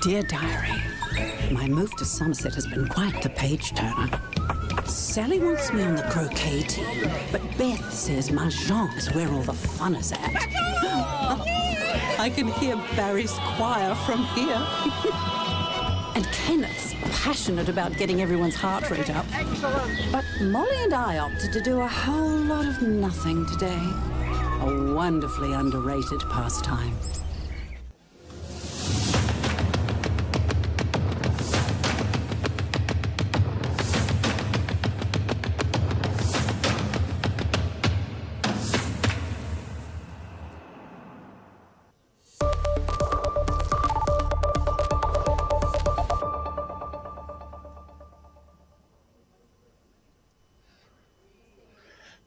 Dear Diary, my move to Somerset has been quite the page-turner. Sally wants me on the croquet team, but Beth says Mahjong is where all the fun is at. I can hear Barry's choir from here. And Kenneth's passionate about getting everyone's heart rate up. But Molly and I opted to do a whole lot of nothing today. A wonderfully underrated pastime.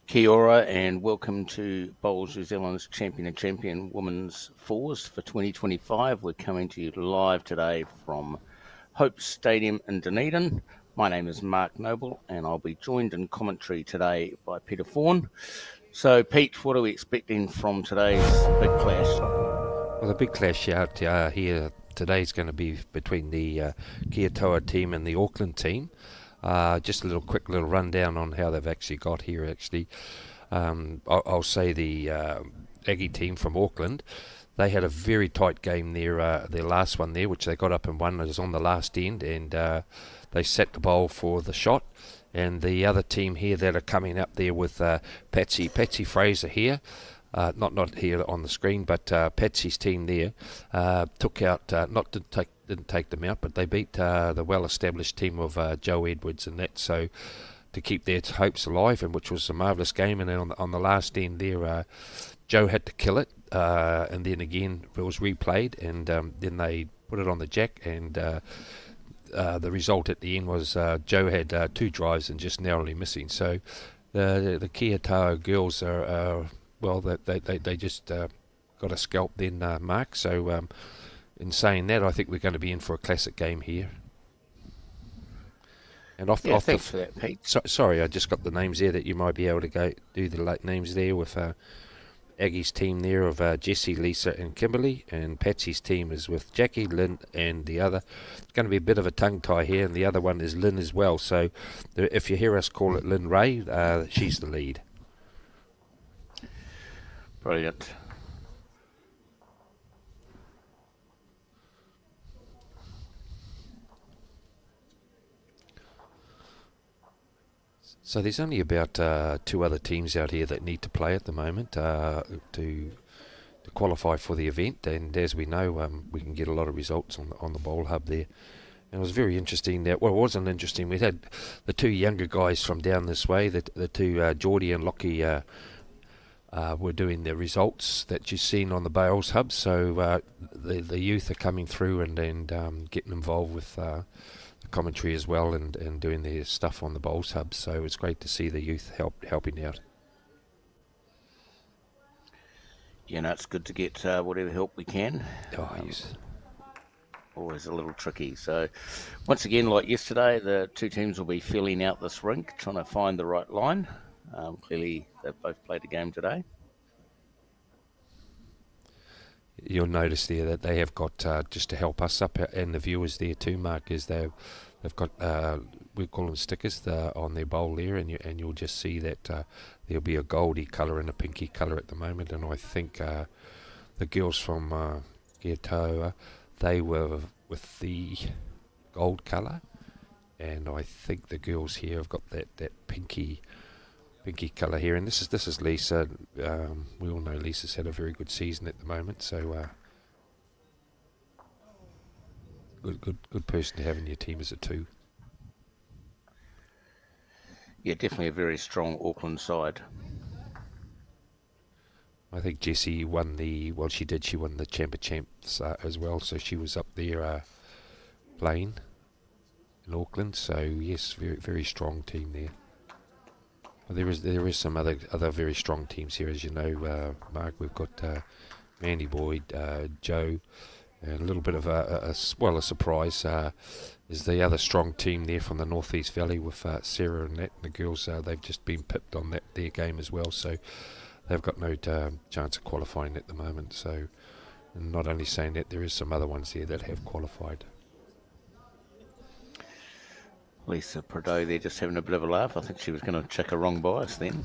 Kia ora and welcome to Bowls New Zealand's Champion and Champion Women's Fours for 2025. We're coming to you live today from Hope Stadium in Dunedin. My name is Mark Noble and I'll be joined in commentary today by Peter Fawn. So Pete, what are we expecting from today's big clash? Well, the big clash out here today is going to be between the Kia Toa team and the Auckland team. Just a quick little rundown on how they've actually got here. I'll say the Aggie team from Auckland, they had a very tight game there, their last one there, which they got up and won. It was on the last end, and they set the bowl for the shot. And the other team here that are coming up there with Patsy Fraser here, not here on the screen, but Patsy's team there took out, didn't take them out, but they beat the well-established team of Joe Edwards and that, so to keep their hopes alive, and which was a marvellous game. And then on the last end there, Joe had to kill it, and then again it was replayed, and then they put it on the jack, and the result at the end was Joe had 2 drives and just narrowly missing. So the Kia Toa girls are well, they just got a scalp then, Mark. So in saying that, I think we're going to be in for a classic game here. And thanks for that, Pete. Sorry, I just got the names there that you might be able to go do the late names there with Aggie's team there of Jessie, Lisa and Kimberly, and Patsy's team is with Jackie, Lynn and the other. It's going to be a bit of a tongue tie here, and the other one is Lynn as well. So if you hear us call it Lynn Ray, she's the lead. Brilliant. So there's only about 2 other teams out here that need to play at the moment to qualify for the event, and as we know, we can get a lot of results on the Bowl Hub there. And it was very interesting that, well, it wasn't interesting. We had the 2 younger guys from down this way, the 2 Geordie and Lockie were doing the results that you've seen on the Bowls Hub. So the youth are coming through and getting involved with commentary as well, and doing their stuff on the Bowls Hub. So it's great to see the youth helping out. Yeah, no, it's good to get whatever help we can. Oh, yes. Always a little tricky. So once again, like yesterday, the 2 teams will be filling out this rink, trying to find the right line. Clearly, they've both played a game today. You'll notice there that they have got, just to help us up and the viewers there too, Mark, is they've got, we call them stickers on their bowl there, and you'll just see that there'll be a goldy colour and a pinky colour at the moment, and I think the girls from Kia Toa, they were with the gold colour, and I think the girls here have got that pinky colour here, and this is Lisa. We all know Lisa's had a very good season at the moment, so good person to have in your team as a 2. Yeah, definitely a very strong Auckland side. I think Jessie won she won the champs as well, so she was up there playing in Auckland, so yes, very, very strong team there. There is some other very strong teams here, as you know, Mark. We've got Mandy Boyd, Joe, and a little bit of a surprise is the other strong team there from the North East Valley with Sarah and that. And the girls, they've just been pipped on their game as well, so they've got no chance of qualifying at the moment. So And not only saying that, there is some other ones here that have qualified. Lisa Prideaux there just having a bit of a laugh. I think she was going to check a wrong bias then.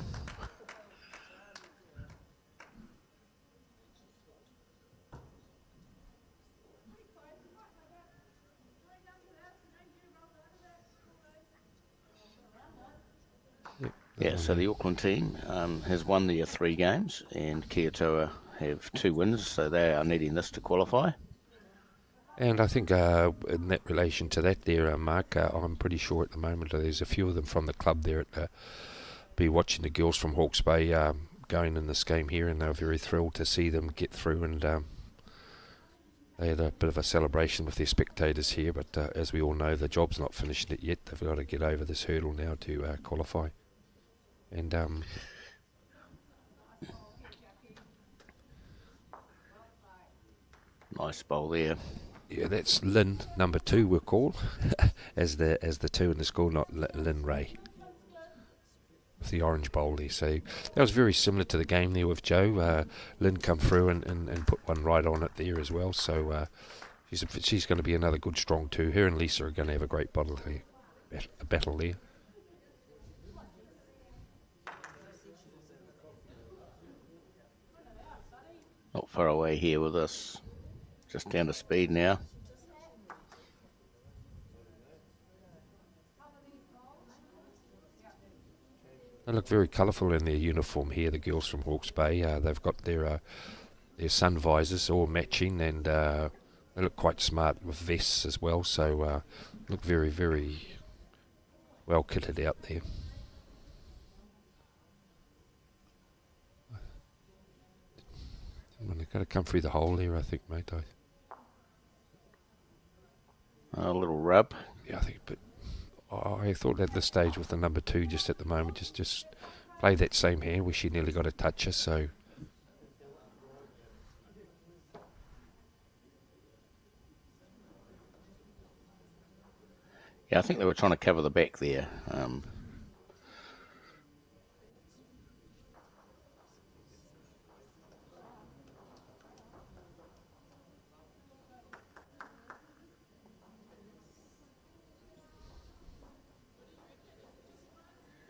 Yeah, so the Auckland team has won their 3 games, and Kia Toa have 2 wins, so they are needing this to qualify. And I think in that relation to that there, Mark, I'm pretty sure at the moment there's a few of them from the club there at be watching the girls from Hawke's Bay going in this game here, and they're very thrilled to see them get through, and they had a bit of a celebration with their spectators here, but as we all know, the job's not finished yet. They've got to get over this hurdle now to qualify. And nice bowl there. yeah, that's Lynn, number 2, we'll call, as the 2 in the school, not Lynn Ray, with the orange bowl there. So that was very similar to the game there with Joe. Lynn come through and put one right on it there as well. So she's going to be another good strong 2. Her and Lisa are going to have a great battle there. Not far away here with us. Just down to speed now. They look very colourful in their uniform here, the girls from Hawke's Bay. They've got their sun visors all matching, and they look quite smart with vests as well, so look very, very well kitted out there. Well, they've got to come through the hole here, I think, mate. A little rub. Yeah, I think, but I thought at this stage with the number 2 just at the moment, just play that same hand where she nearly got a toucher, so... Yeah, I think they were trying to cover the back there.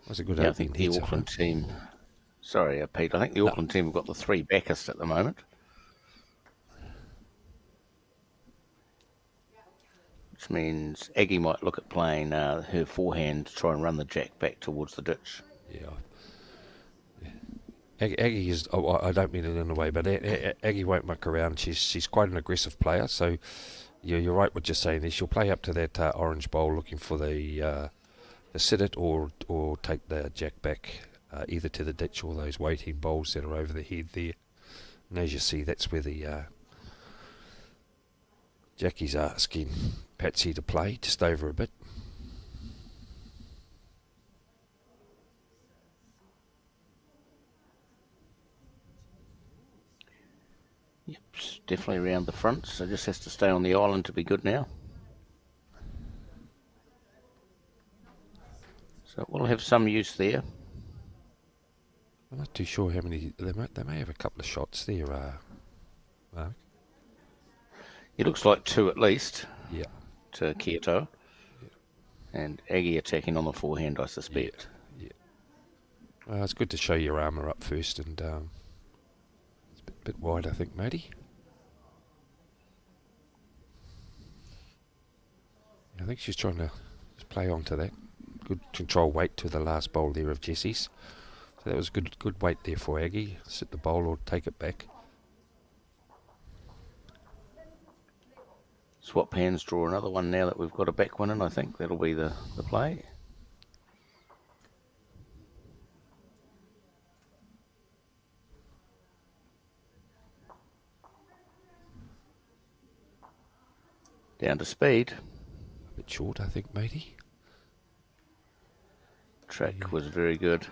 Was a good I think the opening Auckland team... Sorry, Pete. I think the Auckland team have got the 3 backest at the moment. Which means Aggie might look at playing her forehand to try and run the jack back towards the ditch. Yeah. Aggie is... Oh, I don't mean it in a way, but Aggie won't muck around. She's quite an aggressive player, so you're right what you're saying there. She'll play up to that orange bowl looking for the sit it or take the jack back either to the ditch or those waiting bowls that are over the head there. And as you see, that's where the Jackie's asking Patsy to play just over a bit. Yep, definitely around the front, so just has to stay on the island to be good now. So we'll have some use there. I'm not too sure how many... They may have a couple of shots there, Mark. It looks like 2 at least. Yeah. To Kia Toa. Yeah. And Aggie attacking on the forehand, I suspect. Yeah. Well, it's good to show your armour up first, and it's a bit wide, I think, matey. I think she's trying to just play on to that. Good control weight to the last bowl there of Jessie's. So that was good weight there for Aggie. Sit the bowl or take it back. Swap hands, draw another one now that we've got a back one in. I think that'll be the play. Down to speed. A bit short, I think, matey. Track was very good.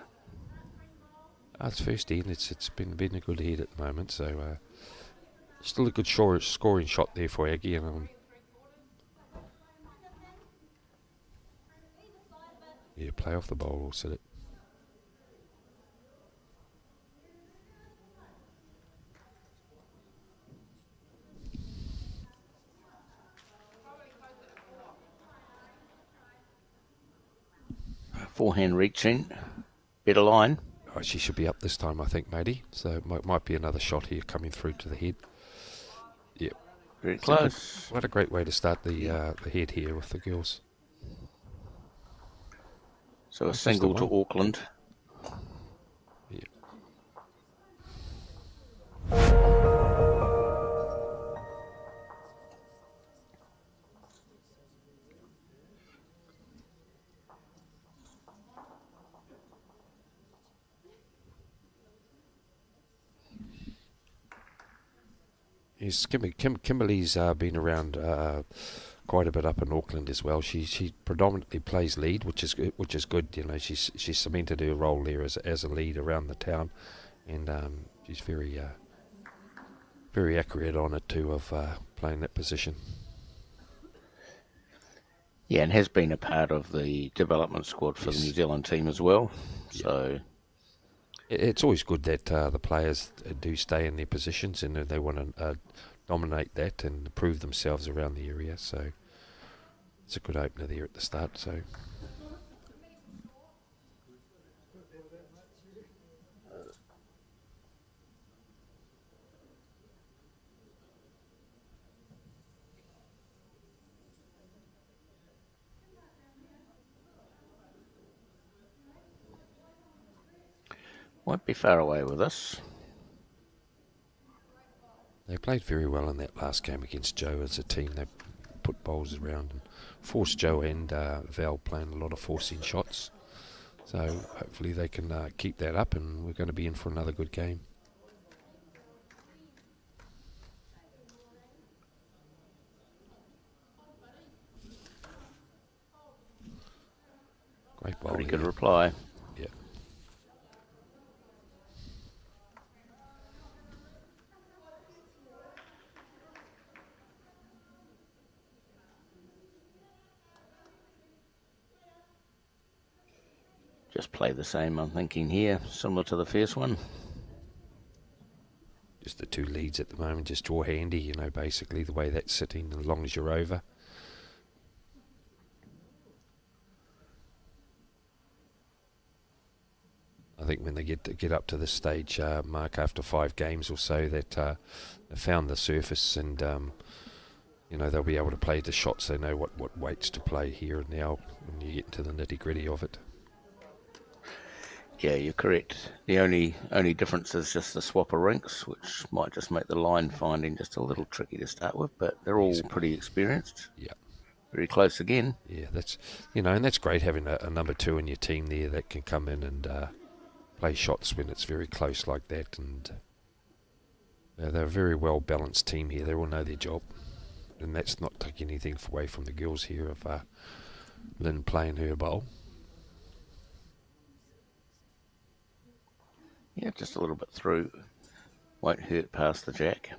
It's first in. It's been a good head at the moment, so still a good scoring shot there for Aggie, and yeah, play off the bowl or sit it. Forehand reaching. Better line. Oh, she should be up this time, I think, matey. So it might be another shot here coming through to the head. Yep. Very close. What a great way to start the head here with the girls. So a single to Auckland. Yep. Yes, Kimberly's been around quite a bit up in Auckland as well. She predominantly plays lead, which is good. You know, she's cemented her role there as a lead around the town, and she's very accurate on it too of playing that position. Yeah, and has been a part of the development squad for the New Zealand team as well. Yeah. So it's always good that the players do stay in their positions and they want to dominate that and prove themselves around the area. So it's a good opener there at the start. So won't be far away with us. they played very well in that last game against Joe as a team. They put bowls around and forced Joe and Val playing a lot of forcing shots. So hopefully they can keep that up, and we're going to be in for another good game. Great bowl. Pretty good reply. Yeah. Just play the same, I'm thinking here, similar to the first one. Just the two leads at the moment, just draw handy, you know, basically the way that's sitting as long as you're over. I think when they get up to this stage, Mark, after 5 games or so, that they've found the surface, and you know, they'll be able to play the shots. They know what weights to play here and now when you get into the nitty gritty of it. Yeah, you're correct. The only difference is just the swap of rinks, which might just make the line finding just a little tricky to start with, but they're all pretty experienced. Yeah. Very close again. Yeah, that's, you know, and that's great having a number 2 in your team there that can come in and play shots when it's very close like that. And they're a very well balanced team here. They all know their job, and that's not taking anything away from the girls here of Lynn playing her bowl. Yeah, just a little bit through. Won't hurt past the jack.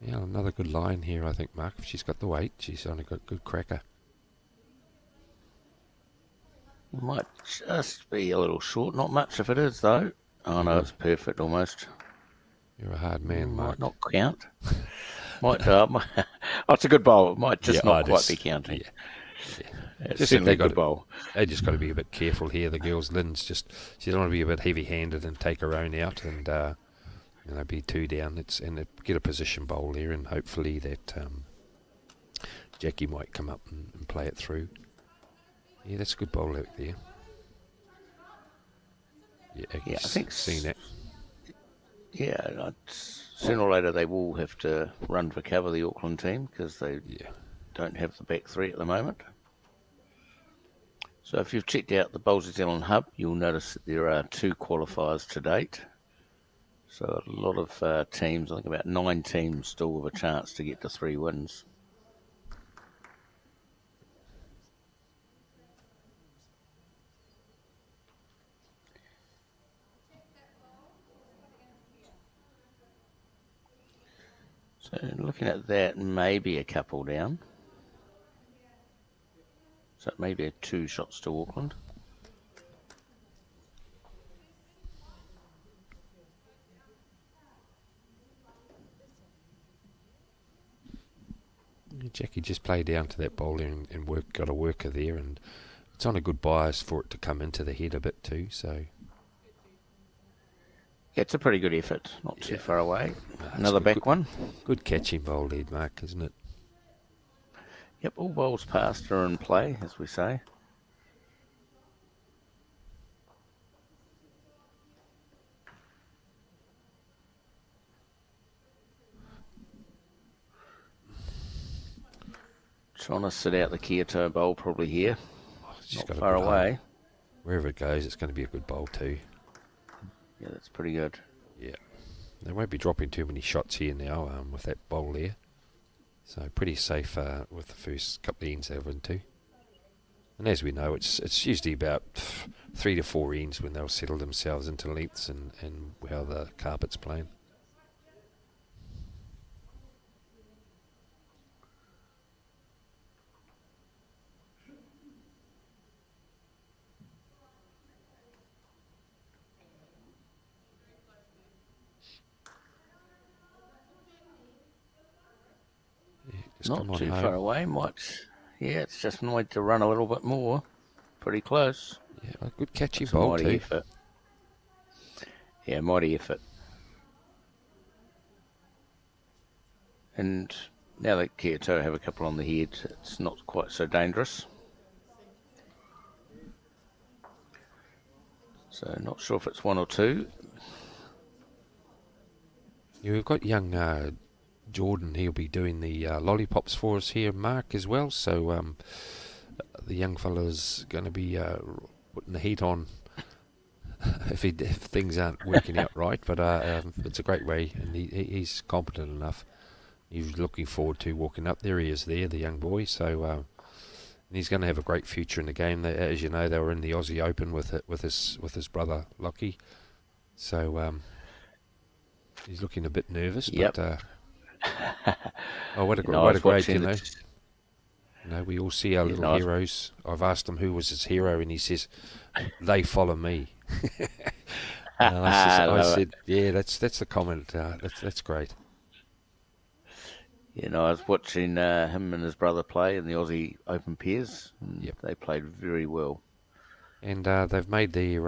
Yeah, another good line here, I think, Mark. If she's got the weight, she's only got good cracker. Might just be a little short. Not much if it is, though. Oh, no, it's perfect almost. You're a hard man, Mark. Might not count. Might. Oh, it's a good bowl. It might just not quite be counting. Yeah. It's Just certainly a they good bowl. They just got to be a bit careful here. The girls, Lynn's she don't want to be a bit heavy-handed and take her own out and you know, be 2 down. Get a position bowl there, and hopefully that Jackie might come up and play it through. Yeah, that's a good bowl out there. Yeah, I think seen that. Yeah, sooner or later they will have to run for cover, the Auckland team, because they don't have the back 3 at the moment. So if you've checked out the Bowls New Zealand Hub, you'll notice that there are 2 qualifiers to date. So a lot of teams, I think about 9 teams still with a chance to get to 3 wins. So So looking at that, maybe a couple down. So maybe 2 shots to Auckland. Jackie just played down to that bowler and got a worker there, and it's on a good bias for it to come into the head a bit too. So Yeah, it's a pretty good effort, not too far away. It's Another good- back good- one. Good catching bowl lead, Mark, isn't it? Yep, all bowls past are in play, as we say. Trying to sit out the Kyoto bowl probably here. She's Not got a far good away. home. Wherever it goes, it's going to be a good bowl too. Yeah, that's pretty good. Yeah, they won't be dropping too many shots here now with that bowl there. So pretty safe with the first couple of ends over into. And as we know, it's usually about 3 to 4 ends when they'll settle themselves into lengths and how the carpet's playing. Yeah, just come Not on too home. far away. Yeah, it's just need to run a little bit more. Pretty close. Yeah, a good catchy It's a bowl mighty too. effort. Yeah, mighty effort. And now that Kyoto have a couple on the head, it's not quite so dangerous. So not sure if it's 1 or 2. Yeah, we've got young Jordan. He'll be doing the lollipops for us here, Mark, as well. So the young fella's going to be putting the heat on if things aren't working out right. But it's a great way, and he's competent enough. He's looking forward to walking up there. He is there, the young boy. So and he's going to have a great future in the game. As you know, they were in the Aussie Open with his brother Lockie. So he's looking a bit nervous, Yep. but oh, what a I what a was great, watching you know. it. You know, we all see our Yeah, little no, I- heroes. I've asked him who was his hero, and he says, "They follow me." And I Love it. said, "Yeah, that's the comment. That's great." You know, I was watching him and his brother play in the Aussie Open pairs. And Yep. They played very well. And they've made the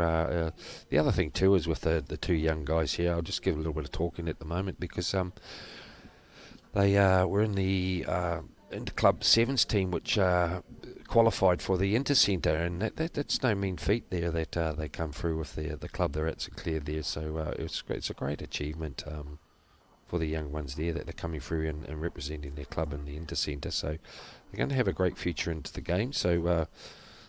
other thing too is with the 2 young guys here. I'll just give a little bit of talking at the moment because they were in the Interclub Sevens team, which qualified for the Intercentre, and that's no mean feat there that they come through with the club they're at St Clair there. So it's a great achievement for the young ones there that they're coming through and representing their club in the Intercentre. So they're going to have a great future into the game. So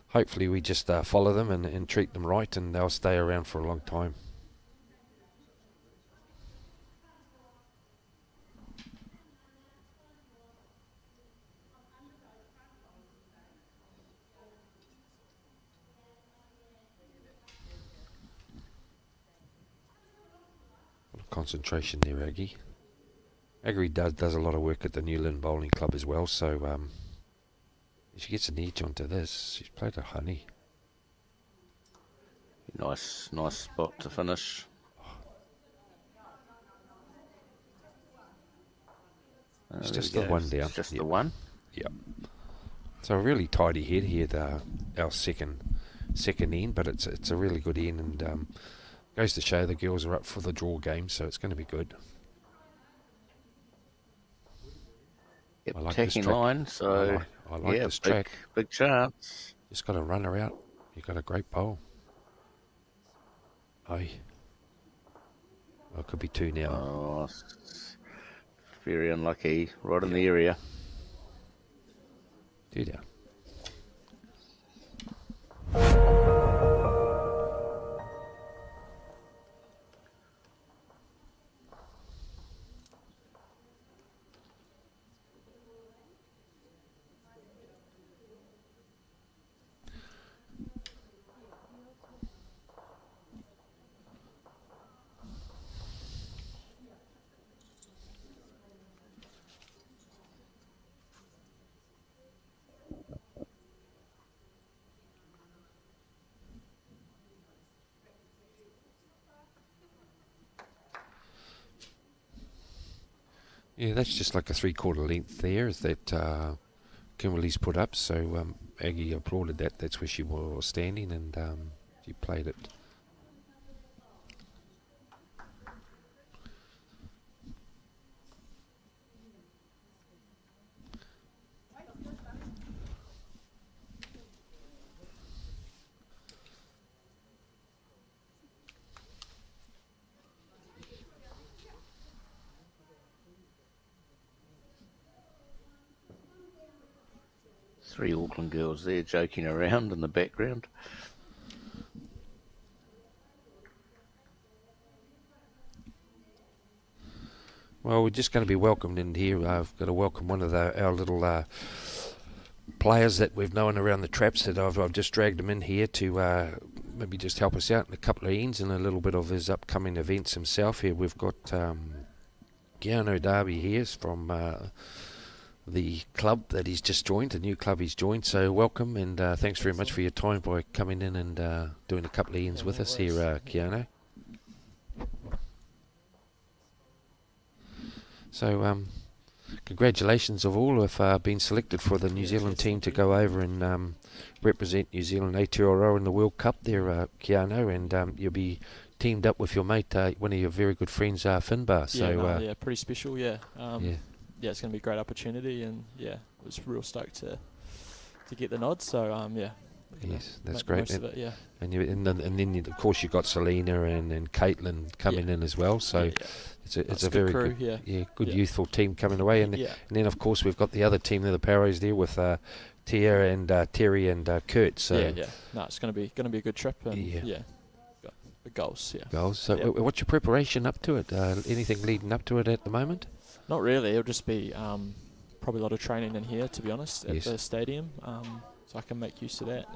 hopefully we just follow them and treat them right, and they'll stay around for a long time. Concentration there, Aggie. Aggie does a lot of work at the Newland Bowling Club as well, so if she gets an edge onto this, she's played a honey. Nice spot to finish. It's There just we the go. one down. It's just Yep. the one. Yep. So a really tidy head here, our second end, but it's a really good end, and goes to show the girls are up for the draw game, so it's going to be good. Yep, I like this attacking track. line. So I like yeah, this track. big chance. Just got to run her out. You've got a great bowl. Aye. Well, it could be 2 now. Oh, very unlucky. Right in the area. 2 down. Yeah, that's just like a 3/4 length there that Kimberly's put up. So Aggie applauded that. That's where she was standing, and she played it. Three Auckland girls there joking around in the background. Well, we're just going to be welcomed in here. I've got to welcome one of our little players that we've known around the traps. That I've just dragged him in here to maybe just help us out in a couple of ends and a little bit of his upcoming events himself. Here we've got Keanu Darby here from the club that he's just joined, a new club he's joined. So welcome, and thanks very much for your time by coming in and doing a couple of ends with us here, Keanu. So congratulations of all have been selected for the New Zealand team to go over and represent New Zealand Aotearoa in the World Cup there, Keanu, and you'll be teamed up with your mate, one of your very good friends, Finbar. So yeah, pretty special, yeah. Yeah, it's going to be a great opportunity, and yeah, I was real stoked to get the nod. So yeah, yes, that's make great. most of it, yeah. And then of course you've got Selena and Caitlin coming in as well. So it's a very crew, good youthful team coming away. And then of course we've got the other team there, the Paros there with Tia and Terry and Kurt. So no, it's going to be a good trip. And got the goals. So what's your preparation up to it? Anything leading up to it at the moment? Not really. It'll just be probably a lot of training in here, to be honest, at the stadium. So I can make use of that,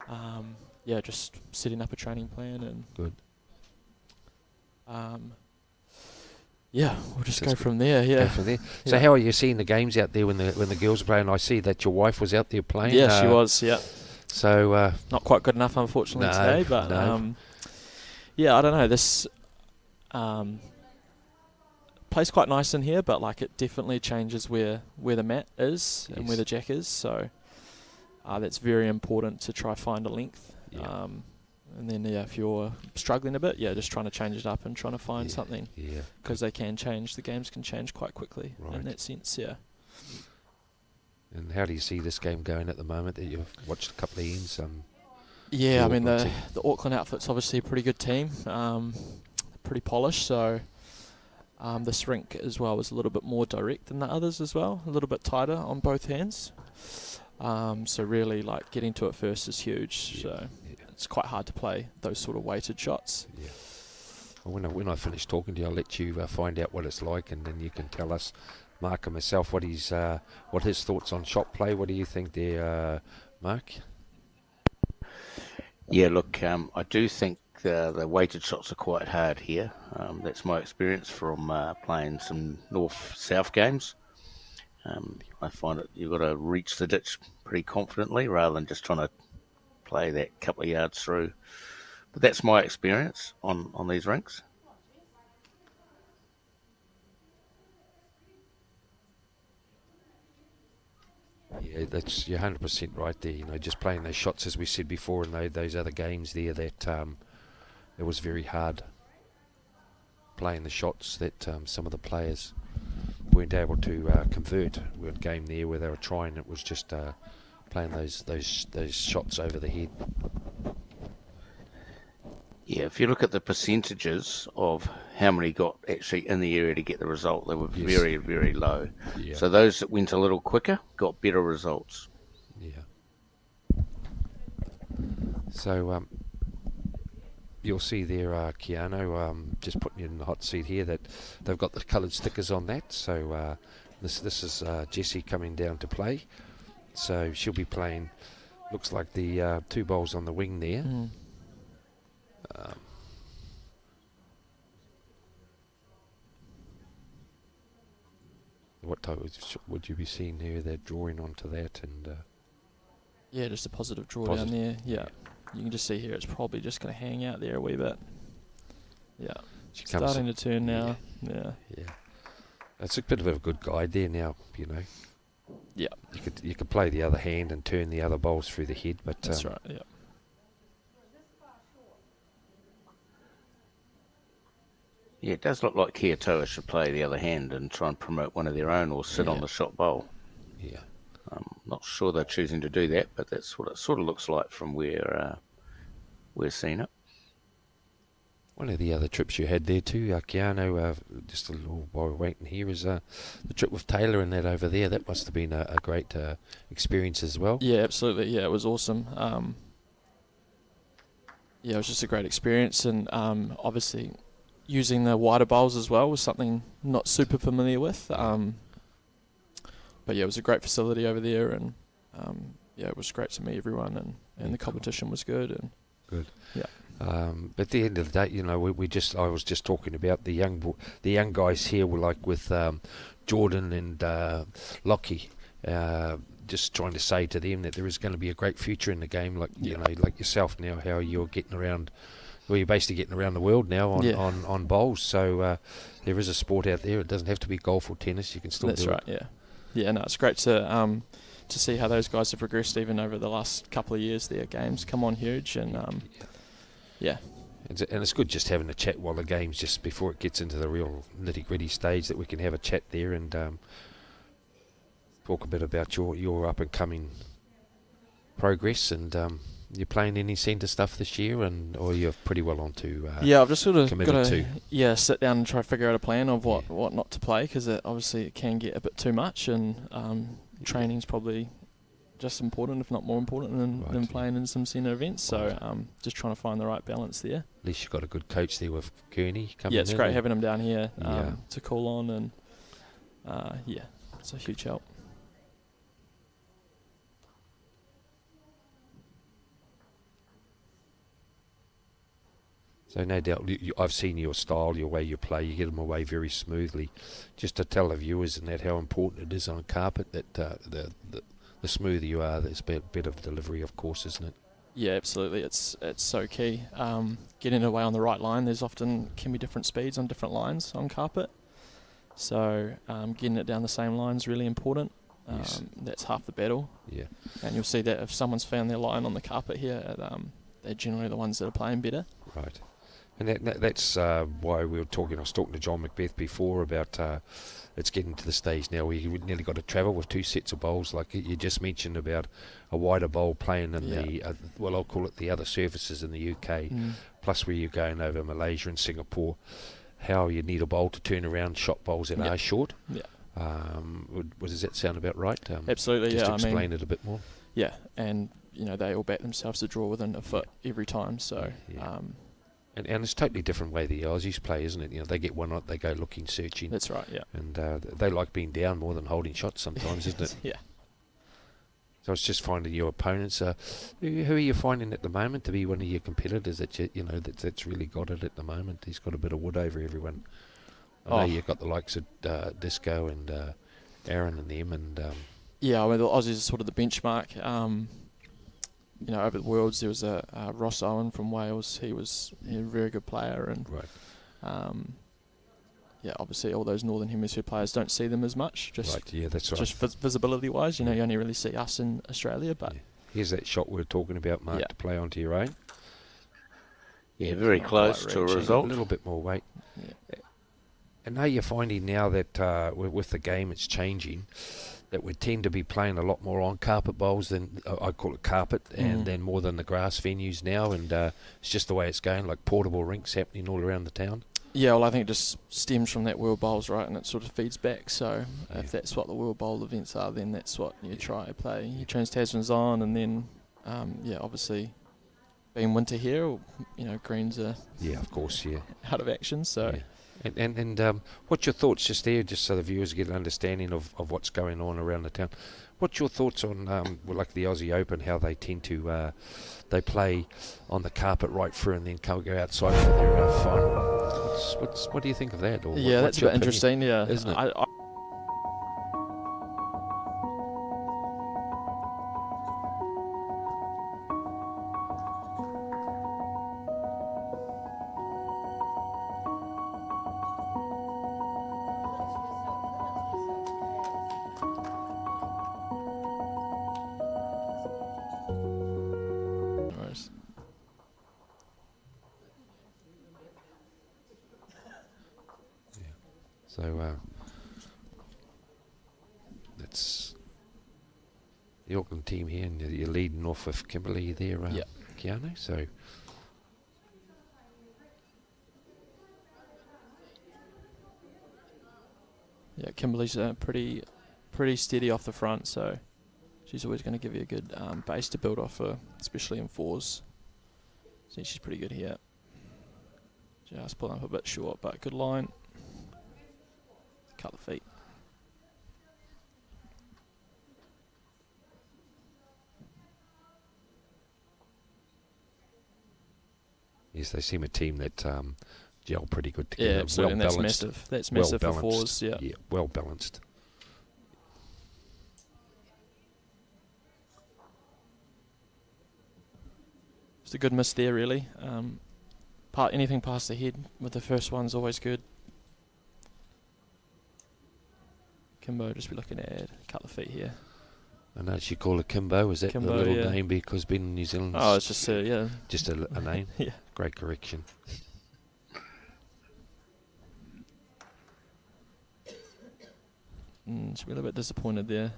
and just setting up a training plan and good. We'll just go from there. Yeah. Go from there. So how are you seeing the games out there when the girls are playing? I see that your wife was out there playing. Yeah, she was. Yeah. So not quite good enough, unfortunately, today. But I don't know. This plays quite nice in here, but like it definitely changes where the mat is and where the jack is. So that's very important to try find a length. And then if you're struggling a bit, just trying to change it up and trying to find something. Yeah. Because they can change. The games can change quite quickly in that sense. Yeah. And how do you see this game going at the moment? That you've watched a couple of ends. I mean the Auckland outfit's obviously a pretty good team. Pretty polished. So. This rink as well was a little bit more direct than the others as well, a little bit tighter on both hands. So really, like getting to it first is huge. So it's quite hard to play those sort of weighted shots. Yeah. Well, when I finish talking to you, I'll let you find out what it's like, and then you can tell us, Mark and myself, what his thoughts on shot play. What do you think there, Mark? Yeah, look, I do think the weighted shots are quite hard here. That's my experience from playing some north-south games. I find that you've got to reach the ditch pretty confidently rather than just trying to play that couple of yards through. But that's my experience on these rinks. Yeah, you're 100% right there. You know, just playing those shots, as we said before, in those other games there, that it was very hard playing the shots that some of the players weren't able to convert. We had a game there where they were trying. It was just playing those shots over the head. Yeah, if you look at the percentages of how many got actually in the area to get the result, they were very, very low. Yeah. So those that went a little quicker got better results. Yeah. So you'll see there, Keanu, just putting you in the hot seat here, that they've got the coloured stickers on that. So this is Jessie coming down to play. So she'll be playing, looks like the two bowls on the wing there. Mm. What type would you be seeing there? They're drawing onto that, and just a positive draw down there. Yeah, you can just see here it's probably just going to hang out there a wee bit. Yeah, starting to turn now. Yeah. It's a bit of a good guide there now, Yeah, You could play the other hand and turn the other bowls through the head, but that's right. Yeah. Yeah, it does look like Kia Toa should play the other hand and try and promote one of their own or sit on the shot bowl. Yeah. I'm not sure they're choosing to do that, but that's what it sort of looks like from where we're seeing it. One of the other trips you had there too, Keanu, just a little while we're waiting here, is the trip with Taylor and that over there. That must have been a great experience as well. Yeah, absolutely. Yeah, it was awesome. Yeah, it was just a great experience, and obviously using the wider bowls as well was something not super familiar with. But yeah, it was a great facility over there, and yeah, it was great to meet everyone, and the competition was good. And good. Yeah. But at the end of the day, I was just talking about the young guys here, were like with Jordan and Lockie. Just trying to say to them that there is going to be a great future in the game, like like yourself now, how you're getting around. Well, you're basically getting around the world now on bowls. So there is a sport out there. It doesn't have to be golf or tennis. You can still That's do right. it. Yeah. No, it's great to see how those guys have progressed even over the last couple of years. Their games come on huge, and yeah. And it's good just having a chat while the game's just before it gets into the real nitty-gritty stage, that we can have a chat there and talk a bit about your up-and-coming progress. And you're playing any centre stuff this year, or you're pretty well on to yeah, I've just sort of got to to sit down and try to figure out a plan of what not to play, because obviously it can get a bit too much, and training's probably just important, if not more important, than playing in some centre events. So just trying to find the right balance there. At least you've got a good coach there with Kearney coming in. Yeah, it's great having him down here Yeah. to call on, and yeah, it's a huge help. So no doubt, I've seen your style, your way you play. You get them away very smoothly. Just to tell the viewers and that how important it is on carpet, that the smoother you are, there's a bit of delivery, of course, isn't it? Yeah, absolutely. It's so key. Getting away on the right line. There's often can be different speeds on different lines on carpet. So getting it down the same line is really important. Yes. That's half the battle. Yeah. And you'll see that if someone's found their line on the carpet here, they're generally the ones that are playing better. Right. And that's why we were talking. I was talking to John Macbeth before about it's getting to the stage now where you nearly got to travel with two sets of bowls. Like you just mentioned about a wider bowl playing in the I'll call it the other surfaces in the UK, plus where you're going over Malaysia and Singapore. How you need a bowl to turn around shot bowls that are short. Yeah. Does that sound about right? Absolutely. Just yeah. explain it a bit more. Yeah, and they all back themselves to draw within a foot every time. So. Yeah. And it's a totally different way the Aussies play, isn't it? They get one out, they go looking, searching. That's right, yeah. And they like being down more than holding shots sometimes, isn't it? Yeah. So it's just finding your opponents. Who are you finding at the moment to be one of your competitors that's really got it at the moment? He's got a bit of wood over everyone. I know you've got the likes of Disco and Aaron and them. And yeah, the Aussies are sort of the benchmark. Over the Worlds, there was a Ross Owen from Wales. He was a very good player, and obviously all those Northern Hemisphere players don't see them as much. That's right. Just visibility-wise, you only really see us in Australia. But here's that shot we were talking about, Mark, to play onto your own. Yeah, very close to a result. A little bit more weight. Yeah. And now you're finding now that with the game it's changing, that we tend to be playing a lot more on carpet bowls than, I call it carpet, and then more than the grass venues now, and it's just the way it's going, like portable rinks happening all around the town. Yeah, well, I think it just stems from that World Bowls, right, and it sort of feeds back. So if that's what the World Bowl events are, then that's what you try to play. Your Trans-Tasman's on, and then, obviously, being winter here, greens are of course, out of action, so... Yeah. And what's your thoughts just there, just so the viewers get an understanding of what's going on around the town? What's your thoughts on like the Aussie Open, how they tend to they play on the carpet right through and then go outside for their final? What do you think of that? Or that's a bit interesting, isn't it? So that's the Auckland team here, and you're leading off with Kimberley there, Keanu. So yeah, Kimberley's pretty steady off the front, so she's always going to give you a good base to build off her, especially in fours. So she's pretty good here. Just pulling up a bit short, but good line. Cut the feet. yes, they seem a team that gel pretty good together. Yeah, absolutely. Well And that's balanced. massive. That's massive for Well-balanced. fours. Yeah. Yeah, well balanced. It's a good miss there, really. Anything past the head with the first one's always good. Kimbo just be looking at cut the feet here. I know you call her Kimbo. Is that Kimbo, the little yeah. name because being in New Zealand? Oh, it's just yeah. Just a name. Yeah. Great correction. She's a little bit disappointed there.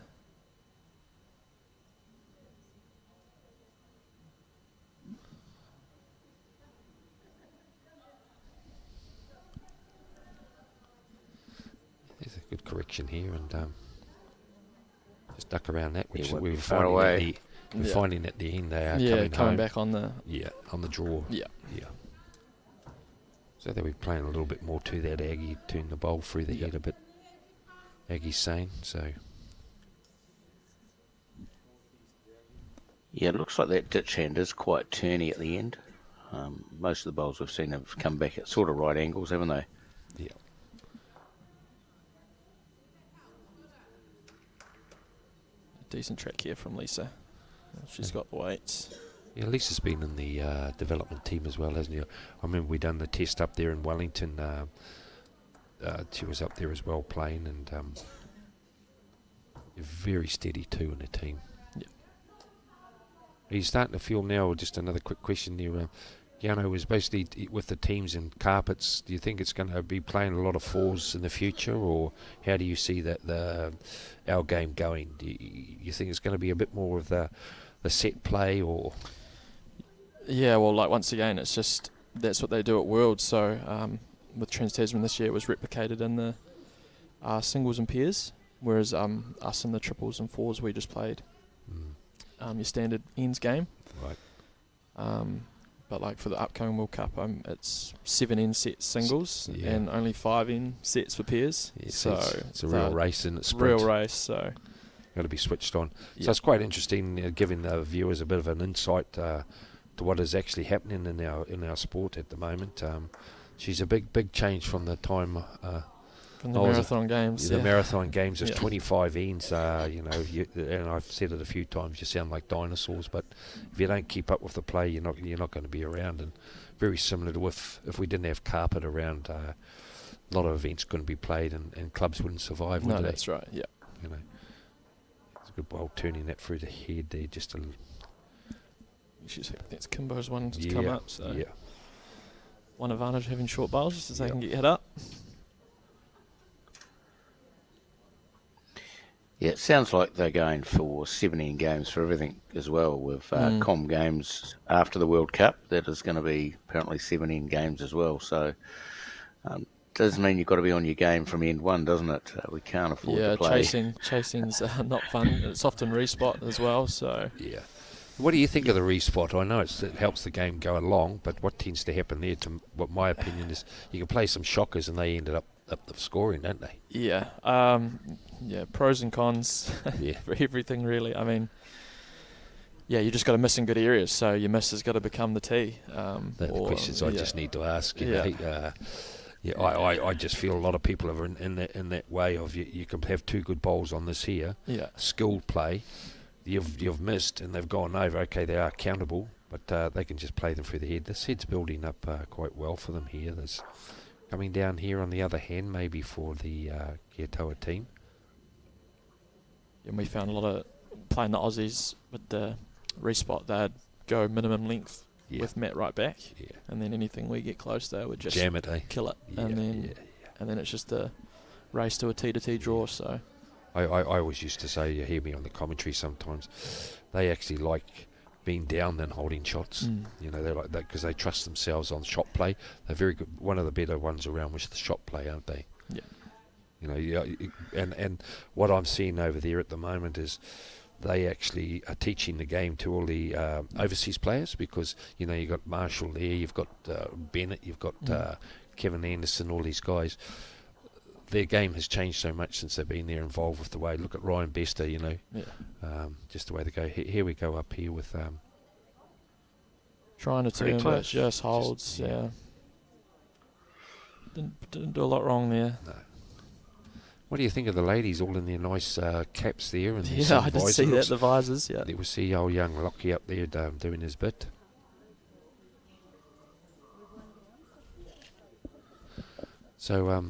There's a good correction here, and just duck around that, which Yeah, we were far finding away. finding at the end they are Yeah, coming coming home. back on the. Yeah, on the draw. Yeah. Yeah. So they'll be playing a little bit more to that Aggie, turn the bowl through the head a bit. Aggie's saying, so. Yeah, it looks like that ditch hand is quite turny at the end. Most of the bowls we've seen have come back at sort of right angles, haven't they? Yeah. Decent track here from Lisa. She's got the weights. Yeah, Lisa's been in the development team as well, hasn't she? I remember we done the test up there in Wellington. She was up there as well playing, and very steady too in the team. Yeah. Are you starting to feel now, just another quick question there, Yano was basically with the teams and carpets, do you think it's going to be playing a lot of fours in the future, or how do you see that our game going? Do you think it's going to be a bit more of the set play, or? Yeah, well, like once again, it's just that's what they do at Worlds. So with Trans-Tasman this year, it was replicated in the singles and pairs, whereas us in the triples and fours, we just played your standard ends game. Right. But like for the upcoming World Cup, it's 7 end sets singles and only 5 end sets for pairs. Yeah, so it's a real race in its sprint. Real race, so got to be switched on. Yeah. So it's quite interesting, giving the viewers a bit of an insight to what is actually happening in our sport at the moment. She's a big change from the time. From the marathon games. The marathon games, there's Yeah. 25 ends, and I've said it a few times, you sound like dinosaurs, but if you don't keep up with the play, you're not going to be around. And very similar to if we didn't have carpet around, a lot of events couldn't be played, and clubs wouldn't survive, would No, they? that's right, yeah. You know, it's a good bowl turning that through the head there, just a little. That's Kimbo's one to come up, so yeah. one advantage having short bowls is they can get hit up. Yeah, it sounds like they're going for 17 games for everything as well, with Com Games after the World Cup. That is going to be apparently 17 games as well. So does mean you've got to be on your game from end one, doesn't it? We can't afford to play. Chasing's not fun. It's often respot as well. So Yeah. What do you think of the respot? I know it helps the game go along, but what tends to happen there, to what my opinion is, you can play some shockers and they ended up the scoring, don't they? yeah, pros and cons for everything really. I mean, you just got to miss in good areas, so your miss has got to become the tee. The questions I just need to ask. I just feel a lot of people are in that way of you can have 2 good bowls on this here. Yeah. Skilled play. You've missed and they've gone over. Okay, they are countable, but they can just play them through the head. This head's building up quite well for them here. There's coming down here on the other hand, maybe for the Kia Toa team. And we found a lot of playing the Aussies with the respot. They'd go minimum length with Matt right back, and then anything we get close, they would just jam it, kill it, and then it's just a race to a T2T draw. So I always used to say, you hear me on the commentary sometimes, they actually like being down than holding shots. You know, they're like that because they trust themselves on shot play. They're very good. One of the better ones around was the shot play, aren't they? yeah, You know, and what I'm seeing over there at the moment is they actually are teaching the game to all the overseas players, because, you know, you've got Marshall there, you've got Bennett, you've got Kevin Anderson, all these guys. Their game has changed so much since they've been there, involved with the way. Look at Ryan Bester, you know, just the way they go. Here we go up here with trying to Pretty turn, but close. just holds. Yeah, didn't do a lot wrong there. No. What do you think of the ladies all in their nice caps there? And their Yeah, sun I did visor? see that, Looks- the visors. Yeah, There we see old young Lockie up there doing his bit. So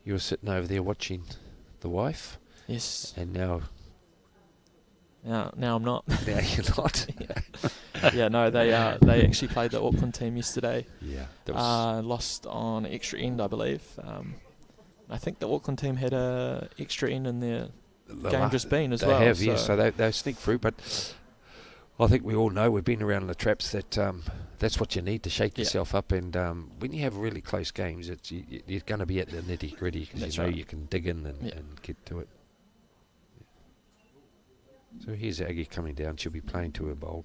you were sitting over there watching the wife, yes. and now Now I'm not. now you're not. Yeah, no, they actually played the Auckland team yesterday. Yeah, that was Lost on extra end, I believe. I think the Auckland team had a extra end in their game just been as they well. have, yes, so they sneak through. But I think we all know, we've been around the traps, that that's what you need to shake Yeah. yourself up. And when you have really close games, it's you're going to be at the nitty gritty, because That's you know right. you can dig in and get to it. So here's Aggie coming down. She'll be playing to her bowl.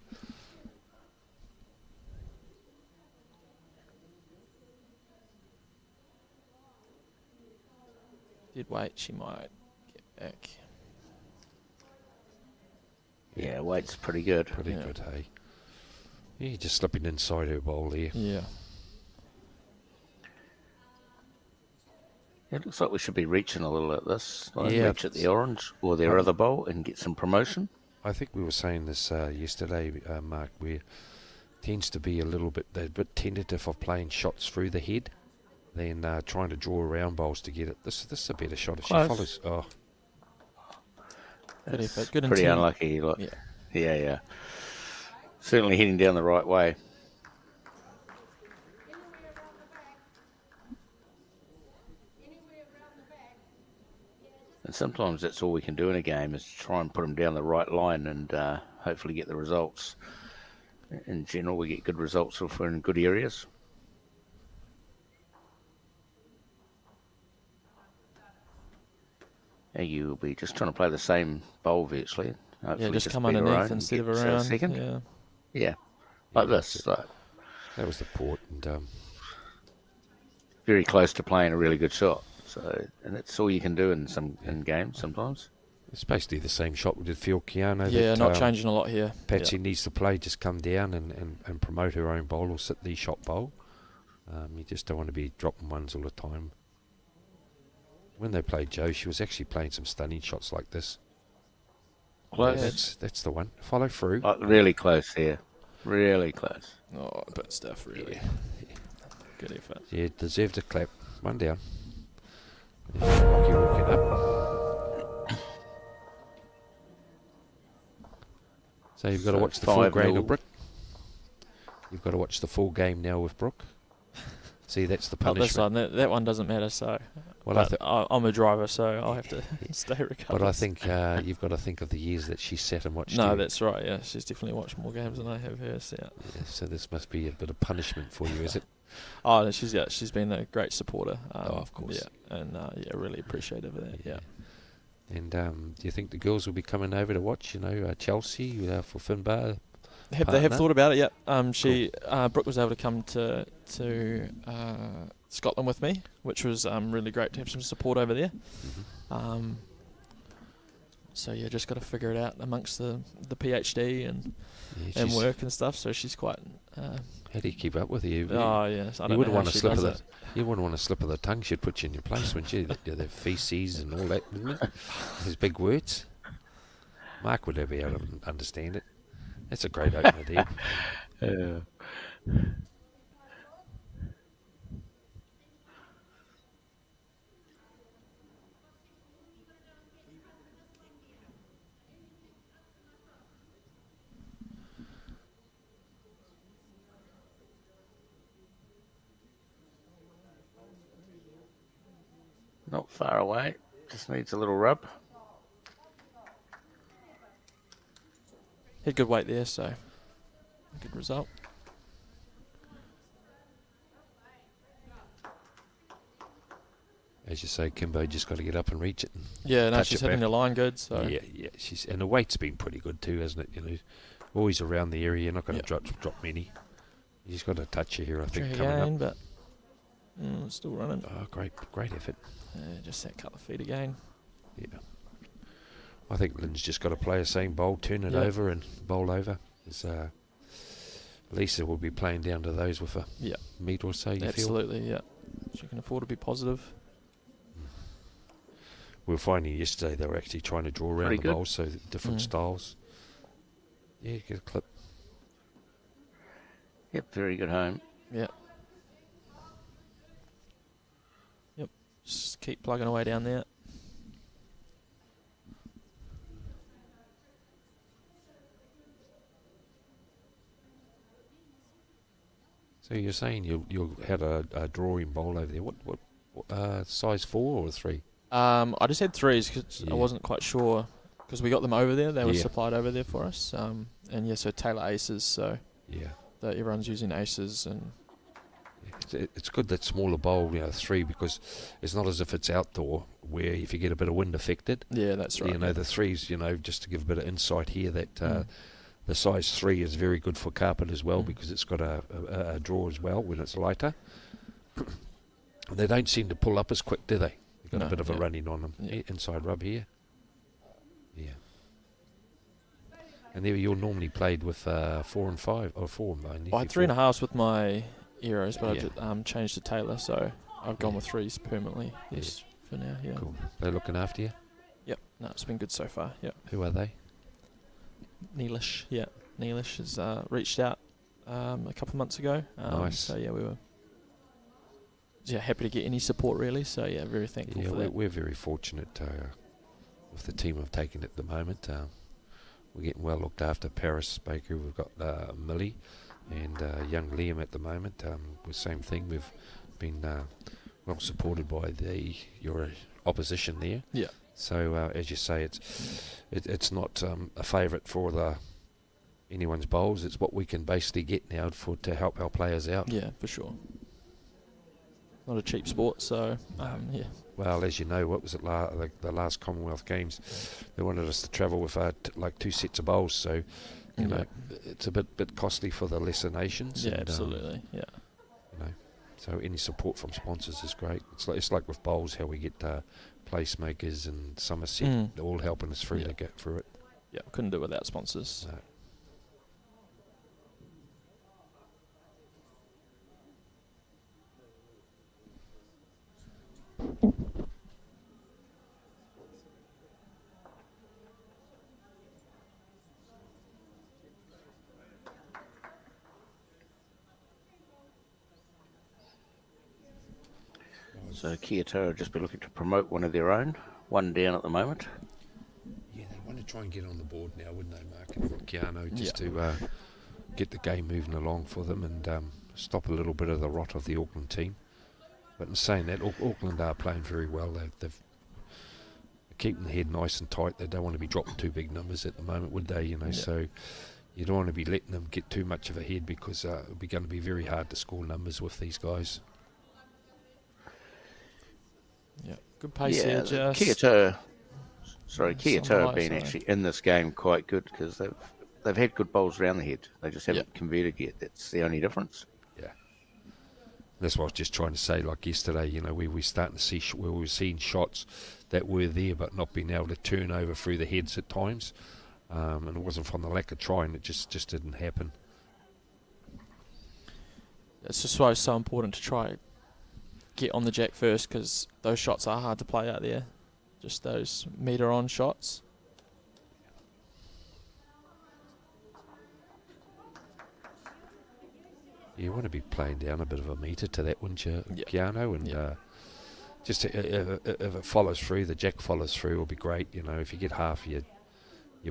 Did wait, she might get back. Yeah, weight's pretty good. Pretty Yeah. good, hey? Yeah, just slipping inside her bowl there. Yeah. It looks like we should be reaching a little at this. Like Yeah. reach at the orange or their other bowl and get some promotion. I think we were saying this yesterday, Mark, where tends to be they're a bit tentative of playing shots through the head, then trying to draw around bowls to get it. This is a better shot if she Close. follows. Oh, Good That's effort, good pretty intent. unlucky. Like, Yeah. yeah. Certainly heading down the right way. And sometimes that's all we can do in a game, is try and put them down the right line and hopefully get the results. In general, we get good results if we're in good areas. And you'll be just trying to play the same bowl virtually. Yeah, Hopefully just come beat her own underneath and instead of get, around. second. Yeah. Yeah, like that's this. it. Like, that was the port, and very close to playing a really good shot. So, and that's all you can do in games sometimes. it's basically the same shot we did Phil Keano. Yeah, that, not changing a lot here. Patsy needs to play, just come down and promote her own bowl or sit the shot bowl. You just don't want to be dropping ones all the time. When they played Joe, she was actually playing some stunning shots like this. Close. That's the one. Follow through. Like really close here. Really close. Yeah. Oh, but stuff really. Good effort. Yeah, deserved a clap. One down. Yeah, Rocky walking up. So you've got to So watch the full 5-0. grade of Brooke. You've got to watch the full game now with Brooke. See, that's the Not this punishment. one. That one doesn't matter. So, Well, I but I'm a driver, so I'll have to stay regardless. But I think you've got to think of the years that she sat and watched No, you. that's right. Yeah, she's definitely watched more games than I have her. So, yeah. Yeah, so this must be a bit of punishment for you, is it? Oh, she's been a great supporter. Of course. Yeah, and really appreciative of that. Yeah. And do you think the girls will be coming over to watch? You know, Chelsea for Finbar. They have Partner? thought about it. Yeah. Brooke was able to come to Scotland with me, which was really great to have some support over there. Mm-hmm. So yeah, just got to figure it out amongst the PhD and she's- work and stuff. So she's quite. How do you keep up with you? Oh yes, I You don't wouldn't know want how a she slip of does the. it. You wouldn't want a slip of the tongue. She'd put you in your place, wouldn't you? The feces and all that, wouldn't it? Those big words. Mark would be able to understand it. That's a great opener there. not far away. Just needs a little rub. Had good weight there, so good result. As you say, Kimbo just got to get up and reach it. And Yeah, no, touch she's it hitting back. the line good. So Yeah. And the weight's been pretty good too, hasn't it? You know, always around the area. You're not going to drop many. He's got a toucher here, I think, Drag coming again, up. but still running. Oh, great effort. Just that couple of feet again. Yeah. I think Lynn's just got to play a same bowl, turn it over and bowl over. Lisa will be playing down to those with a meet or so, you feel? Absolutely, yeah. She can afford to be positive. We were finding yesterday they were actually trying to draw around Pretty the good. bowl, so different styles. Yeah, get a clip. Yep, very good home. Yeah. Yep. Just keep plugging away down there. So you're saying you had a drawing bowl over there. What size 4 or 3? I just had 3s because I wasn't quite sure because we got them over there. They were Yeah. supplied over there for us. And yeah, so Taylor Aces. So Yeah. that everyone's using Aces and It's good that smaller bowl, 3, because it's not as if it's outdoor where if you get a bit of wind affected. yeah, that's right. The 3s, just to give a bit of insight here, that the size 3 is very good for carpet as well because it's got a draw as well when it's lighter. And they don't seem to pull up as quick, do they? They've got a bit of a running on them. Yeah. Inside rub here. Yeah. And there you're normally played with 4 and 5, or 4 mainly. Well, I had 3.5s with my Euros, but Yeah. I did, changed to Taylor, so I've gone with 3s permanently just for now. Yeah. Cool. They're looking after you? Yep. No, it's been good so far. Yep. Who are they? Neelish. Yeah. Neelish has reached out a couple of months ago. Nice. So yeah, we were happy to get any support really. So yeah, very thankful Yeah, for that. we're very fortunate with the team I've taken at the moment. We're getting well looked after. Paris Baker, we've got Millie and young Liam at the moment. The same thing. We've been well supported by your opposition there. Yeah. So as you say, it's not a favourite for anyone's bowls. It's what we can basically get now to help our players out. Yeah, for sure. Not a cheap sport, so yeah. Well, as you know, what was it? The last Commonwealth Games, they wanted us to travel with 2 sets of bowls. So, you know, it's a bit costly for the lesser nations. Yeah, and, absolutely. Yeah. So any support from sponsors is great. It's like with bowls, how we get placemakers and Somerset all helping us through to get through it. Yeah, couldn't do it without sponsors. No. So Kiatoa just be looking to promote one of their own. One down at the moment. Yeah, they want to try and get on the board now, wouldn't they, Mark and Keanu, just to get the game moving along for them and stop a little bit of the rot of the Auckland team. But in saying that, Auckland are playing very well. They're keeping the head nice and tight. They don't want to be dropping too big numbers at the moment, would they? So you don't want to be letting them get too much of a head because it'll be going to be very hard to score numbers with these guys. Yeah, good pace here, just. Kiatoa have Sunlight, been actually in this game quite good because they've had good bowls around the head. They just haven't converted yet. That's the only difference. Yeah. That's what I was just trying to say. Like yesterday, we were starting to see where we were seeing shots that were there, but not being able to turn over through the heads at times. And it wasn't from the lack of trying; it just didn't happen. It's just why it's so important to try get on the jack first because those shots are hard to play out there. Just those meter on shots. You want to be playing down a bit of a meter to that, wouldn't you, Keanu? And just if it follows through, the jack follows through, will be great. If you get half your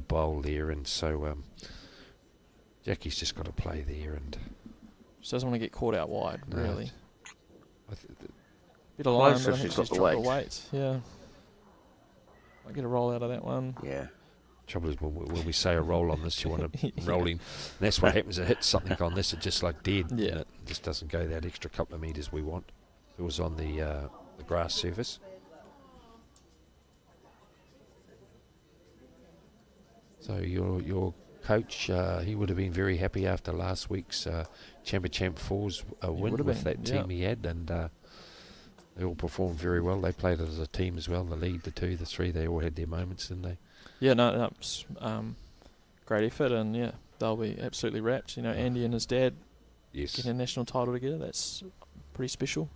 bowl there, and so Jackie's just got to play there, and Just doesn't want to get caught out wide, really. Bit of line, Close but I if think she's got she's the dropped the weight. weight. Yeah. Might get a roll out of that one. Yeah. Trouble is, when we say a roll on this, you want to roll in. And that's what happens. It hits something on this, it just like dead. Yeah. And it just doesn't go that extra couple of metres we want. It was on the grass surface. So your coach, he would have been very happy after last week's Champ Fours win would have with been, that team he had, and they all performed very well. They played it as a team as well. The lead, the 2, the 3, they all had their moments, didn't they? Yeah, no, that was great effort, and yeah, they'll be absolutely wrapped. You know, Andy and his dad Yes. getting a national title together, that's pretty special.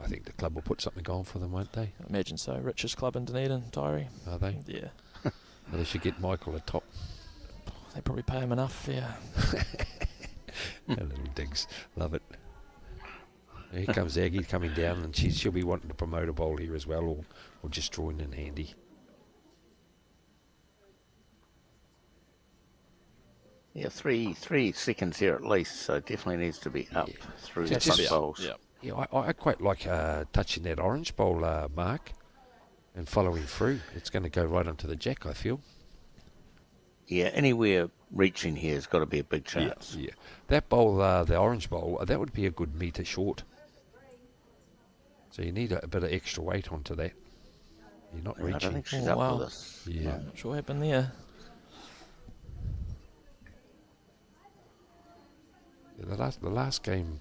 I think the club will put something on for them, won't they? I imagine so. Richest club in Dunedin, Tyree. Are they? Yeah. Well, they should get Michael a top. They probably pay him enough, yeah. A little digs. Love it. Here comes Aggie coming down, and she'll be wanting to promote a bowl here as well, or just drawing in handy. Yeah, three seconds here at least, so definitely needs to be up through the Just front be up, bowls. Yeah. Yeah, I quite like touching that orange bowl, Mark, and following through. It's going to go right onto the jack, I feel. Yeah, anywhere reaching here has got to be a big chance. Yeah. That bowl, the orange bowl, that would be a good metre short. So you need a bit of extra weight onto that. You're not I don't reaching. think she's Oh, up wow. with us. Yeah. Not sure what happened there. The last game,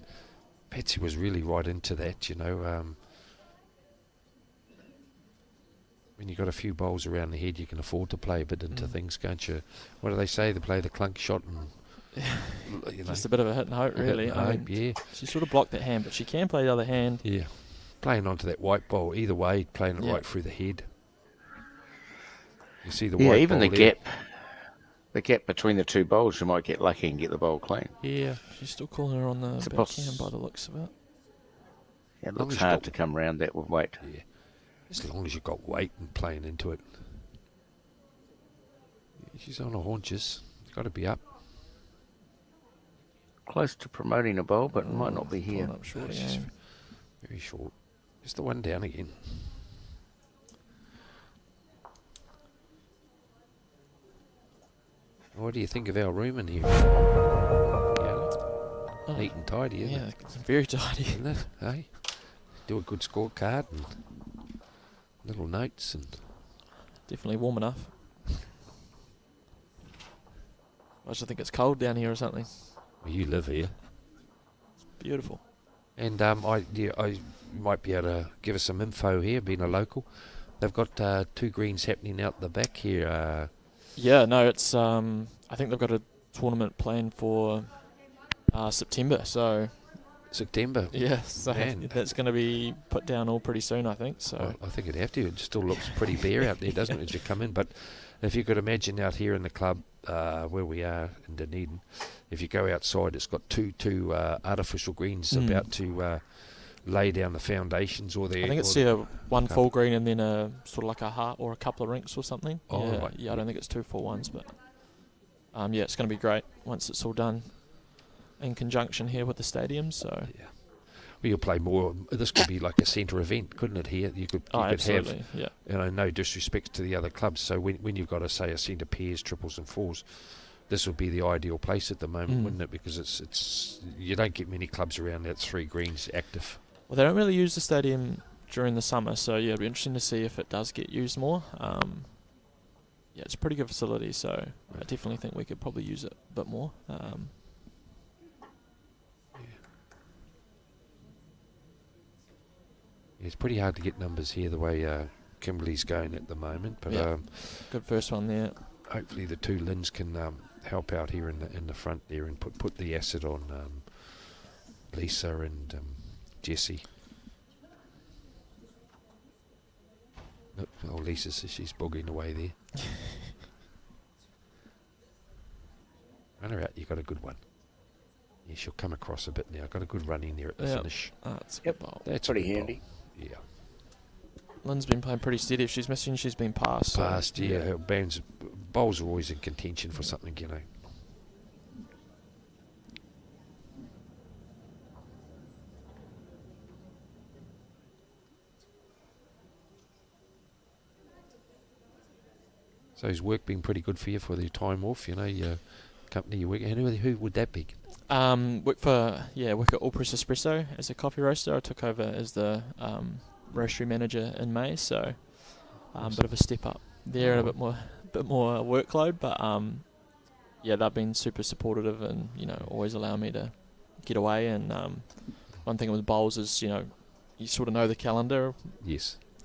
Patsy was really right into that, you know. When you've got a few bowls around the head, you can afford to play a bit into things, can't you? What do they say? They play the clunk shot and, you know. Just a bit of a hit and hope, really. Hit and I hope, mean, yeah. she sort of blocked that hand, but she can play the other hand. Yeah. Playing onto that white bowl, either way, playing it Yeah. right through the head. You see the Yeah, white even bowl the there? gap between the two bowls, you might get lucky and get the bowl clean. Yeah. She's still calling her on the It's a backhand by the looks of it. Yeah, it Long looks as you hard got- to come round that with weight. Yeah. As long as you've got weight and playing into it. She's on her haunches. It's got to be up. Close to promoting a bowl, but might not be here. Pulling up short She's again. very short. Just the one down again. What do you think of our room in here? Yeah, Oh, neat and tidy, isn't yeah, it? it's very tidy. Isn't it? Hey? Do a good scorecard and little notes and Definitely warm enough. I just think it's cold down here or something. well, you live here. Beautiful. And I might be able to give us some info here, being a local. They've got 2 greens happening out the back here. Yeah, no, it's I think they've got a tournament planned for September, so September. yeah, so Man. that's going to be put down all pretty soon, I think. So I think it'd have to. It still looks pretty bare out there, doesn't it, as you come in? But if you could imagine out here in the club where we are in Dunedin, if you go outside, it's got two artificial greens about to lay down the foundations, or the. I think it's one full green and then a sort of like a heart or a couple of rinks or something. Oh, yeah, right. yeah, I don't think it's 2 full ones, but yeah, it's going to be great once it's all done in conjunction here with the stadium. So Yeah. Well, you'll play more. This could be like a centre event, couldn't it? Here, you could absolutely, have. yeah. You know, no disrespect to the other clubs. So when you've got to say a centre pairs, triples, and fours, this would be the ideal place at the moment, wouldn't it? Because it's you don't get many clubs around that's 3 greens active. Well, they don't really use the stadium during the summer, so yeah, it'll be interesting to see if it does get used more. Yeah, it's a pretty good facility, so I definitely think we could probably use it a bit more. It's pretty hard to get numbers here the way Kimberley's going at the moment, but Yeah. Good first one there. hopefully the 2 Lins can help out here in the front there and put the acid on Lisa and Jessie. Oh, Lisa says she's boogieing away there. Run her out, you got a good one. Yeah, she'll come across a bit now. Got a good run in there at the Yep. finish. It's a Yep. good bowl. That's a Pretty good bowl. handy. Yeah. Lynn's been playing pretty steady. If she's missing, she's been passed. so, Past, yeah. Her bowls are always in contention for something, you know. So has work been pretty good for you for the time off? You know, your company you work. And who would that be? Work at All Press Espresso as a coffee roaster. I took over as the roastery manager in May, so bit of a step up there and a bit more workload. But they've been super supportive and always allow me to get away. And one thing with bowls is you sort of know the calendar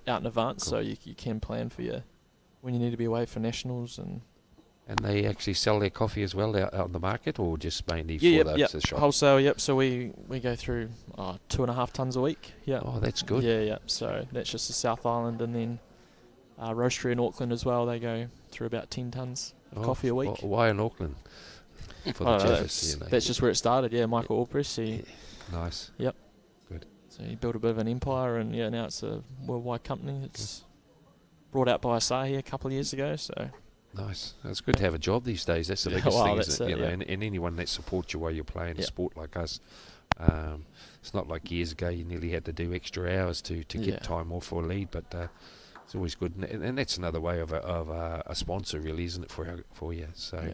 out in advance, so you can plan for when you need to be away for nationals. And they actually sell their coffee as well out on the market, or just mainly for the shop? Wholesale, yep. So we go through 2.5 tons a week. Yeah. Oh, that's good. Yeah. So that's just the South Island, and then roastery in Auckland as well. They go through about 10 tons of coffee a week. Why in Auckland? For the Jeffers, that's just where it started. Yeah, Michael Allpress. Nice. Yep. Good. So he built a bit of an empire, and now it's a worldwide company. It's brought out by Asahi a couple of years ago. So. Nice. It's good to have a job these days. That's the biggest thing, isn't it? And anyone that supports you while you're playing a sport like us. It's not like years ago you nearly had to do extra hours to get time off or lead, but it's always good. And that's another way of a sponsor, really, isn't it, for you? So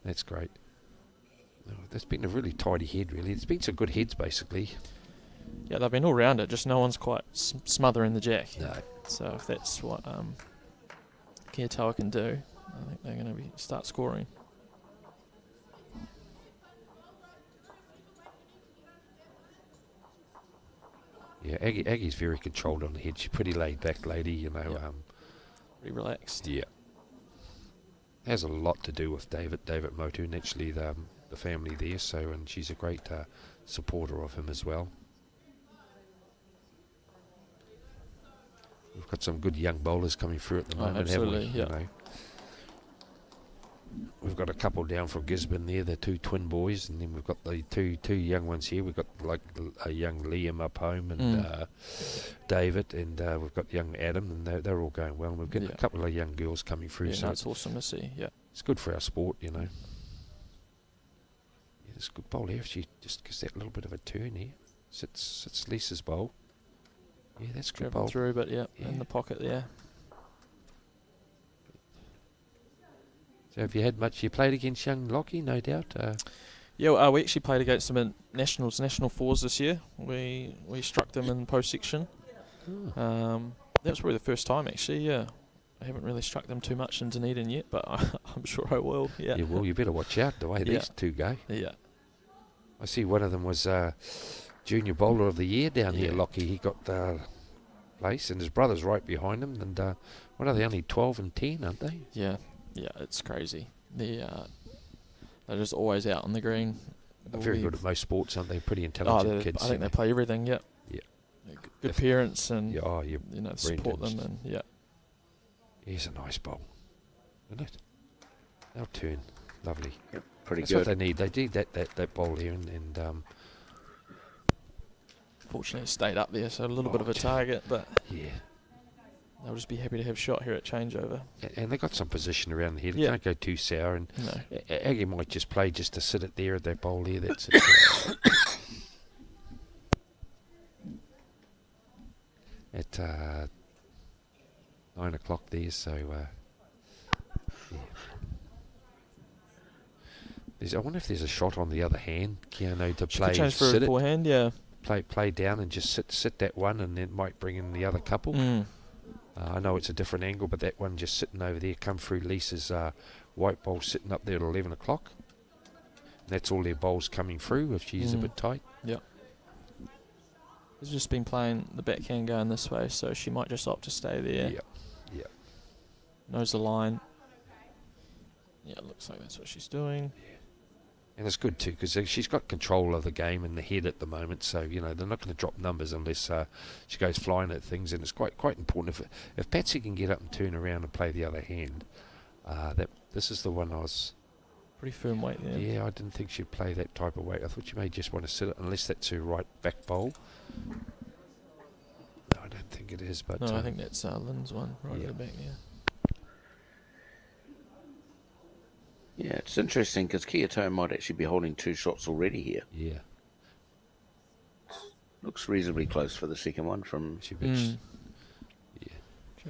that's great. That's been a really tidy head, really. It's been some good heads, basically. Yeah, they've been all round it. Just no one's quite smothering the jack. No. So if that's what Kia Toa can do, I think they're going to start scoring. Yeah, Aggie's very controlled on the head. She's a pretty laid back lady, pretty relaxed. Yeah. Has a lot to do with David Motu, and actually the family there. So, and she's a great supporter of him as well. We've got some good young bowlers coming through at the moment, haven't we? Yeah. We've got a couple down from Gisborne there, the two twin boys, and then we've got the two young ones here. We've got like a young Liam up home and David, and we've got young Adam, and they're all going well. And we've got a couple of young girls coming through. Yeah, so it's awesome to see. Yeah, it's good for our sport, Yeah, it's a good bowl here. If she just gives that little bit of a turn here, sits Lisa's bowl. Yeah, that's good bowl. Through, but in the pocket there. So have you had much? You played against young Lockie, no doubt. We actually played against them in national fours this year. We struck them in post section. That was probably the first time actually. Yeah, I haven't really struck them too much in Dunedin yet, but I'm sure I will. Yeah. Yeah, well, you better watch out the way these two go. Yeah. I see one of them was Junior Bowler of the Year down here, Lockie. He got place, and his brother's right behind him. And what are they? Only 12 and 10, aren't they? Yeah. Yeah, it's crazy. They're just always out on the green. They're very good at most sports, aren't they? Pretty intelligent kids. I think they play everything. Yeah. Yeah. Good parents and Brendan's. support them and Here's a nice bowl, isn't it? They'll turn, lovely. Yep, pretty That's good. what they need. They need that bowl here, and fortunately it stayed up there, so a little bit of a target, but yeah. They'll just be happy to have shot here at changeover. And they got some position around the head. They Yeah. can't go too sour. And No. Aggie might just play just to sit it there at that bowl here. That's it. At 9 o'clock there, so yeah. I wonder if there's a shot on the other hand, Keanu, to play. Change for a forehand, yeah. Play down and just sit that one, and then might bring in the other couple. I know it's a different angle, but that one just sitting over there, come through Lisa's white bowl sitting up there at 11 o'clock. That's all their bowls coming through if she's a bit tight. Yeah. She's just been playing the backhand going this way, so she might just opt to stay there. Yeah. Knows the line. Yeah, it looks like that's what she's doing. And it's good too, because she's got control of the game in the head at the moment, so they're not going to drop numbers unless she goes flying at things, and it's quite important. If Patsy can get up and turn around and play the other hand, this is the one I was... Pretty firm weight there. Yeah, I didn't think she'd play that type of weight. I thought she may just want to sit it, unless that's her right back bowl. No, I don't think it is, but... No, I think that's Lynn's one, right at the back there. Yeah, it's interesting because Kia Toa might actually be holding 2 shots already here. Yeah. Looks reasonably close for the second one from... She bitched. Yeah.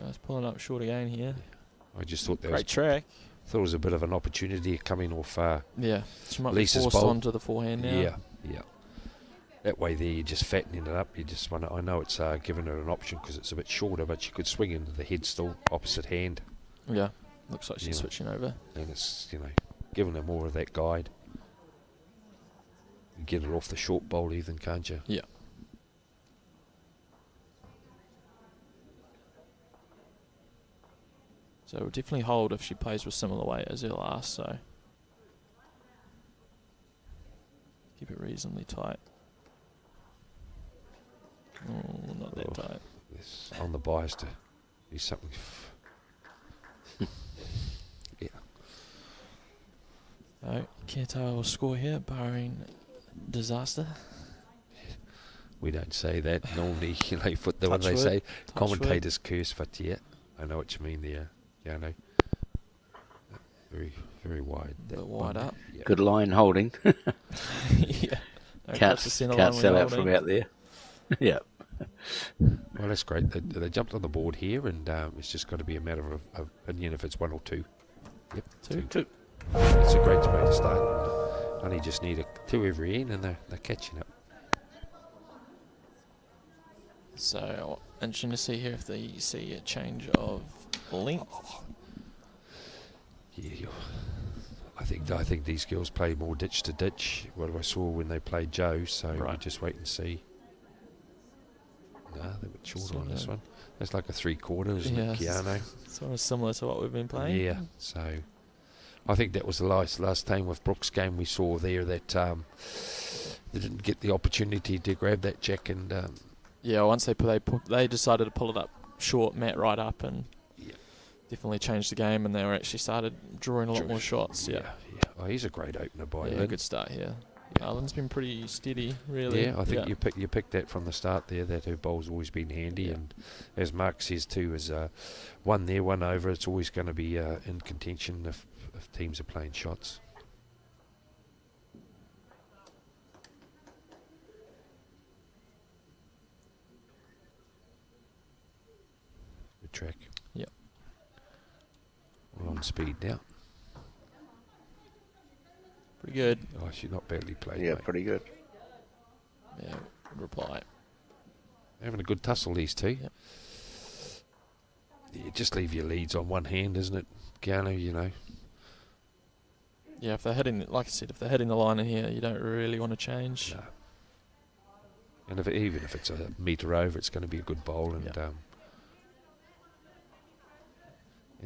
Just pulling up short again here. I just thought Great track. Thought it was a bit of an opportunity coming off. She might Lisa's be forced bowl. onto the forehand now. Yeah. That way there, you're just fattening it up. You just want to, I know it's giving her an option because it's a bit shorter, but she could swing into the head still, opposite hand. Yeah, looks like she's switching over. And it's, giving her more of that guide. You get her off the short bowl even, can't you? Yeah. So we'll definitely hold if she plays with similar weight as her last, so keep it reasonably tight. Oh, not that tight. Yes, on the bias to do something. Yeah. No, Kia-Toa will score here, barring disaster. We don't say that normally, when Touch they wood. say Touch commentators curse, but yeah, I know what you mean there. Yeah, I know. Very, very wide. A bit wide up. Yeah. Good line holding. Yeah. No, Can't touch the centre can't line sell when out you're from holding. out there. Yeah. Well, that's great. They jumped on the board here, and it's just got to be a matter of opinion if it's 1 or 2. Yep, Two. It's a great way to start. Only just need 2 every end, and they're catching up. So interesting to see here if they see a change of length. Yeah, I think these girls play more ditch to ditch. What I saw when they played Joe, so we'll Right. just wait and see. No, they're a bit shorter So on this no. one. That's like a 3/4, isn't Yeah, it, Keanu? Sort of similar to what we've been playing. Yeah, so I think that was the last time with Brooks' game we saw there that they didn't get the opportunity to grab that jack, and Yeah, once they decided to pull it up short, mat right up, and Yeah. definitely changed the game, and they were actually started drawing a lot more shots. Yeah, Oh, he's a great opener by yeah, Lynn. good start here. Lynn's been pretty steady, really. Yeah, I think you picked that from the start there, that her bowl's always been handy, and as Mark says too, is one there, one over, it's always going to be in contention if teams are playing shots. Good track. Yep. We're on speed now. Pretty good. Oh, she's not badly played. Yeah, mate. pretty good. Yeah, good reply. Having a good tussle, these two. Yep. Yeah, just leave your leads on one hand, isn't it, Giano? Yeah, if they're hitting, like I said, if they're hitting the line in here, you don't really want to change. No. And even if it's a metre over, it's going to be a good bowl. And Yep.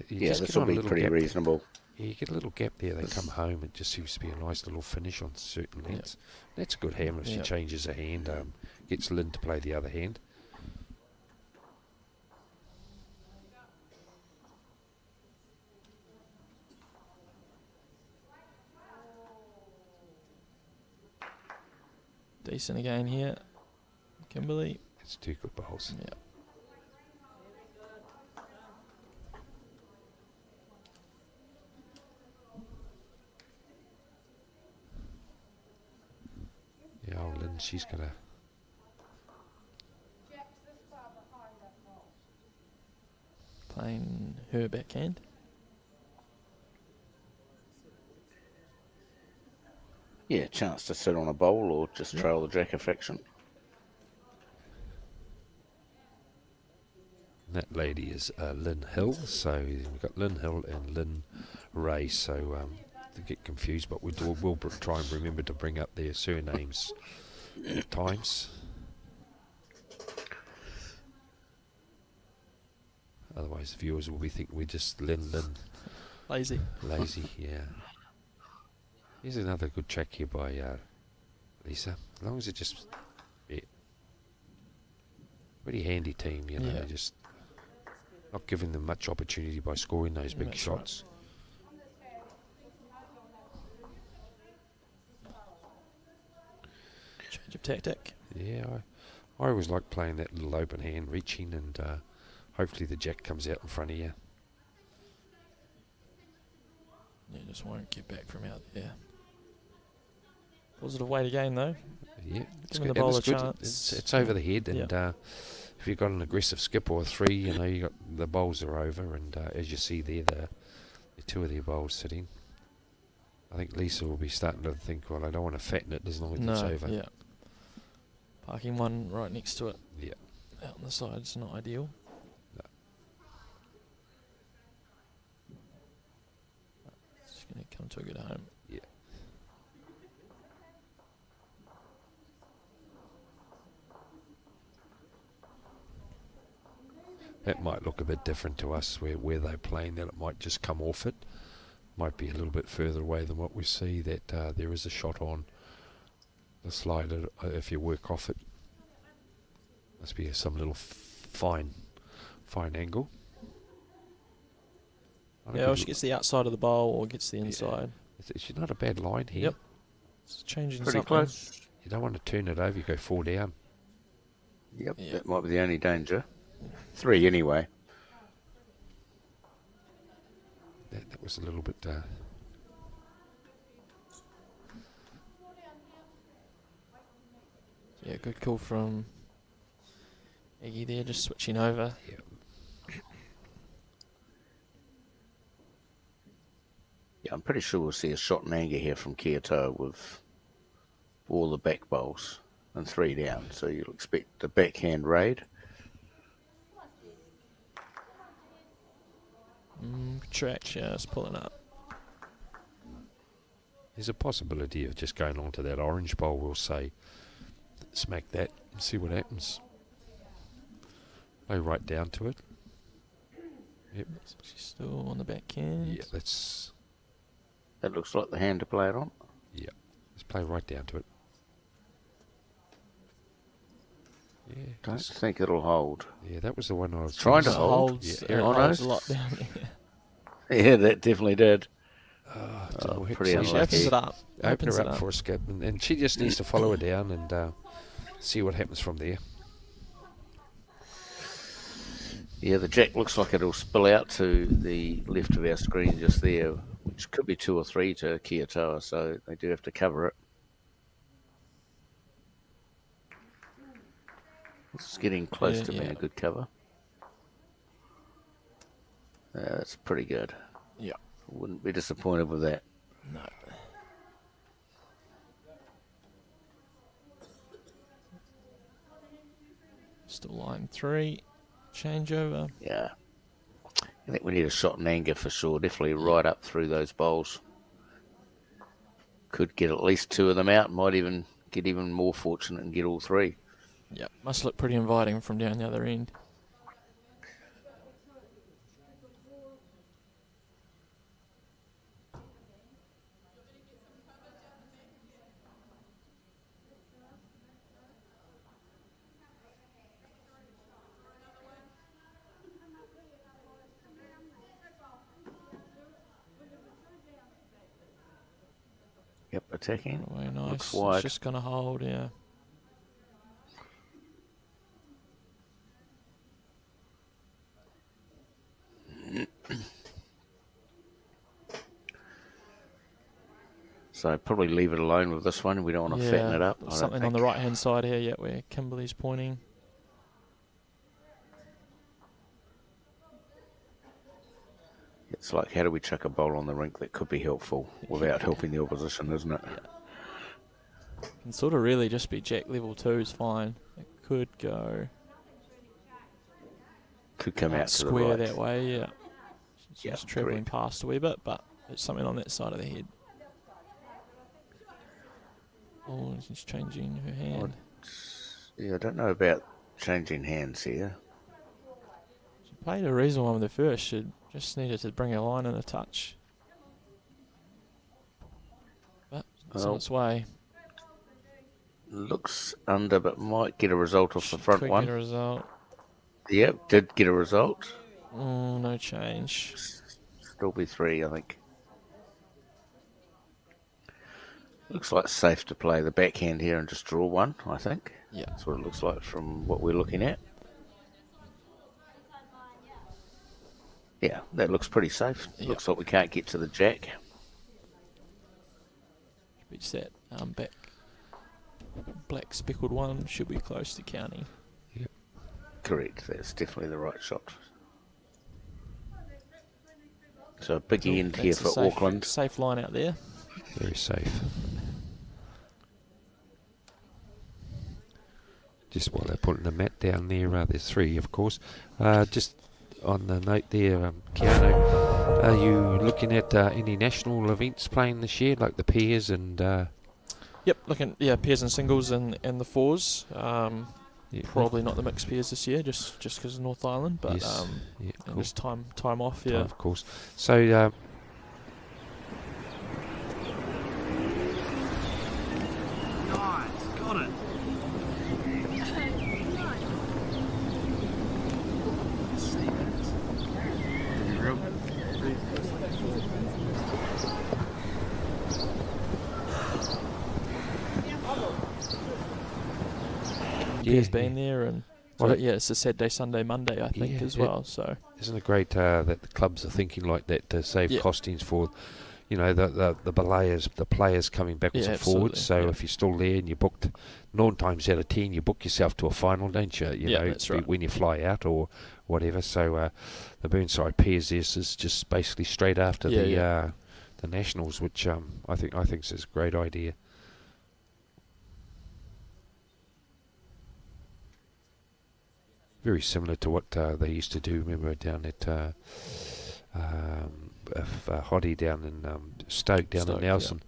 you Yeah, just this get will on a be little pretty gap. reasonable. Yeah, you get a little gap there. They come home. It just seems to be a nice little finish on certain Yep. lengths. That's a good hammer if she Yep. changes her hand. Gets Lynn to play the other hand. Decent again here, Kimberly. It's 2 good bowls. Yeah. Yeah, old Lynn, she's going to... Playing her backhand. Yeah, chance to sit on a bowl or just trail the jack affection. That lady is Lynn Hill, so we've got Lynn Hill and Lynn Ray, so to get confused, but we'll try and remember to bring up their surnames at times. Otherwise the viewers will be thinking we're just Lynn. Lazy. Lazy, yeah. Here's another good track here by Lisa. As long as it just... Yeah. Pretty handy team, Yeah. just not giving them much opportunity by scoring those big That's right. shots. Change of tactic. Yeah, I always like playing that little open hand, reaching, and hopefully the jack comes out in front of you. You just won't get back from out there. Positive weight again, though. Yeah, Giving the and bowler it's good. chance. It's over the head, and Yeah. if you've got an aggressive skip or a 3, you know, you got the bowls are over, and as you see there, the 2 of their bowls sitting. I think Lisa will be starting to think, well, I don't want to fatten it as long as it's over. Yeah. Parking one right next to it. Yeah. Out on the side is not ideal. No. It's going to come to a good home. Yeah. That might look a bit different to us where they're playing, that it might just come off it. Might be a little bit further away than what we see, that there is a shot on the slider if you work off it. Must be some little fine angle. Yeah, or she gets the outside of the bowl or gets the inside. Yeah. It's not a bad line here. Yep. It's changing Pretty something. close. You don't want to turn it over, you go 4 down. Yep, Yeah. that might be the only danger. 3 anyway. That was a little bit... Yeah, good call from Iggy there, just switching over. Yeah, I'm pretty sure we'll see a shot and anger here from Kioto with all the back bowls and 3 down. So you'll expect the backhand raid. Track, yeah, it's pulling up. There's a possibility of just going onto that orange bowl, we'll say, smack that and see what happens. Play right down to it. Yep. She's still on the backhand. Yeah, let's... That looks like the hand to play it on. Yeah, let's play right down to it. Yeah, Don't think it'll hold. yeah, that was the one I was Trying to say. hold. Holds, Yeah, holds almost. a lot down there. Yeah, that definitely did. Didn't work. pretty So She she unlucky. opens it up. Open Opens her it up up. for a skip, and she just needs to follow her down and see what happens from there. Yeah, the jack looks like it'll spill out to the left of our screen just there, which could be 2 or 3 to Kiotoa, so they do have to cover it. It's getting close Yeah, to being yeah. a good cover. That's pretty good. Yeah. Wouldn't be disappointed with that. No. Still line 3. Changeover. Yeah. I think we need a shot in anger for sure. Definitely right up through those bowls. Could get at least 2 of them out. Might even get even more fortunate and get all 3. Yep. Must look pretty inviting from down the other end. Yep, attacking. Very nice. Looks It's wide. just going to hold, yeah. So probably leave it alone with this one. We don't want to fatten it up. I don't Something on the think. right hand side here, yeah, where Kimberly's pointing. It's like, how do we chuck a bowl on the rink that could be helpful without helping the opposition, isn't it? Can sort of really just be jack level 2 is fine. It could go Could come out to the square right. that way, yeah. She's Yeah, just travelling correct. past a wee bit, but it's something on that side of the head. Oh, she's changing her hand. Yeah, I don't know about changing hands here. She played a reasonable one with the first. She just needed to bring her line in a touch. But it's on Well, its way. Looks under, but might get a result off the She front could one. get a result. Yep, did get a result. Oh, no change. Still be 3, I think. Looks like safe to play the backhand here and just draw 1, I think. Yeah. That's what it looks like from what we're looking at. Yeah, that looks pretty safe. Yeah. Looks like we can't get to the jack. Beats that back. Black speckled one should be close to county. Correct. That's definitely the right shot. So a big end here That's a for Auckland. Safe line out there. Very safe. Just while they're putting the mat down there, there's 3, of course. Just on the note there, Keanu, are you looking at any national events playing this year, like the pairs and... Yep, pairs and singles and the fours. Yeah. Probably not the mixed pairs this year, just because of North Island, but Yes. Yeah, and cool. just time off. Time, Yeah, of course. So... Got it. Pairs been there, and Well, it's a Saturday, Sunday, Monday, I think, as well. So isn't it great that the clubs are thinking like that to save Yeah. costings for, the players coming backwards Yeah, and forwards. absolutely, So yeah. if you're still there and you booked 9 times out of 10, you book yourself to a final, don't you? Yeah, that's right. When you fly out or whatever. So the Burnside Pairs is just basically straight after the Nationals, which I think is a great idea. Very similar to what they used to do. Remember down at Hoddy down in Stoke, down in Nelson.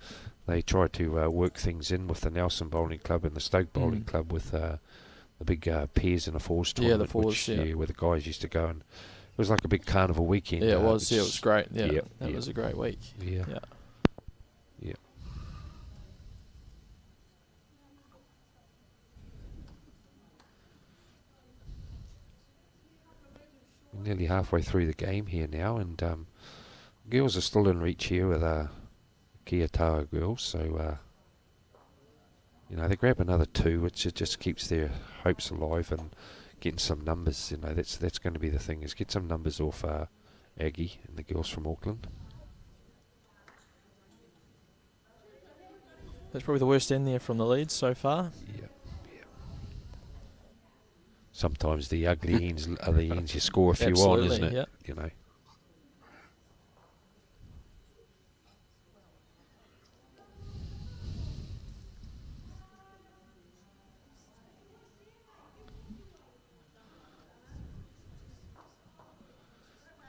They tried to work things in with the Nelson Bowling Club and the Stoke Bowling Club with the big pairs and a fours tournament. the fours, where the guys used to go, and it was like a big carnival weekend. yeah, it was. Yeah, it was great. Yeah, yeah, that yeah. was a great week. Yeah. Yeah. Yeah. We're nearly halfway through the game here now, and girls are still in reach here with Kia Toa girls, so they grab another 2, which it just keeps their hopes alive and getting some numbers. That's going to be the thing, is get some numbers off Aggie and the girls from Auckland. That's probably the worst end there from the leads so far. Yeah. Sometimes the ugly ends are the ends you score a few on, isn't it? Yeah.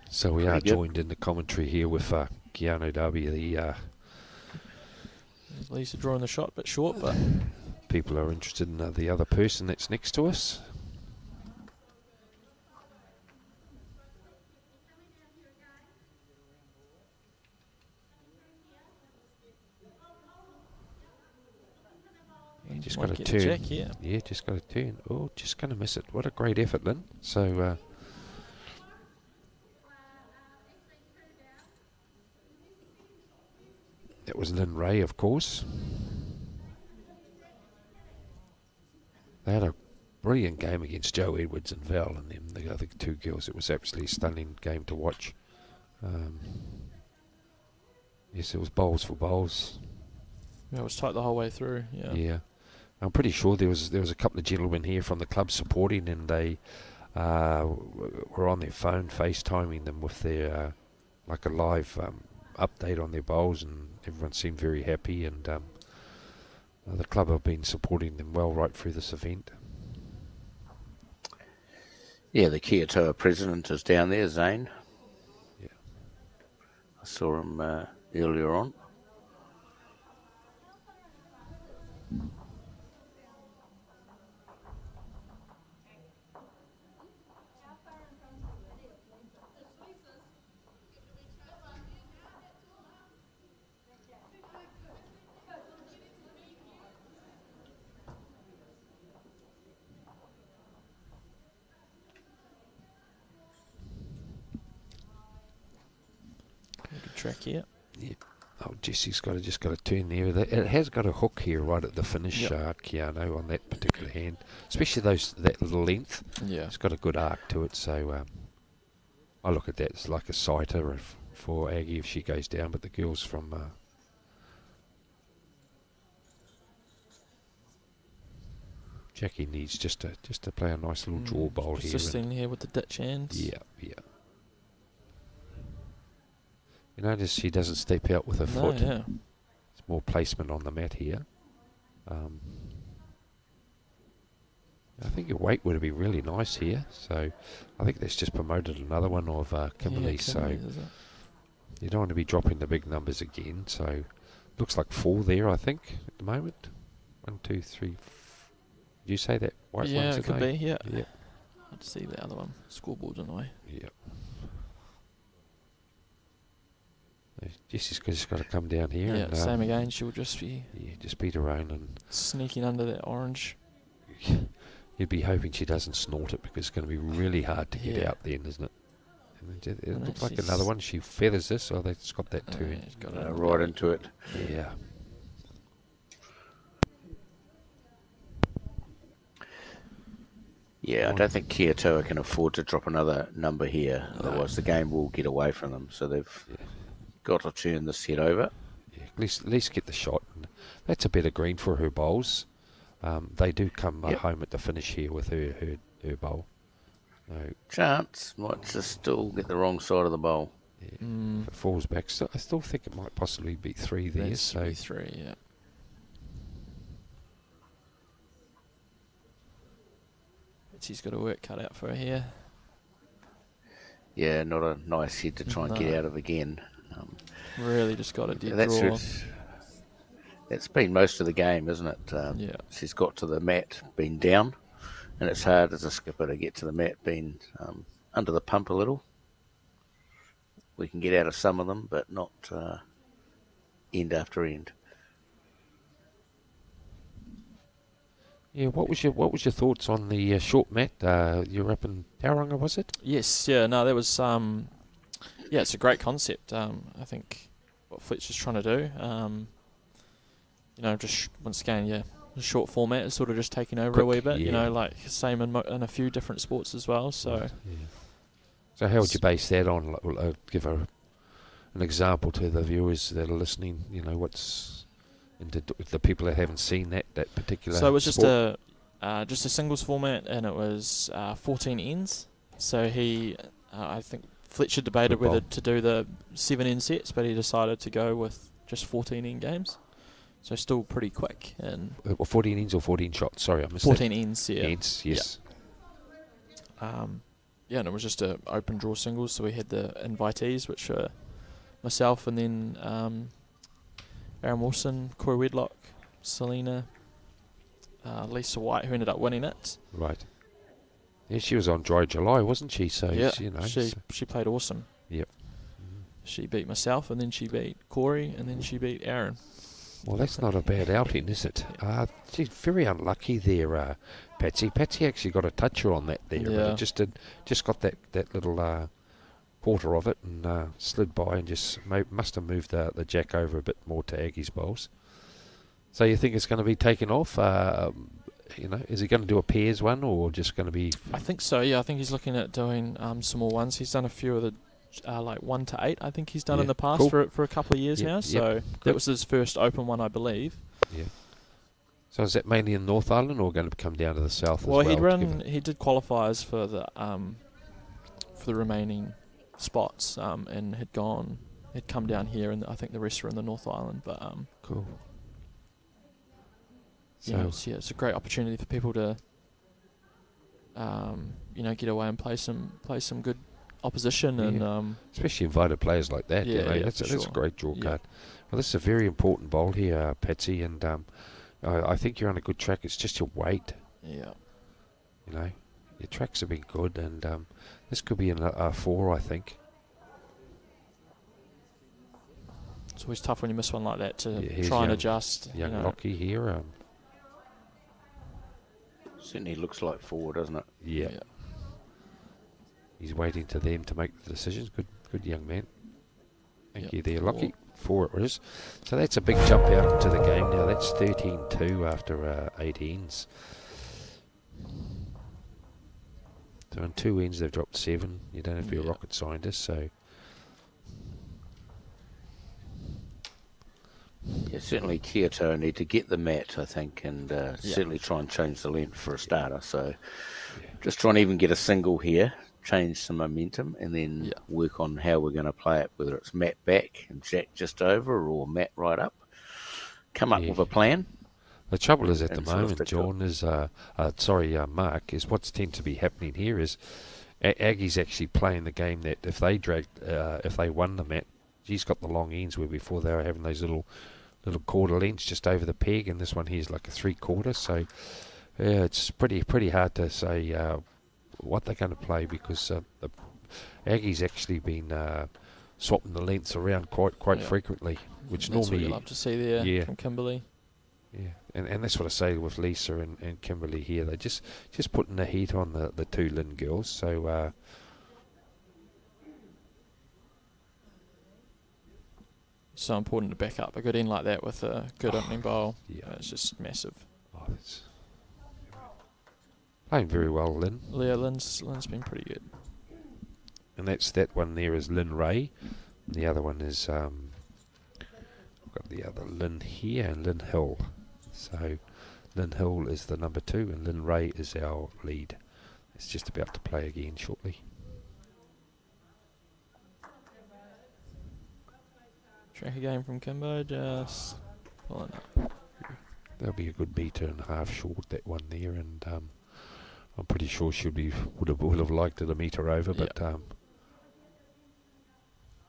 So we are Pretty good. joined in the commentary here with Keanu Darby. The Lisa drawing the shot, but short. But people are interested in the other person that's next to us. Just might got to get the turn. check, yeah. Yeah, just got to turn. Oh, just going to miss it. What a great effort, Lynn. So that was Lynn Ray, of course. They had a brilliant game against Joe Edwards and Val and them, the other 2 girls. It was absolutely stunning game to watch. Yes, it was bowls for bowls. Yeah, it was tight the whole way through. Yeah. Yeah. I'm pretty sure there was a couple of gentlemen here from the club supporting, and they were on their phone FaceTiming them with their like a live update on their bowls, and everyone seemed very happy, and the club have been supporting them well right through this event. Yeah, the Kia Toa president is down there, Zane. Yeah. I saw him earlier on. Good track here. Yeah. Oh, Jesse's just got to turn there. It has got a hook here right at the finish, Keanu, on that particular hand, especially that little length. Yeah. It's got a good arc to it, so I look at that as like a sighter for Aggie if she goes down. But the girls from Jackie needs just to play a nice little draw bowl here. Persisting here with the ditch hands. Yeah. You notice she doesn't step out with her foot. Yeah. It's more placement on the mat here. I think your weight would be really nice here. So I think that's just promoted another one of Kimberley. So you don't want to be dropping the big numbers again. So looks like 4 there, I think, at the moment. 1, 2, 3. Did you say that white one's Yeah, it could be. Yeah. Yeah. I'd see the other one. Scoreboard's in the way. Yeah. Jessie's just got to come down here. Yeah, and, same again. She'll just be just beat her own, and sneaking under that orange. you'd be hoping she doesn't snort it, because it's going to be really hard to get Yeah. out then, isn't it? And it And looks like she's- another one. She feathers this. Oh, they've got that too. She's got it Right into it. Yeah. Yeah, I don't think Kia Toa can afford to drop another number here. Otherwise, the game will get away from them. So they've got to turn this head over. Yeah, at least get the shot. And that's a better green for her bowls. They do come home at the finish here with her bowl. So Chance might just still get the wrong side of the bowl. if it falls back, I still think it might possibly be 3 there. That's So 3, yeah. She's got a work cut out for her here. Yeah, not a nice head to try and get No. out of again. Really just got a dead That's draw. That's been most of the game, isn't it? Yeah. She's got to the mat, been down, and it's hard as a skipper to get to the mat, being under the pump a little. We can get out of some of them, but not end after end. yeah, what was your thoughts on the short mat? You were up in Tauranga, was it? Yes, yeah, no, that was, yeah, it's a great concept. I think what Fletcher's trying to do, you know, just once again, yeah, the short format is sort of just taking over a wee bit, you yeah. know, like same in a few different sports as well. So Right, yeah. So how would you base that on? Give an example to the viewers that are listening. You know, what's into the people that haven't seen that particular. So it was just sport. a singles format, and it was 14 ends. So he, I think Fletcher debated Good whether bowl. to do the 7 end sets, but he decided to go with just 14 end games. So still pretty quick, and 14 ends or 14 shots. Sorry, I missed 14 ends, that. yeah. Ends, yes. Yeah, and it was just a open draw singles. So we had the invitees, which were myself, and then Aaron Wilson, Corey Wedlock, Selena, Lisa White, who ended up winning it. Right. Yeah, she was on Dry July, wasn't she? So Yeah, you know. she played awesome. Yep. She beat myself, and then she beat Corey, and then she beat Aaron. Well, that's not a bad outing, is it? She's very unlucky there, Patsy. Patsy actually got a toucher on that there. Yeah. But it just got that little quarter of it and slid by and just must have moved the jack over a bit more to Aggie's bowls. So you think it's going to be taken off? You know, is he going to do a pairs one or just going to be? I think so. Yeah, I think he's looking at doing some more ones. He's done a few of the like 1 to 8. I think he's done in Yeah, the past cool. for a couple of years Yep, now. yep, So good. that was his first open one, I believe. Yeah. So is that mainly in North Island or going to come down to the south Well, as well? he'd run. He did qualifiers for the remaining spots, and had come down here, and I think the rest were in the North Island. But Cool. you know, it's a great opportunity for people to you know, get away and play some good opposition, and Especially invited players like that. Yeah, you know, yeah, that's for a sure. great draw Yeah. card. Well, this is a very important bowl here, Patsy, and I think you're on a good track. It's just your weight. yeah. You know, your tracks have been good, and this could be a 4, I think. It's always tough when you miss one like that to Yeah, here's try and young- adjust. Young you know. Lockie here. Certainly looks like 4, doesn't it? Yeah. He's waiting to them to make the decisions. Good young man. Thank Yep, you there, 4. Lockie. 4 it is. So that's a big jump out into the game now. That's 13-2 after 8 ends. So in 2 ends they've dropped 7. You don't have to be a Yeah. rocket scientist, so Yeah, certainly Kyoto need to get the mat, I think, and certainly try and change the length for a starter. So just try and even get a single here, change some momentum, and then work on how we're going to play it, whether it's mat back and jack just over or mat right up. Come up with a plan. The trouble is at the and sort of moment, stick to John, is Mark, is what's tend to be happening here is Aggie's actually playing the game that if they won the mat, she's got the long ends where before they were having those little quarter lengths just over the peg, and this one here is like a 3/4. So yeah, it's pretty hard to say what they're going to play because the Aggie's actually been swapping the lengths around quite frequently, which That's normally what you love to see there Yeah. from Kimberley. yeah, and that's what I say with Lisa and Kimberly here. They're just putting the heat on the two Lynn girls. So So important to back up a good end like that with a good opening bowl. yeah. It's just massive. oh, it's playing very well, Lynn. Lynn's been pretty good. And that one there is Lynn Ray. And the other one is I've got the other Lynn here and Lynn Hill. So Lynn Hill is the number 2 and Lynn Ray is our lead. It's just about to play again shortly. Track again from Kimbo, just pulling up. That'll be a good metre and a half short, that one there, and I'm pretty sure she would have liked it a metre over, but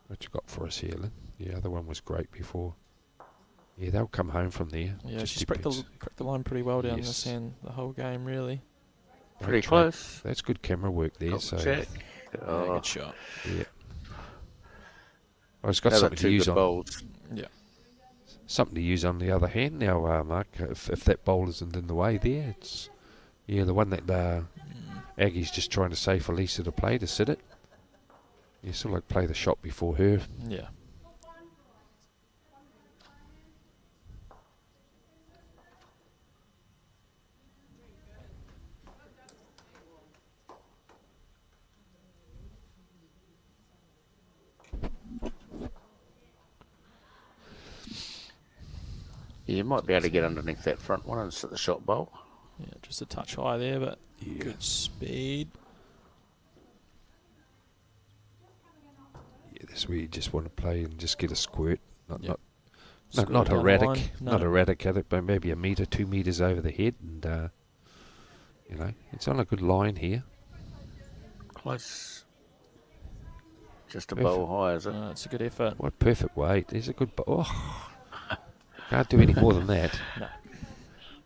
what you got for us here, Lynn? The other one was great before. Yeah, they'll come home from there. Yeah, Just she's pricked depends. the line pretty well down Yes. this end the whole game, really. Pretty Great close. track. That's good camera work there. Got So jack. Yeah, Oh, good shot. yeah. Oh, it's got another something to two use good on. bowls. Yeah. Something to use on the other hand now, Mark. If that bowl isn't in the way there, it's the one that Aggie's just trying to say for Lisa to play to sit it. You sort of like play the shot before her. Yeah. You might be able to get underneath that front one and sit the shot bowl. Yeah, just a touch high there, but Yeah. good speed. Yeah, that's where you just want to play and just get a squirt. Yep. Not Squirt not down the erratic. line. Not No. erratic at it, but maybe a metre, 2 metres over the head, and it's on a good line here. Close. Just a Perfect. bowl high, is it? It's a good effort. What perfect weight. There's a good. Can't do any more than that. No.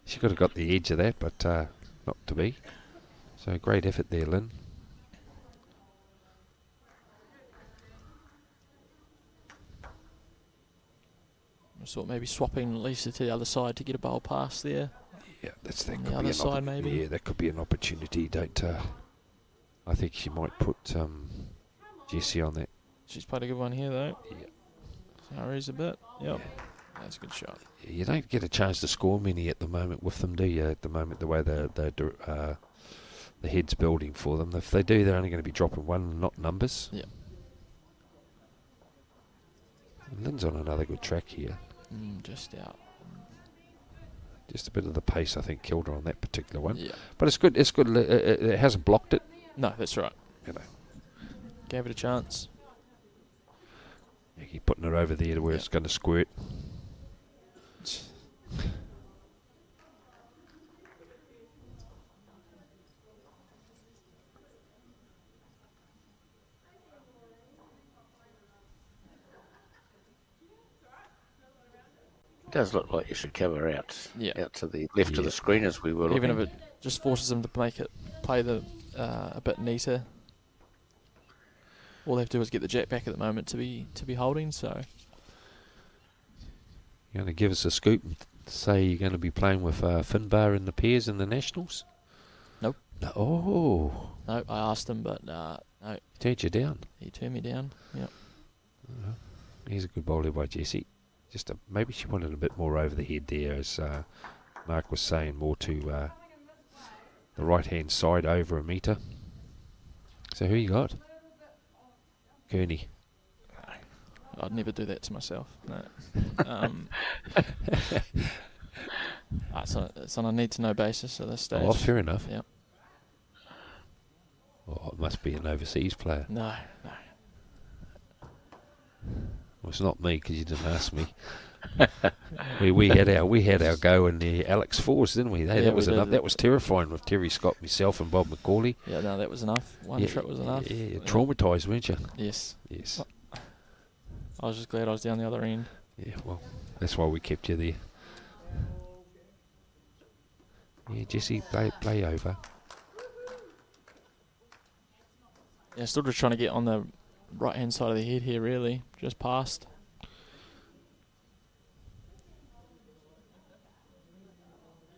She could have got the edge of that, but not to be. So great effort there, Lynn. I thought maybe swapping Lisa to the other side to get a bowl pass there. Yeah, that On the could be other an side, maybe? Yeah, that could be an opportunity. Don't. I think she might put Jessie on that. She's played a good one here, though. Yeah. Hurries a bit. Yep. That's a good shot. You don't get a chance to score many at the moment with them, do you? At the moment, the way the head's building for them. If they do, they're only going to be dropping one, not numbers. Yeah. And Lynn's on another good track here. Just out. Just a bit of the pace, I think, killed her on that particular one. Yeah. But it's good. It's good. It hasn't blocked it. No, that's right. You know, Gave it a chance. you keep putting her over there to where Yeah. it's going to squirt. It does look like you should cover out to the left of Yeah. the screen as we were Even if looking. it just forces them to make it play the a bit neater. All they have to do is get the jack back at the moment to be holding. So You're going to give us a scoop and say you're going to be playing with Finbar in the pairs in the Nationals? Nope. No. Oh, no, I asked him, but no, turned you down. he turned me down. Yep. He's a good bowler by Jessie. Maybe she wanted a bit more over the head there, as Mark was saying, more to the right-hand side over a metre. So who you got? Kearney. I'd never do that to myself. No. It's on a need-to-know basis at this stage. Oh, fair enough. Yeah. Oh, it must be an overseas player. No. Well, it's not me because you didn't ask me. we had our go in the Alex Fours, didn't we? Hey, Yeah, that was we did. enough. That was terrifying with Terry Scott, myself, and Bob McCauley. Yeah, no, that was enough. One trip was enough. Yeah, traumatised, weren't you? Yes. Yes. I was just glad I was down the other end. Yeah, well, that's why we kept you there. Yeah, Jesse, play over. Yeah, still just trying to get on the right-hand side of the head here, really. Just past.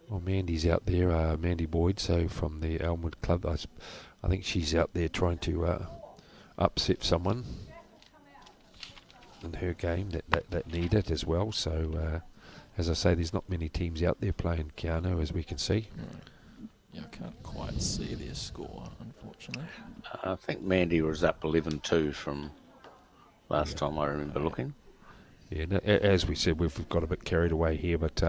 Well, Mandy's out there, Mandy Boyd, so from the Elmwood Club. I think she's out there trying to upset someone in her game that need it as well. So, as I say, there's not many teams out there playing Keanu, as we can see. Yeah, I can't quite see their score, unfortunately. I think Mandy was up 11-2 from last time I remember looking. Yeah, as we said, we've got a bit carried away here, but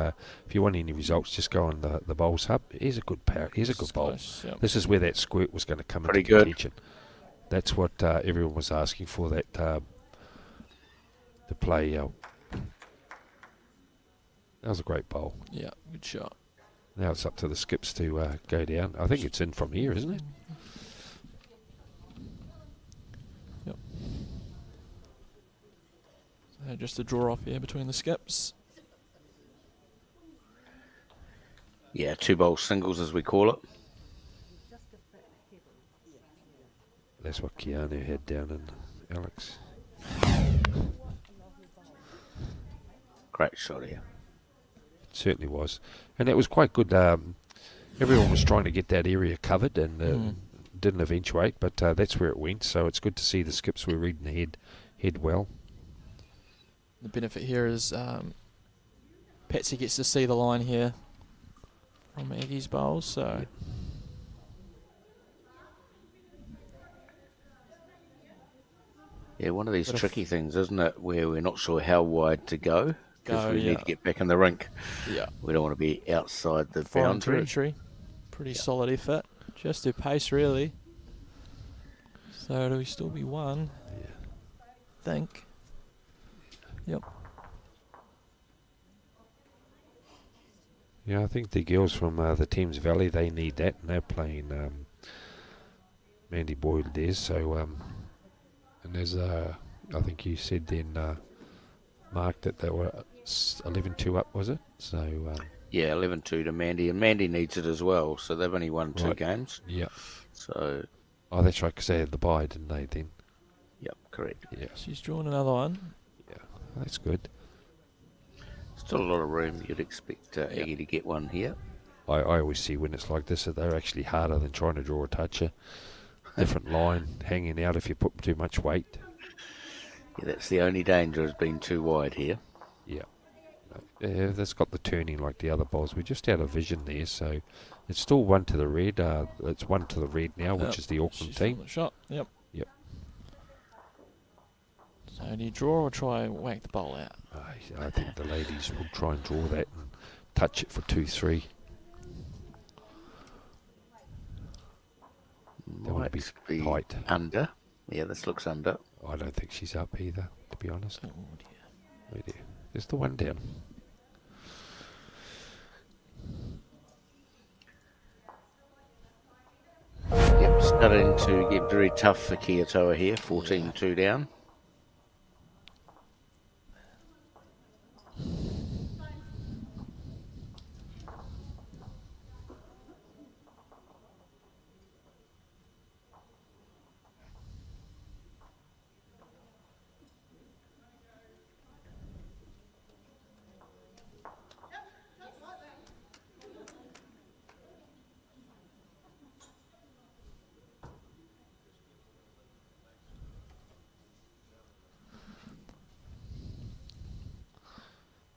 if you want any results, just go on the Bowls Hub. Here's a good bowl. Close, yep. This is where that squirt was going to come Pretty into good. contention. That's what everyone was asking for, that to play. That was a great bowl. Yeah, good shot. Now it's up to the skips to go down. I think it's in from here, isn't it? Yep. So just a draw off here between the skips. Yeah, 2-bowl singles as we call it. That's what Keanu had down in Alex. Great shot here. It certainly was. And it was quite good. Everyone was trying to get that area covered and didn't eventuate, but that's where it went. So it's good to see the skips were reading the head well. The benefit here is Patsy gets to see the line here from Aggie's bowls, so... Yeah, one of these tricky things, isn't it, where we're not sure how wide to go because we need to get back in the rink. Yeah. We don't want to be outside the Foreign boundary. territory. Pretty solid effort. Just to pace, really. So do we still be one? Yeah. Think. Yep. Yeah, I think the girls from the Thames Valley, they need that, and they're playing Mandy Boyd there. So, and there's I think you said then, Mark, that they were 11-2 up, was it? So Yeah, 11-2 to Mandy, and Mandy needs it as well. So they've only won 2 Right. games. yeah. So, Oh, that's right, because they had the bye, didn't they? Then, yep, correct. yeah, She's drawn another one. yeah, that's good. Still a lot of room. You'd expect Aggie to get one here. I always see when it's like this that they're actually harder than trying to draw a toucher. Different line hanging out if you put too much weight. Yeah, that's the only danger, has been too wide here. Yeah. Yeah, that's got the turning like the other bowls. We're just out of vision there, so it's still one to the red. It's one to the red now, which is the Auckland She's team. on the shot. Yep. Yep. So do you draw or try and whack the bowl out? I think the ladies will try and draw that and touch it for 2-3. That would Might be tight. Under. Yeah, this looks under. I don't think she's up either, to be honest. Oh dear. Oh dear. There's the one down. Yep, starting to get very tough for Kiatoa here. 14-2 down.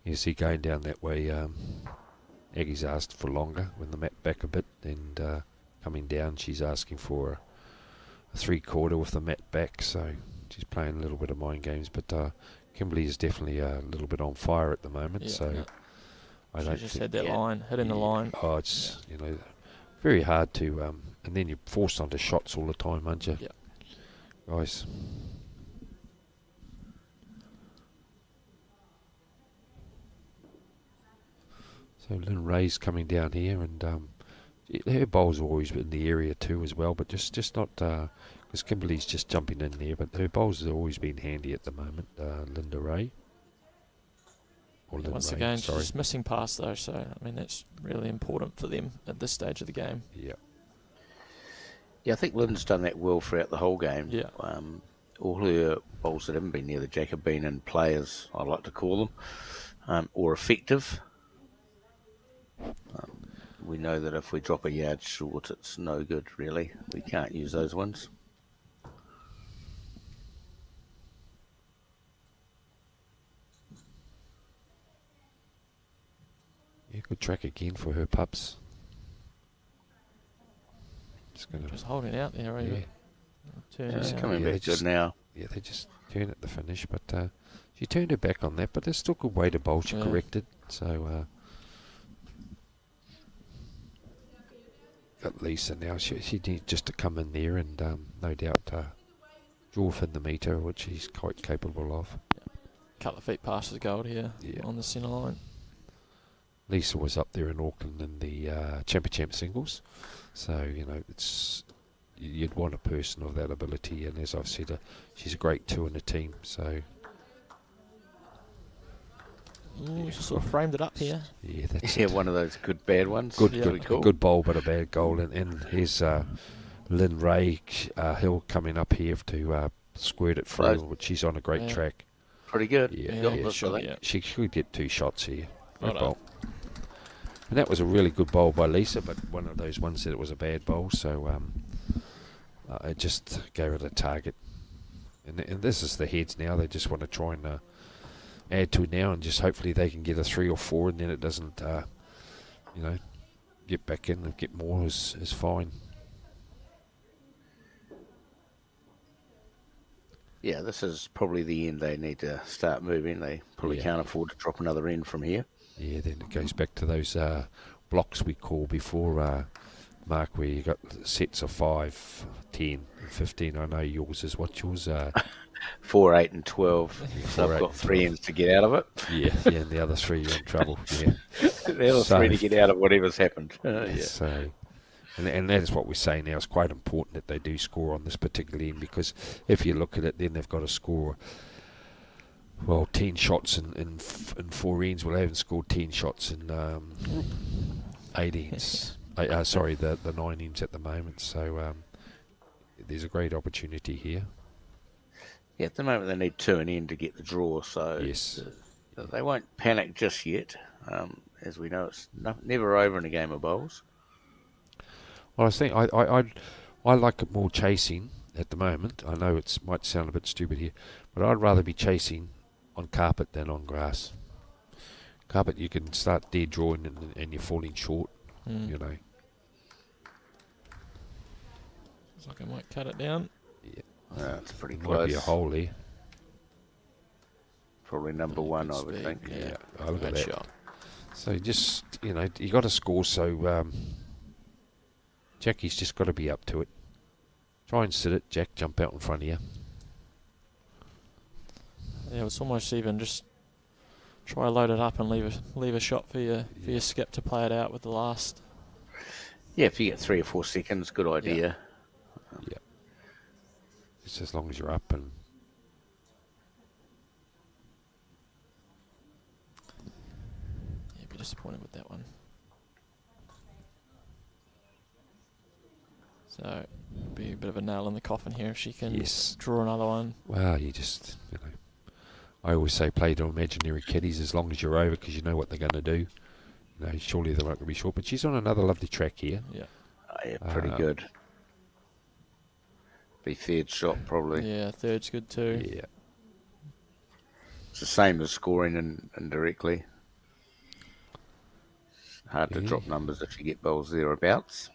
You see, going down that way, Aggie's asked for longer when the mat back a bit, and coming down, she's asking for a 3/4 with the mat back, so she's playing a little bit of mind games. But Kimberley is definitely a little bit on fire at the moment, Yeah. so I She don't just think... had that yeah. line, hitting the line. Oh, it's, very hard to... and then you're forced onto shots all the time, aren't you? Yeah. Guys. So Lynn Ray's coming down here, and her bowls are always in the area too as well, but just not... because Kimberley's just jumping in there, but her bowls have always been handy at the moment, Linda Ray. Or Lynn Once Ray, again, sorry. she's just missing pass though, so I mean that's really important for them at this stage of the game. Yeah. Yeah, I think Lynn's done that well throughout the whole game. Yeah. All her bowls that haven't been near the jack have been in players, I like to call them, or effective. We know that if we drop a yard short, it's no good, really. We can't use those ones. Yeah, good track again for her pups. Just holding out there, Yeah. turning It's out. coming Yeah, back just- good now. Yeah, they just turn at the finish, but she turned her back on that, but there's still good way to bowl. She Yeah. corrected, so got Lisa now. She needs just to come in there and no doubt draw in the meter, which she's quite capable of. Couple of feet past the gold here Yeah. on the centre line. Lisa was up there in Auckland in the Champ singles, so it's you'd want a person of that ability, and as I've said, she's a great two in the team. So Ooh, she sort of framed it up here. yeah, that's Yeah, it. one of those good bad ones. Good, Yeah. Pretty good, cool. good bowl, but a bad goal. And here's Lynn Ray Hill coming up here to squirt it through, Right. which she's on a great Yeah. track. Pretty good. Yeah, Got yeah, this, sure, I think. yeah. She should get 2 shots here. Good Righto. bowl. And that was a really good bowl by Lisa, but one of those ones that it was a bad bowl, so it just gave it a target. And this is the heads now. They just want to try and add to it now, and just hopefully they can get a 3 or 4, and then it doesn't, get back in and get more is fine. Yeah, this is probably the end. They need to start moving. They probably Yeah. can't afford to drop another end from here. Yeah, then it goes back to those blocks we call before, Mark, where you got sets of 5, 10, and 15. I know yours is what yours 4, 8, and 12. So 4, I've 8, got 3 12. ends to get out of it. Yeah, and the other 3 you're in trouble. Yeah. The other So- 3 to get out of whatever's happened. Yeah. So, and that is what we say now. It's quite important that they do score on this particular end, because if you look at it, then they've got to score, 10 shots in 4 ends. Well, they haven't scored 10 shots in 8 ends. Sorry, the 9 ends at the moment. So there's a great opportunity here. Yeah, at the moment they need 2 and end to get the draw, so Yes. they won't panic just yet. As we know, it's never over in a game of bowls. Well, I think I like it more chasing at the moment. I know it might sound a bit stupid here, but I'd rather be chasing on carpet than on grass. Carpet, you can start dead drawing and you're falling short, Mm. you know. Looks like I might cut it down. It's pretty Might close. be a hole there. Probably number 1, I Good would speed, think. Yeah, Oh, look at great that. shot. So just, you got to score, so Jackie's just got to be up to it. Try and sit it, Jack, jump out in front of you. Yeah, it's almost even just try load it up and leave a shot for your skip to play it out with the last. Yeah, if you get 3 or 4 seconds, good idea. Yeah. Just as long as you're up and... Yeah, be disappointed with that one. So be a bit of a nail in the coffin here if she can Yes. draw another one. Well, you just, I always say play to imaginary kiddies as long as you're over, because you know what they're going to do. Surely they're not going to be short. But she's on another lovely track here. Yeah. Yeah, pretty good. Be third shot, probably. Yeah, third's good too. Yeah. It's the same as scoring indirectly. Hard to Yeah. drop numbers if you get bowls thereabouts.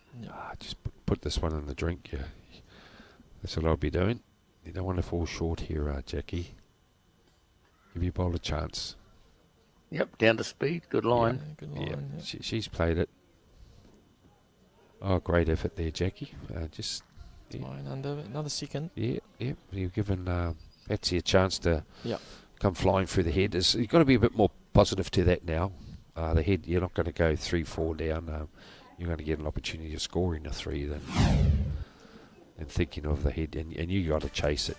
Just put this one in the drink. Yeah. That's what I'll be doing. You don't want to fall short here, Jackie. Give your ball a chance. Yep, down to speed. Good line. Yeah, good line. Yeah. She's played it. Oh, great effort there, Jackie. Just Line under another second. yeah. You've given Patsy a chance to Yep. come flying through the head. You've got to be a bit more positive to that now. The head, you're not going to go 3-4 down. You're going to get an opportunity to score in a 3 then. And thinking of the head, and you got to chase it.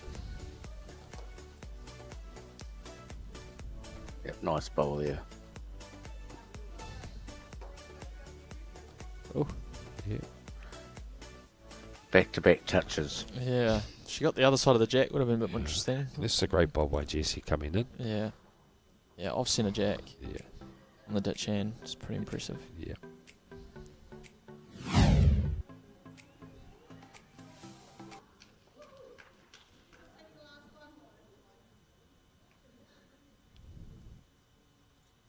Yep, nice bowl there. Oh. Yeah. Back-to-back touches. Yeah. She got the other side of the jack. Would have been a bit more interesting. This is a great bowl by Jessie coming in. Yeah. Yeah, off centre jack Yeah. on the ditch hand. It's pretty impressive. Yeah.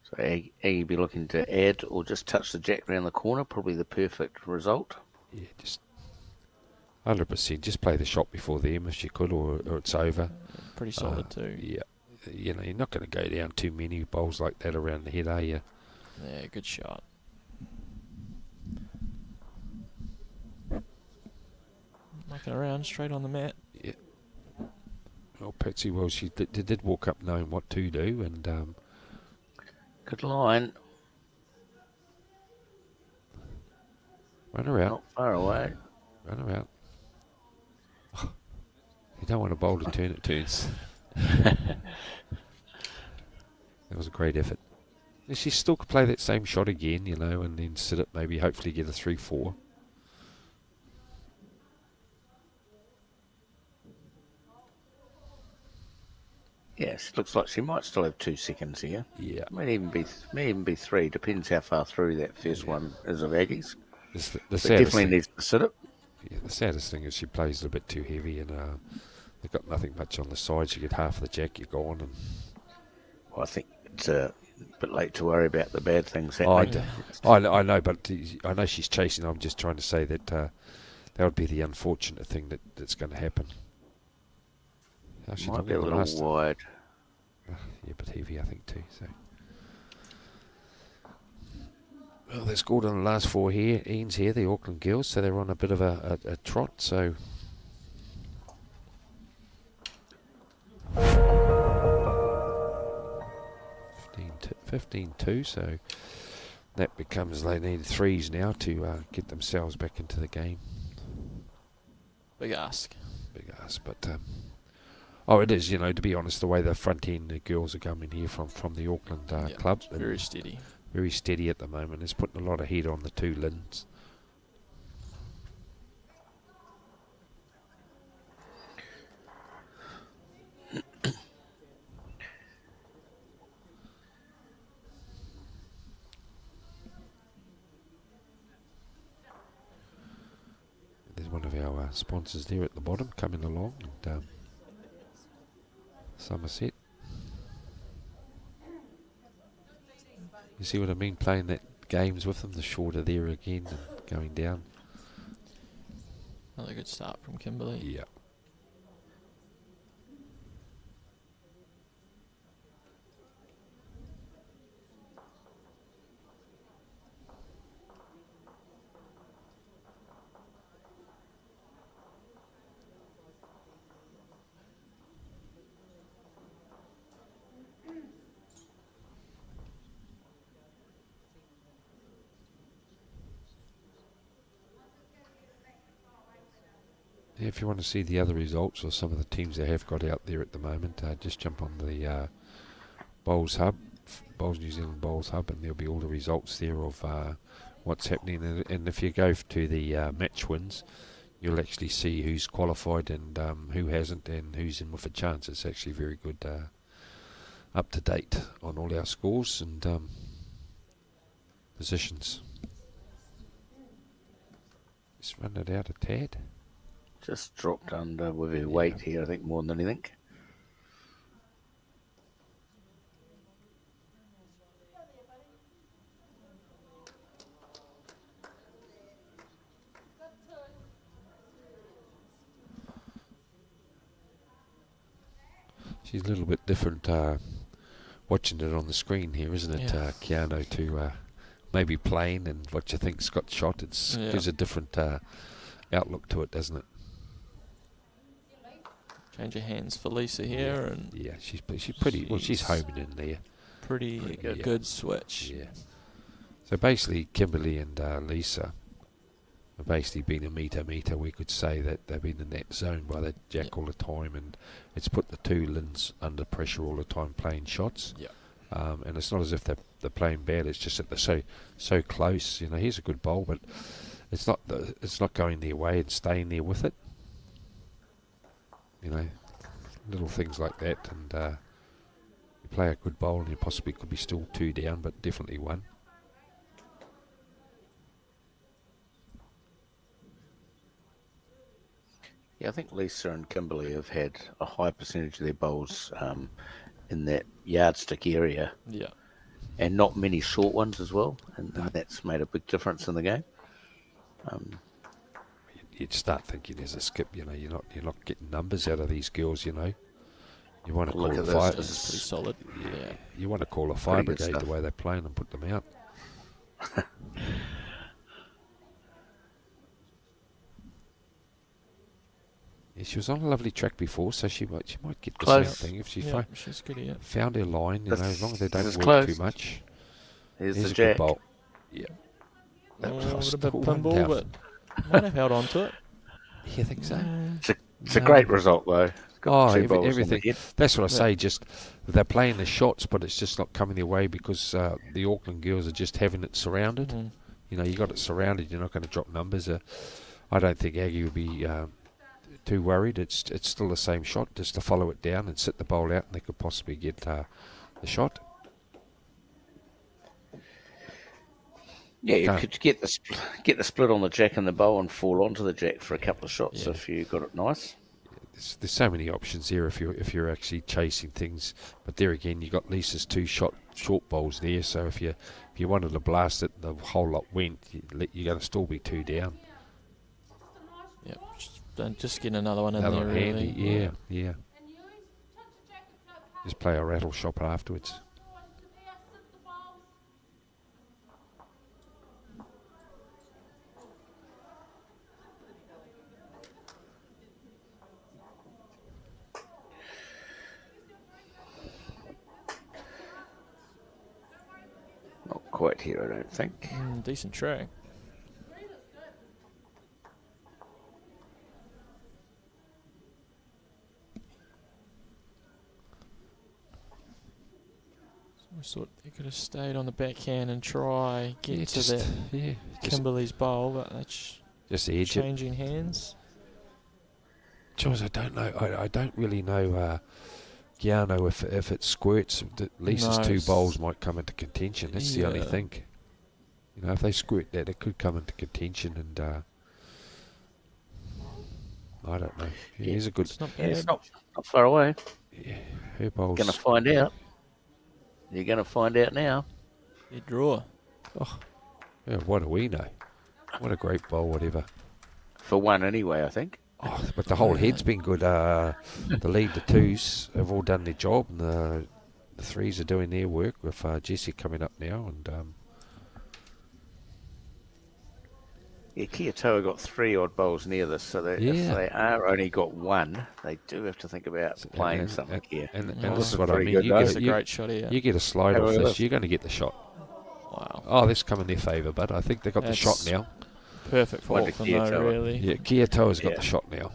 So Aggie be looking to add or just touch the jack round the corner. Probably the perfect result. Yeah, just 100%. Just play the shot before them if you could, or it's over. Pretty solid too. Yeah. You know, you're not going to go down too many bowls like that around the head, are you? Yeah, good shot. Mucking around straight on the mat. Yeah. Well, Patsy, she did walk up knowing what to do, and Good line. run her out. Not far away. Run her out. You don't want a bowl to turn it turns. That was a great effort. And she still could play that same shot again, you know, and then sit it, maybe hopefully get a 3-4. Yes, looks like she might still have 2 seconds here. Yeah. May even be 3. Depends how far through that first one is of Aggie's. The But saddest definitely thing, needs to sit it. yeah, the saddest thing is she plays a bit too heavy, and they've got nothing much on the sides. You get half of the jack, you're gone. And Well, I think it's a bit late to worry about the bad things I happening. I know, but I know she's chasing. I'm just trying to say that that would be the unfortunate thing that's going to happen. How's she Might done be a in the little last? wide. Yeah, but heavy, I think, too. So, well, they scored on the last 4 here. Ian's here, the Auckland girls, so they're on a bit of a trot. So, $15-2. So that becomes they need 3s now to get themselves back into the game. Big ask. Big ass, but oh, it is. You know, to be honest, the way the front end the girls are coming here from the Auckland club, It's very steady. very steady at the moment. It's putting a lot of heat on the 2 Lins. There's one of our sponsors there at the bottom coming along, and Somerset. You see what I mean? Playing that games with them, the shorter there again and going down. Another good start from Kimberley. Yeah. If you want to see the other results or some of the teams they have got out there at the moment, just jump on the Bowls Hub, Bowls New Zealand Bowls Hub, and there'll be all the results there of what's happening. And if you go to the match wins, you'll actually see who's qualified and who hasn't and who's in with a chance. It's actually very good, up to date on all our scores and positions. Just run it out a tad. Just dropped under with her weight here, I think, more than anything. She's a little bit different watching it on the screen here, isn't it, Yeah. Keanu, to maybe playing and what you think's got shot. It gives a different outlook to it, doesn't it? Change of hands for Lisa here, and Yeah, she's pretty. Well, she's homing in there. pretty good. good switch. Yeah. So basically, Kimberly and Lisa have basically been a meter. We could say that they've been in that zone by the jack all the time, and it's put the two Lins under pressure all the time playing shots. Yeah. And it's not as if they're playing bad. It's just that they're so close. You know, here's a good bowl, but it's not going their way and staying there with it. You know, little things like that, and you play a good bowl and you possibly could be still 2 down, but definitely 1. Yeah, I think Lisa and Kimberly have had a high percentage of their bowls in that yardstick area, Yeah. and not many short ones as well, and that's made a big difference in the game. You'd start thinking there's a skip. You know, you're not getting numbers out of these girls. You know, you want to call Look a at fire. this. This is pretty solid. Yeah. You want to call a fire Pretty good brigade the stuff. way they're playing and put them out. Yeah, she was on a lovely track before, so she might get the Close. same thing if she Yeah, she's good here. found her line. You know, as long as they This don't is work close. too much. Here's Here's the a good jack. bowl. Yeah. That Oh, was a bit still of one pinball, down. but might have held on to it. You think so? It's a great result, though. Oh, Two bowls on the everything. head. That's what I Yeah. say. Just they're playing the shots, but it's just not coming their way because the Auckland girls are just having it surrounded. Mm. You know, you got it surrounded. You're not going to drop numbers. I don't think Aggie would be too worried. It's still the same shot, just to follow it down and sit the bowl out, and they could possibly get the shot. Yeah, you Can't- could get the split on the jack and the bowl and fall onto the jack for a couple of shots Yeah. if you got it nice. There's so many options there if you're actually chasing things. But there again, you got Lisa's 2 short bowls there. So if you wanted to blast it, the whole lot went. You're going to still be 2 down. Yeah. Just get another one in Another there, one handy, really. yeah. Just play a rattle shop afterwards. Not quite here, I don't think. Decent track. So I thought they could have stayed on the backhand and try get to that Kimberly's bowl, but that's just the edge it. changing hands. Jules, I don't know. I don't really know, Giano, if it squirts. Lisa's No, 2 it's- bowls might come into contention. That's the only Yeah. thing. You know, if they squirt that, it could come into contention, and I don't know. Yeah. He's a good. It's not Yeah, bad. it's not far away. Her bowls. Gonna find out. You're gonna find out now. Good draw. Yeah, what do we know? What a great bowl, whatever. For one anyway, I think. Oh, but the whole head's been good. The lead, the 2s have all done their job, and the 3s are doing their work with Jessie coming up now. And Yeah, Kia Toa got 3 odd bowls near this, so if Yeah. they are only got 1, they do have to think about playing and- something here. And Oh, this is this what is I pretty mean. good, though. That's a You great shot here. you get a slide Have a off look. this, you're going to get the shot. Wow. Oh, this come in their favour, but I think they got the shot That's- now. Perfect for Wonder Auckland, Kia though, Toa. really. Yeah, Kia Toa's got Yeah. the shot now.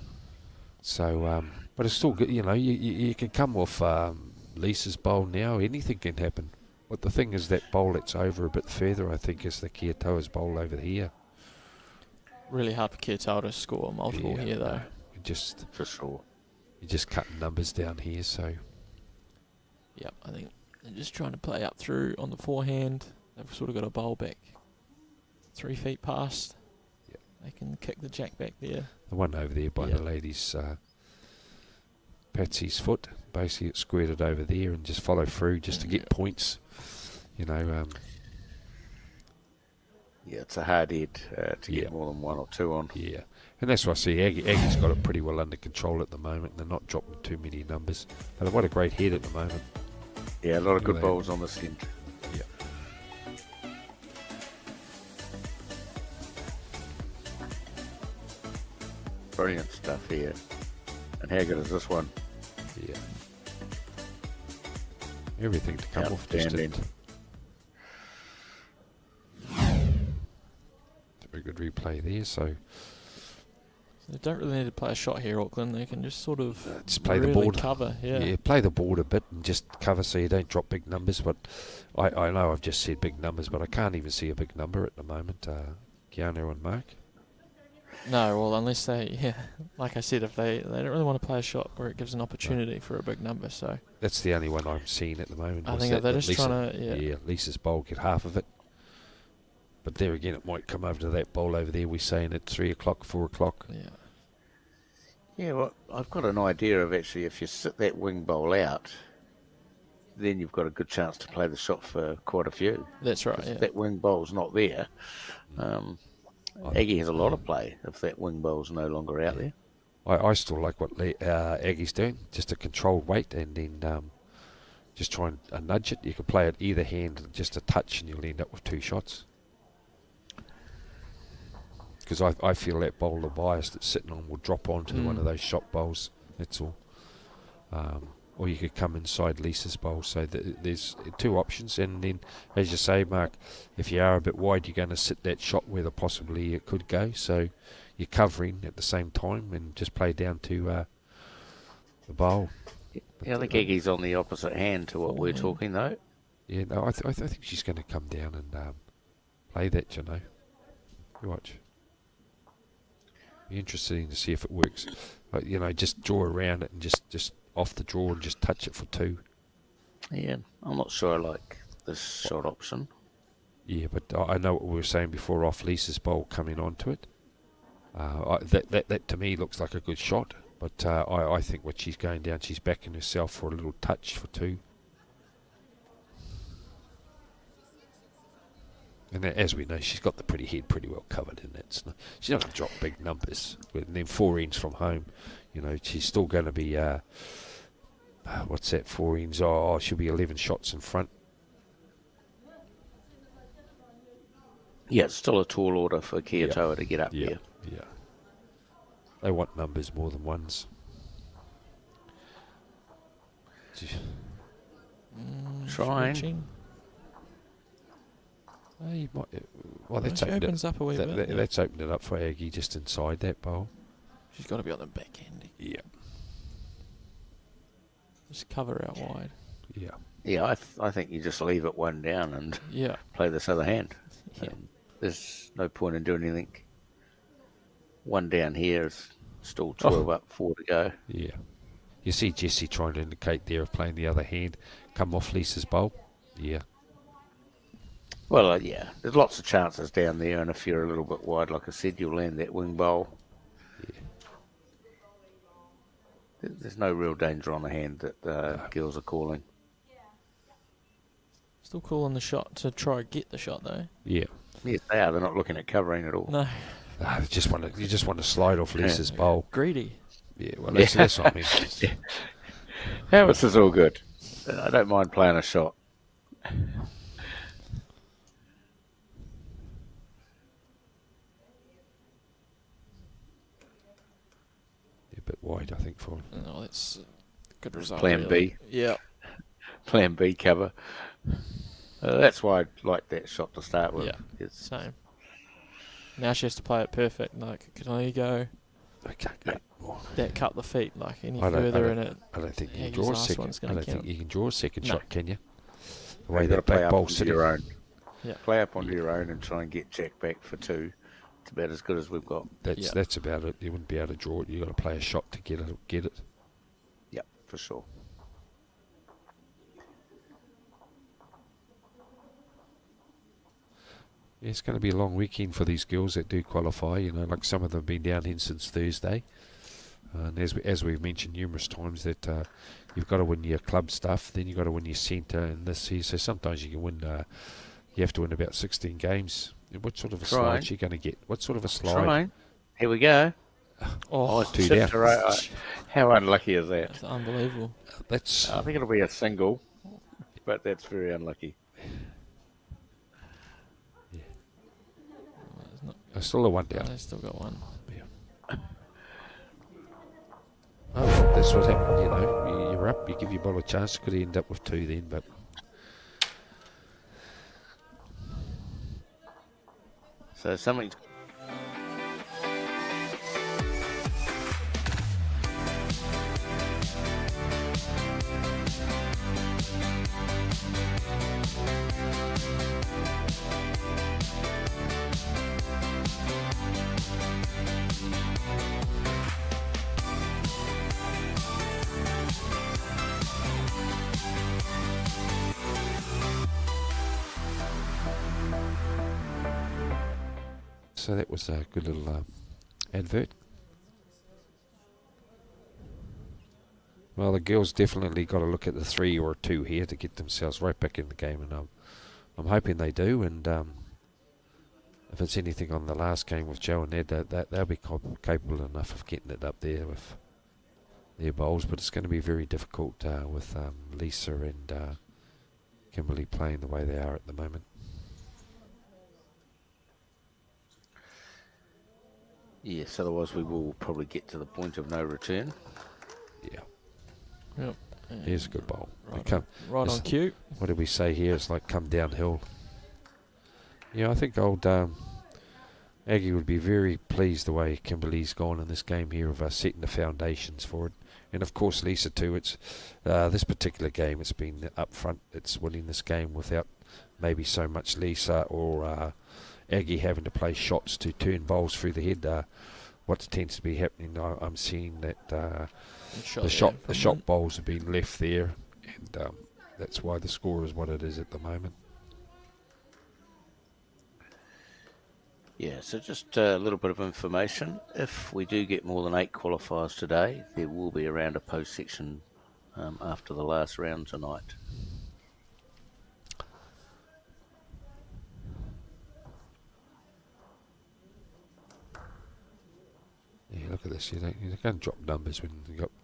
So, but it's still good. You know, you can come off Lisa's bowl now. Anything can happen. But the thing is, that bowl that's over a bit further, I think, is the Kia Toa's bowl over here. Really hard for Kirtal to score multiple here, though. For sure. You're just cutting numbers down here. So Yep, I think they're just trying to play up through on the forehand. They've sort of got a bowl back 3 feet past. Yep. They can kick the jack back there. the one over there by Yeah. the lady's Patsy's foot, basically it squirted over there and just follow through just to get Yeah. points. You know, Yeah, it's a hard head to Yeah. get more than 1 or 2 on. yeah. And that's why I see Aggie's got it pretty well under control at the moment. They're not dropping too many numbers. But what a great head at the moment. Yeah, a lot of good Anyway. bowls on this end. Yeah. Brilliant stuff here. And how good is this one? Yeah. Everything to come off just Outstanding. very good replay there. So They don't really need to play a shot here, Auckland. They can just sort of just play the really board. cover. Yeah. Play the board a bit and just cover so you don't drop big numbers. But I know I've just said big numbers, but I can't even see a big number at the moment. Keanu and Mark. No, well, unless like I said, if they don't really want to play a shot where it gives an opportunity for a big number. So That's the only one I'm seeing at the moment. I was think that they're that just Lisa, trying to, yeah. Lisa's bowl get half of it. But there again, it might come over to that bowl over there. We're saying at 3 o'clock, 4 o'clock. yeah. Yeah, well, I've got an idea of actually if you sit that wing bowl out, then you've got a good chance to play the shot for quite a few. That's right. 'Cause Yeah. if that wing bowl's not there, Aggie has a lot of play if that wing bowl's no longer out there. I still like what Aggie's doing, just a controlled weight and then just try and nudge it. You can play it either hand, just a touch, and you'll end up with 2 shots. Because I feel that bowl of bias that's sitting on will drop onto one of those shot bowls. That's all. Or you could come inside Lisa's bowl. So there's 2 options. And then, as you say, Mark, if you are a bit wide, you're going to sit that shot where possibly it could go. So you're covering at the same time and just play down to the bowl. Yeah, I think Aggie's on the opposite hand to what we're talking, though. Yeah, no, I think she's going to come down and play that, you know. You watch. Be interesting to see if it works. Like, you know, just draw around it and just off the draw and just touch it for 2. Yeah, I'm not sure I like this shot option. Yeah, but I know what we were saying before off Lisa's bowl coming onto it. That to me looks like a good shot, but I think what she's going down, she's backing herself for a little touch for 2. And as we know, she's got the pretty head pretty well covered in that. She's not going to drop big numbers. And then 4 ends from home, you know, she's still going to be, what's that, 4 ends? Oh, she'll be 11 shots in front. Yeah, it's still a tall order for Kia Toa to get up there. Yeah. They want numbers more than ones. Trying. Switching. He might, well, that's She opened opens up a wee bit. Yeah. That's opened it up for Aggie just inside that bowl. She's got to be on the back end. Yeah. Just cover out wide. Yeah. Yeah, I think you just leave it 1 down and Yeah. play this other hand. Yeah. There's no point in doing anything. 1 down here is still 12 up, 4 to go. Yeah. You see Jessie trying to indicate there of playing the other hand. Come off Lisa's bowl. Yeah. Well, yeah, there's lots of chances down there, and if you're a little bit wide, like I said, you'll land that wing bowl. Yeah. There's no real danger on the hand that girls are calling. Still cool on the shot to try and get the shot though. Yeah. Yes, they are. They're not looking at covering at all. No. You just want to slide off Lisa's bowl. Greedy. Yeah, well, that's what I mean. How this is all good. I don't mind playing a shot. A bit wide, I think, for him. No, that's a good result. Plan really. B. Yeah. Plan B cover. That's why I like that shot to start with. Yeah. It's, Same. Now she has to play it perfect. Like, can only go Okay, good. that cut the feet. Like any I don't- further I in don't- it. I don't think you can Aggie's draw a last second. one's I gonna don't think count. you can draw a second No. shot, can you? The way you've got to that play back up bowl's onto sitting. your own. Yeah. Play up onto your own and try and get Jack back for 2. It's about as good as we've got. That's about it. You wouldn't be able to draw it. You got to play a shot to get it. Yep, for sure. Yeah, it's going to be a long weekend for these girls that do qualify. You know, like some of them have been down here since Thursday. And as we've mentioned numerous times, that you've got to win your club stuff, then you've got to win your centre and this here. So sometimes you can win. You have to win about 16 games. What sort of a slide are you going to get? What sort of a slide? Trying. Here we go. Oh, Two Shift down. to right. How unlucky is that? that's unbelievable. That's I think it'll be a single. but that's very unlucky. There's still a one down. They still got one. Yeah. Oh, that's what happened, you know. You're up, you give your ball a chance. Could end up with two then, but... So something... So that was a good little advert. Well, the girls definitely got to look at the 3 or 2 here to get themselves right back in the game, and I'm hoping they do. And if it's anything on the last game with Joe and Ned, they'll be capable enough of getting it up there with their bowls. But it's going to be very difficult with Lisa and Kimberly playing the way they are at the moment. Yes, otherwise we will probably get to the point of no return. Yeah. Yep. Here's a good bowl. Right on cue. What did we say here? It's like come downhill. Yeah, I think old Aggie would be very pleased the way Kimberly's gone in this game here of setting the foundations for it. And of course Lisa too. It's this particular game, it's been up front. It's winning this game without maybe so much Lisa or Aggie having to play shots to turn bowls through the head. What tends to be happening, I'm seeing that the shot bowls have been left there, and that's why the score is what it is at the moment. Yeah, so just a little bit of information. If we do get more than 8 qualifiers today, there will be a round of post section after the last round tonight. Yeah, look at this. You can't drop numbers when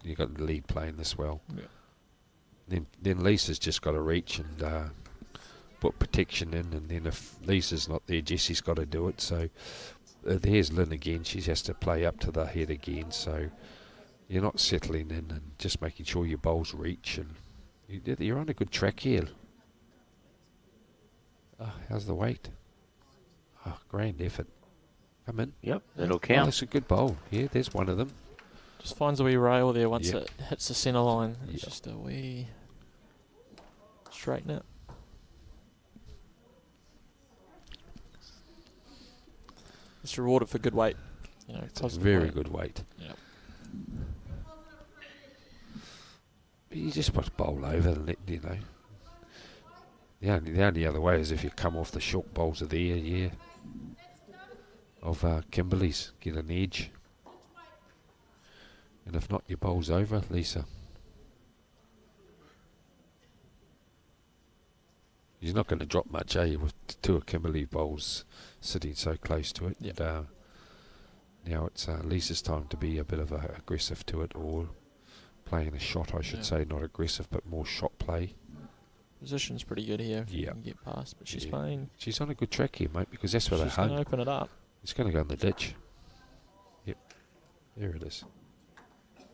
you got the lead playing this well. Yeah. Then Lisa's just got to reach and put protection in, and then if Lisa's not there, Jessie's got to do it. So there's Lynn again. She has to play up to the head again. So you're not settling in and just making sure your bowls reach, and you're on a good track here. Oh, how's the weight? Oh, grand effort. Come in. Yep, that'll Oh, count. that's a good bowl. Yeah, there's one of them. Just finds a wee rail there once Yep. it hits the centre line. It's Yep. just a wee straighten it. It's rewarded for good weight. You know, It's a positive very weight. good weight. Yep. But you just put a bowl over and let, you know. The only other way is if you come off the short bowls of the air, yeah. Of Kimberley's, get an edge. And if not, your bowl's over, Lisa. You're not going to drop much, are you, with 2 of Kimberley bowls sitting so close to it. Yep. And, now it's Lisa's time to be a bit of aggressive to it, or playing a shot, I should say, not aggressive, but more shot play. Position's pretty good here if you Yeah. can get past, but she's Yeah. playing. She's on a good track here, mate, because that's where they She's going to hung. open it up. It's going to go in the ditch. Yep. There it is.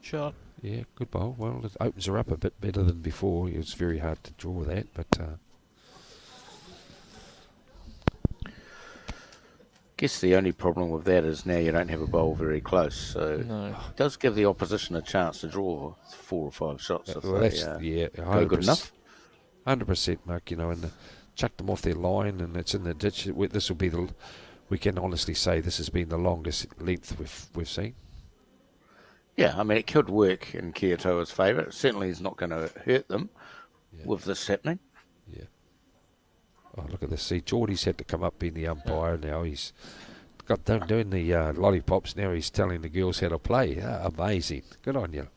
Shot. Yeah, good bowl. Well, it opens her up a bit better than before. It was very hard to draw that, but Guess the only problem with that is now you don't have a bowl very close, so No. it does give the opposition a chance to draw 4 or 5 shots if well, they that's yeah, go good enough. 100%, Mark. You know, and chuck them off their line, and it's in the ditch. This will be we can honestly say this has been the longest length we've seen. Yeah, I mean, it could work in Kiotoa's favour. It certainly is not going to hurt them with this happening. Yeah. Oh, look at this. See, Geordie's had to come up being the umpire now. He's got them doing the lollipops. Now he's telling the girls how to play. Amazing. Good on you.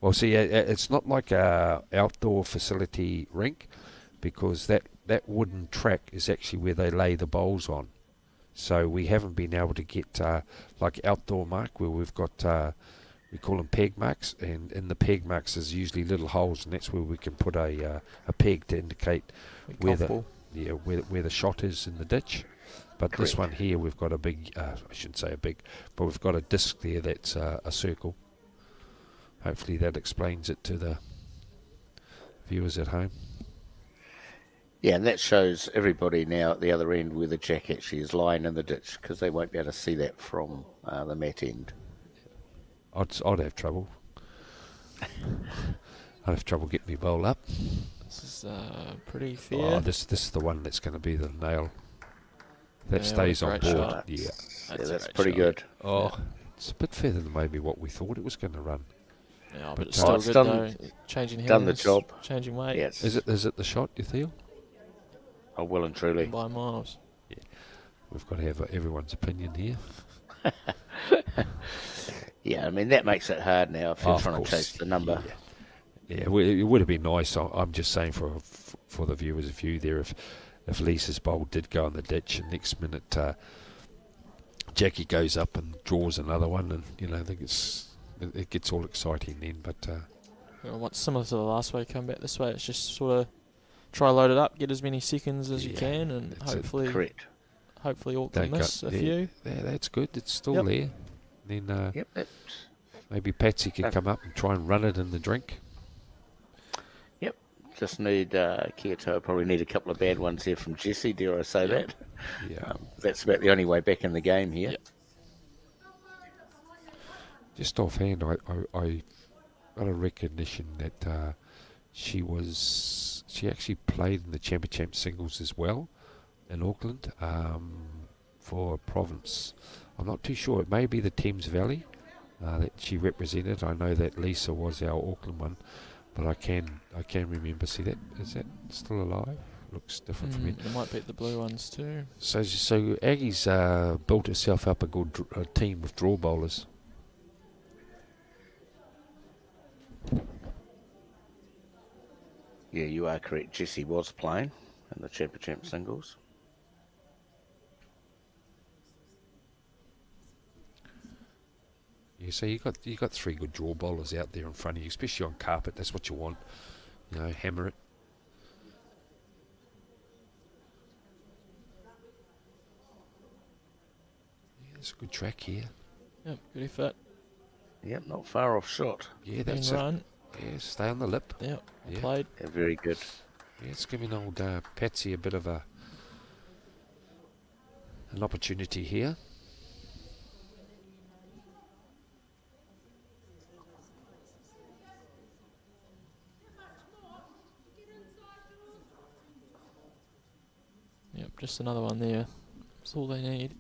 Well, see, it's not like a outdoor facility rink, because that wooden track is actually where they lay the bowls on. So we haven't been able to get like outdoor, Mark, where we've got we call them peg marks, and in the peg marks there's usually little holes, and that's where we can put a peg to indicate where the shot is in the ditch. But Correct. This one here, we've got a big, I shouldn't say a big, but we've got a disc there that's a circle. Hopefully that explains it to the viewers at home. Yeah, and that shows everybody now at the other end where the jack actually is lying in the ditch, because they won't be able to see that from the mat end. I'd have trouble. I'd have trouble getting my bowl up. This is pretty fair. Oh, this is the one that's going to be the nail. That Yeah, stays on great board. shot. Yeah. That's a great pretty shot. good. Oh, it's a bit further than maybe what we thought it was going to run. Yeah, but, but it's oh, still it's good done- though. Changing hands, done the job. changing weight. Yes. Is it the shot, you feel? Oh, well and truly. By miles. We've got to have everyone's opinion here. Yeah, I mean, that makes it hard now if you're Of trying course. to chase the number. Yeah, it would have been nice. I'm just saying for the viewers' view there, if Lisa's bowl did go in the ditch, and next minute Jackie goes up and draws another one, and I think it gets all exciting then. But What's similar to the last way, come back this way. It's just sort of try load it up, get as many seconds as you Yeah, can, and that's it. hopefully all don't can miss go- a yeah, few. Yeah, that's good. It's still Yep. there. Then Yep, that's, maybe Patsy can come up and try and run it in the drink. yep. Just need, Kia Toa probably need a couple of bad ones here from Jesse, dare I say that. Yeah. That's about the only way back in the game here. Yep. Just offhand, I got a recognition that she actually played in the Champ singles as well in Auckland for Province. I'm not too sure. It may be the Thames Valley that she represented. I know that Lisa was our Auckland one, but I can remember. See that? Is that still alive? Looks different from me. It might be the blue ones too. So Aggie's built herself up a good team with draw bowlers. Yeah, you are correct. Jesse was playing in the Champ singles. Yeah, so you got three good draw bowlers out there in front of you, especially on carpet. That's what you want. Hammer it. Yeah, there's a good track here. Yep, good effort. Yep, not far off shot. Yeah, Clean that's it. run. Yeah, stay on the lip. Yep, Yeah. played. Yeah, very good. Yeah, it's giving old Patsy a bit of an opportunity here. Yep, just another one there. That's all they need.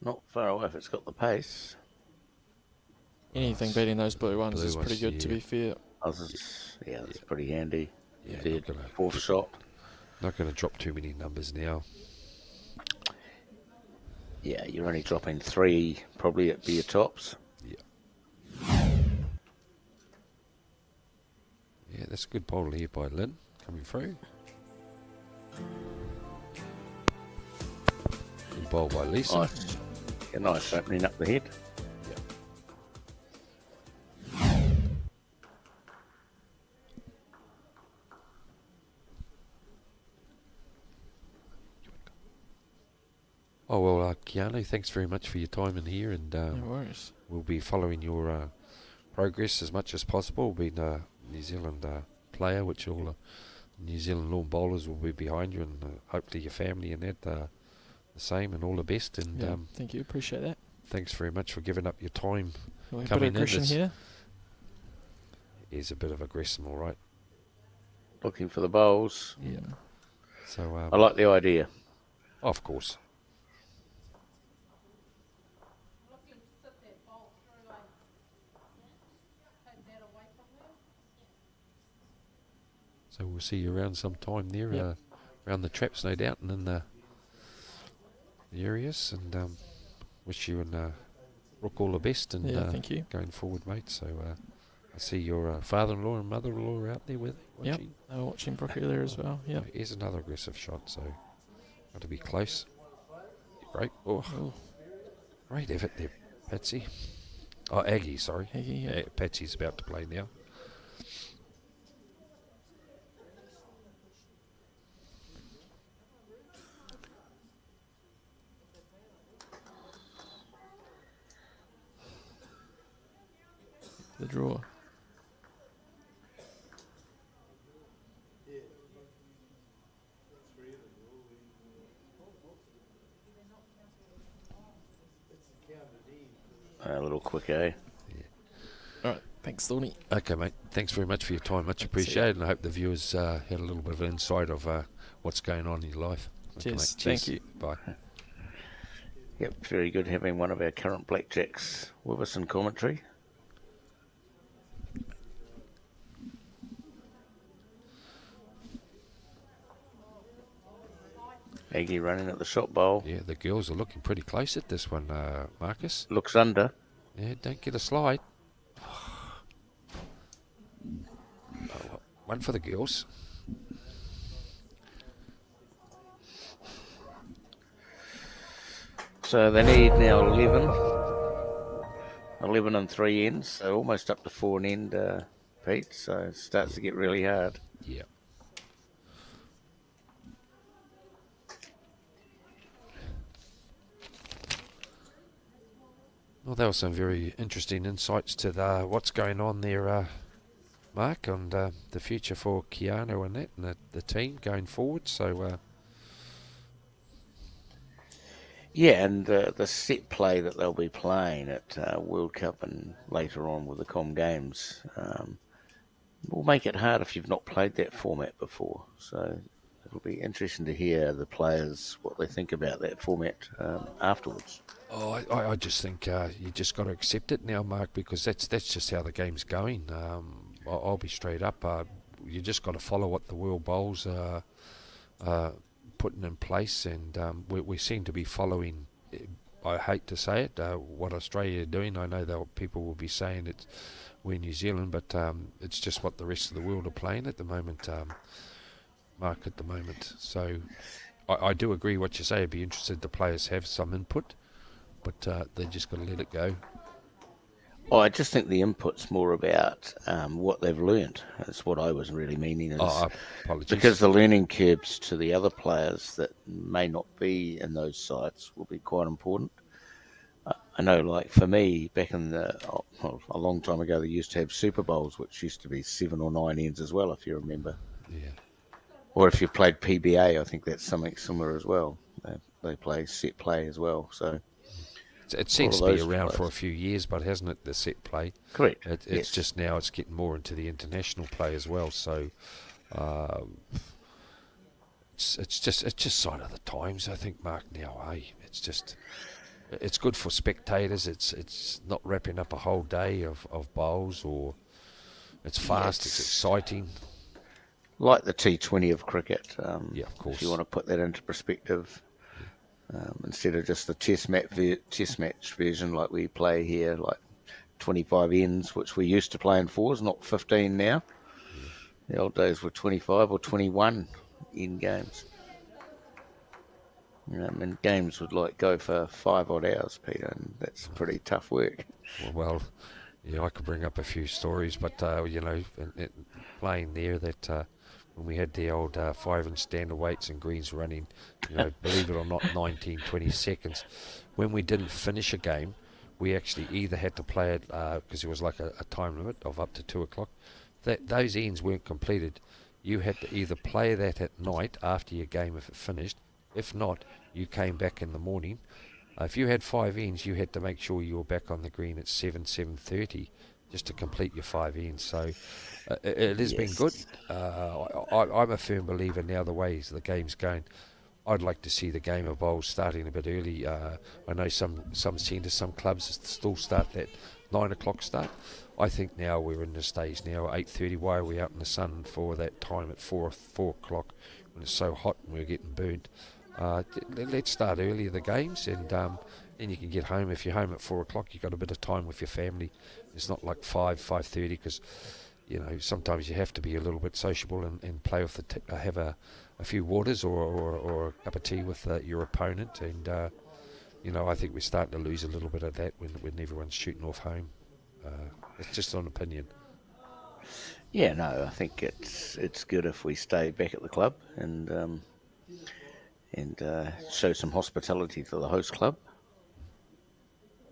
Not far away if it's got the pace. Anything beating those blue ones Blue is pretty ones, good, to yeah. be fair. That's pretty handy. Yeah, The not gonna- fourth shot. Not going to drop too many numbers now. Yeah, you're only dropping 3 probably at your tops. Yeah, that's a good bowl here by Lynn coming through. Good bowl by Lisa. Nice. Yeah, nice opening up the head. Oh, well, Keanu, thanks very much for your time in here, and No worries. we'll be following your progress as much as possible. Being a New Zealand player, which all the New Zealand lawn bowlers will be behind you, and hopefully your family and that the same, and all the best. And Yeah, thank you, appreciate that. thanks very much for giving up your time. We have a Coming bit in of aggression this- here. Is a bit of aggression, all right. Looking for the bowls. Yeah. So, I like the idea. of course. So we'll see you around sometime there, Yep. around the traps, no doubt, and in the areas. And wish you and Rook all the best, and Yeah, thank you. going forward, mate. So I see your father-in-law and mother-in-law are out there with you. Yep, they were watching Brookie there as well. Yeah. Here's another aggressive shot, so got to be close. Great. Oh. Great effort there, Patsy. Oh, Aggie, sorry. Aggie, yeah. Patsy's about to play now. The draw. A little quick, eh? All right, thanks, Thorny. Okay, mate. Thanks very much for your time. Much appreciated. And I hope the viewers had a little bit of an insight of what's going on in your life. Okay, Cheers. mate. Thank you. Bye. Yep, very good having one of our current Blackjacks with us in commentary. Aggie running at the shot bowl. Yeah, the girls are looking pretty close at this one, Marcus. Looks under. Yeah, don't get a slide. One for the girls. So they need now 11. 11 and 3 ends, so almost up to 4 an end, Pete. So it starts to get really hard. Yeah. Well, there were some very interesting insights to what's going on there, Mark, and the future for Keanu and that, and the team going forward. So, yeah, and the set play that they'll be playing at World Cup and later on with the Com Games will make it hard if you've not played that format before. So it'll be interesting to hear the players what they think about that format afterwards. Oh, I just think you just got to accept it now, Mark, because that's just how the game's going. I'll be straight up. You just got to follow what the World Bowls are putting in place, and we seem to be following. I hate to say it, what Australia are doing. I know that people will be saying we're New Zealand, but it's just what the rest of the world are playing at the moment, Mark. At the moment, so I do agree what you say. I'd be interested the players have some input. But they just got to let it go. Oh, I just think the input's more about what they've learnt. That's what I was really meaning. Apologies. Because the learning curves to the other players that may not be in those sites will be quite important. I know, like for me, back in a long time ago, they used to have Super Bowls, which used to be 7 or 9 ends as well, if you remember. Yeah. Or if you played PBA, I think that's something similar as well. They play set play as well, so... It seems to be around for a few years, but hasn't it, the set play? Correct. It's just now it's getting more into the international play as well. So it's just sign of the times, I think, Mark. Now, it's good for spectators. It's not wrapping up a whole day of bowls, or it's fast. It's exciting. Like the T20 of cricket. Yeah, of course. If you want to put that into perspective. Instead of just the test match version like we play here, like 25 ends, which we used to play in 4s, not 15 now. The old days were 25 or 21 end games. And games would go for 5 odd hours, Peter, and that's pretty tough work. Well, yeah, I could bring up a few stories, but playing there that. When we had the old 5-inch standard weights and greens running, believe it or not, 19, 20 seconds. When we didn't finish a game, we actually either had to play it, because it was like a time limit of up to 2 o'clock. Those ends weren't completed. You had to either play that at night after your game if it finished. If not, you came back in the morning. If you had 5 ends, you had to make sure you were back on the green at 7:30 just to complete your 5 ends. So it has been good. I'm a firm believer now the way the game's going. I'd like to see the game of bowls starting a bit early. I know some centres, some clubs still start that 9 o'clock start. I think now we're in the stage now, 8:30. Why are we out in the sun for that time at 4 o'clock when it's so hot and we're getting burned? Let's start earlier the games, and And you can get home. If you're home at 4 o'clock, you've got a bit of time with your family. It's not like 5:30, because sometimes you have to be a little bit sociable and play with have a few waters or a cup of tea with your opponent. And I think we're starting to lose a little bit of that when everyone's shooting off home. It's just an opinion. Yeah, no, I think it's good if we stay back at the club and show some hospitality to the host club.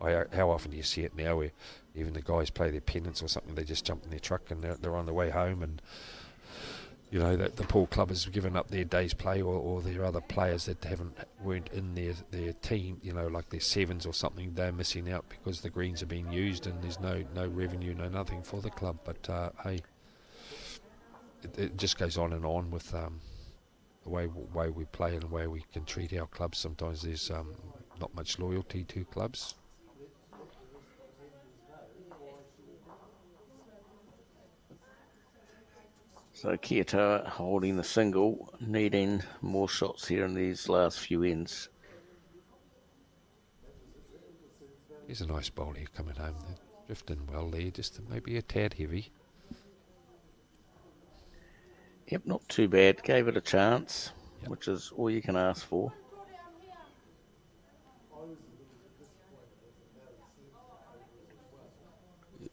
How often do you see it now where even the guys play their pennants or something, they just jump in their truck and they're on the way home, and that the poor club has given up their day's play, or their other players that weren't in their team, like their sevens or something, they're missing out because the greens are being used and there's no revenue, no nothing for the club. But hey, it just goes on and on with the way we play and the way we can treat our clubs. Sometimes there's not much loyalty to clubs. So Kia Toa holding the single, needing more shots here in these last few ends. Here's a nice bowl here coming home. They're drifting well there, just maybe a tad heavy. Yep, not too bad. Gave it a chance, which is all you can ask for.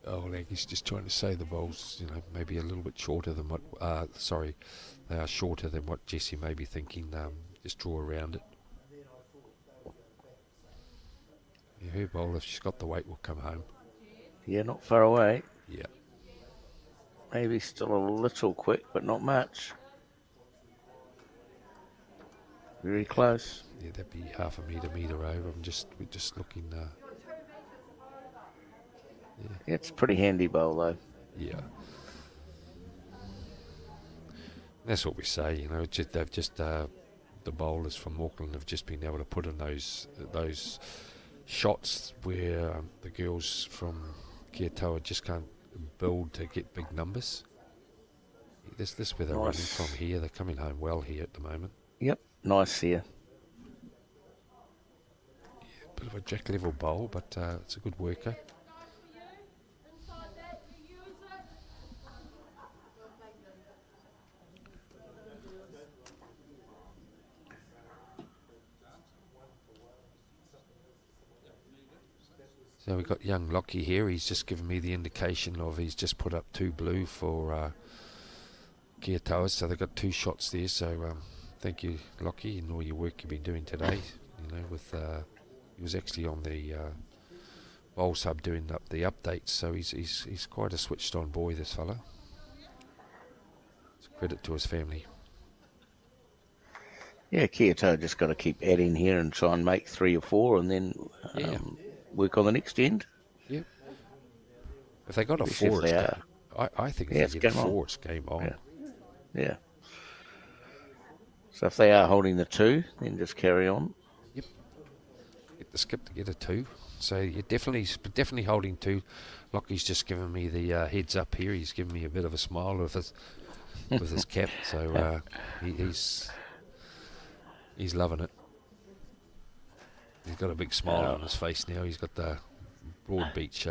Oh, like he's just trying to say the bowls, maybe a little bit shorter than what. They are shorter than what Jesse may be thinking. Just draw around it. Yeah, her bowl, if she's got the weight, will come home. Yeah, not far away. Yeah. Maybe still a little quick, but not much. Very close. Yeah, that'd be half a metre over. We're just looking. Yeah, it's a pretty handy bowl though. Yeah. That's what we say, they've just the bowlers from Auckland have just been able to put in those shots where the girls from Kia Toa just can't build to get big numbers. This where they're running from here. They're coming home well here at the moment. Yep, nice here. Yeah, bit of a jack level bowl, but it's a good worker. So we've got young Lockie here. He's just given me the indication of he's just put up 2 blue for Kia Toa. So they've got 2 shots there. So thank you, Lockie, and all your work you've been doing today. He was actually on the Bowls Hub doing up the updates. So he's quite a switched on boy, this fella. It's a credit to his family. Yeah, Kia Toa just got to keep adding here and try and make 3 or 4, and then work on the next end. Yep. If they got a 4, I think if they get a 4, it's game on. Yeah. So if they are holding the 2, then just carry on. Yep. Get the skip to get a 2. So you're definitely holding 2. Lockie's just given me the heads up here. He's given me a bit of a smile with his cap. So he's loving it. He's got a big smile on his face now. He's got the Broad Beach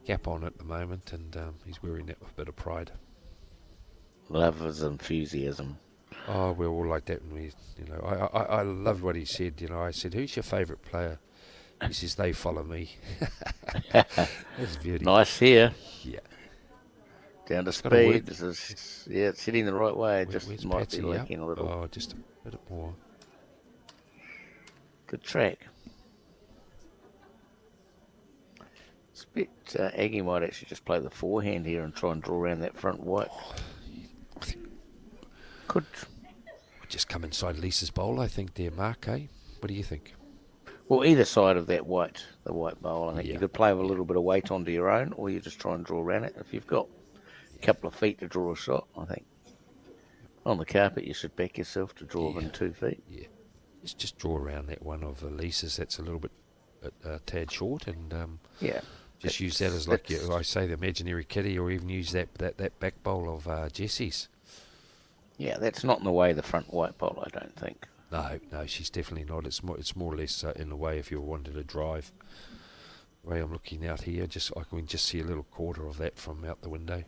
cap on at the moment, and he's wearing that with a bit of pride. Love his enthusiasm. Oh, we're all like that. And I loved what he said. I said, "Who's your favourite player?" He says, "They follow me." That's beauty. Nice here. Yeah. Down to speed. It's hitting the right way. Just might Patsy be lacking a little. Oh, just a bit more. Good track. Expect Aggie might actually just play the forehand here and try and draw around that front white. I think Could. just come inside Lisa's bowl, I think, there, Mark, eh? What do you think? Well, either side of that the white bowl, I think Yeah. you could play with a little bit of weight onto your own, or you just try and draw around it. If you've got a couple of feet to draw a shot, I think on the carpet you should back yourself to draw within 2 feet. Yeah. Just draw around that one of Lisa's that's a little bit tad short, and just use that as like I say, the imaginary kitty, or even use that back bowl of Jesse's. Yeah, that's not in the way of the front white bowl, I don't think. No, she's definitely not. It's more or less in the way if you wanted to drive. The way I'm looking out here, I can just see a little quarter of that from out the window.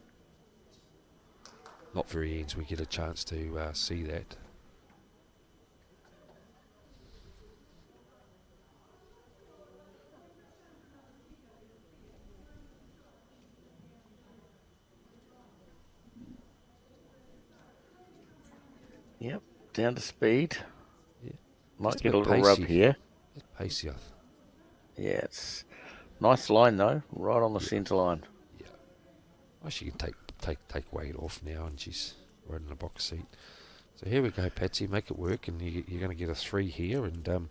Not very ends we get a chance to see that. Yep, down to speed. Yeah. Might Just get a bit little rub pacey. here. Pacey, Yeah, it's nice line though, right on the centre line. yeah. Oh, she can take weight off now, and she's right in the box seat. So here we go, Patsy. Make it work, and you're going to get a 3 here, and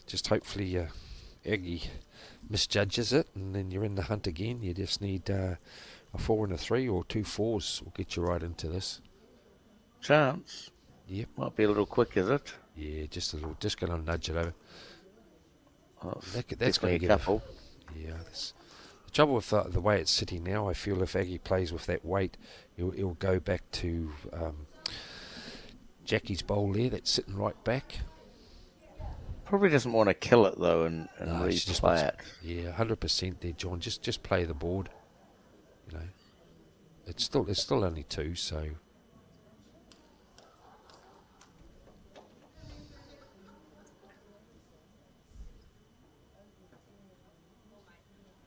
just hopefully Aggie misjudges it, and then you're in the hunt again. You just need a 4 and a 3, or 2 4s will get you right into this. Chance. Yep. Might be a little quick, is it? Yeah, just a little. Just going to nudge it over. Oh, That's going to a get couple. Yeah, the trouble with the way it's sitting now, I feel if Aggie plays with that weight, it'll go back to Jackie's bowl there, that's sitting right back. Probably doesn't want to kill it though and No, she just replay wants- it. Yeah, 100% there, John. Just play the board. You know, it's still only 2, so.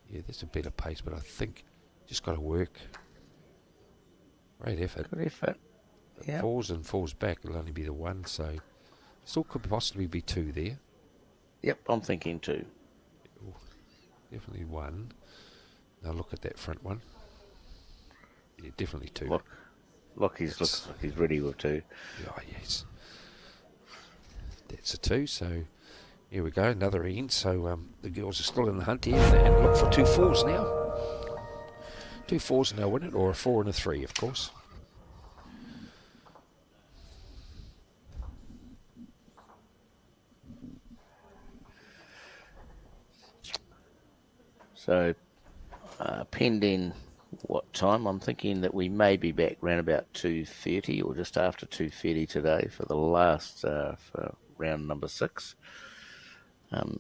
Yeah, there's a bit of pace, but I think just got to work. Great effort. Good effort. Yeah. Falls and falls back, it'll only be the 1, so still could possibly be 2 there. Yep, I'm thinking 2. Definitely 1. Now look at that front one. Yeah, definitely 2. Look, looks like he's ready with 2. Oh, yes. That's a 2, so here we go, another end. So the girls are still in the hunt here, and look for 2 4s now. 2 4s now win it, or a 4 and a 3, of course. So, pending what time, I'm thinking that we may be back round about 2:30 or just after 2:30 today for the last, for round number 6.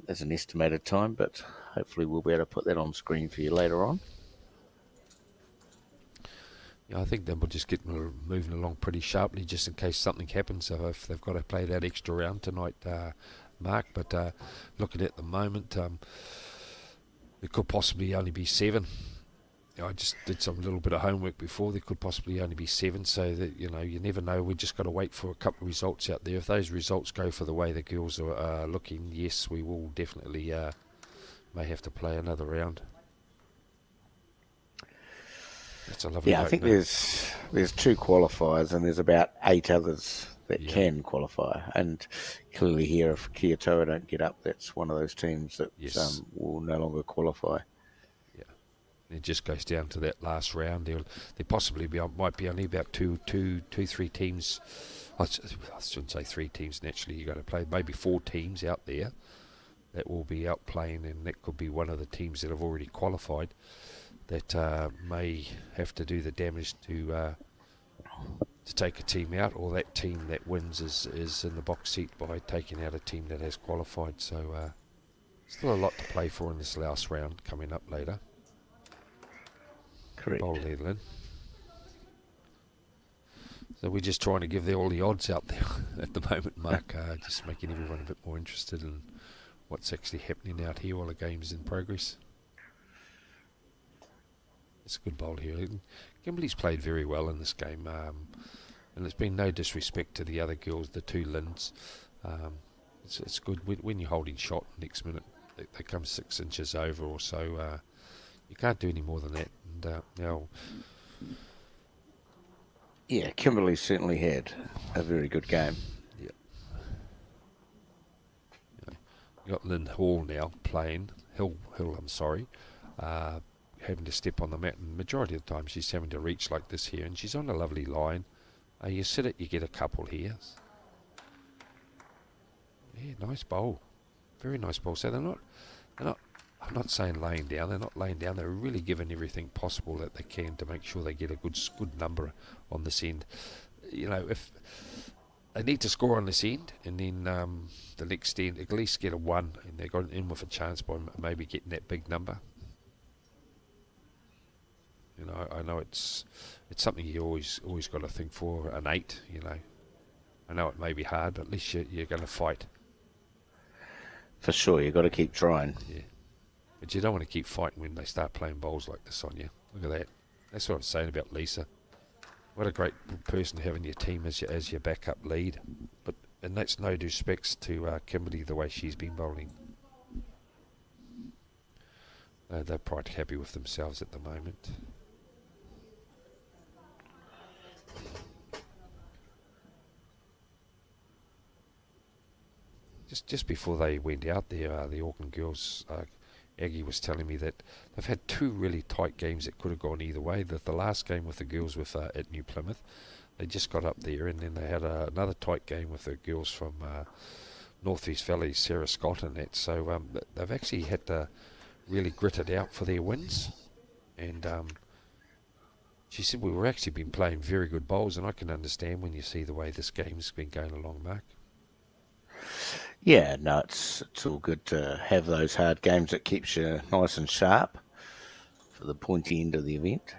As an estimated time, but hopefully we'll be able to put that on screen for you later on. Yeah, I think then we'll just get moving along pretty sharply, just in case something happens. So if they've got to play that extra round tonight, Mark. But looking at the moment, there could possibly only be 7. I just did some little bit of homework before. There could possibly only be 7, so that you never know. We just got to wait for a couple of results out there. If those results go for the way the girls are looking, yes, we will definitely may have to play another round. That's a lovely. Yeah, I think there's 2 qualifiers and there's about 8 others that can qualify. And clearly here, if Kia Toa don't get up, that's one of those teams that will no longer qualify. It just goes down to that last round. There possibly might be only about two, 3 teams. I shouldn't say 3 teams. Naturally, you got to play maybe 4 teams out there that will be out playing, and that could be one of the teams that have already qualified that may have to do the damage to take a team out, or that team that wins is in the box seat by taking out a team that has qualified. So still a lot to play for in this last round coming up later. Correct. Bowl there, Lynn. So we're just trying to give all the odds out there at the moment, Mark, just making everyone a bit more interested in what's actually happening out here while the game's in progress. It's a good bowl here. Kimberley's played very well in this game, and it's been no disrespect to the other girls, the 2 Lynns. It's good when you're holding shot next minute, they come 6 inches over or so. You can't do any more than that. And now, Yeah, Kimberley certainly had a very good game. yeah. You got Lynn Hall now playing. Hill, I'm sorry. Having to step on the mat, and majority of the time she's having to reach like this here, and she's on a lovely line. You sit it, you get a couple here. Yeah, nice bowl. Very nice bowl. So they're not, I'm not saying laying down, they're not laying down, they're really giving everything possible that they can to make sure they get a good number on this end. If they need to score on this end, and then the next end at least get a 1, and they got in with a chance by maybe getting that big number. You know, I know it's something you always got to think for, an 8, you know. I know it may be hard, but at least you're going to fight. For sure, you've got to keep trying. Yeah. But you don't want to keep fighting when they start playing bowls like this on you. Look at that. That's what I'm saying about Lisa. What a great person to have in your team as your backup lead. And that's no disrespects to Kimberly, the way she's been bowling. They're quite happy with themselves at the moment. Just before they went out there, the Auckland girls, Aggie was telling me that they've had 2 really tight games that could have gone either way. The last game with the girls at New Plymouth, they just got up there, and then they had another tight game with the girls from North East Valley, Sarah Scott and that. So they've actually had to really grit it out for their wins. And she said we were actually been playing very good bowls, and I can understand when you see the way this game's been going along, Mark. Yeah, no, it's all good to have those hard games that keeps you nice and sharp for the pointy end of the event.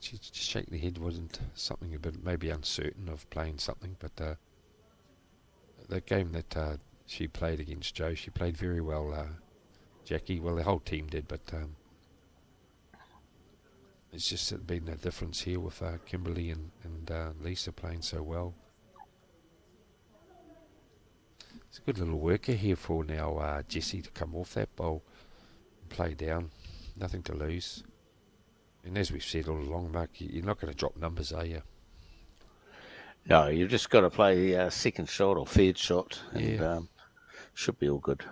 Just shaking the head wasn't something a bit maybe uncertain of playing something, but the game that she played against Joe, she played very well, Jackie. Well, the whole team did, but it's just been a difference here with Kimberly and Lisa playing so well. It's a good little worker here for now, Jessie, to come off that bowl and play down. Nothing to lose. And as we've said all along, Mark, you're not going to drop numbers, are you? No, you've just got to play the second shot or third shot, and should be all good.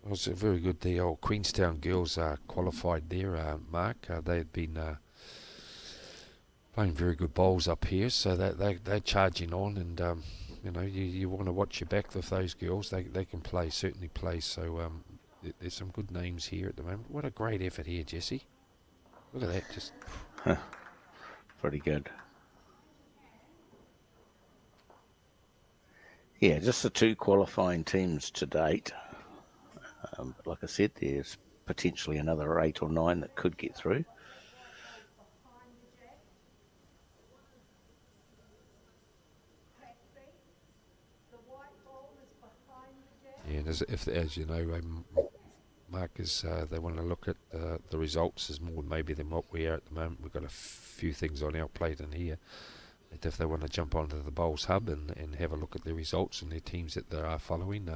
It was very good. The old Queenstown girls qualified there, Mark. They've been playing very good bowls up here, so they're charging on, and you want to watch your back with those girls. They can certainly play. So there's some good names here at the moment. What a great effort here, Jesse. Look at that, just pretty good. Yeah, just the 2 qualifying teams to date. But like I said, there's potentially another 8 or 9 that could get through. Yeah, as you know, Mark, they want to look at the results as more maybe than what we are at the moment. We've got a few things on our plate in here. But if they want to jump onto the Bowls Hub and have a look at their results and their teams that they are following,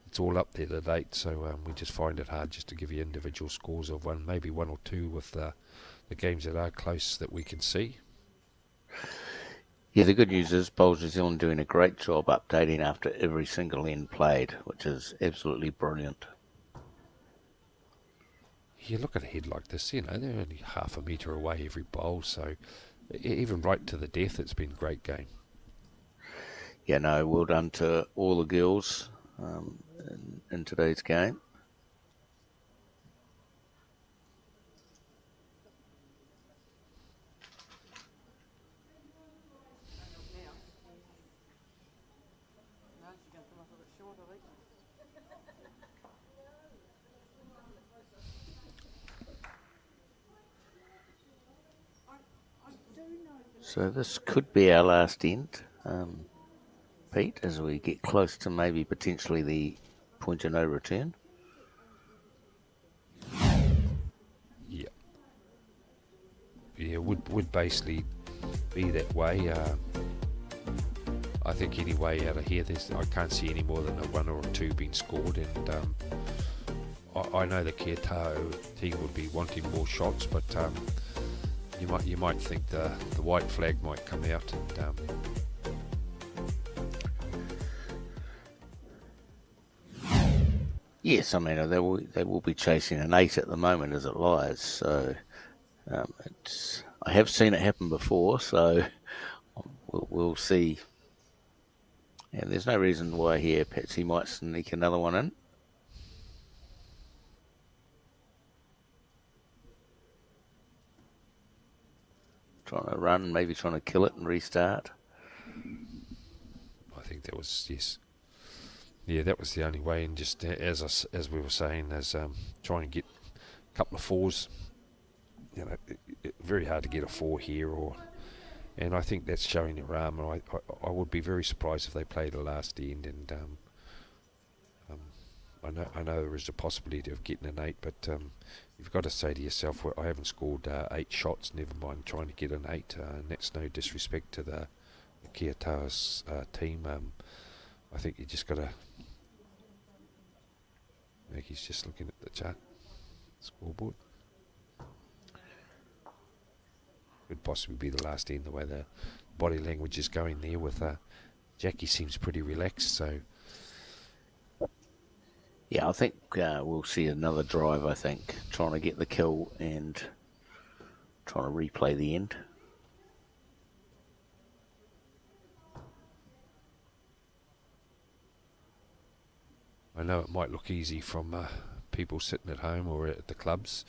it's all up there to date. So we just find it hard just to give you individual scores of maybe 1 or 2 with the games that are close that we can see. Yeah, the good news is Bowls New Zealand doing a great job updating after every single end played, which is absolutely brilliant. You look at a head like this, they're only half a metre away every bowl, so even right to the death, it's been a great game. Yeah, no, well done to all the girls in today's game. So this could be our last end, Pete, as we get close to maybe potentially the point of no return. Yeah. Yeah, would basically be that way. I think anyway out of here, I can't see any more than a 1 or a 2 being scored, and I know the Kia Tau team would be wanting more shots, but you might think the white flag might come out, and yes, I mean they will be chasing an 8 at the moment as it lies. So I have seen it happen before, so we'll see. And there's no reason why here Patsy might sneak another one in. Trying to run, maybe trying to kill it and restart. I think that was, yes. Yeah, that was the only way, and just as we were saying, as trying to get a couple of 4s. You know, very hard to get a 4 here, and I think that's showing their arm. And I would be very surprised if they play the last end. And I know there is a possibility of getting an 8, but you've got to say to yourself, well, I haven't scored 8 shots. Never mind trying to get an 8. And that's no disrespect to the Kia Tau's team. I think you just got to. He's just looking at the chart, scoreboard. Could possibly be the last end, the way the body language is going there. With Jackie seems pretty relaxed, so yeah, I think we'll see another drive. I think trying to get the kill and trying to replay the end. I know it might look easy from people sitting at home or at the clubs,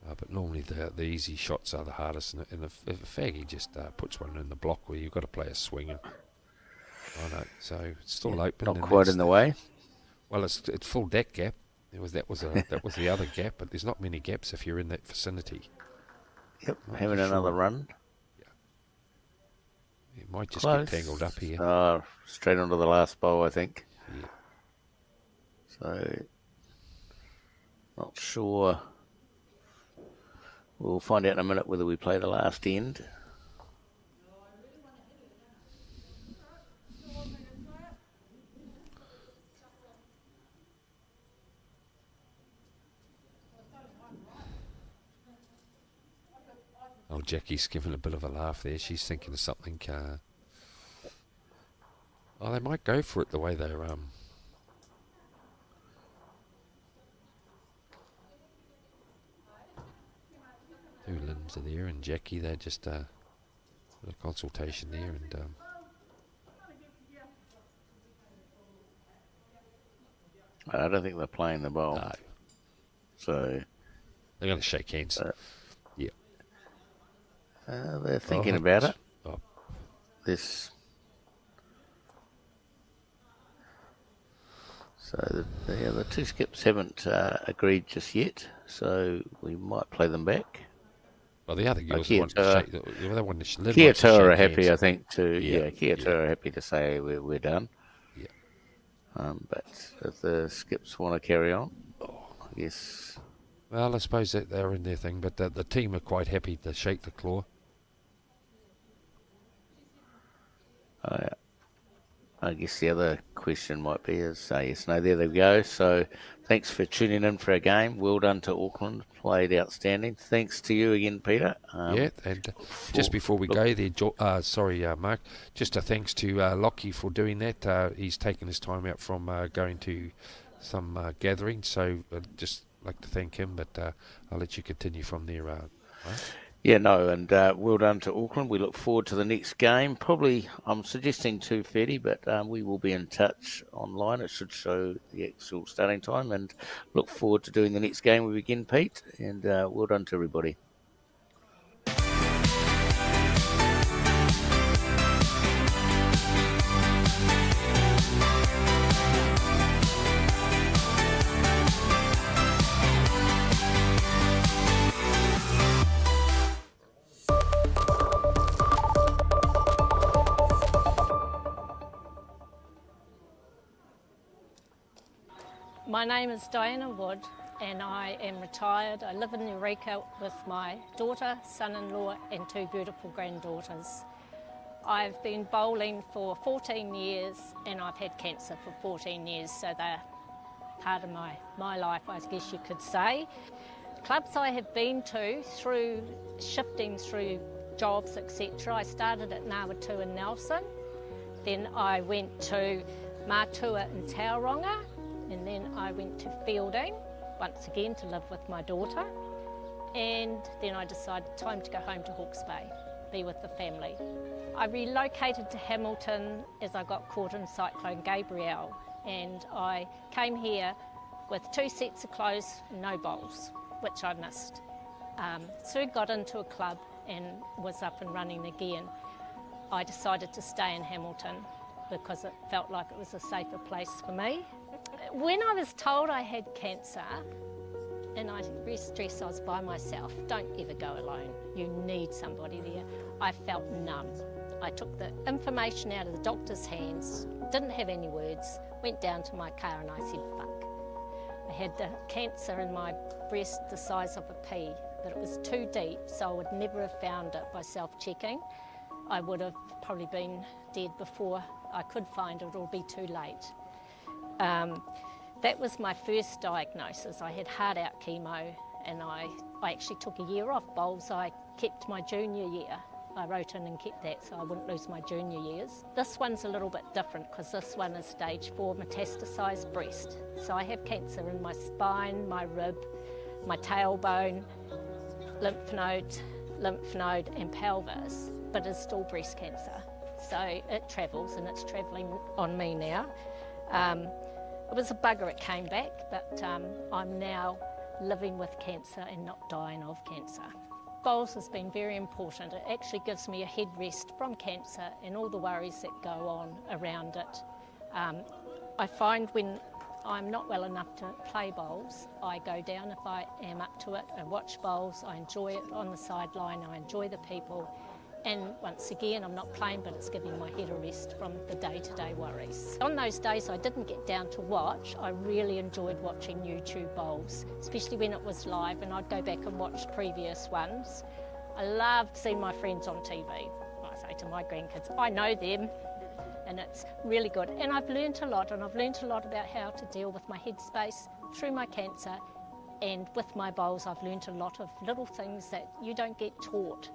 but normally the easy shots are the hardest. And if a faggy just puts one in the block where you've got to play a swing, I know, so it's still open. Not quite in the way. Well, it's filled that gap. That was the other gap, but there's not many gaps if you're in that vicinity. Yep, having another run. Yeah, it might just get tangled up here. Straight onto the last bowl, I think. Yeah. So, not sure. We'll find out in a minute whether we play the last end. Oh, Jackie's giving a bit of a laugh there. She's thinking of something. They might go for it the way they're Two Lynn's are there, and Jackie, they're just a consultation there, and I don't think they're playing the bowl. no, So they're going to shake hands. Yeah. They're thinking about it. Oh. This. So the two skips haven't agreed just yet, so we might play them back. Well, the other girls want to shake. They want to shake. Kia Tau are happy, hands. I think, to Yeah, Kia Tau are happy to say we're done. Yeah. But if the skips want to carry on, I guess. Well, I suppose that they're in their thing, but the team are quite happy to shake the claw. I guess the other question might be is yes, no, there they go. So thanks for tuning in for our game. Well done to Auckland. Played outstanding. Thanks to you again, Peter. And just before we go there, Mark, just a thanks to Lockie for doing that. He's taken his time out from going to some gathering, so I'd just like to thank him, but I'll let you continue from there, Mark. Yeah, no, and well done to Auckland. We look forward to the next game. Probably, I'm suggesting 2:30, but we will be in touch online. It should show the actual starting time, and look forward to doing the next game we begin, Pete. And well done to everybody. My name is Diana Wood and I am retired. I live in Eureka with my daughter, son-in-law and 2 beautiful granddaughters. I've been bowling for 14 years and I've had cancer for 14 years, so they're part of my life, I guess you could say. Clubs I have been to through shifting through jobs, etc. I started at Ngāwatū in Nelson, then I went to Mātua in Tauranga, and then I went to Fielding, once again to live with my daughter, and then I decided time to go home to Hawke's Bay, be with the family. I relocated to Hamilton as I got caught in Cyclone Gabrielle, and I came here with 2 sets of clothes and no bowls, which I missed. Soon got into a club and was up and running again. I decided to stay in Hamilton because it felt like it was a safer place for me. When I was told I had cancer, and I stressed I was by myself, don't ever go alone, you need somebody there, I felt numb. I took the information out of the doctor's hands, didn't have any words, went down to my car and I said, fuck. I had the cancer in my breast the size of a pea, but it was too deep, so I would never have found it by self-checking. I would have probably been dead before I could find it, or it'll be too late. That was my first diagnosis. I had hard-out chemo, and I actually took a year off bowls. I kept my junior year. I wrote in and kept that so I wouldn't lose my junior years. This one's a little bit different because this one is stage 4 metastasised breast. So I have cancer in my spine, my rib, my tailbone, lymph node and pelvis, but it's still breast cancer. So it travels and it's travelling on me now. It was a bugger it came back, but I'm now living with cancer and not dying of cancer. Bowls has been very important. It actually gives me a head rest from cancer and all the worries that go on around it. I find when I'm not well enough to play bowls, I go down if I am up to it. I watch bowls, I enjoy it on the sideline, I enjoy the people. And once again, I'm not playing, but it's giving my head a rest from the day-to-day worries. On those days I didn't get down to watch, I really enjoyed watching YouTube bowls, especially when it was live, and I'd go back and watch previous ones. I loved seeing my friends on TV. I say to my grandkids, I know them, and it's really good. And I've learnt a lot, and I've learnt a lot about how to deal with my headspace through my cancer, and with my bowls I've learnt a lot of little things that you don't get taught.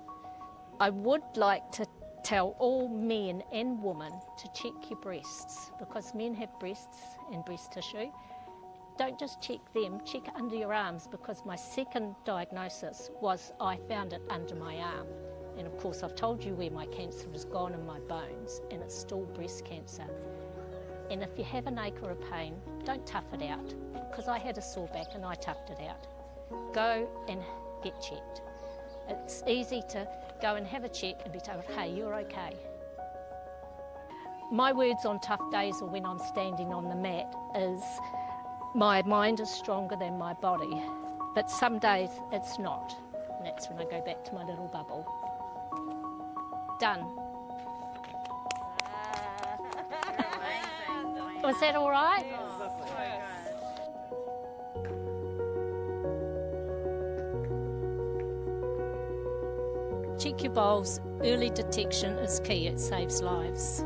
I would like to tell all men and women to check your breasts, because men have breasts and breast tissue. Don't just check them, check it under your arms, because my second diagnosis was I found it under my arm. And of course I've told you where my cancer has gone in my bones, and it's still breast cancer. And if you have an ache or a pain, don't tough it out, because I had a sore back and I toughed it out. Go and get checked. It's easy to go and have a check and be told, hey, you're okay. My words on tough days or when I'm standing on the mat is, my mind is stronger than my body, but some days it's not. And that's when I go back to my little bubble. Done. Was that all right? Check your bowls. Early detection is key. It saves lives.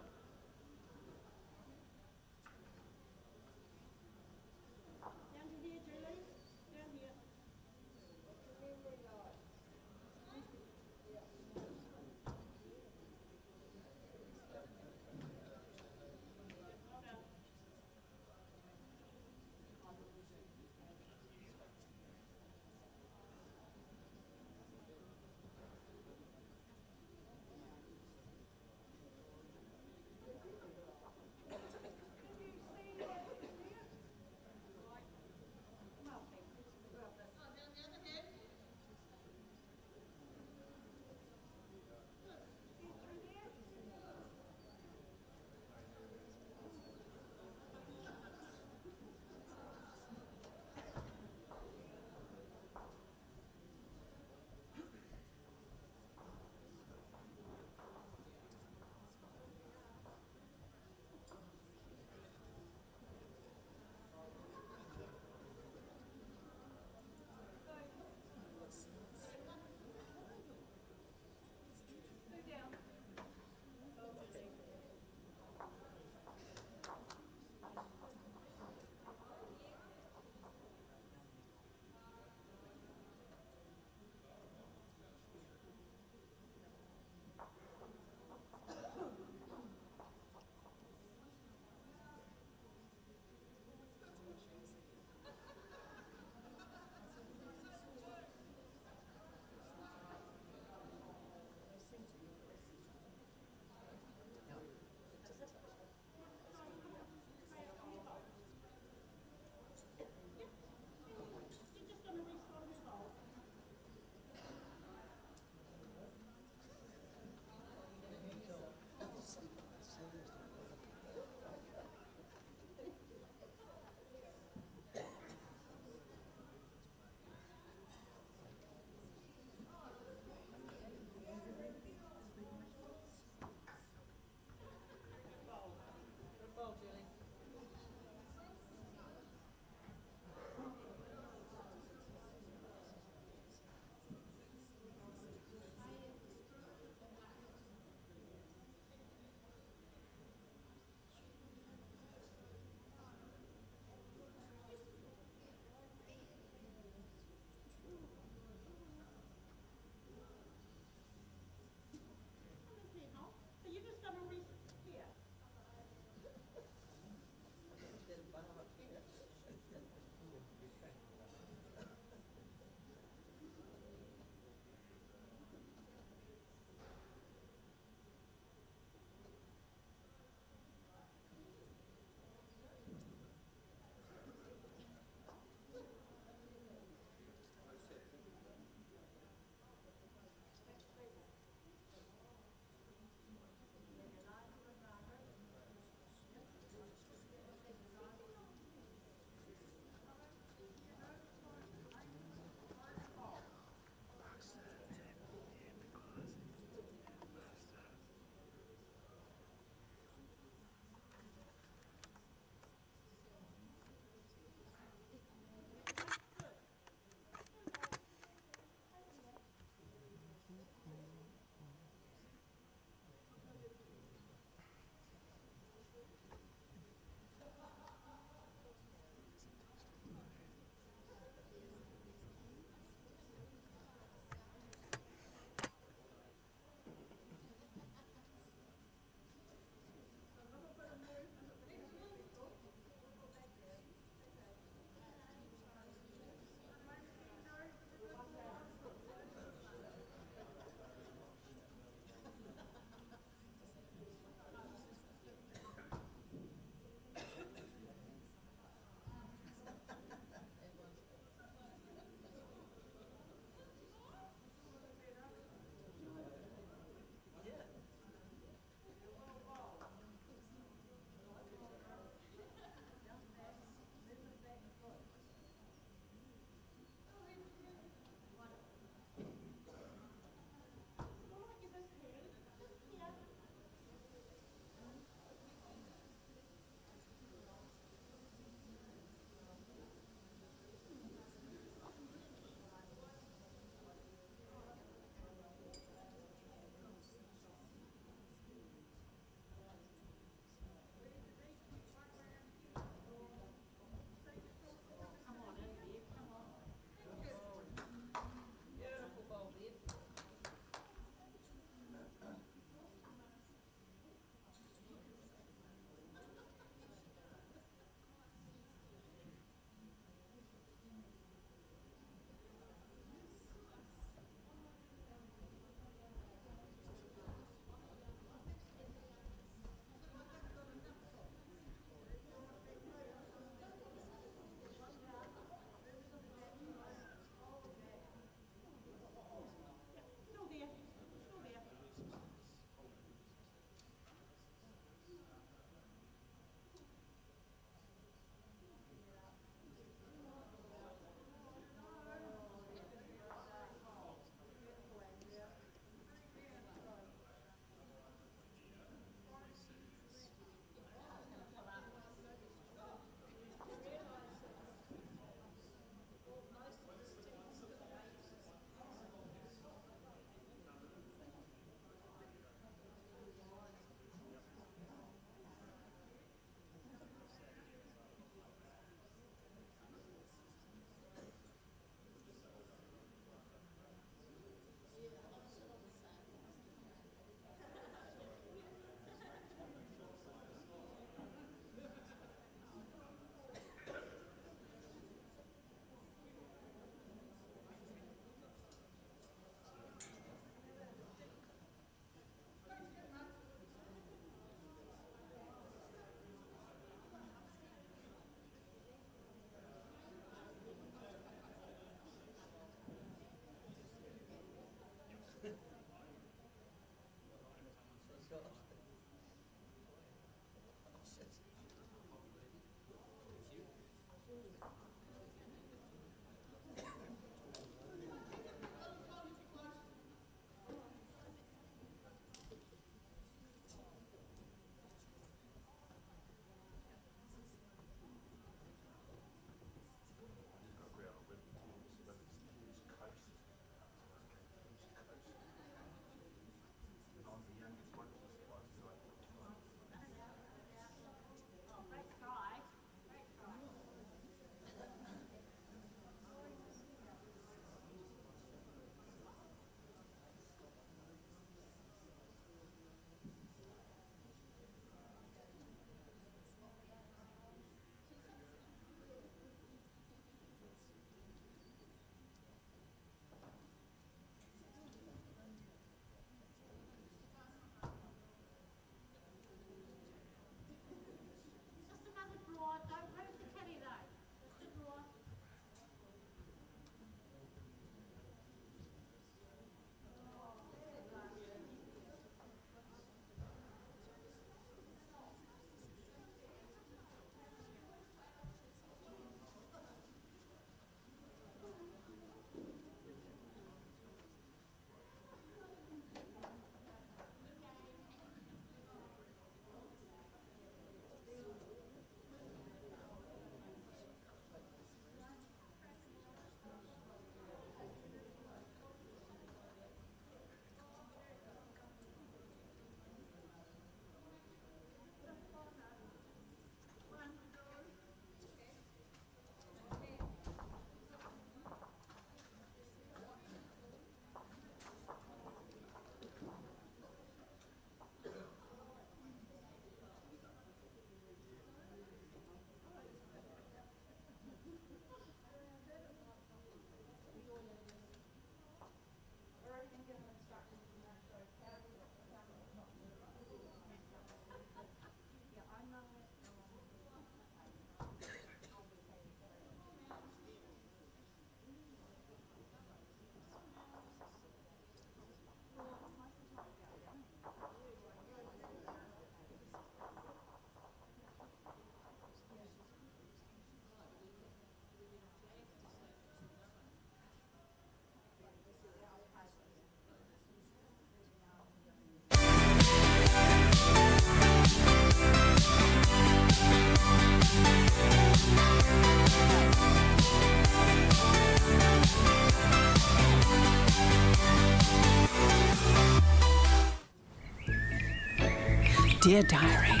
Dear Diary,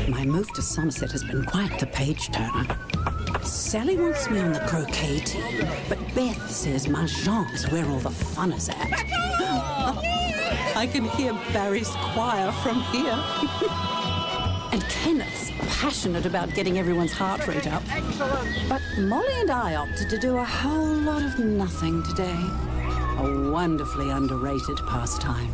my move to Somerset has been quite the page turner. Sally wants me on the croquet team, but Beth says Mahjong is where all the fun is at. I can hear Barry's choir from here. And Kenneth's passionate about getting everyone's heart rate up. But Molly and I opted to do a whole lot of nothing today. A wonderfully underrated pastime.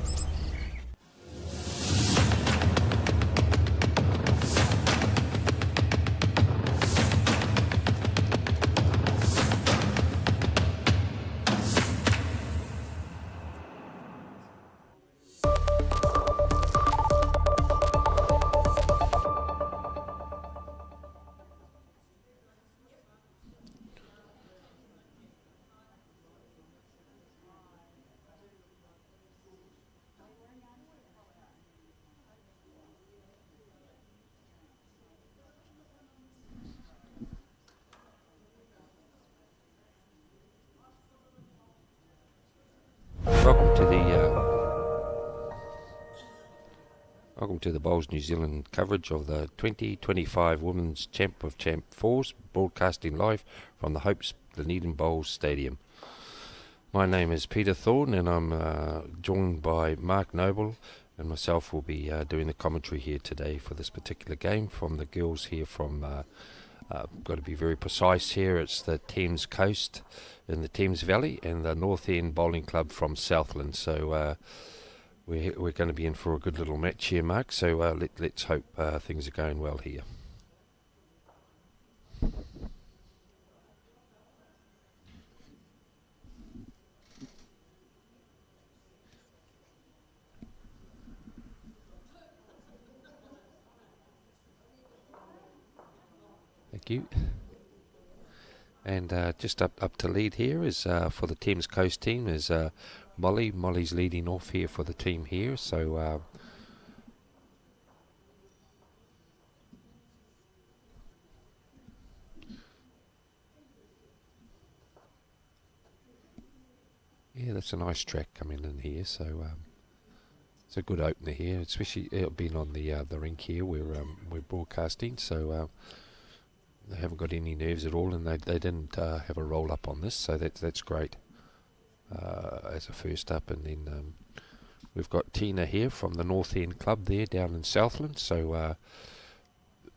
Welcome to the Bowls New Zealand coverage of the 2025 Women's Champ of Champ Fours, broadcasting live from the Hopes Dunedin Bowls Stadium. My name is Peter Thorne, and I'm joined by Mark Noble, and myself will be doing the commentary here today for this particular game from the girls here from, got to be very precise here, it's the Thames Coast in the Thames Valley and the North End Bowling Club from Southland. So we're going to be in for a good little match here, Mark, so let's hope things are going well here. Thank you. And just up to lead here is for the Thames Coast team is Molly. Molly's leading off here for the team here. So yeah, that's a nice track coming in here. So it's a good opener here, especially being on the rink here. We're broadcasting, so. They haven't got any nerves at all, and they didn't have a roll up on this, so that's great as a first up. And then we've got Tina here from the North End Club there down in Southland, so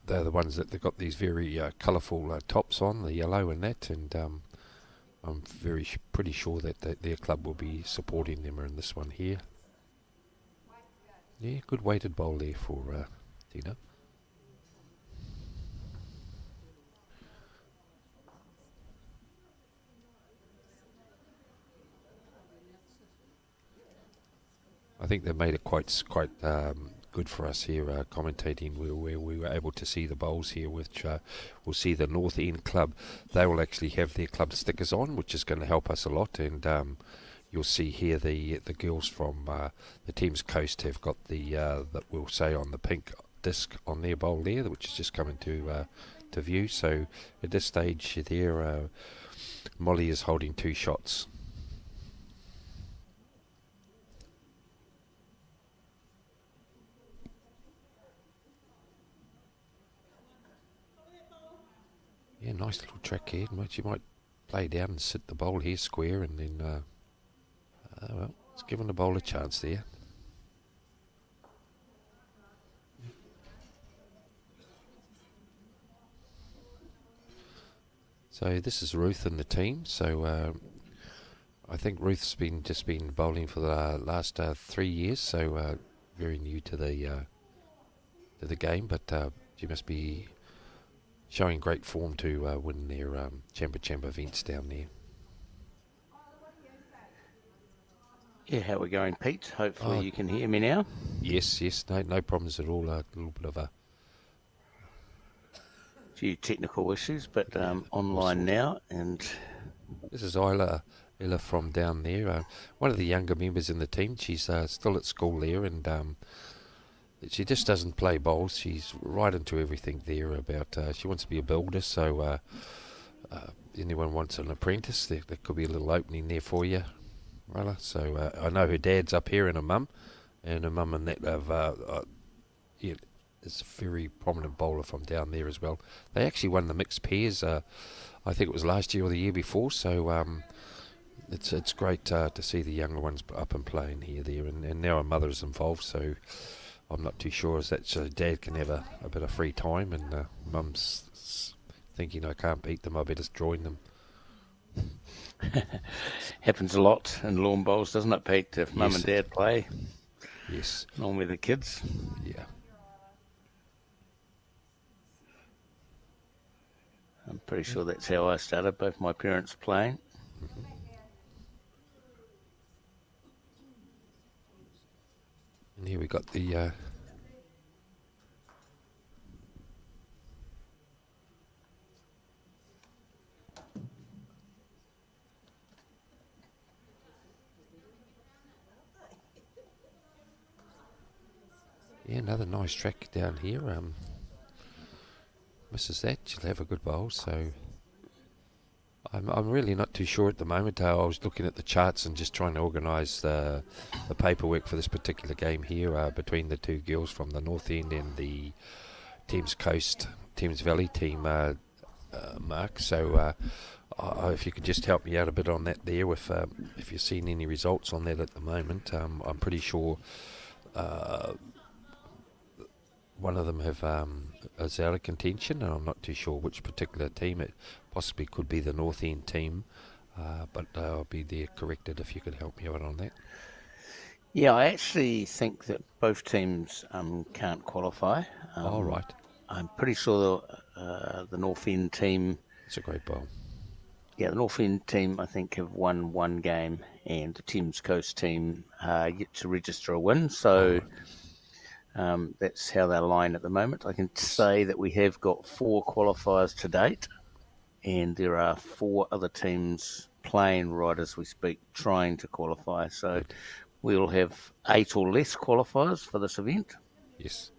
they're the ones that they've got these very colourful tops on, the yellow and that, and I'm pretty sure that their club will be supporting them in this one here. Yeah, good weighted bowl there for Tina. I think they've made it quite good for us here commentating, where we were able to see the bowls here, which we'll see the North End Club. They will actually have their club stickers on, which is going to help us a lot. And you'll see here the girls from the Thames Coast have got the that we'll say on the pink disc on their bowl there, which is just coming to view. So at this stage there, Molly is holding 2 shots. Yeah, nice little track here. You might play down and sit the bowl here square, and then, well, it's given the bowl a chance there. So this is Ruth and the team. So I think Ruth's just been bowling for the last 3 years, so very new to the game, but she must be showing great form to win their Champ events down there. Yeah, how we going, Pete? Hopefully you can hear me now. Yes, no problems at all. A little bit of a few technical issues, but online now. And this is Isla from down there, one of the younger members in the team. She's still at school there, and she just doesn't play bowls. She's right into everything there. About she wants to be a builder, so anyone wants an apprentice, there could be a little opening there for you, Isla. So I know her dad's up here and her mum and that have is a very prominent bowler from down there as well. They actually won the mixed pairs. I think it was last year or the year before. So it's great to see the younger ones up and playing here, there, and now a mother's involved. So I'm not too sure as that so Dad can have a bit of free time, and Mum's thinking I can't beat them, I better join them. Happens a lot in lawn bowls, doesn't it, Pete? If Mum Yes. and Dad play, Yes. along with the kids. Yeah. I'm pretty sure that's how I started, both my parents playing. And here we got the another nice track down here. Misses that, she'll have a good bowl. So I'm really not too sure at the moment. I was looking at the charts and just trying to organise the paperwork for this particular game here between the two girls from the North End and the Thames Coast, Thames Valley team, Mark. So if you could just help me out a bit on that there, with if you've seen any results on that at the moment. I'm pretty sure one of them is out of contention, and I'm not too sure which particular team. It possibly could be the North End team, but I'll be there corrected if you could help me out on that. Yeah, I actually think that both teams can't qualify. All right. I'm pretty sure the North End team... It's a great bowl. Yeah, the North End team, I think, have won one game, and the Thames Coast team yet to register a win. So that's how they line at the moment. I can say that we have got 4 qualifiers to date, and there are 4 other teams playing right as we speak, trying to qualify. So we'll have 8 or less qualifiers for this event. Yes.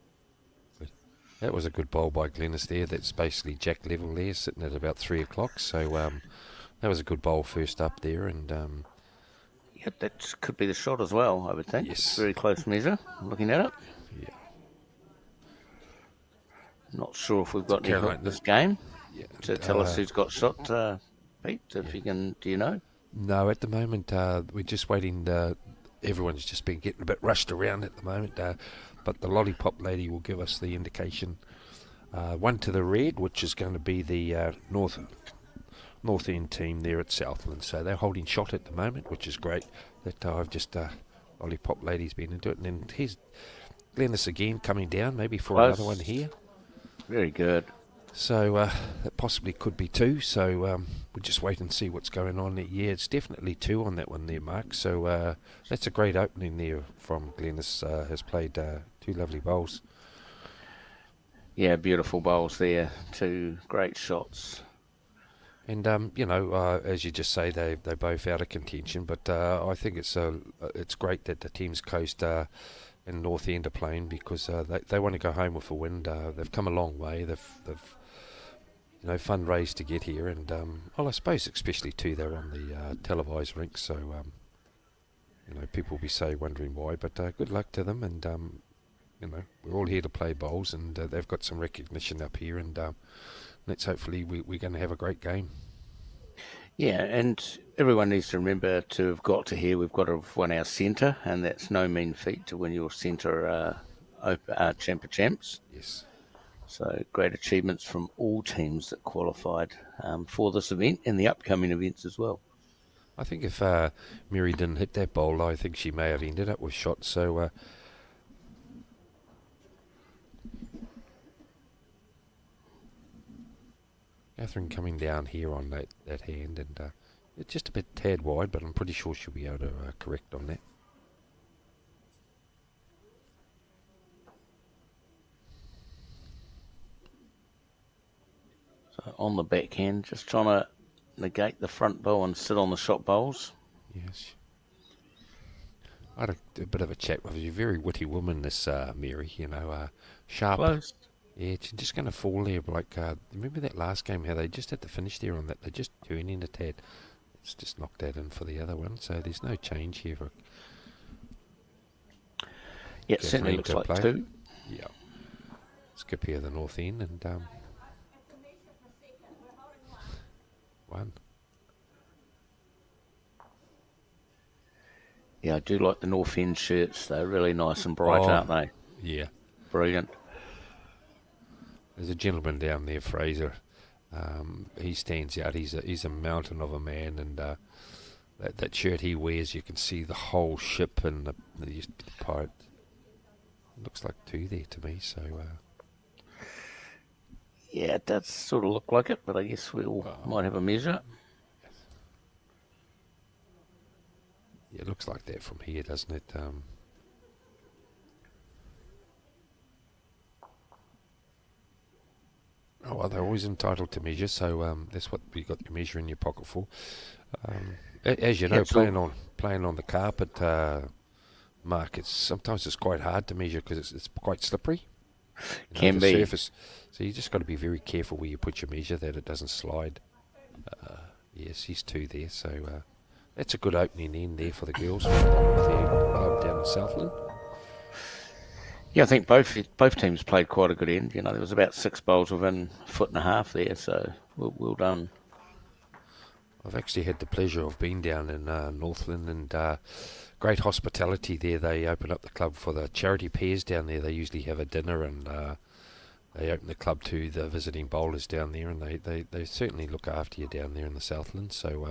That was a good bowl by Glennis there. That's basically jack level there, sitting at about 3 o'clock. So that was a good bowl first up there, and Yeah, that could be the shot as well, I would think. Yes. Very close measure, looking at it. yeah. Not sure if we've got any Caroline, hook this game Yeah, to tell us who's got shot, Pete, if you can, do you know? No, at the moment we're just waiting. Everyone's just been getting a bit rushed around at the moment, but the lollipop lady will give us the indication. One to the red, which is going to be the North End team there at Southland. So they're holding shot at the moment, which is great. That I've just lollipop lady's been into it, and then here's Glennis again coming down, maybe for Close. another one here. Very good. So that possibly could be 2. So we'll just wait and see what's going on there. Yeah, it's definitely 2 on that one there, Mark. So that's a great opening there from Glennis. Has played 2 lovely bowls. Yeah, beautiful bowls there. 2 great shots. And as you just say, they're both out of contention. But I think it's great that the Thames Coast and North End are playing, because they want to go home with a win. They've come a long way. They've fundraised to get here, and I suppose especially too they're on the televised rink, so people will be wondering why. But good luck to them, and we're all here to play bowls, and they've got some recognition up here, and let's hopefully we're going to have a great game. Yeah, and everyone needs to remember to have got to here. We've got to have won our centre, and that's no mean feat to win your centre Champ Champs. Yes. So great achievements from all teams that qualified for this event and the upcoming events as well. I think if Mary didn't hit that bowl, I think she may have ended up with shots. So Catherine coming down here on that hand, and it's just a bit tad wide, but I'm pretty sure she'll be able to correct on that. So on the backhand, just trying to negate the front bow and sit on the shot bowls. Yes. I had a bit of a chat with her. Very witty woman, this Mary, sharp. Close. Yeah, she's just going to fall there. Like, remember that last game, how they just had to finish there on that? They're just turning a tad. It's just knocked that in for the other one, so there's no change here. Yeah, it certainly looks like play. 2. Yeah. skip here, the North End, and one. Yeah, I do like the North End shirts. They're really nice and bright, aren't they? Yeah. Brilliant. There's a gentleman down there, Fraser. He stands out. He's a mountain of a man, and that shirt he wears, you can see the whole ship and the pirate. Looks like two there to me. So. Yeah, it does sort of look like it, but I guess we might have a measure. Yeah, it looks like that from here, doesn't it? Oh, well, they're always entitled to measure, so that's what you got your measure in your pocket for. As you know, playing on the carpet, Mark, sometimes it's quite hard to measure because it's quite slippery. Can the be. Surface. So you just got to be very careful where you put your measure that it doesn't slide. Yes, he's two there, so that's a good opening end there for the girls from the club down in Southland. Yeah, I think both teams played quite a good end. You know, there was about 6 bowls within a foot and a half there, so well done. I've actually had the pleasure of being down in Northland, and great hospitality there. They open up the club for the charity pairs down there. They usually have a dinner, and they open the club to the visiting bowlers down there, and they certainly look after you down there in the Southland. So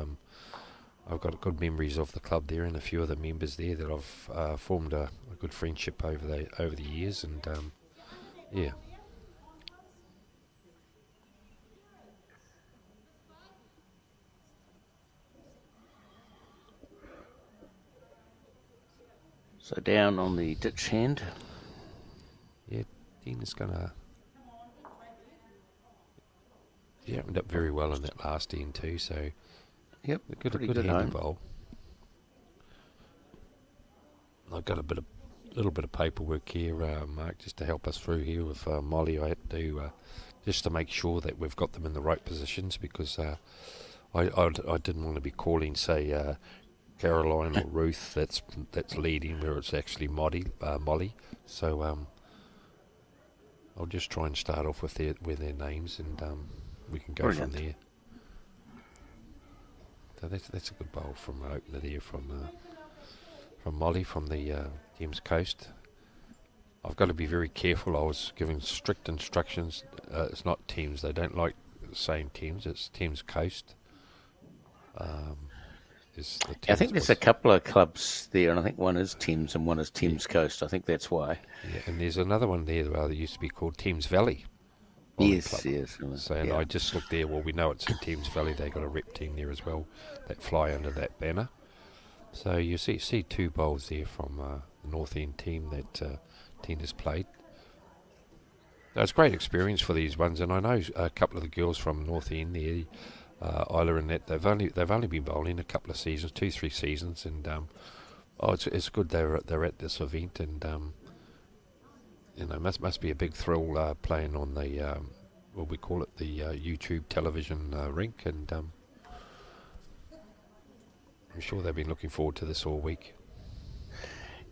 I've got good memories of the club there, and a few of the members there that I've formed a good friendship over the years, and yeah. So down on the ditch hand. Yeah, Dean is gonna. He opened up very well in that last end too, so. Yep, Good handy home. bowl. I've got a little bit of paperwork here, Mark, just to help us through here with Molly. I had to just to make sure that we've got them in the right positions, because I didn't want to be calling, say, Caroline or Ruth that's leading where it's actually Molly. So I'll just try and start off with their names, and we can go Brilliant. from there. So that's a good bowl from opener there from Molly from the Thames Coast. I've got to be very careful. I was giving strict instructions. It's not Thames. They don't like saying Thames. It's Thames Coast. I think there's a couple of clubs there, and I think one is Thames and one is Thames Coast. I think that's why. Yeah, and there's another one there that used to be called Thames Valley. Yes. So, and I just looked there. Well, we know it's in Thames Valley. They got a rep team there as well that fly under that banner. So you see 2 bowls there from the North End team that Tina's played. So it's a great experience for these ones, and I know a couple of the girls from North End there, Isla and that, they've only been bowling a couple of seasons, 2-3 seasons, and it's good they're at this event, and must be a big thrill playing on the what we call it, the YouTube television rink, and I'm sure they've been looking forward to this all week.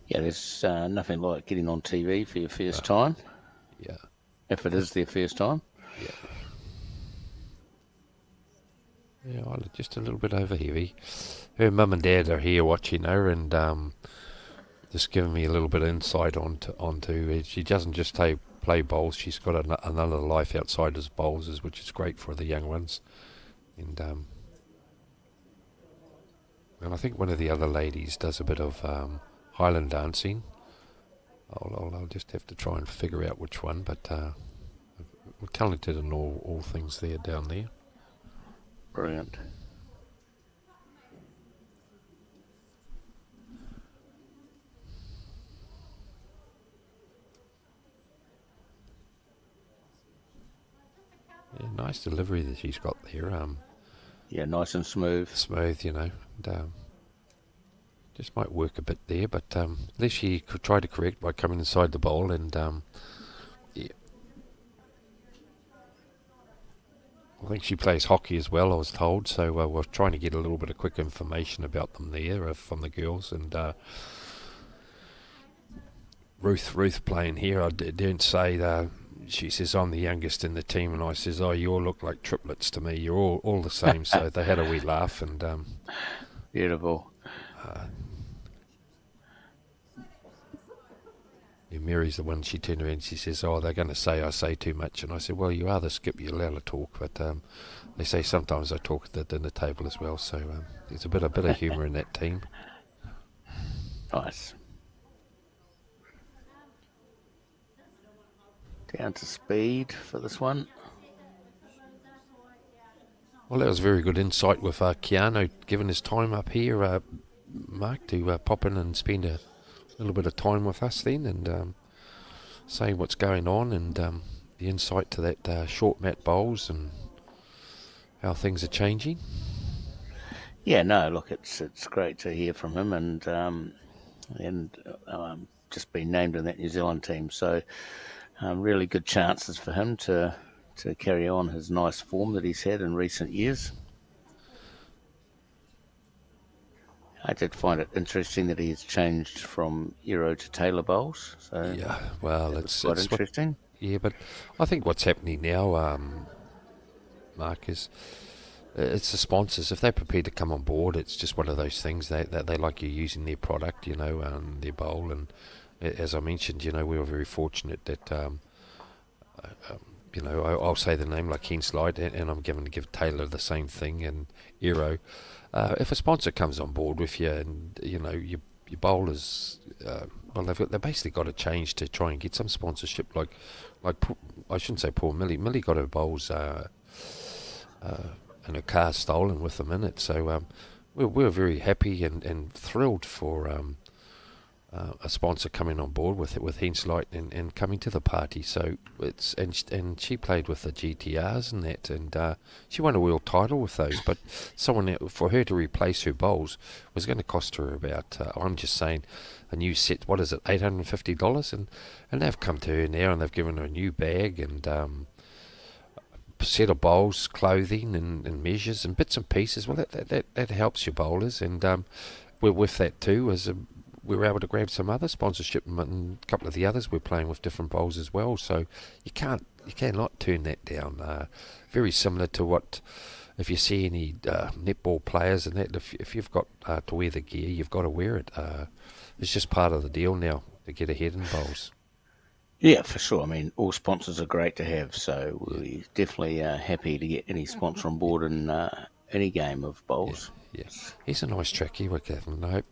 Yeah, there's nothing like getting on TV for your first time. Yeah. If it is their first time. Yeah. Yeah, just a little bit over heavy. Her mum and dad are here watching her, and just giving me a little bit of insight onto she doesn't just play bowls. She's got another life outside as bowls, which is great for the young ones. And I think one of the other ladies does a bit of Highland dancing. I'll just have to try and figure out which one, but we're talented in all things there down there. Brilliant. Yeah, nice delivery that she's got there. Yeah, nice and smooth. Smooth, and just might work a bit there, but at least she could try to correct by coming inside the bowl, and yeah. I think she plays hockey as well, I was told, so we're trying to get a little bit of quick information about them there from the girls, and Ruth playing here, I didn't say that she says, I'm the youngest in the team, and I says, oh, you all look like triplets to me. You're all the same. So they had a wee laugh, and Beautiful. Mary's the one, she turned around and she says, oh, they're going to say I say too much. And I said, well, you are the skip, you're allowed to talk. But they say sometimes I talk at the dinner table as well. So there's a bit of humour in that team. Nice. Down to speed for this one. Well, that was very good insight with Keanu giving his time up here, Mark, to pop in and spend a little bit of time with us then, and say what's going on, and the insight to that short mat bowls and how things are changing. Yeah, no, look, it's great to hear from him, and just been named in that New Zealand team, so really good chances for him to carry on his nice form that he's had in recent years. I did find it interesting that he's changed from Euro to Taylor bowls. So Yeah, well, it's quite interesting. Yeah, but I think what's happening now, Mark, is it's the sponsors. If they're prepared to come on board, it's just one of those things that they like you using their product, their bowl. And as I mentioned, we were very fortunate that, I'll say the name like Henslide, and I'm going to give Taylor the same thing, and Aero. If a sponsor comes on board with you, and your bowlers, they've basically got to change to try and get some sponsorship. Like I shouldn't say poor Millie. Millie got her bowls and her car stolen with them in it. So we're very happy and thrilled for a sponsor coming on board with Henslite and coming to the party. So and she played with the GTRs and that, and she won a world title with those. But for her to replace her bowls was going to cost her about I'm just saying a new set. What is it, $850? And they've come to her now and they've given her a new bag and set of bowls, clothing and measures and bits and pieces. Well, that helps your bowlers, and with that too we were able to grab some other sponsorship, and a couple of the others we're playing with different bowls as well. So you cannot turn that down. Very similar to what, if you see any netball players and that, if you've got to wear the gear, you've got to wear it. It's just part of the deal now to get ahead in bowls. Yeah, for sure. I mean, all sponsors are great to have, so we're definitely happy to get any sponsor on board in any game of bowls. Yeah. Here's a nice track here, Catherine. I hope.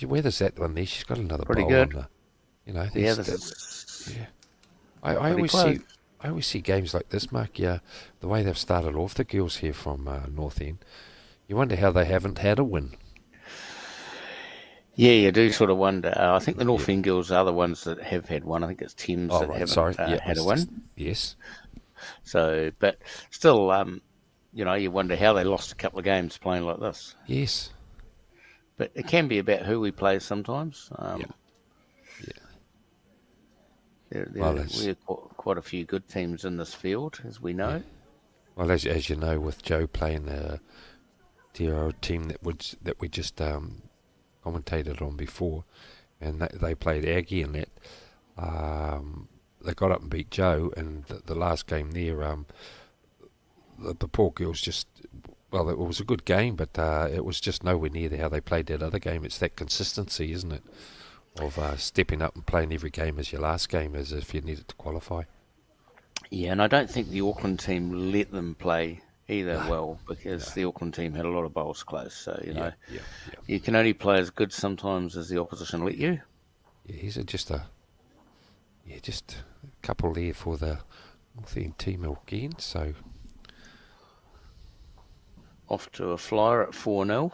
Where there's that one there? She's got another pretty bowl good. on the, Yeah, I always see games like this, Mark. Yeah, the way they've started off, the girls here from North End. You wonder how they haven't had a win. Yeah, you do sort of wonder. I think the North End girls are the ones that have had one. I think it's Thames that haven't had a win. Yes. So, but still, you wonder how they lost a couple of games playing like this. Yes. But it can be about who we play sometimes. We're quite a few good teams in this field, as we know. Yeah. Well, as you know, with Joe playing the Tiro team that we just commentated on before, and they played Aggie in that, they got up and beat Joe, and the last game there, the poor girls just... Well, it was a good game, but it was just nowhere near how they played that other game. It's that consistency, isn't it, of stepping up and playing every game as your last game, as if you needed to qualify. Yeah, and I don't think the Auckland team let them play either well, because the Auckland team had a lot of bowls close. So, you can only play as good sometimes as the opposition let you. Yeah, here's just a couple there for the North End team again, so... Off to a flyer at 4-0.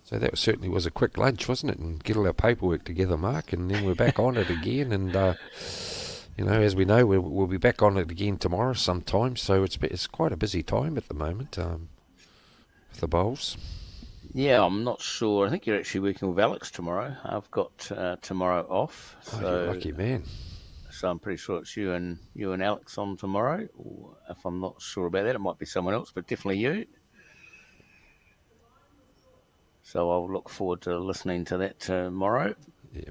So that certainly was a quick lunch, wasn't it? And get all our paperwork together, Mark, and then we're back on it again. And as we know, we'll be back on it again tomorrow sometime. So it's quite a busy time at the moment with the bowls. Yeah, I'm not sure. I think you're actually working with Alex tomorrow. I've got tomorrow off. So, you're a lucky man. So I'm pretty sure it's you and Alex on tomorrow. Or if I'm not sure about that, it might be someone else, but definitely you. So I'll look forward to listening to that tomorrow. Yeah.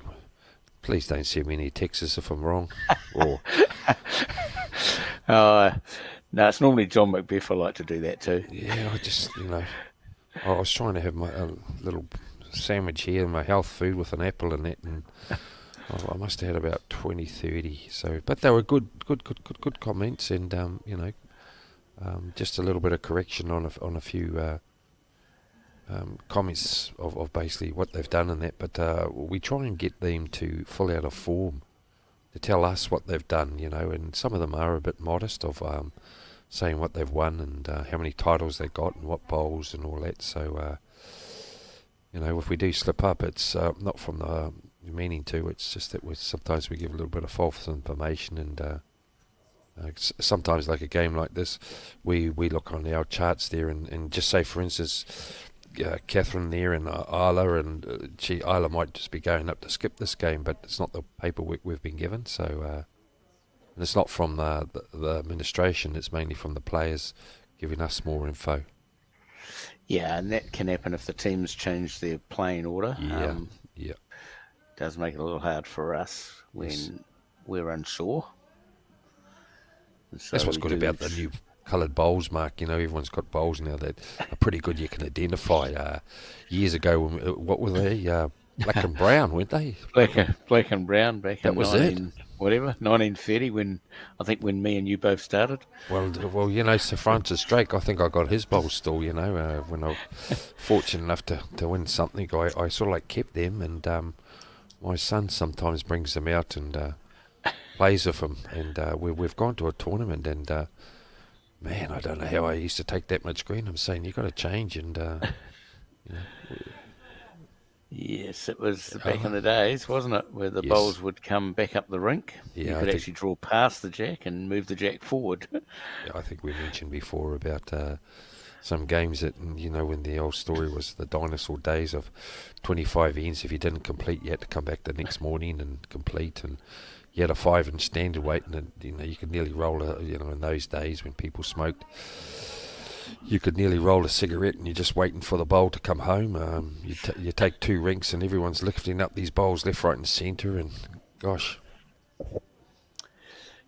Please don't send me any texts if I'm wrong. Or No, it's normally John Macbeth I like to do that too. yeah, I just I was trying to have my little sandwich here, my health food with an apple in it, and I must have had about 20, 30. So, but they were good comments, and just a little bit of correction on a few comments of basically what they've done in that. But we try and get them to fill out a form to tell us what they've done, and some of them are a bit modest of saying what they've won and how many titles they got and what bowls and all that. So, if we do slip up, it's not from the meaning to. It's just that sometimes we give a little bit of false information, and sometimes, like a game like this, we look on our charts there and just say, for instance, Catherine there and Isla, and Isla might just be going up to skip this game, but it's not the paperwork we've been given. So, and it's not from the administration; it's mainly from the players giving us more info. Yeah, and that can happen if the teams change their playing order. Yeah. Does make it a little hard for us when we're unsure. And so that's what's good about the new coloured bowls, Mark. Everyone's got bowls now that are pretty good. You can identify. Years ago, what were they? Black and brown, weren't they? Black and brown back that in was it. 1930, when me and you both started. Well, Sir Francis Drake, I think I got his bowls still, when I was fortunate enough to win something. I sort of like kept them, and my son sometimes brings them out and plays with them. And we've gone to a tournament, and man, I don't know how I used to take that much green. I'm saying, you've got to change, and Yes, it was back in the days, wasn't it, where the bowls would come back up the rink. Yeah, you could actually draw past the jack and move the jack forward. Yeah, I think we mentioned before about some games that, when the old story was the dinosaur days of 25 ends. If you didn't complete, you had to come back the next morning and complete, and you had a 5-inch standard weight, and you could nearly roll in those days when people smoked, you could nearly roll a cigarette and you're just waiting for the bowl to come home. You take 2 rinks and everyone's lifting up these bowls left, right and centre, and gosh.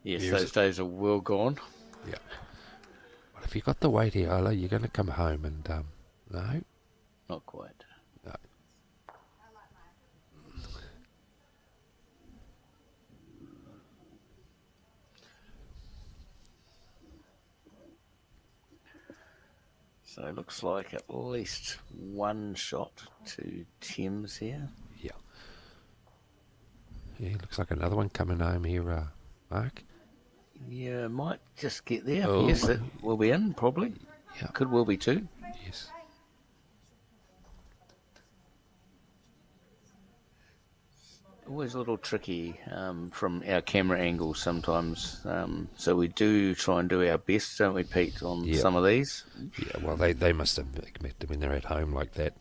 Yes, those days are well gone. Yeah. But if you got the weight here, Isla, you're going to come home, and no? Not quite. No. So it looks like at least one shot to Thames here. Yeah. Yeah, looks like another one coming home here, Mark. Yeah, might just get there. Oh. Yes, it will be in, probably. Yeah. Could well be 2. Yes. Always a little tricky from our camera angle sometimes. So we do try and do our best, don't we, Pete, on some of these? Yeah, well, they must have admitted when they're at home like that.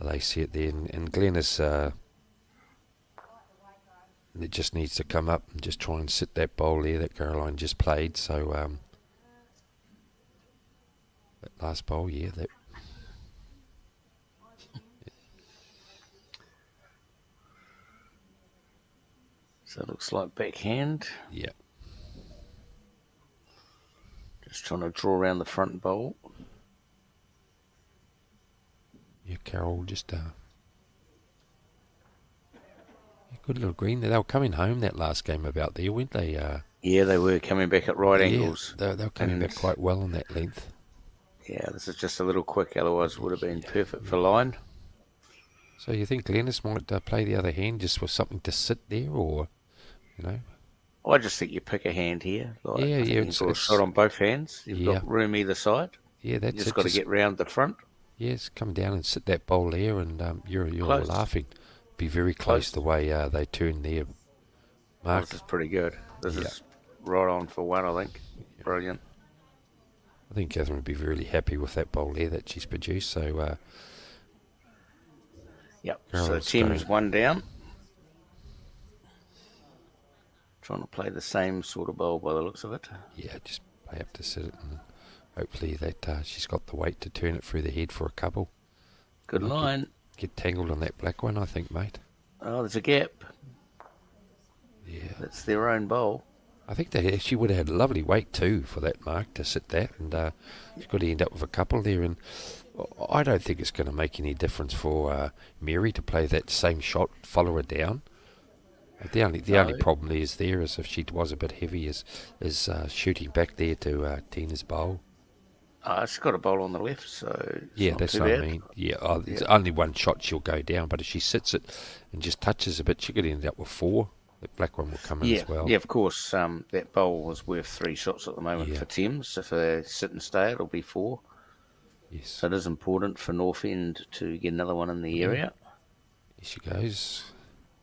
They see it there. And Glenn is... it just needs to come up and just try and sit that bowl there that Caroline just played. So, that last bowl, that... So it looks like backhand. Yeah. Just trying to draw around the front bowl. Yeah, Carol just... good little green. They were coming home that last game about there, weren't they? Yeah, they were coming back at right angles. They were coming back quite well on that length. Yeah, this is just a little quick, otherwise it would have been perfect for line. So you think Glennis might play the other hand just with something to sit there, or, I just think you pick a hand here. It's a shot on both hands. You've got room either side. Yeah, that's you just got to get round the front. Yes, come down and sit that bowl there, and you're laughing. Be very close the way they turn there, Mark. This is pretty good. This is right on for 1, I think. Brilliant. I think Catherine would be really happy with that bowl there that she's produced. So, yep. So Tim's 1 down. Trying to play the same sort of bowl by the looks of it. Yeah, just play up to sit it, and hopefully that she's got the weight to turn it through the head for a couple. Good line. get tangled on that black one, I think, mate. Oh, there's a gap. Yeah. That's their own bowl. I think she would have had a lovely weight too for that mark to sit that, and she's got to end up with a couple there. And I don't think it's going to make any difference for Mary to play that same shot, follow her down. The only problem is if she was a bit heavy is shooting back there to Tina's bowl. She's got a bowl on the left, so yeah, that's what I mean. Yeah, there's only one shot she'll go down, but if she sits it and just touches a bit, she could end up with 4. The black one will come in as well. Yeah, of course. That bowl was worth 3 shots at the moment for Thames. If they sit and stay, it'll be 4. Yes. So it is important for North End to get another one in the area. Here she goes.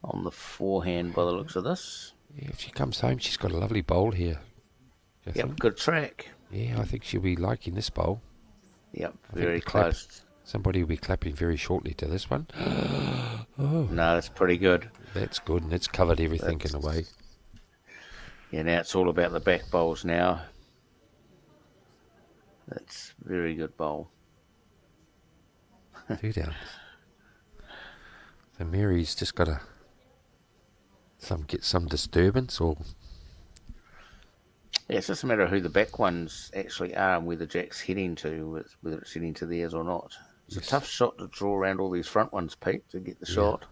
On the forehand by the looks of this. Yeah, if she comes home, she's got a lovely bowl here. Yep, good track. Yeah, I think she'll be liking this bowl. Yep, very close. Somebody will be clapping very shortly to this one. No, that's pretty good. That's good, and it's covered everything in a way. Yeah, now it's all about the back bowls now. That's very good bowl. 2 down. So Mary's just got to get some disturbance, or yeah, it's just a matter of who the back ones actually are and where the jack's heading to, whether it's heading to theirs or not. It's a tough shot to draw around all these front ones, Pete, to get the shot.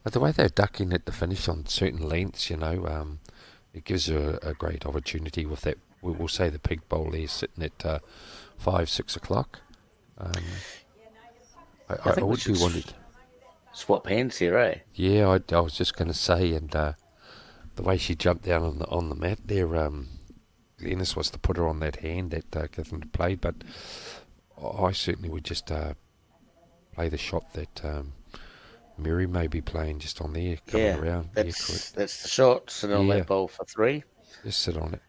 But the way they're ducking at the finish on certain lengths, it gives her a great opportunity with that. We'll say the pig bowl there sitting at 5, 6 o'clock. I would be wanted. Swap hands here, eh? Yeah, I was just going to say, and the way she jumped down on the mat there, Glennis was to put her on that hand that Catherine played, but I certainly would just play the shot that Mary may be playing just on there, coming around. That's the shot. Sit on that bowl for 3. Just sit on it.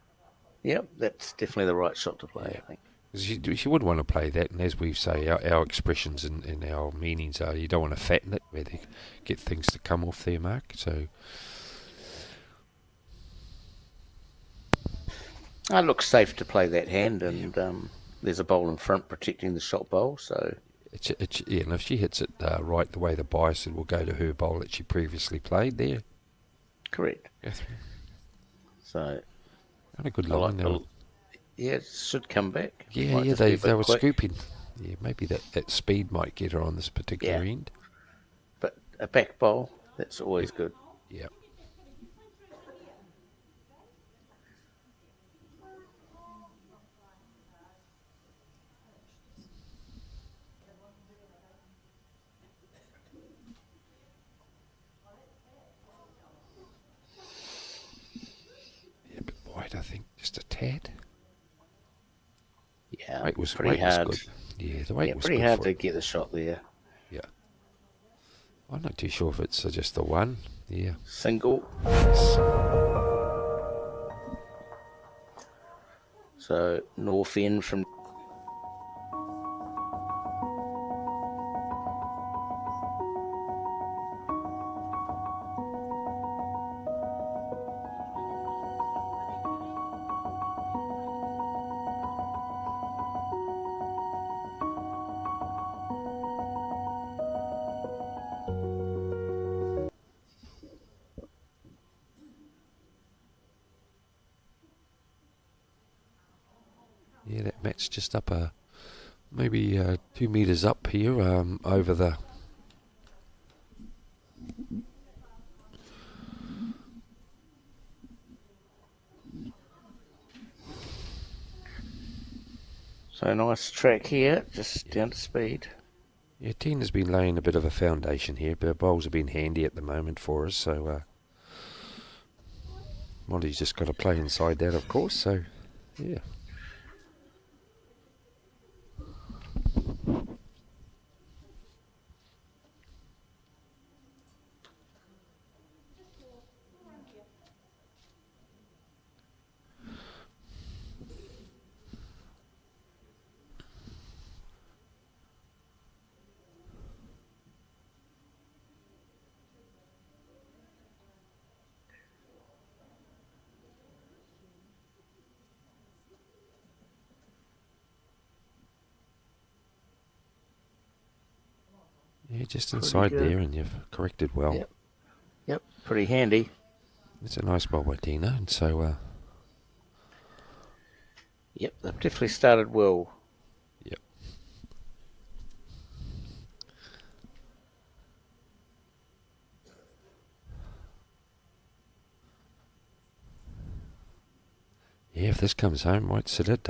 Yep, that's definitely the right shot to play, I think. She would want to play that, and as we say, our expressions and our meanings are you don't want to fatten it, where they get things to come off their mark. So it looks safe to play that hand, and there's a bowl in front protecting the shot bowl, so... and if she hits it right, the way the bias will go to her bowl that she previously played there. Correct. Catherine. So... And a good line there. Yeah, it should come back. Yeah, they were scooping. Yeah, maybe that speed might get her on this particular end. But a back bowl, that's always good. Yeah. Yeah, a bit wide, I think. Just a tad. Yeah, weight was pretty hard. Was good. Yeah, the weight was pretty good hard for to it. get the shot there. Yeah. I'm not too sure if it's just the one. Yeah. Single. Yes. So North End from... Yeah, that mat's just up maybe 2 metres up here over the... So nice track here, just down to speed. Yeah, Tina's been laying a bit of a foundation here, but her bowls have been handy at the moment for us, so Molly's just got to play inside that, of course, so yeah. Yeah, just inside there, and you've corrected well. Yep, pretty handy. It's a nice bowl by Dina, and so... Yep, they've definitely started well. Yep. Yeah, if this comes home, might sit it,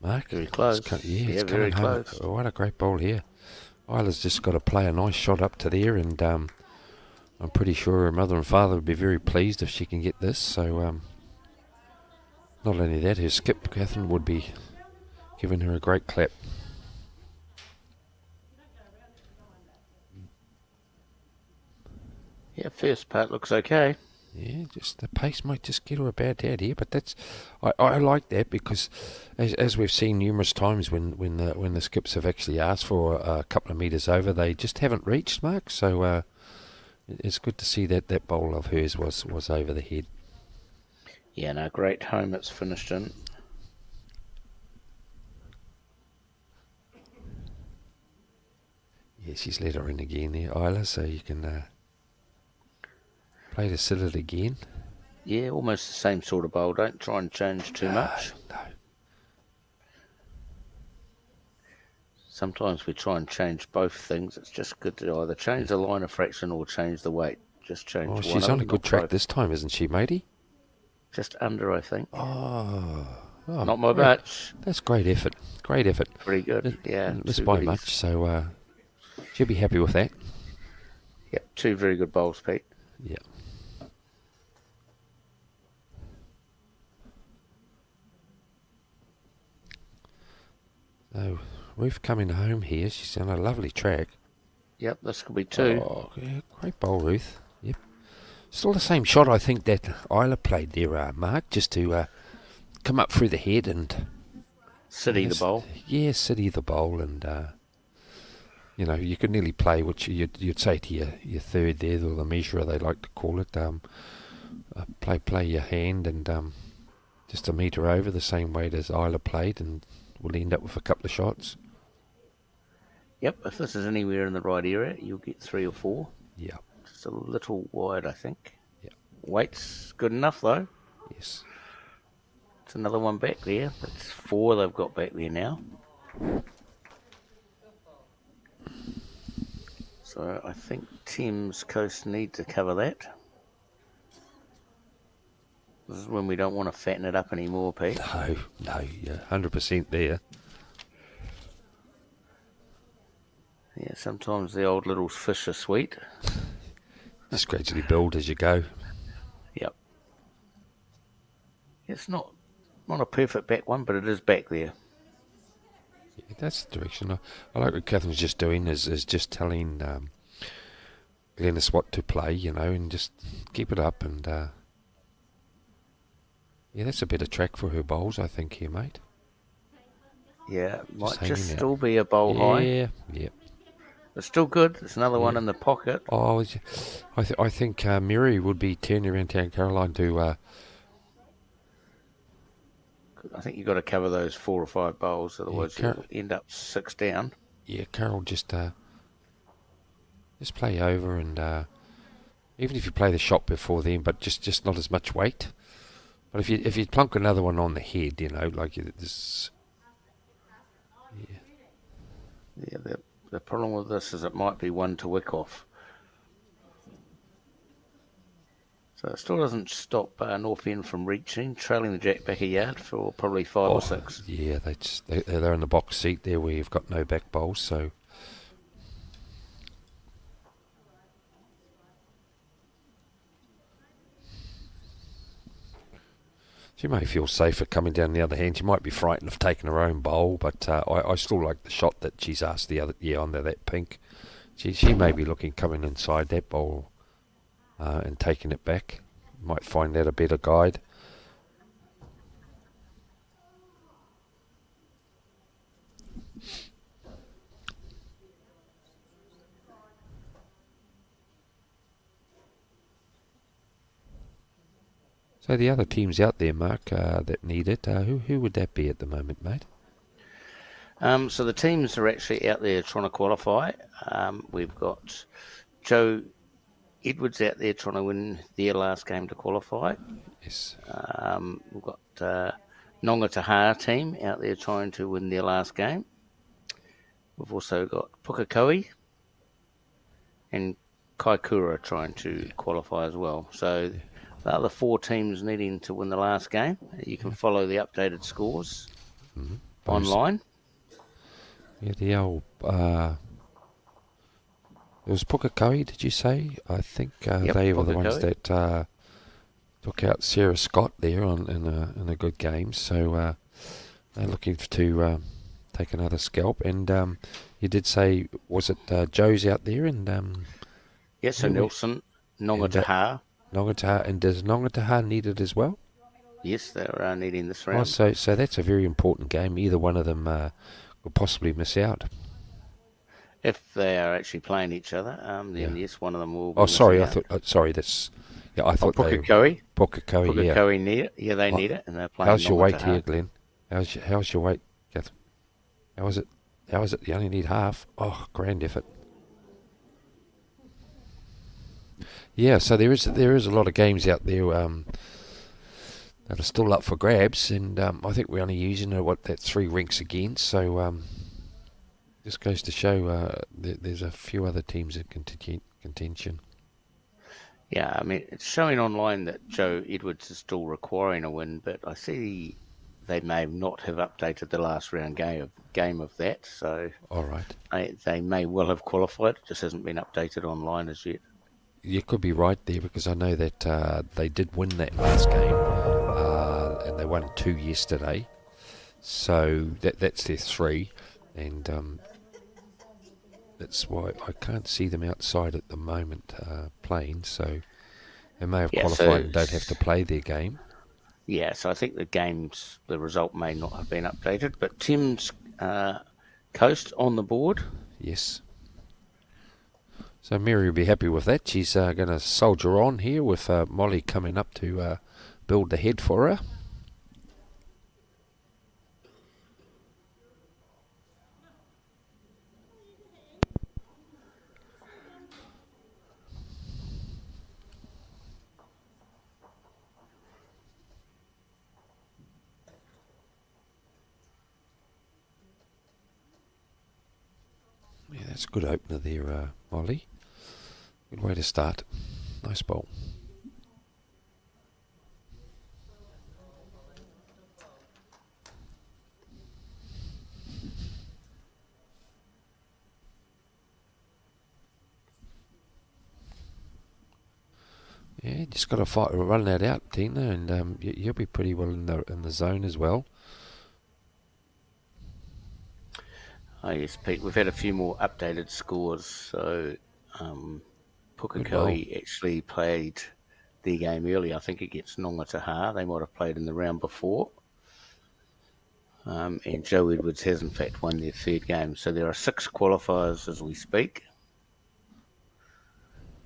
Mark. Very close. It's very coming home. close. Oh, what a great bowl here. Isla's just got to play a nice shot up to there, and I'm pretty sure her mother and father would be very pleased if she can get this. So, not only that, her skip, Catherine, would be giving her a great clap. Yeah, first part looks okay. Yeah, just the pace might just get her a bad dad here, but that's I like that because as we've seen numerous times when the skips have actually asked for a couple of metres over, they just haven't reached, Mark. So it's good to see that bowl of hers was over the head. Yeah, no, great home it's finished in. Yeah, she's let her in again there, Isla, so you can play to sit it again. Yeah, almost the same sort of bowl. Don't try and change too much. No. Sometimes we try and change both things. It's just good to either change the line of fraction or change the weight. Just change one. She's on a good track this time, isn't she, matey? Just under, I think. Oh, Not my batch. That's great effort. Great effort. Pretty good. Yeah. Missed by much, so she'll be happy with that. Yep, two very good bowls, Pete. Yeah. So, Ruth coming home here. She's on a lovely track. Yep, this could be two. Oh, yeah, great bowl, Ruth. Yep. Still the same shot, I think, that Isla played there, Mark, just to come up through the head and... City the bowl. Yeah, city the bowl, and, you could nearly play what you'd say to your third there, or the measurer, they like to call it. Play your hand and just a metre over the same weight as Isla played, and we'll end up with a couple of shots. Yep, if this is anywhere in the right area, you'll get 3 or 4. Yeah. Just a little wide, I think. Yeah. Weight's good enough, though. Yes. It's another one back there. That's 4 they've got back there now. So I think Thames Coast need to cover that. This is when we don't want to fatten it up anymore, Pete. No, you're 100% there. Yeah, sometimes the old little fish are sweet. Just gradually build as you go. Yep. It's not a perfect back one, but it is back there. Yeah, that's the direction. I like what Catherine's just doing is just telling Glennis what to play, and just keep it up. And yeah, that's a better track for her bowls, I think, here, mate. Yeah, might hanging just out. still be a bowl high. Yeah. It's still good. There's another one in the pocket. Oh, I think Mary would be turning around town, Caroline, to... I think you've got to cover those 4 or 5 bowls, otherwise Yeah, you'll end up 6 down. Yeah, Carol, just play over, and even if you play the shot before then, but just not as much weight. But if you plunk another one on the head, this. Yeah, the problem with this is it might be one to wick off. So it still doesn't stop North End from reaching, trailing the jack back a yard for probably 5 or 6. Yeah, they're in the box seat there where you've got no back bowls, so... She may feel safer coming down the other hand. She might be frightened of taking her own bowl, but I still like the shot that she's asked the other under that pink. She may be looking coming inside that bowl and taking it back. Might find that a better guide. So the other teams out there, Mark, that need it, who would that be at the moment, mate? So the teams are actually out there trying to qualify. We've got Joe Edwards out there trying to win their last game to qualify. Yes. We've got Nonga Taha team out there trying to win their last game. We've also got Pukekohe and Kaikoura trying to qualify as well. So they are the 4 teams needing to win the last game. You can follow the updated scores online. Yeah, the old... it was Pukekohe, did you say? I think Yep, they were the ones Pukekohe. that took out Sarah Scott there in a good game. So they're looking to take another scalp. And you did say, was it Joe's out there? And Yes, so Nelson, Nonga And, Taha. Nonga Taha, and does Nonga Taha need it as well? Yes, they're needing this Oh, round. so that's a very important game. Either one of them could possibly miss out. If they are actually playing each other, then yes, one of them will be Oh, sorry, I missing thought. Sorry, that's. Yeah, I out. thought they. Pukekohe. Pukekohe, yeah. Pukekohe need it. Yeah, they need it, and they're playing How's your Nonga weight Taha. here, Glenn? How's your weight, Catherine? How is it? How is it? You only need half. Oh, grand effort. Yeah, so there is a lot of games out there that are still up for grabs, and I think we're only using that 3 rinks again. So this goes to show there's a few other teams in contention. Yeah, I mean, it's showing online that Joe Edwards is still requiring a win, but I see they may not have updated the last round game of that, so All right. they may well have qualified. It just hasn't been updated online as yet. You could be right there, because I know that they did win that last game, and they won 2 yesterday. So that's their 3, and that's why I can't see them outside at the moment playing. So they may have qualified and don't have to play their game. Yeah, so I think the result may not have been updated, but Tim's Coast on the board. Yes. So Mary will be happy with that. She's going to soldier on here with Molly coming up to build the head for her. Yeah, that's a good opener there, Molly. Good way to start. Nice bowl. Yeah, just got to run that out, Tina, and you'll be pretty well in the zone as well. Oh yes, Pete, we've had a few more updated scores. So Pukekohe actually played their game early, I think, against Nonga Taha. They might have played in the round before. And Joe Edwards has in fact won their 3rd game. So there are 6 qualifiers as we speak.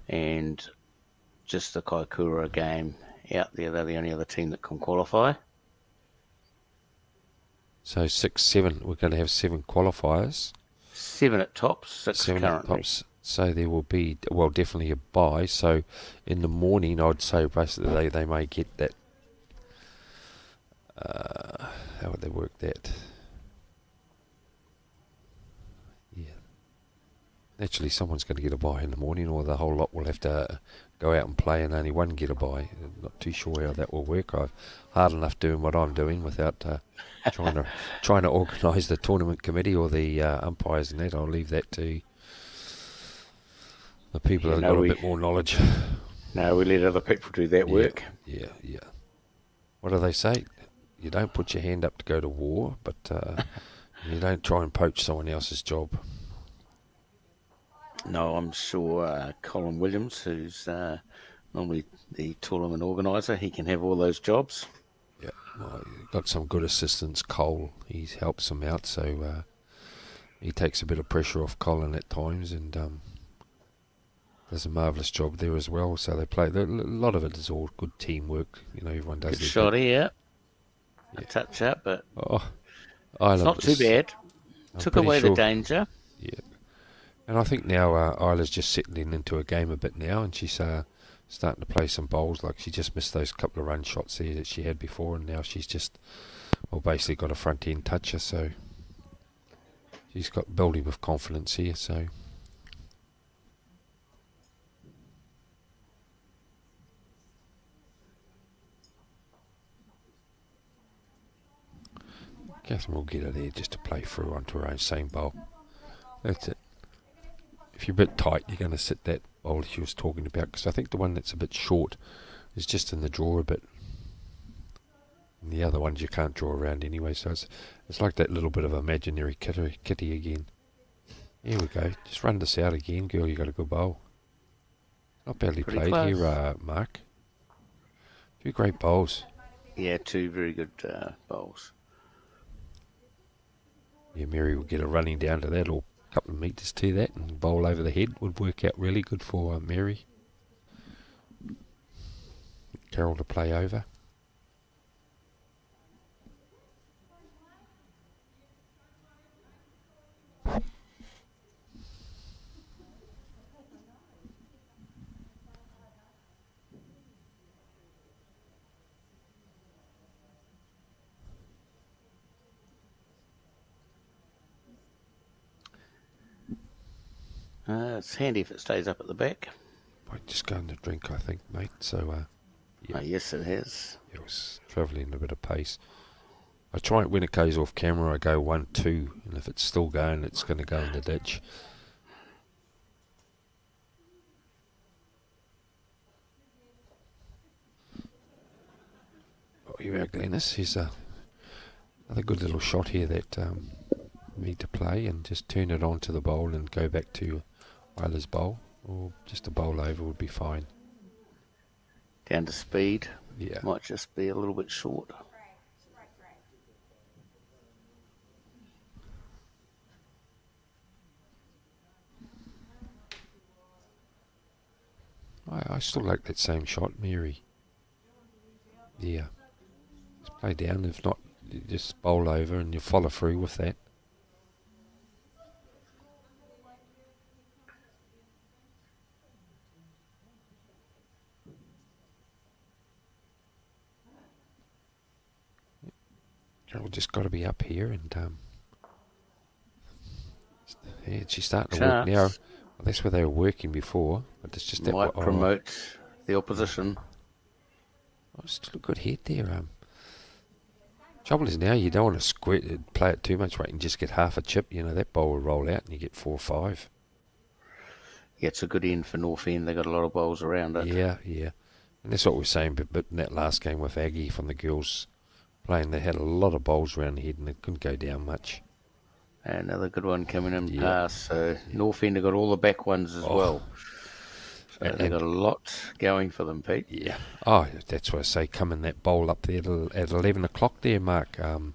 And just the Kaikoura game out there. They're the only other team that can qualify. So 6, 7. We're going to have 7 qualifiers. 7 at tops, 6 7 currently. at tops. So there will be, well, definitely a bye. So in the morning, I'd say basically they may get that. How would they work that? Yeah. Naturally, someone's going to get a bye in the morning, or the whole lot will have to go out and play and only one get a bye. I'm not too sure how that will work. I'm hard enough doing what I'm doing without trying to organise the tournament committee or the umpires and that. I'll leave that to the people that have got a bit more knowledge. No, we let other people do that work. Yeah. What do they say? You don't put your hand up to go to war, but you don't try and poach someone else's job. No, I'm sure Colin Williams, who's normally the tournament organiser, he can have all those jobs. Yeah, well, got some good assistants. Cole, he helps him out, so he takes a bit of pressure off Colin at times, and does a marvellous job there as well. So they play. A lot of it is all good teamwork. You know, everyone does. Good shot here. A touch out, but I it's love not too bad. Took pretty away sure. the danger. Yeah. And I think now Isla's just settling into a game a bit now, and she's starting to play some bowls. Like she just missed those couple of run shots there that she had before, and now she's just, well, basically got a front end toucher, so she's got building with confidence here. So Catherine will get her there just to play through onto her own same bowl. That's it. If you're a bit tight, you're going to sit that bowl she was talking about, because I think the one that's a bit short is just in the draw a bit. And the other ones you can't draw around anyway, so it's like that little bit of imaginary kitty again. Here we go. Just run this out again, girl. You got a good bowl. Not badly Pretty played close. here, Mark. Two great bowls. Yeah, two very good bowls. Yeah, Mary will get her running down to that, or a couple of metres to that, and bowl over the head would work out really good for Mary. Carol to play over. It's handy if it stays up at the back. Might just go in the drink, I think, mate. So, yeah. Oh, yes, it has. It was travelling a bit of pace. I try it when it goes off camera. I go 1-2, and if it's still going, it's going to go in the ditch. Oh, here we are, Glennis. Here's another good little shot here that need to play, and just turn it onto the bowl and go back to Isla's bowl, or just a bowl over would be fine. Down to speed. Yeah. Might just be a little bit short. I still like that same shot, Mary. Yeah. Just play down. If not, you just bowl over and you follow through with that. Carol just got to be up here, and yeah, she's starting to work now. Chance. Well, that's where they were working before, but it's just that. Might promote the opposition. Oh, still a good head there. Trouble is now you don't want to play it too much, right, and just get half a chip. You know, that bowl will roll out and you get 4 or 5. Yeah, it's a good end for North End. They got a lot of bowls around it. Yeah. And that's what we were saying, but in that last game with Aggie from the girls playing, they had a lot of bowls around the head and it couldn't go down much. Another good one coming in Yeah. past. So North End have got all the back ones as well. So they've got a lot going for them, Pete. Yeah. Oh, that's what I say. Come in that bowl up there at 11 o'clock there, Mark, and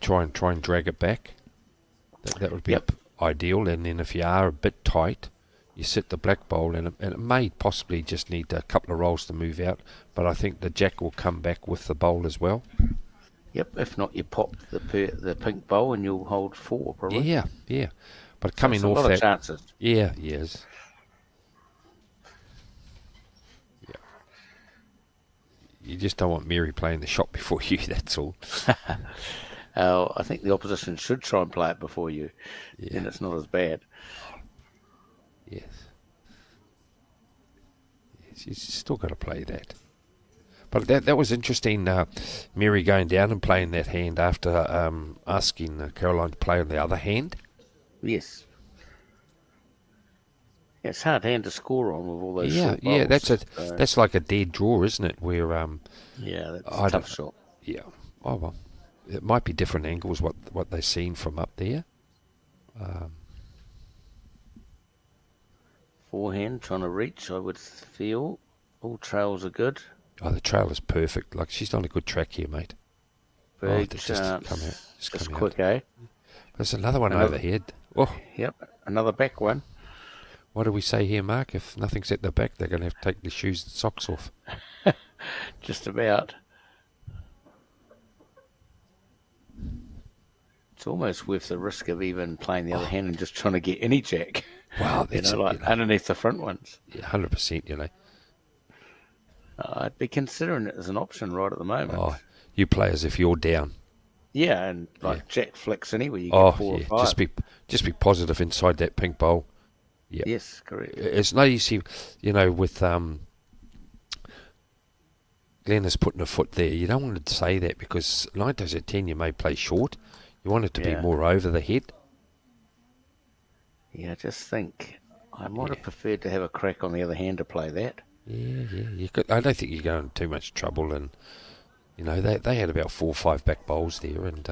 try and drag it back. That would be ideal. And then if you are a bit tight, you sit the black bowl, and it may possibly just need a couple of rolls to move out. But I think the jack will come back with the bowl as well. Yep. If not, you pop the pink bowl and you'll hold 4 probably. Yeah. But coming There's off a lot that, of chances. yes. You just don't want Mary playing the shot before you, that's all. I think the opposition should try and play it before you. Yeah. Then it's not as bad. Yes. She's still got to play that. But that was interesting, Mary going down and playing that hand after asking Caroline to play on the other hand. Yes. Yeah, it's hard hand to score on with all those Yeah, short bowls. that's like a dead draw, isn't it? Where yeah, that's I a tough don't- shot. yeah. Oh well, it might be different angles what they've seen from up there. Forehand, trying to reach, I would feel. All trails are good. Oh, the trail is perfect. Like, she's on a good track here, mate. Big that's chance. come out. Just Just come out. quick, eh? There's another one Another- overhead. Oh, Yep, another back one. what do we say here, Mark? If nothing's at the back, they're going to have to take the shoes and socks off. Just about. It's almost worth the risk of even playing the other hand and just trying to get any jack. Wow, You that's know, like underneath the front ones. 100%. You know. I'd be considering it as an option right at the moment. Oh, you play as if you're down. Yeah, and like jack flicks anywhere, you Oh, get 4 yeah. or 5. Just be positive inside that pink bowl. Yeah. Yes, correct. It's no easy, you know, with Glenn is putting a foot there. You don't want to say that because 9 times out of 10 you may play short. You want it to be Yeah. more over the head. Yeah, I just think I might have preferred to have a crack on the other hand to play that. Yeah. I don't think you're going into too much trouble. And you know they had about 4 or 5 back bowls there, and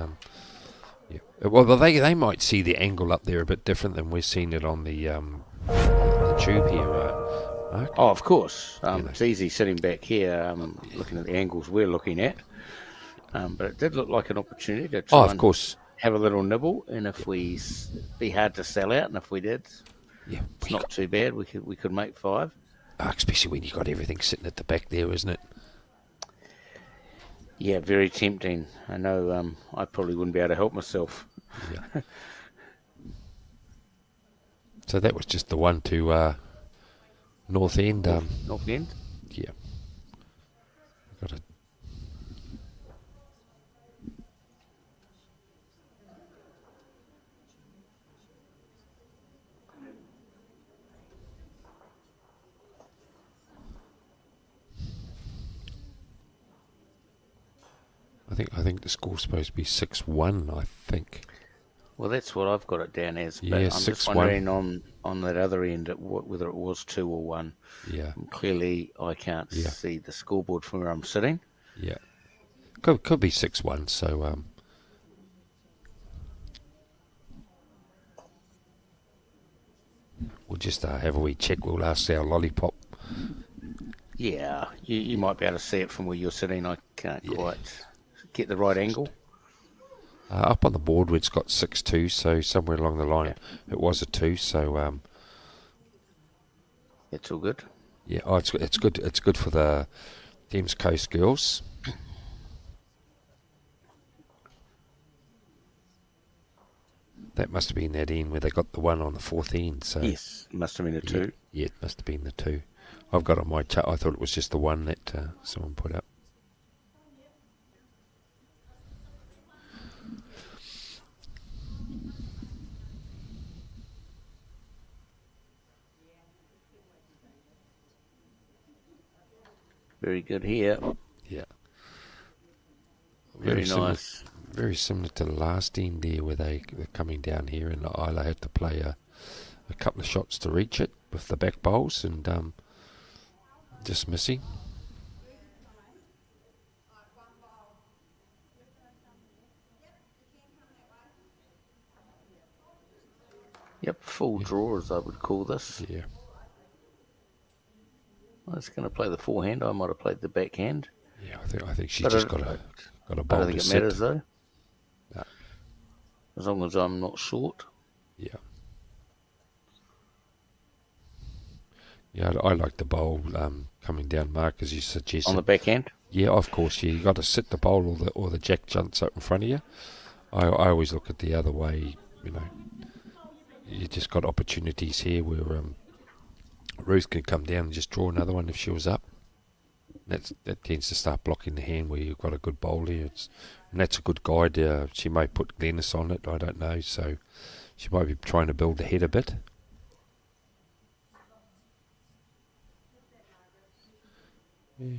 yeah. Well, they might see the angle up there a bit different than we're seeing it on the tube here, Mark. Oh, of course. You know. It's easy sitting back here, looking at the angles we're looking at. But it did look like an opportunity to try Oh, of and course. have a little nibble. And if we be hard to sell out, and if we did, Yeah, it's not too bad. We could make 5. especially when you got everything sitting at the back there, isn't it? Yeah, very tempting. I know. I probably wouldn't be able to help myself. Yeah. So that was just the one to North End. North End. Yeah. Got it. I think the score's supposed to be 6-1, I think. Well, that's what I've got it down as. But Yeah, I'm just 6-1. wondering on that other end whether it was 2 or 1. Yeah. Clearly, I can't Yeah. see the scoreboard from where I'm sitting. Yeah. Could be 6-1, so we'll just have a wee check. We'll ask our lollipop. Yeah, you might be able to see it from where you're sitting. I can't Yeah. quite get the right angle. Up on the board it's got 6-2, so somewhere along the line it was a 2, so It's all good. yeah, it's good. It's good for the Thames Coast girls. That must have been that end where they got the 1 on the 4th end. So Yes, must have been a 2. Yeah, it must have been the 2. I've got on my chart. I thought it was just the 1 that someone put up. Very good here. Yeah. Very similar, nice. very similar to the last end there where they're coming down here, and Isla had to play a couple of shots to reach it with the back bowls, and just missing. Yep, full draw as I would call this. Yeah. I was going to play the forehand. I might have played the backhand. Yeah, I think she's But just I- got a I bowl don't to think it sit. matters though. No. As long as I'm not short. Yeah. Yeah, I like the bowl coming down, Mark, as you suggested. On the backhand? Yeah, of course. Yeah, you got to sit the bowl, or the jack jumps up in front of you. I always look at the other way. You know, you just got opportunities here where Ruth could come down and just draw another one if she was up. That tends to start blocking the hand where you've got a good bowl here. And that's a good guide. She may put Glennis on it. I don't know. So she might be trying to build the head a bit. Yeah.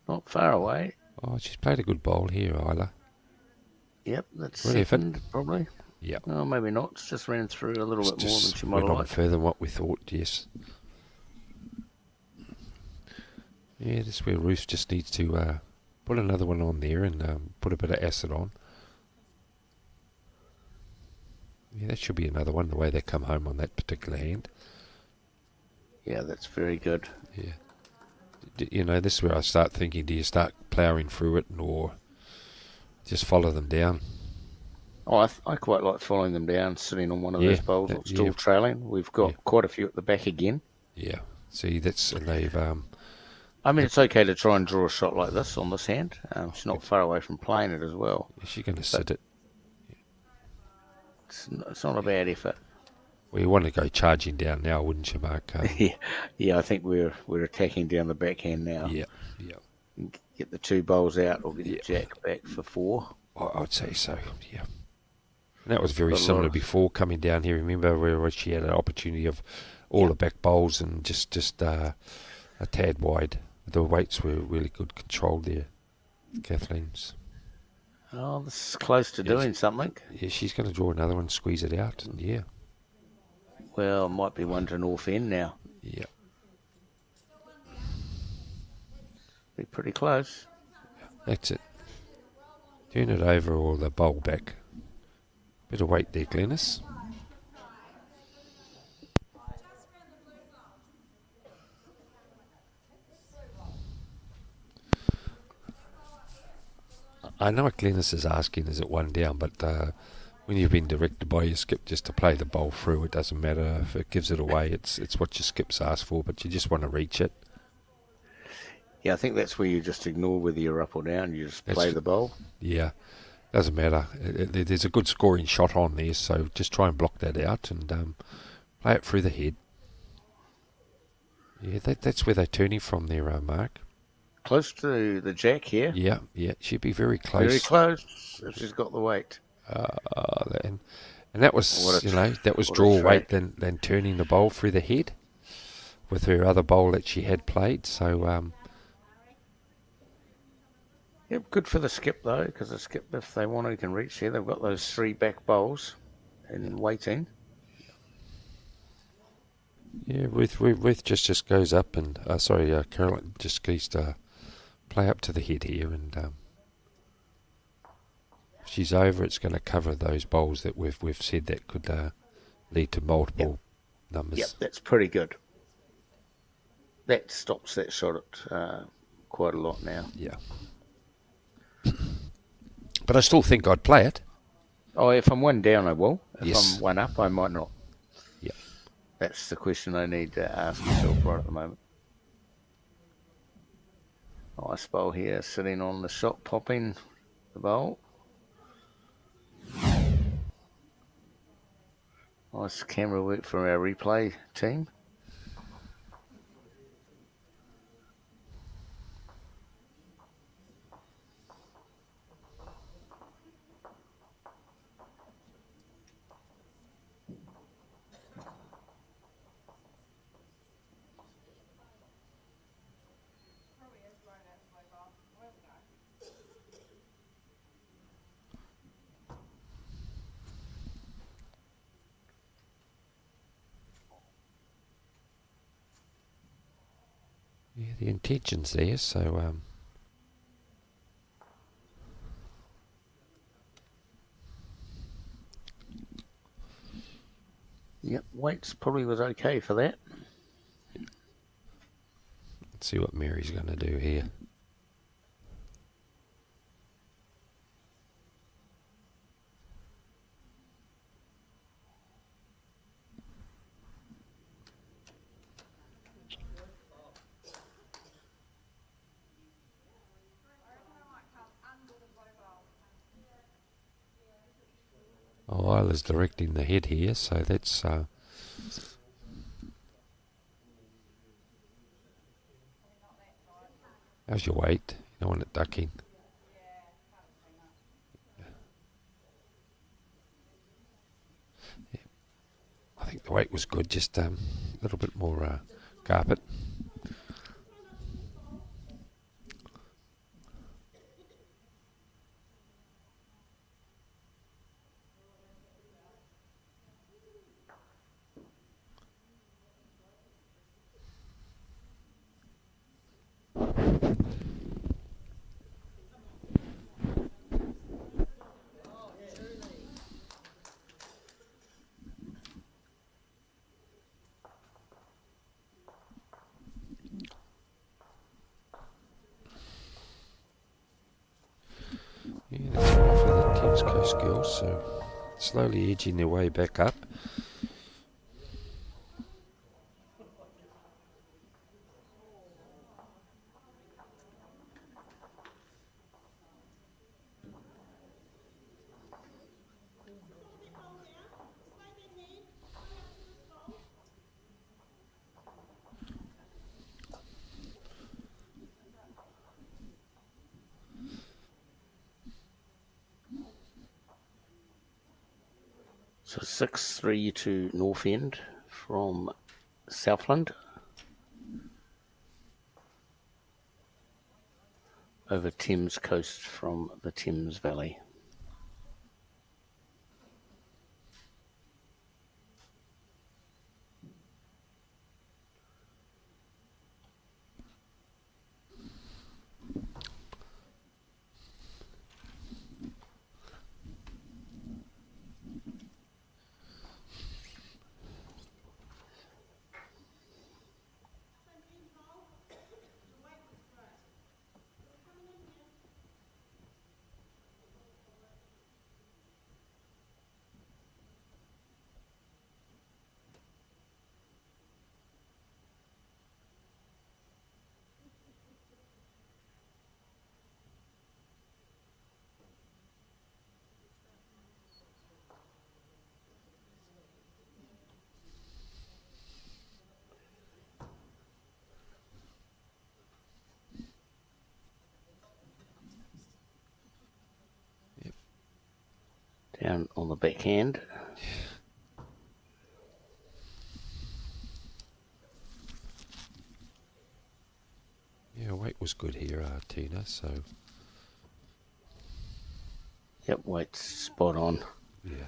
Not far away. Oh, she's played a good bowl here, Isla. Yep, that's Good effort. second, probably. Yeah. Oh, maybe not. It's just ran through a little bit more than she might went have on liked. further than what we thought, yes. Yeah, this is where Ruth just needs to put another one on there and put a bit of acid on. Yeah, that should be another one, the way they come home on that particular hand. Yeah, that's very good. Yeah. You know, this is where I start thinking, do you start ploughing through it or just follow them down? Oh, I quite like following them down, sitting on one of those bowls, or still yeah. trailing. We've got quite a few at the back again. Yeah. See, and they've I mean, it's okay to try and draw a shot like this on this hand. She's not far away from playing it as well. Is she going to sit it? It's not a bad effort. Well, you want to go charging down now, wouldn't you, Mark? Yeah. I think we're attacking down the backhand now. Yeah. Get the 2 bowls out or get the jack back for 4. I'd say so. Yeah. And that was very similar before coming down here. Remember where she had an opportunity of all the back bowls and just a tad wide. The weights were really good controlled there, Kathleen's. Oh, this is close to doing something. Yeah, she's going to draw another one, squeeze it out, and yeah. Well, might be one to North End now. Yeah. Be pretty close. That's it. Turn it over or the bowl back. Bit of weight there, Glennis. I know what Glennis is asking, is it one down, but when you've been directed by your skip just to play the bowl through, it doesn't matter if it gives it away. It's what your skip's asked for, but you just want to reach it. Yeah, I think that's where you just ignore whether you're up or down. You just play the bowl. Yeah, doesn't matter. There's a good scoring shot on there, so just try and block that out and play it through the head. Yeah, that's where they're turning from there, Mark. Close to the jack here. Yeah, she'd be very close. Very close if she's got the weight. And that was, that was draw weight than turning the bowl through the head with her other bowl that she had played. So, Yep, good for the skip though, because the skip, if they want to, can reach here. They've got those 3 back bowls in waiting. Yeah, Ruth just goes up and Caroline just goes to play up to the head here, and if she's over, it's going to cover those bowls that we've said that could lead to multiple numbers. Yep, that's pretty good. That stops that shot at quite a lot now. Yeah. But I still think I'd play it. Oh, if I'm 1 down, I will. If Yes. I'm 1 up, I might not. Yeah. That's the question I need to ask myself right at the moment. Nice bowl here, sitting on the shot, popping the bowl. Nice camera work from our replay team. Yeah, the intention's there, so Yep, weights probably was okay for that. let's see what Mary's going to do here. Oh, Isla's directing the head here, so that's how's your weight? You don't want it ducking. Yeah. I think the weight was good, just a little bit more carpet. Yeah, that's one for the Kings Coast girls, so slowly edging their way back up. So 6-3 to North End from Southland. Over Thames Coast from the Thames Valley. Down on the backhand. Yeah, weight was good here, Tina, so... Yep, weight's spot on. Yeah.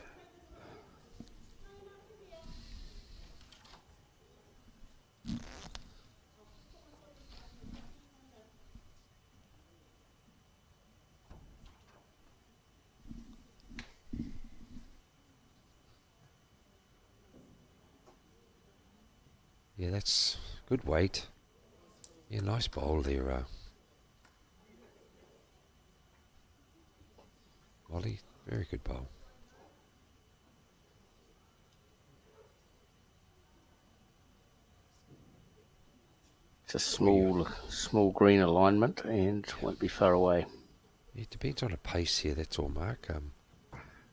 Yeah, that's good weight. Yeah, nice bowl there, Molly. Very good bowl. It's a small green alignment and won't be far away. It depends on the pace here, that's all, Mark.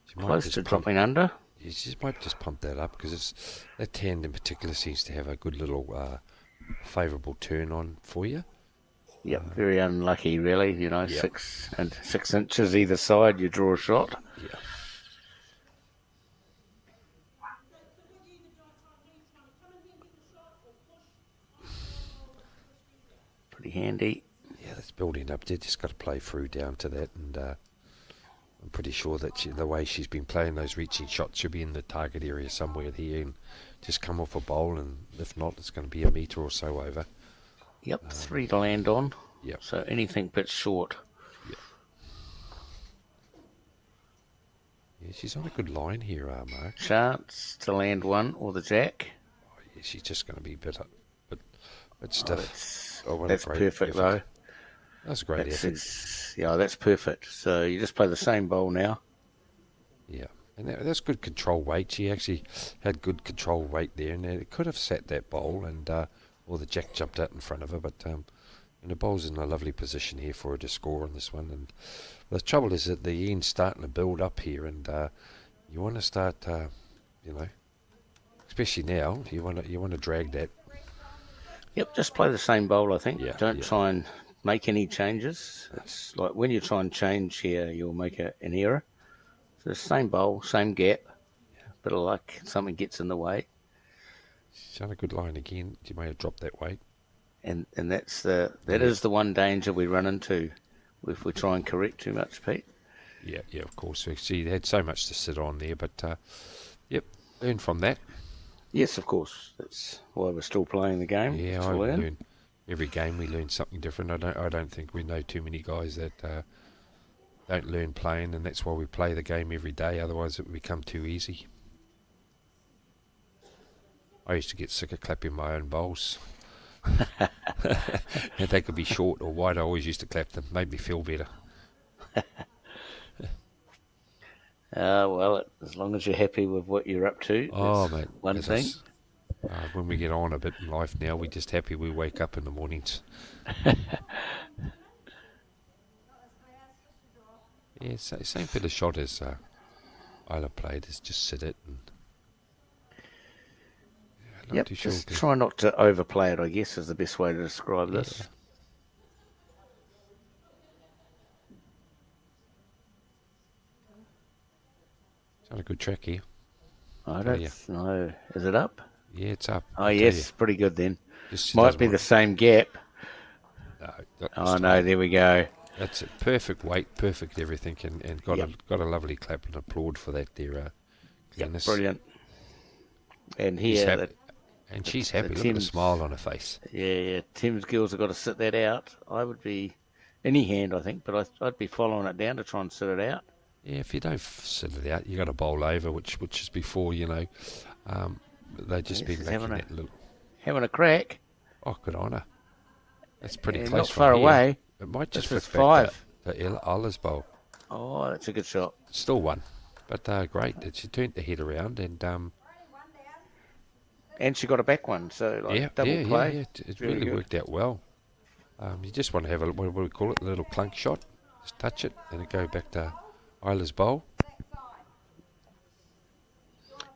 She might Close just to pump, dropping under. yeah, she might just pump that up because that hand in particular seems to have a good little favourable turn on for you. Yep, very unlucky really, you know, Yep. 6 inches either side, you draw a shot. Yeah. Pretty handy. Yeah, that's building up. You just got to play through down to that, and I'm pretty sure that the way she's been playing those reaching shots, she'll be in the target area somewhere here and just come off a bowl, and if not, it's going to be a metre or so over. Yep, 3 to land on. Yep. So anything but short. Yeah, she's on a good line here, Mark. Chance to land 1 or the jack. Oh, yeah, she's just going to be bit stiff. That's perfect though. That's a great effort. Yeah, that's perfect. So you just play the same bowl now. Yeah, and that's good control weight. She actually had good control weight there, and it could have sat that bowl, and or the jack jumped out in front of her. But and the bowl's in a lovely position here for her to score on this one. And the trouble is that the end's starting to build up here, and you want to start, especially now, you want to drag that. Yep, just play the same bowl, I think. Yeah, Don't yeah. try and make any changes. It's like when you try and change here, you'll make an error. So the same bowl, same gap. Bit of luck, something gets in the way. She's on a good line again. She may have dropped that weight. And that is the one danger we run into if we try and correct too much, Pete. Yeah, of course. She had so much to sit on there, but yep, learn from that. Yes, of course. That's why we're still playing the game. Yeah, to I learn. learn every game. We learn something different. I don't think we know too many guys that don't learn playing, and that's why we play the game every day. Otherwise, it would become too easy. I used to get sick of clapping my own bowls. If they could be short or wide, I always used to clap them. Made me feel better. Well, as long as you're happy with what you're up to, Oh, that's mate. one as thing. When we get on a bit in life now, we're just happy we wake up in the mornings. Yeah, same for the shot as Isla played, is just sit it and... Yeah, not Yep, too sure just to- try not to overplay it, I guess, is the best way to describe this. Yeah. It's on a good track here. I Tell ya. don't know. Is it up? Yeah, it's up. Oh, I tell yes, ya. pretty good then. Just she Might doesn't be want- the same gap. No, that Oh, was no, tight. there we go. That's it. Perfect weight, perfect everything, and got Yep. got a lovely clap and applaud for that there, Yep, Glenys. brilliant. And She's here, happy. And she's happy. Look at the Tim's- smile on her face. yeah, Tim's girls have got to sit that out. I would be any hand, I think, but I'd be following it down to try and sit it out. Yeah, if you don't sit it out, you got to bowl over, which is before, they just Yes, been he's making having that little. Having a crack. Oh, good on her. That's pretty Yeah, close. not from far here. away. It might just This is whip back 5. the Illa's bowl. Oh, that's a good shot. Still one, but great. She turned the head around and And she got a back one, so double play. yeah. It Very really good. worked out well. You just want to have what do we call it? A little clunk shot. Just touch it and it go back to Isla's bowl.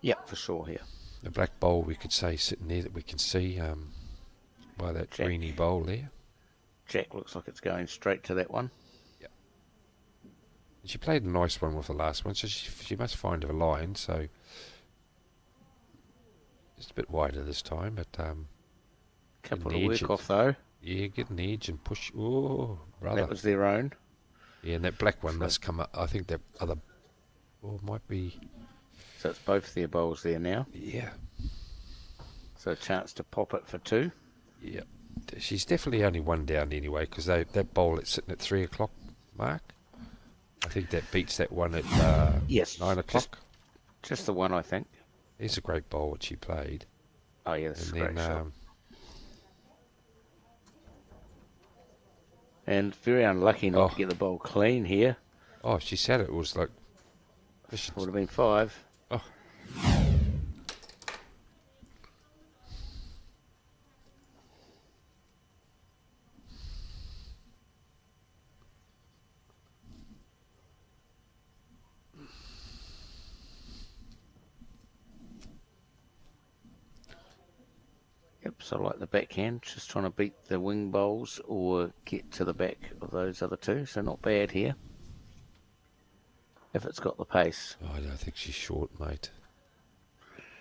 Yep, for sure here. The black bowl we could say sitting there that we can see by that Jack. greeny bowl there. Jack looks like it's going straight to that one. She played a nice one with the last one, so she must find a line. So just a bit wider this time, but Couple Getting of the edge work it. off though. yeah, get an edge and push. Oh, brother! That was their own. Yeah, and that black one must come up. I think that other, might be. So it's both their bowls there now. Yeah, So a chance to pop it for 2. yeah. She's definitely only one down anyway, because that bowl that's sitting at 3 o'clock mark. I think that beats that one at Yes, 9 o'clock. Just the one, I think. It's a great bowl that she played. Oh yeah, this is a And great then shot. And very unlucky not to Oh. get the bowl clean here. she said it was like. Would have been 5. Oh. Yep, so I like the backhand, just trying to beat the wing bowls or get to the back of those other two. So not bad here. If it's got the pace. Oh, I don't think she's short, mate.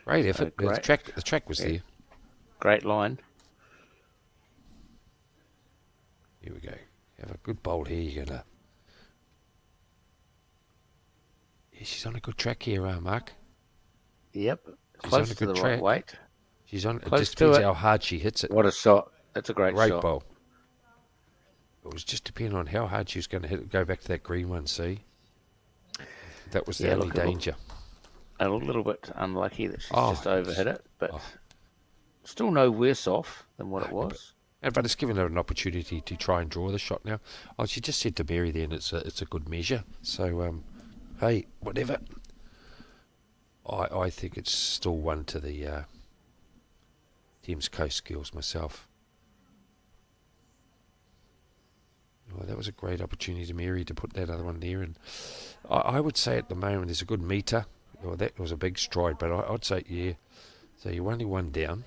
Great effort. great. The track was Yeah. there. Great line. Here we go. Have a good bowl here. You're gonna. Yeah, she's on a good track here, Mark. Yep. She's Close on a to good the track. right weight. She's on. It Close just to depends it. how hard she hits it. What a shot. That's a great shot. bowl. It was just depending on how hard she was going to hit it. Go back to that green one. See. That was the Yeah, only look, it looked- danger. A little bit unlucky that she's Oh, just overhit it, but Oh. still no worse off than what it was. But it's given her an opportunity to try and draw the shot now. Oh, she just said to Mary then it's a good measure. So, hey, whatever. I think it's still one to the Thames Coast girls myself. Well, that was a great opportunity to Mary to put that other one there. And I would say at the moment there's a good meter. Well, that was a big stride, but I'd say, yeah. So you're only one down.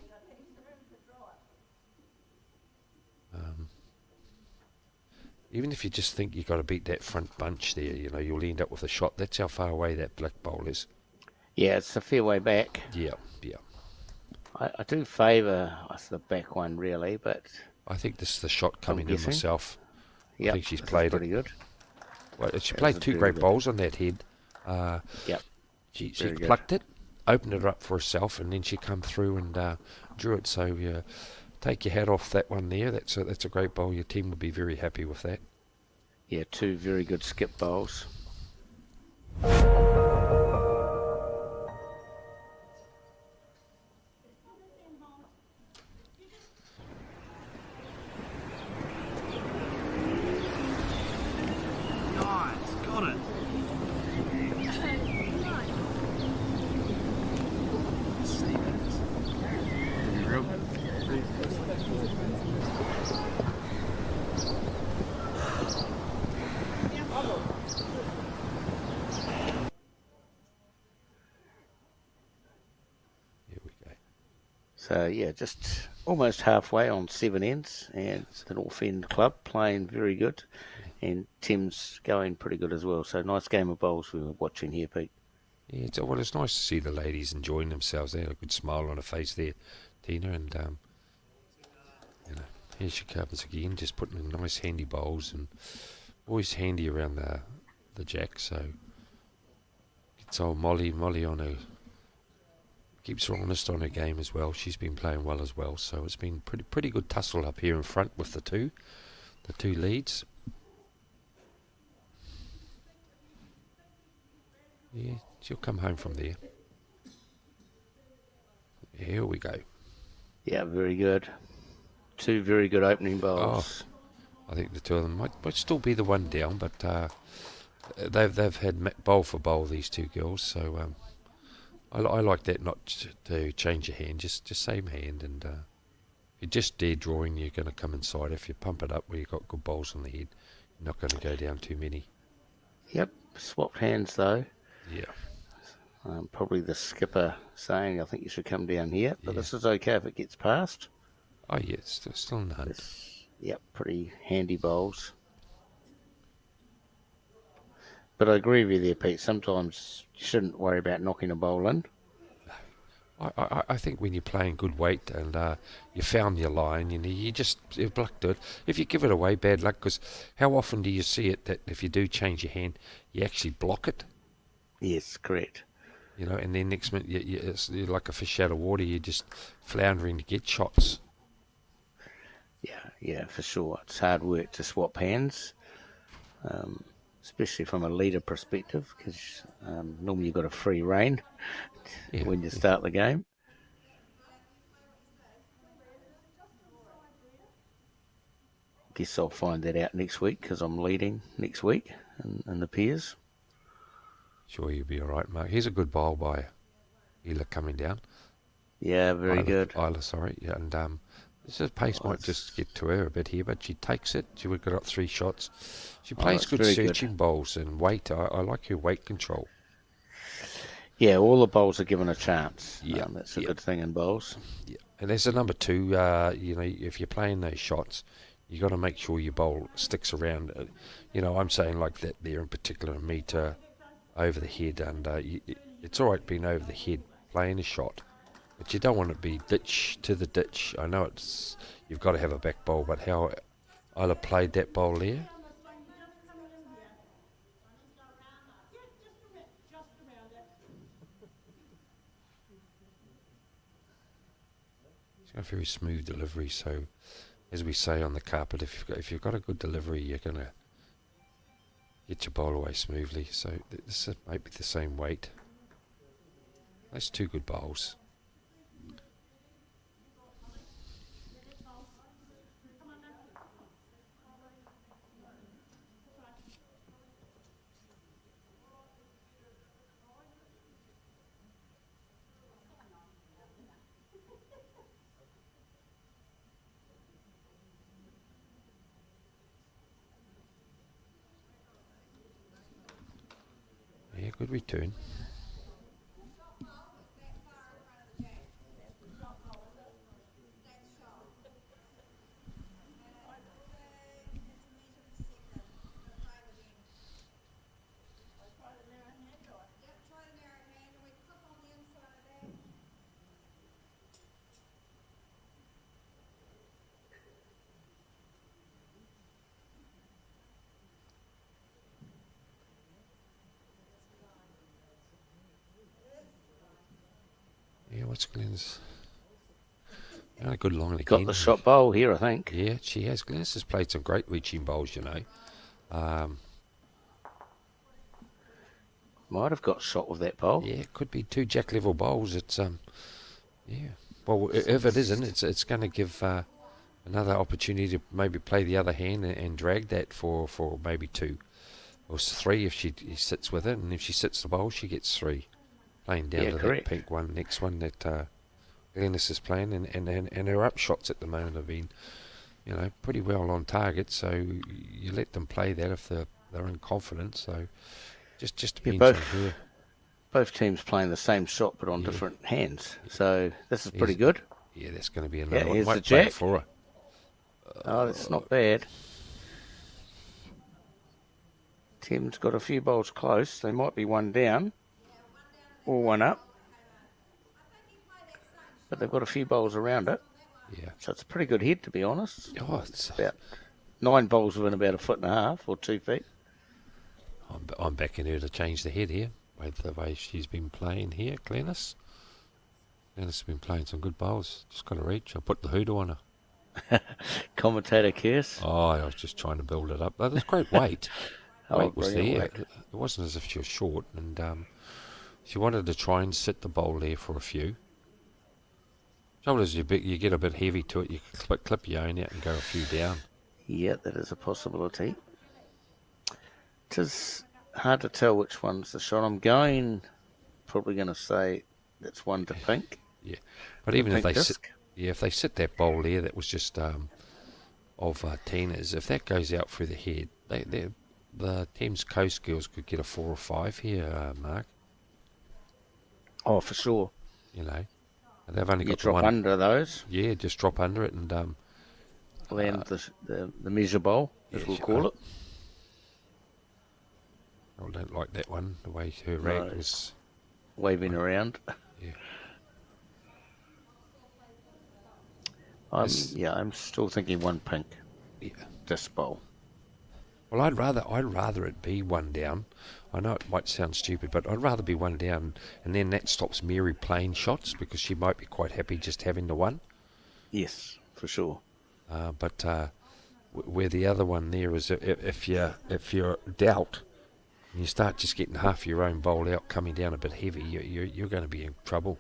Even if you just think you've got to beat that front bunch there, you'll end up with a shot. That's how far away that black bowl is. Yeah, it's a fair way back. Yeah. I do favour the back one really, but I think this is the shot coming in guessing. myself. yeah, think she's played it. pretty good. Well, she Yeah, played this is two very great good. bowls on that head. Yep. She Very good. plucked it, opened it up for herself, and then she come through and drew it. So take your hat off that one there. That's a great bowl. Your team would be very happy with that. Yeah, 2 very good skip bowls. Nice, got it. Here we go. So yeah, just almost halfway on 7 ends, and the North End club playing very good, and Tim's going pretty good as well. So nice game of bowls we were watching here, Pete. Yeah, it's nice to see the ladies enjoying themselves. They had a good smile on her face there, Tina, and here she comes again, just putting in nice handy bowls, and always handy around the jack. So it's old Molly on her, keeps her honest on her game as well. She's been playing well as well. So it's been pretty good tussle up here in front with the two leads. Yeah, she'll come home from there. Here we go. Yeah, very good. Two very good opening bowls. I think the two of them might still be the one down, but they've had bowl for bowl, these two girls. So I like that, not to change your hand, just same hand. And if you're just dead drawing, you're going to come inside. If you pump it up where you've got good bowls on the head, you're not going to go down too many. Yep, swapped hands though. Yeah. Probably the skipper saying, I think you should come down here, but this is okay if it gets past. Oh, yeah, it's still in the hunt. Yep, pretty handy bowls. But I agree with you there, Pete. Sometimes you shouldn't worry about knocking a bowl in. I think when you're playing good weight and you found your line, you've luck to it. If you give it away, bad luck, because how often do you see it that if you do change your hand, you actually block it? Yes, correct. And then next minute you're like a fish out of water. You're just floundering to get shots. Yeah, for sure. It's hard work to swap hands, especially from a leader perspective, because normally you've got a free rein when you start the game. Guess I'll find that out next week, because I'm leading next week in the pairs. Sure, you'll be all right, Mark. Here's a good bowl by Isla coming down. Yeah, very good. Isla, sorry. Yeah, and this pace might just get to her a bit here, but she takes it. She would have got up 3 shots. She plays good searching bowls and weight. I like her weight control. Yeah, all the bowls are given a chance. Yeah, that's a good thing in bowls. Yeah, and as a number 2, if you're playing those shots, you got to make sure your bowl sticks around. I'm saying like that there in particular, a metre over the head, and it's all right being over the head playing a shot, but you don't want to be ditch to the ditch. I know you've got to have a back bowl, but how Isla played that bowl there. It's got a very smooth delivery, so as we say on the carpet, if you've got a good delivery, you're going to get your bowl away smoothly. So this might be the same weight. That's 2 good bowls. Yeah, good return. Yeah, what's Glenn's? A good long again. Got the shot bowl here, I think. Yeah, she has. Glennis has played some great reaching bowls, Might have got shot with that bowl. Yeah, it could be 2 jack level bowls. It's yeah. Well, if it isn't, it's going to give another opportunity to maybe play the other hand and drag that for maybe 2 or 3 if she sits with it, and if she sits the bowl, she gets 3. Playing down to that pink one, next one that Glennis is playing, and her up shots at the moment have been, pretty well on target. So you let them play that if they're in confidence. So just depends on her. Both teams playing the same shot but on different hands. So this is pretty good. Yeah, that's going to be another one. Here's Might the play jack it for her. Oh, that's not bad. Tim's got a few bowls close. They might be one down. all one up. But they've got a few bowls around it. Yeah. So it's a pretty good head, to be honest. Oh, it's About 9 bowls within about 1.5 feet or 2 feet. I'm backing her to change the head here, with the way she's been playing here, Glennis. Glennis has been playing some good bowls. Just got to reach. I put the hoodoo on her. Commentator curse. Oh, I was just trying to build it up. But there's great weight. Weight was there. brilliant weight. It wasn't as if she was short, and she wanted to try and sit the bowl there for a few. Trouble is, you get a bit heavy to it. You clip your own out and go a few down. Yeah, that is a possibility. It is hard to tell which one's the shot. I'm probably going to say that's one to pink. Yeah, but even if Pink they disc. if they sit that bowl there, that was just of Tina's. If that goes out through the head, the Thames Coast girls could get a 4 or 5 here, Mark. Oh, for sure. You know, and they've only You got the drop one. under those, Yeah, just drop under it and land the measure bowl, as yeah, we'll sure. call it. I don't like that one. The way her rag No. was. Waving around. Yeah. I'm still thinking one pink. Yeah. Disc bowl. Well, I'd rather it be one down. I know it might sound stupid, but I'd rather be one down, and then that stops Mary playing shots because she might be quite happy just having the one. Yes, for sure. But where the other one there is, if you're doubt, and you start just getting half your own bowl out coming down a bit heavy, you're going to be in trouble.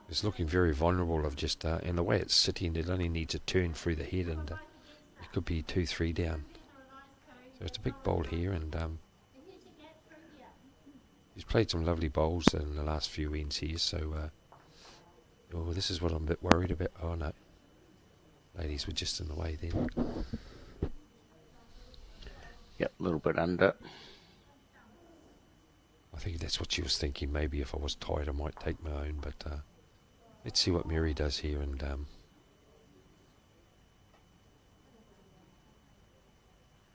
It's looking very vulnerable of just, and the way it's sitting, it only needs a turn through the head, and it could be 2-3 down. So it's a big bowl here, and he's played some lovely bowls in the last few ends here. So, this is what I'm a bit worried about. Oh no, ladies were just in the way then. Yep, a little bit under. I think that's what she was thinking. Maybe if I was tired, I might take my own. But let's see what Mary does here, and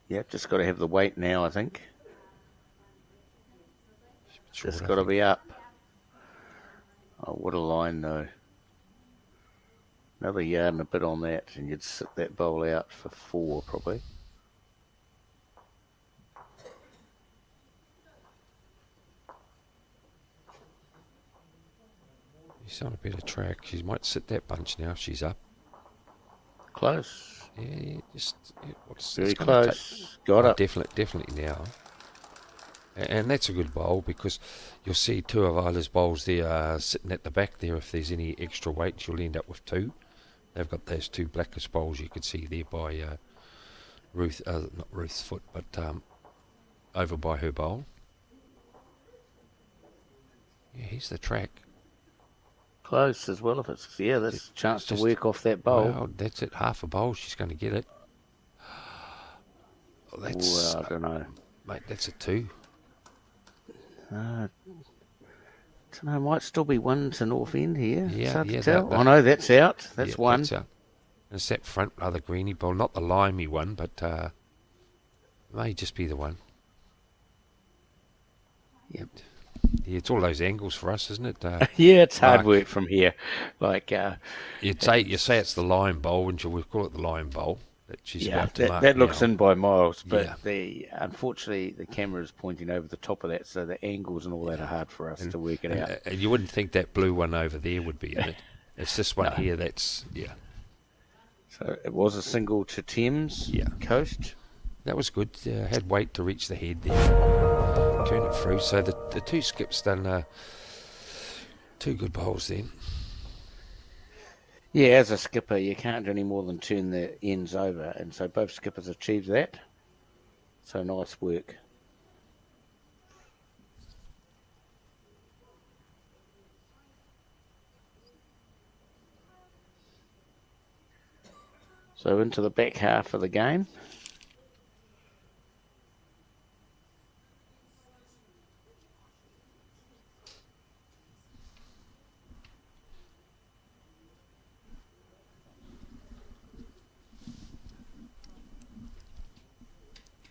Yep, just got to have the weight now, I think. short, Just I got to think. be up. Oh, what a line, though. Another yard and a bit on that, and you'd sit that bowl out for 4, probably. She's on a bit of track. She might sit that bunch now if she's up. Close. Yeah, Very it's gonna close. Got it. Definitely now. And that's a good bowl because you'll see 2 of Isla's bowls there sitting at the back there. If there's any extra weight, you'll end up with 2. They've got those 2 blackest bowls you could see there by Ruth, not Ruth's foot, but over by her bowl. Yeah, here's the track. Close as well. If it's that's a chance to Just- work off that bowl. Well, that's it. Half a bowl, she's going to get it. Oh, that's, Well, I don't know. mate, that's a 2. Don't know. Might still be 1 to North End here. Yeah, It's hard yeah, to tell. that- I know that's out. That's Yeah, 1. That's out. And it's that front other greeny bowl, not the limey one, but may just be the one. Yep. Yeah, it's all those angles for us, isn't it? Yeah, it's hard Mark. work from here. Like, You say it's the lion bowl, and we call it the lion bowl. That she's yeah, about to mark that looks now. in by miles, but Yeah. unfortunately the camera is pointing over the top of that, so the angles and all that are hard for us to work it out. And you wouldn't think that blue one over there would be in it. It's this one No. here. That's So it was a single to Thames Yeah. Coast. That was good. Had weight to reach the head there. Turn it through. So the 2 skips done 2 good bowls then. Yeah, as a skipper, you can't do any more than turn the ends over, and so both skippers achieved that. So nice work. So into the back half of the game.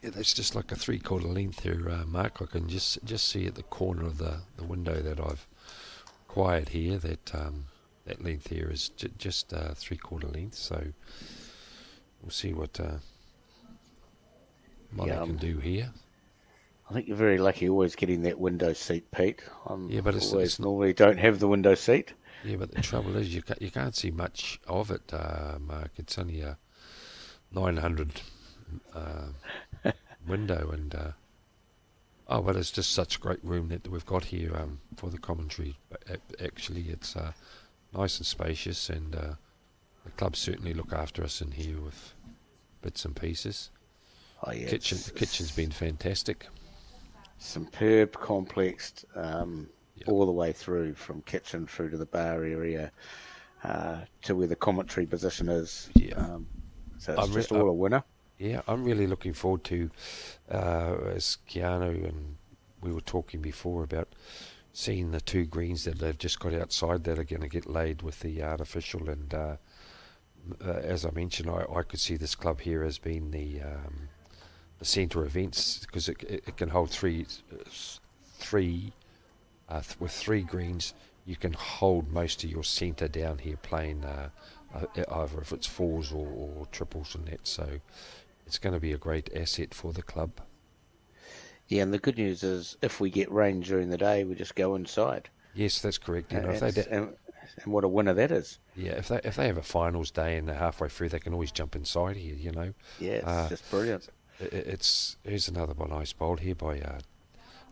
Yeah, that's just like a 3/4 length here, Mark. I can just see at the corner of the window that I've acquired here that that length here is just 3/4 length. So we'll see what I can do here. I think you're very lucky always getting that window seat, Pete. Yeah, but it's normally don't have the window seat. Yeah, but the trouble is you can't see much of it, Mark. It's only a 900 window, and but it's just such great room that we've got here for the commentary. Actually, it's nice and spacious, and the club certainly look after us in here with bits and pieces. Oh yeah, the kitchen's been fantastic. Superb, complex, all the way through, from kitchen through to the bar area, to where the commentary position is. Yeah. So it's just all a winner. Yeah, I'm really looking forward to, as Keanu and we were talking before about seeing the 2 greens that they've just got outside that are going to get laid with the artificial. And as I mentioned, I could see this club here as being the centre events, because it can hold with 3 greens. You can hold most of your centre down here playing either if it's 4s or triples and that. So it's going to be a great asset for the club. Yeah, and the good news is if we get rain during the day, we just go inside. Yes, that's correct. And what a winner that is. Yeah, if they have a finals day and they're halfway through, they can always jump inside here, you know. Yeah, it's just brilliant. Here's another one ice bowled here by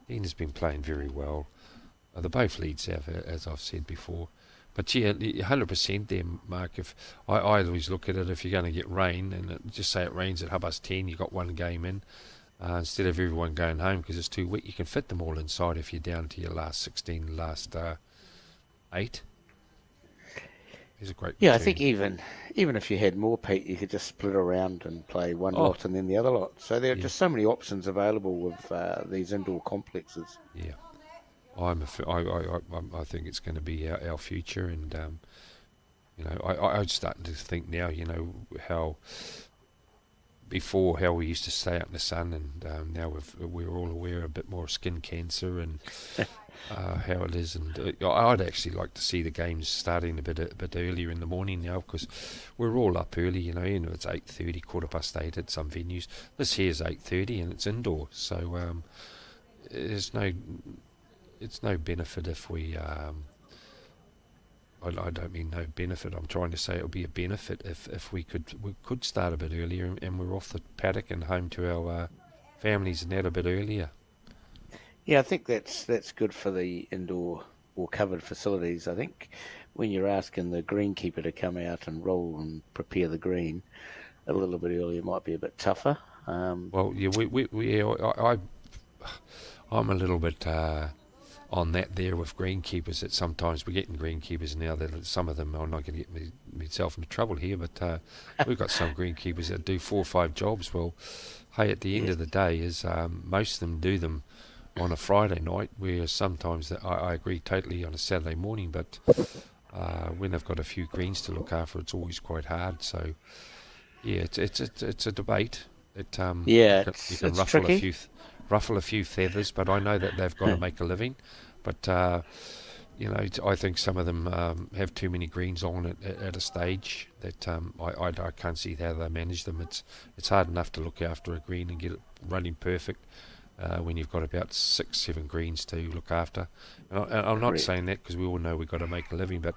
Dean. Has been playing very well. The both leads have, as I've said before. But yeah, 100% there, Mark. If I always look at it, if you're going to get rain, and just say it rains at 10:30, you've got one game in, instead of everyone going home because it's too wet, you can fit them all inside if you're down to your last 16, last 8. It's a great Yeah, routine. I think even if you had more, Pete, you could just split around and play one lot and then the other lot. So there are just so many options available with these indoor complexes. Yeah. I think it's going to be our future, and I'm starting to think now, how before how we used to stay out in the sun, and now we're all aware a bit more of skin cancer and how it is. And I'd actually like to see the games starting a bit earlier in the morning now, because we're all up early. It's 8:30, 8:15 at some venues. This here's 8:30 and it's indoor, so it's no benefit if we. I don't mean no benefit. I'm trying to say it would be a benefit if we could start a bit earlier and we're off the paddock and home to our families and that a bit earlier. Yeah, I think that's good for the indoor or covered facilities. I think when you're asking the greenkeeper to come out and roll and prepare the green a little bit earlier might be a bit tougher. Well, yeah, I'm a little bit on that there with greenkeepers, that sometimes we're getting greenkeepers now that some of them, I'm not going to get myself into trouble here, but we've got some greenkeepers that do 4 or 5 jobs. Well, hey, at the end of the day is most of them do them on a Friday night, where sometimes I agree totally on a Saturday morning, but when they've got a few greens to look after, it's always quite hard. So yeah, it's a debate. You can ruffle tricky. Ruffle a few feathers, but I know that they've got to make a living. But I think some of them have too many greens on at a stage that I can't see how they manage them. It's hard enough to look after a green and get it running perfect when you've got about 6-7 greens to look after. And I'm not saying that because we all know we've got to make a living, but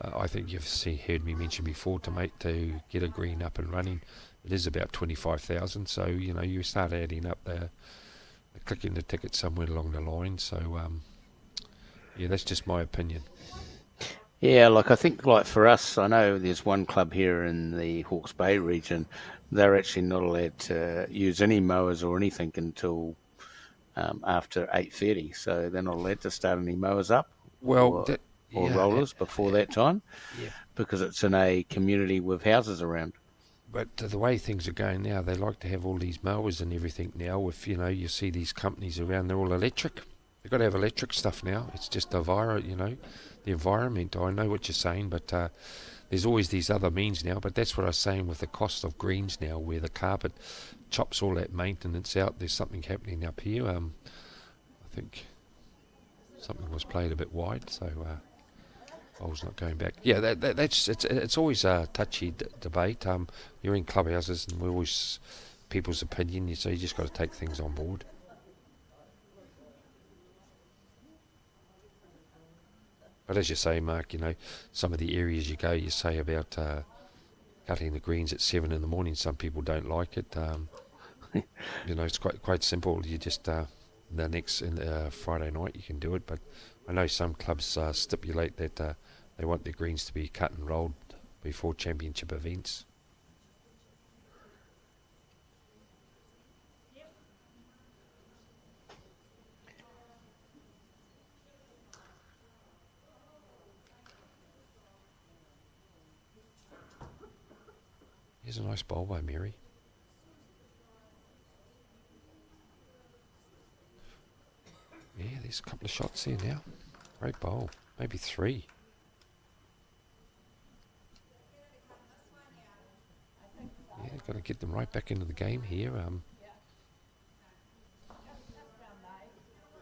I think you've heard me mention before, to get a green up and running, it is about 25,000. So you start adding up the clicking the ticket somewhere along the line. So that's just my opinion. Yeah, I think for us, I know there's one club here in the Hawke's Bay region. They're actually not allowed to use any mowers or anything until after 8:30. So they're not allowed to start any mowers up or rollers before that time, because it's in a community with houses around. But the way things are going now, they like to have all these mowers and everything now. If you see these companies around, they're all electric. They've got to have electric stuff now. It's just the environment. I know what you're saying, but there's always these other means now, but that's what I was saying with the cost of greens now, where the carpet chops all that maintenance out. There's something happening up here. I think something was played a bit wide, so bowl's not going back. Yeah, it's always a touchy debate. You're in clubhouses, and we're always people's opinion, so you just got to take things on board. But as you say, Mark, you know, some of the areas you go, you say about cutting the greens at 7 in the morning. Some people don't like it. You know, it's quite simple. You just the next Friday night you can do it. But I know some clubs stipulate that they want their greens to be cut and rolled before championship events. Here's a nice bowl by Mary. Yeah, there's a couple of shots there now. Great bowl. Maybe 3. Yeah, got to get them right back into the game here.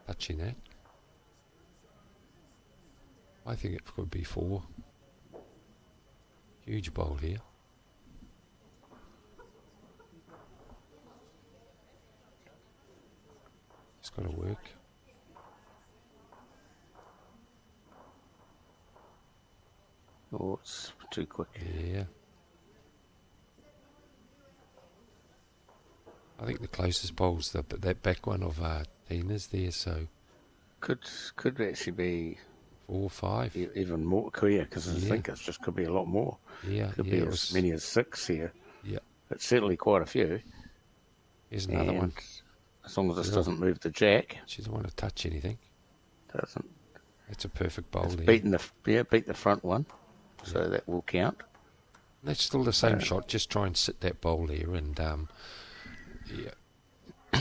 Touching that. I think it could be 4. Huge bowl here. It's got to work. Oh, it's too quick. Yeah. I think the closest bowl's that back one of Tina's there, so Could actually be 4 or 5. even more. Yeah, because I think it just could be a lot more. Yeah, Could be as many as 6 here. Yeah. But certainly quite a few. Here's another one. As long as this doesn't move the jack. She doesn't want to touch anything. Doesn't. That's a perfect bowl It's there. beat the front one, so that will count. That's still the same shot. Just try and sit that bowl there, and yeah.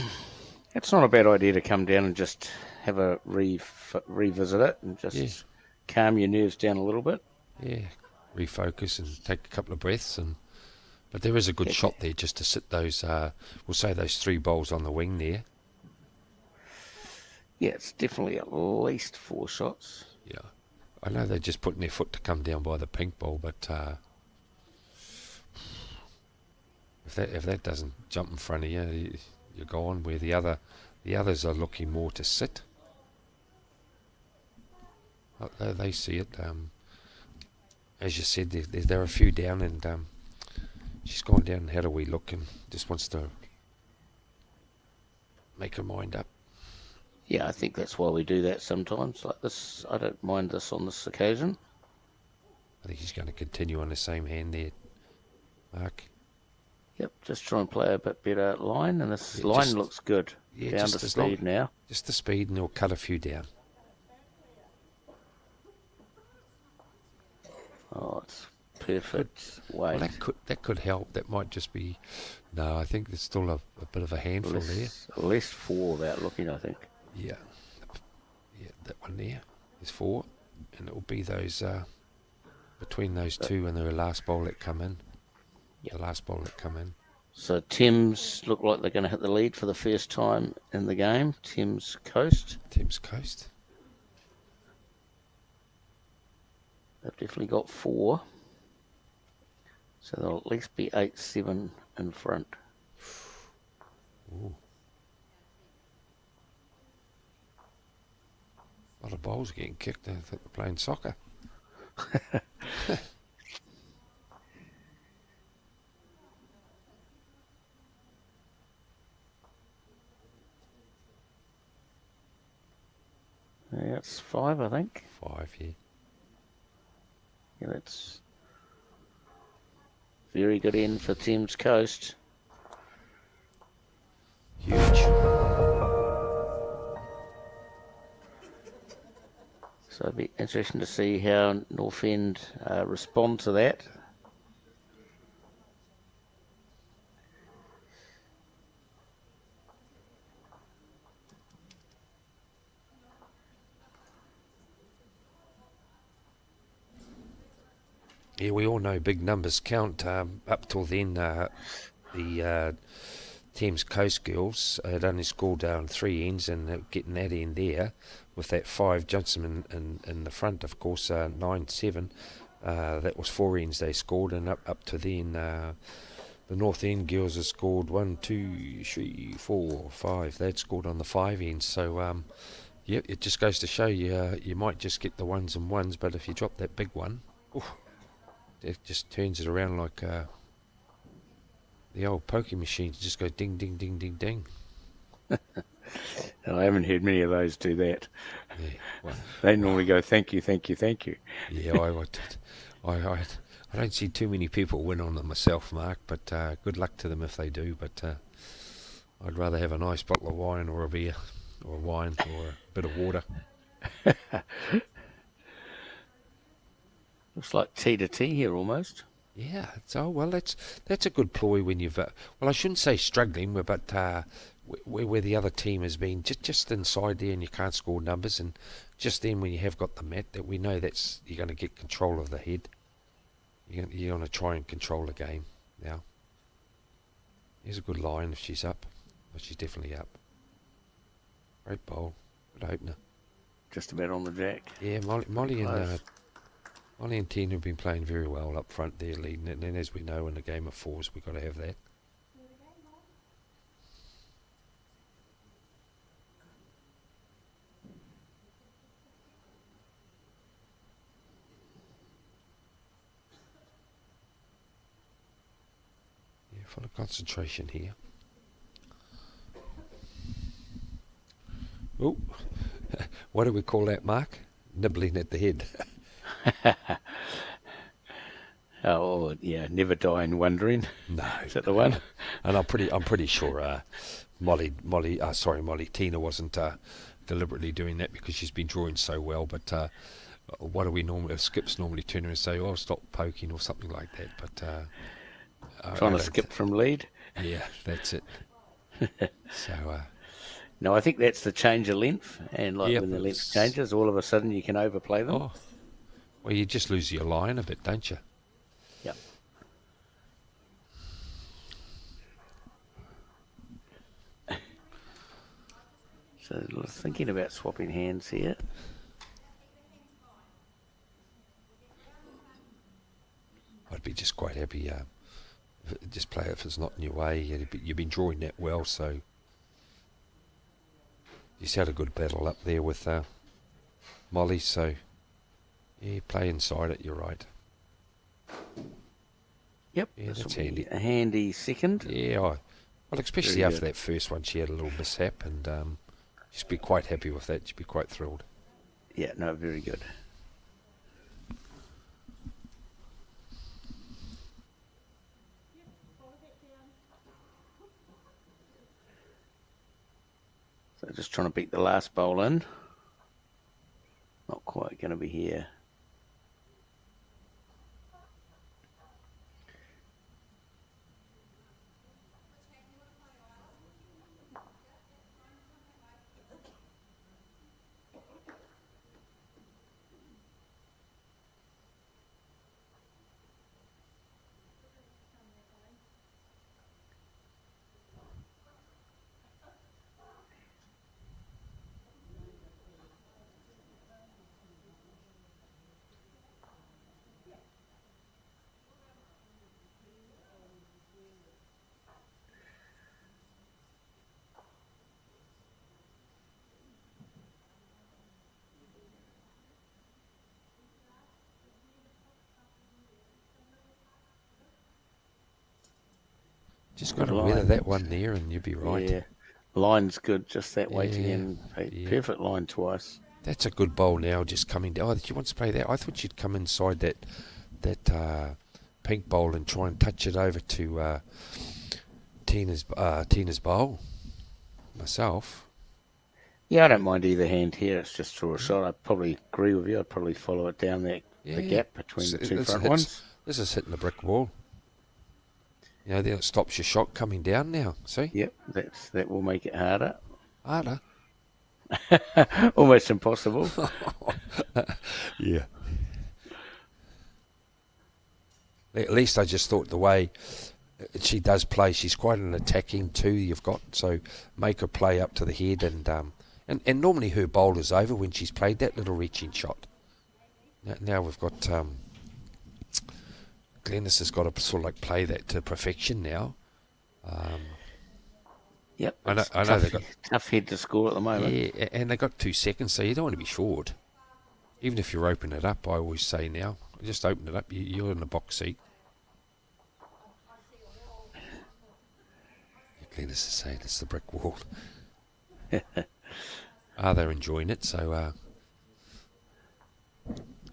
It's not a bad idea to come down and just have a revisit it and just calm your nerves down a little bit. Yeah, refocus and take a couple of breaths, but there is a good shot there just to sit those. We'll say those 3 bowls on the wing there. Yeah, it's definitely at least 4 shots. Yeah, I know they're just putting their foot to come down by the pink ball, but if that doesn't jump in front of you, you're gone. Where the others are looking more to sit. They see it. As you said, there are a few down, and she's gone down. How do we look? And just wants to make her mind up. Yeah, I think that's why we do that sometimes. Like this, I don't mind this on this occasion. I think he's going to continue on the same hand there, Mark. Yep, just try and play a bit better line, and this line looks good. Yeah, down just to as speed long, now. Just the speed, and he'll cut a few down. Oh, it's perfect weight. Well, that could help. That might just be. No, I think there's still a bit of a handful there. At least 4 without looking, I think. Yeah, that one there is 4, and it will be those between those 2 and the last bowl that come in. Yep. The last bowl that come in. So Thames look like they're going to hit the lead for the first time in the game. Thames Coast. Thames Coast. They've definitely got 4. So they'll at least be 8-7 in front. Ooh. A lot of bowls are getting kicked. I think they're playing soccer. Yeah, it's 5, I think. 5 here. Yeah, that's very good end for Thames Coast. Huge. So it'll be interesting to see how North End respond to that. Yeah, we all know big numbers count. Up till then, the Thames Coast girls had only scored down 3 ends, and getting that end there with that 5 Johnson in the front, of course, 9-7. That was 4 ends they scored, and up to then, the North End girls have scored 1, 2, 3, 4, 5. They'd scored on the 5 ends, so yeah, it just goes to show you, you might just get the ones and ones, but if you drop that big one, it just turns it around like the old pokie machines. Just go ding, ding, ding, ding, ding. I haven't heard many of those do that. Yeah, well, They normally go, thank you, thank you, thank you. yeah, I don't see too many people win on them myself, Mark, but good luck to them if they do. But I'd rather have a nice bottle of wine or a beer or wine or a bit of water. Looks like T to T here almost. Yeah, so well, that's a good ploy when you've well, I shouldn't say struggling, but where the other team has been just inside there and you can't score numbers, and just then when you have got the mat, that we know that's you're going to get control of the head. You're going to try and control the game now. Here's a good line if she's up. Well, she's definitely up. Great bowl, good opener. Just about on the jack. Yeah, Molly and Tina have been playing very well up front there, leading it. And as we know, in a game of 4s, we've got to have that. Yeah, full of concentration here. Oh, what do we call that, Mark? Nibbling at the head. Oh, yeah, never die in wondering. No, Is that the one? And I'm pretty sure Tina wasn't deliberately doing that because she's been drawing so well. But what do we normally? Skips normally turn around and say, "Oh, stop poking" or something like that. But Trying to skip from lead. Yeah, that's it. So. No, I think that's the change of length, and like Yep, when the length it's- changes, all of a sudden you can overplay them. Oh, well, you just lose your line a bit, don't you? Yep. So thinking about swapping hands here. I'd be just quite happy. Just play it if it's not in your way. You've been drawing that well, so you had a good battle up there with Molly. So yeah, play inside it. You're right. Yep, Yeah, this that's will be handy. a handy second. Yeah, well, especially Very after good. that first one, she had a little mishap, and she'd be quite happy with that. She'd be quite thrilled. Yeah, no, very good. So just trying to beat the last bowl in. Not quite going to be here. Just got to Good weather line. that one there, and you'd be right. Yeah, line's good, just that waiting Yeah, in. yeah. Perfect line twice. That's a good bowl now, just coming down. Oh, she wants to play that. I thought she'd come inside that pink bowl and try and touch it over to Tina's bowl. Myself. Yeah, I don't mind either hand here. It's just draw a shot. I probably agree with you. I'd probably follow it down the gap between the two front ones. This is hitting the brick wall. You know, then it stops your shot coming down now. See? Yep, that will make it harder. Harder. Almost impossible. Yeah. At least I just thought the way she does play, she's quite an attacking too. You've got so make her play up to the head, and normally her bowl is over when she's played that little reaching shot. Now we've got Glennis has got to sort of like play that to perfection now. Yep. I know they've got tough head to score at the moment. Yeah, and they got 2 seconds, so you don't want to be short. Even if you open it up, I always say now, just open it up. You're in the box seat. Glennis is saying it's the brick wall. They're enjoying it, so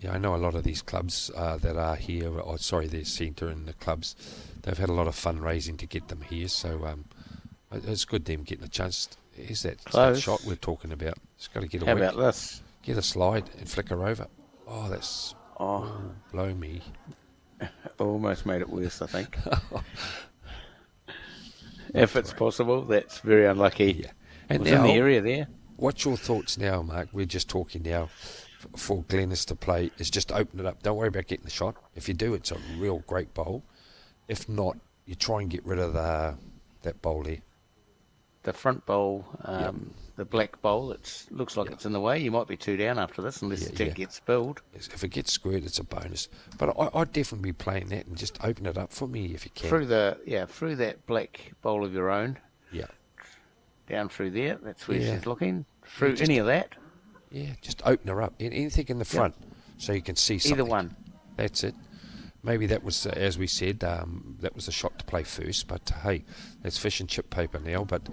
yeah, I know a lot of these clubs that are here, their centre and the clubs, they've had a lot of fundraising to get them here, so it's good them getting a chance. Is that shot we're talking about? It's got to get a How about this? Get a slide and flicker over. Oh, that's blow me. Almost made it worse, I think. If it's possible, that's very unlucky. Yeah. And was now, in the area there. What's your thoughts now, Mark? We're just talking now for Glennis to play is just open it up. Don't worry about getting the shot. If you do, it's a real great bowl. If not, you try and get rid of that bowl there. The front bowl, the black bowl, it looks like it's in the way. You might be 2 down after this unless the jack gets spilled. If it gets squared, it's a bonus. But I'd definitely be playing that and just open it up for me if you can. Through that black bowl of your own. Yeah. Down through there. That's where Yeah. she's looking. Through any of that. Yeah, just open her up. Anything in the front so you can see something. Either one. That's it. Maybe that was, as we said, that was a shot to play first. But hey, that's fish and chip paper now. But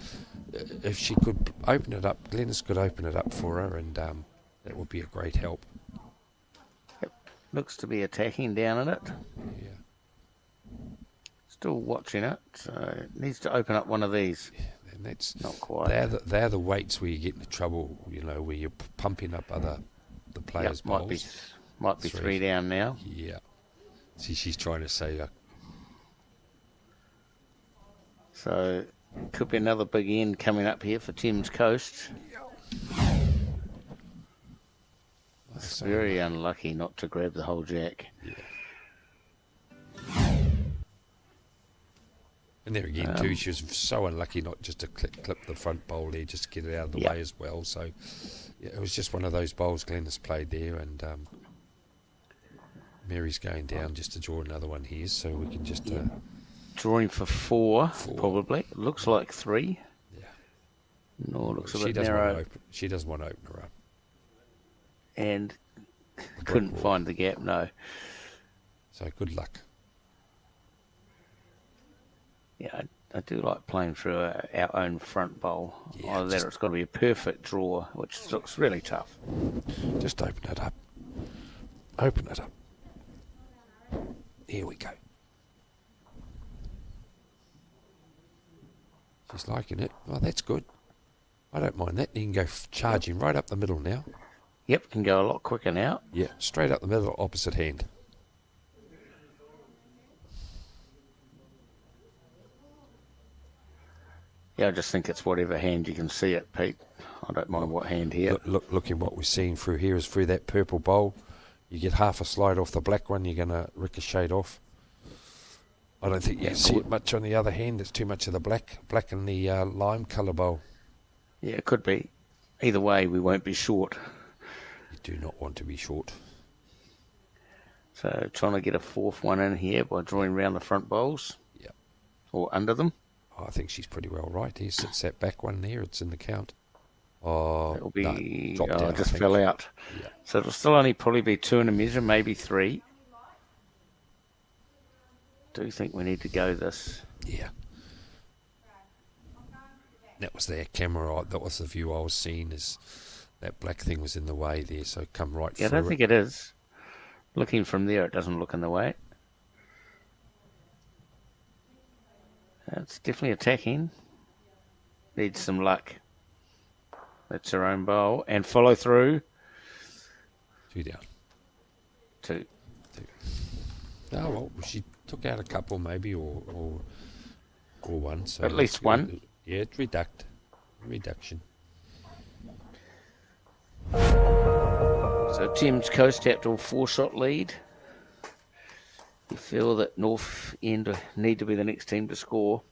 if she could open it up, Glennis could open it up for her, and that would be a great help. Yep. Looks to be attacking down in it. Yeah. Still watching it. So it needs to open up one of these. Yeah, and that's not quite. They're the weights where you get into trouble. You know, where you're pumping up the players' bowls. Might be 3 down now. Yeah. See, she's trying to say. So, could be another big end coming up here for Thames Coast. It's very unlucky not to grab the whole jack. Yeah. And there again, too, she was so unlucky not just to clip the front bowl there, just to get it out of the way as well. So, yeah, it was just one of those bowls Glennis played there, and Mary's going down just to draw another one here, so we can just... Drawing for 4, probably. Looks like 3. Yeah. No, looks a bit narrow. She doesn't want to open her up. And couldn't find the gap, no. So good luck. Yeah, I do like playing through our own front bowl. Yeah, Either that or it's got to be a perfect draw, which looks really tough. Just open it up. Open it up. Here we go. She's liking it. Oh, that's good. I don't mind that. You can go charging right up the middle now. Yep, can go a lot quicker now. Yeah, straight up the middle, opposite hand. Yeah, I just think it's whatever hand you can see it, Pete. I don't mind what hand here. Looking what we're seeing through here is through that purple bowl. You get half a slide off the black one, you're going to ricochet off. I don't think you can see it much on the other hand. There's too much of the black and the lime colour bowl. Yeah, it could be. Either way, we won't be short. You do not want to be short. So trying to get a 4th one in here by drawing round the front bowls. Yeah. Or under them. Oh, I think she's pretty well right. Here sits that back one there. It's in the count. Oh, it'll be. No, dropped down, it just fell out. Yeah. So it'll still only probably be 2 in a measure, maybe 3. Do think we need to go this. Yeah. That was their camera. That was the view I was seeing. Is that black thing was in the way there? So come right through. Yeah, I don't think it is. Looking from there, it doesn't look in the way. It's definitely attacking. Needs some luck. That's her own bowl. And follow through. 2 down. 2. Oh, well, she took out a couple maybe, or one. So at least one. Yeah, it's reduction. So Thames Coast out to a 4-shot lead. You feel that North End need to be the next team to score.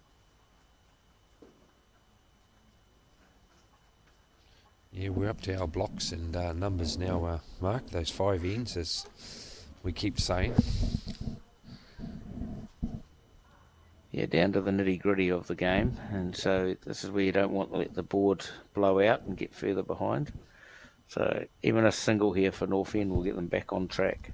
Yeah, we're up to our blocks and numbers now, Mark. Those 5 ends, as we keep saying. Yeah, down to the nitty-gritty of the game. And so this is where you don't want to let the board blow out and get further behind. So even a single here for North End will get them back on track.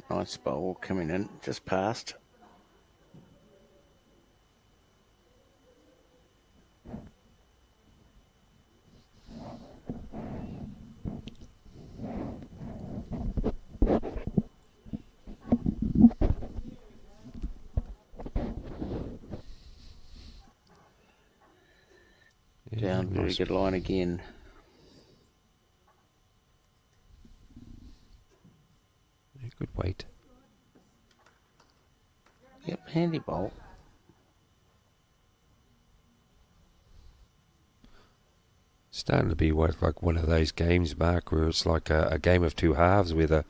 Nice bowl coming in, just past. Down, very good line again. Good weight. Yep, handy bowl. Starting to be like one of those games, Mark, where it's like a game of two halves, where the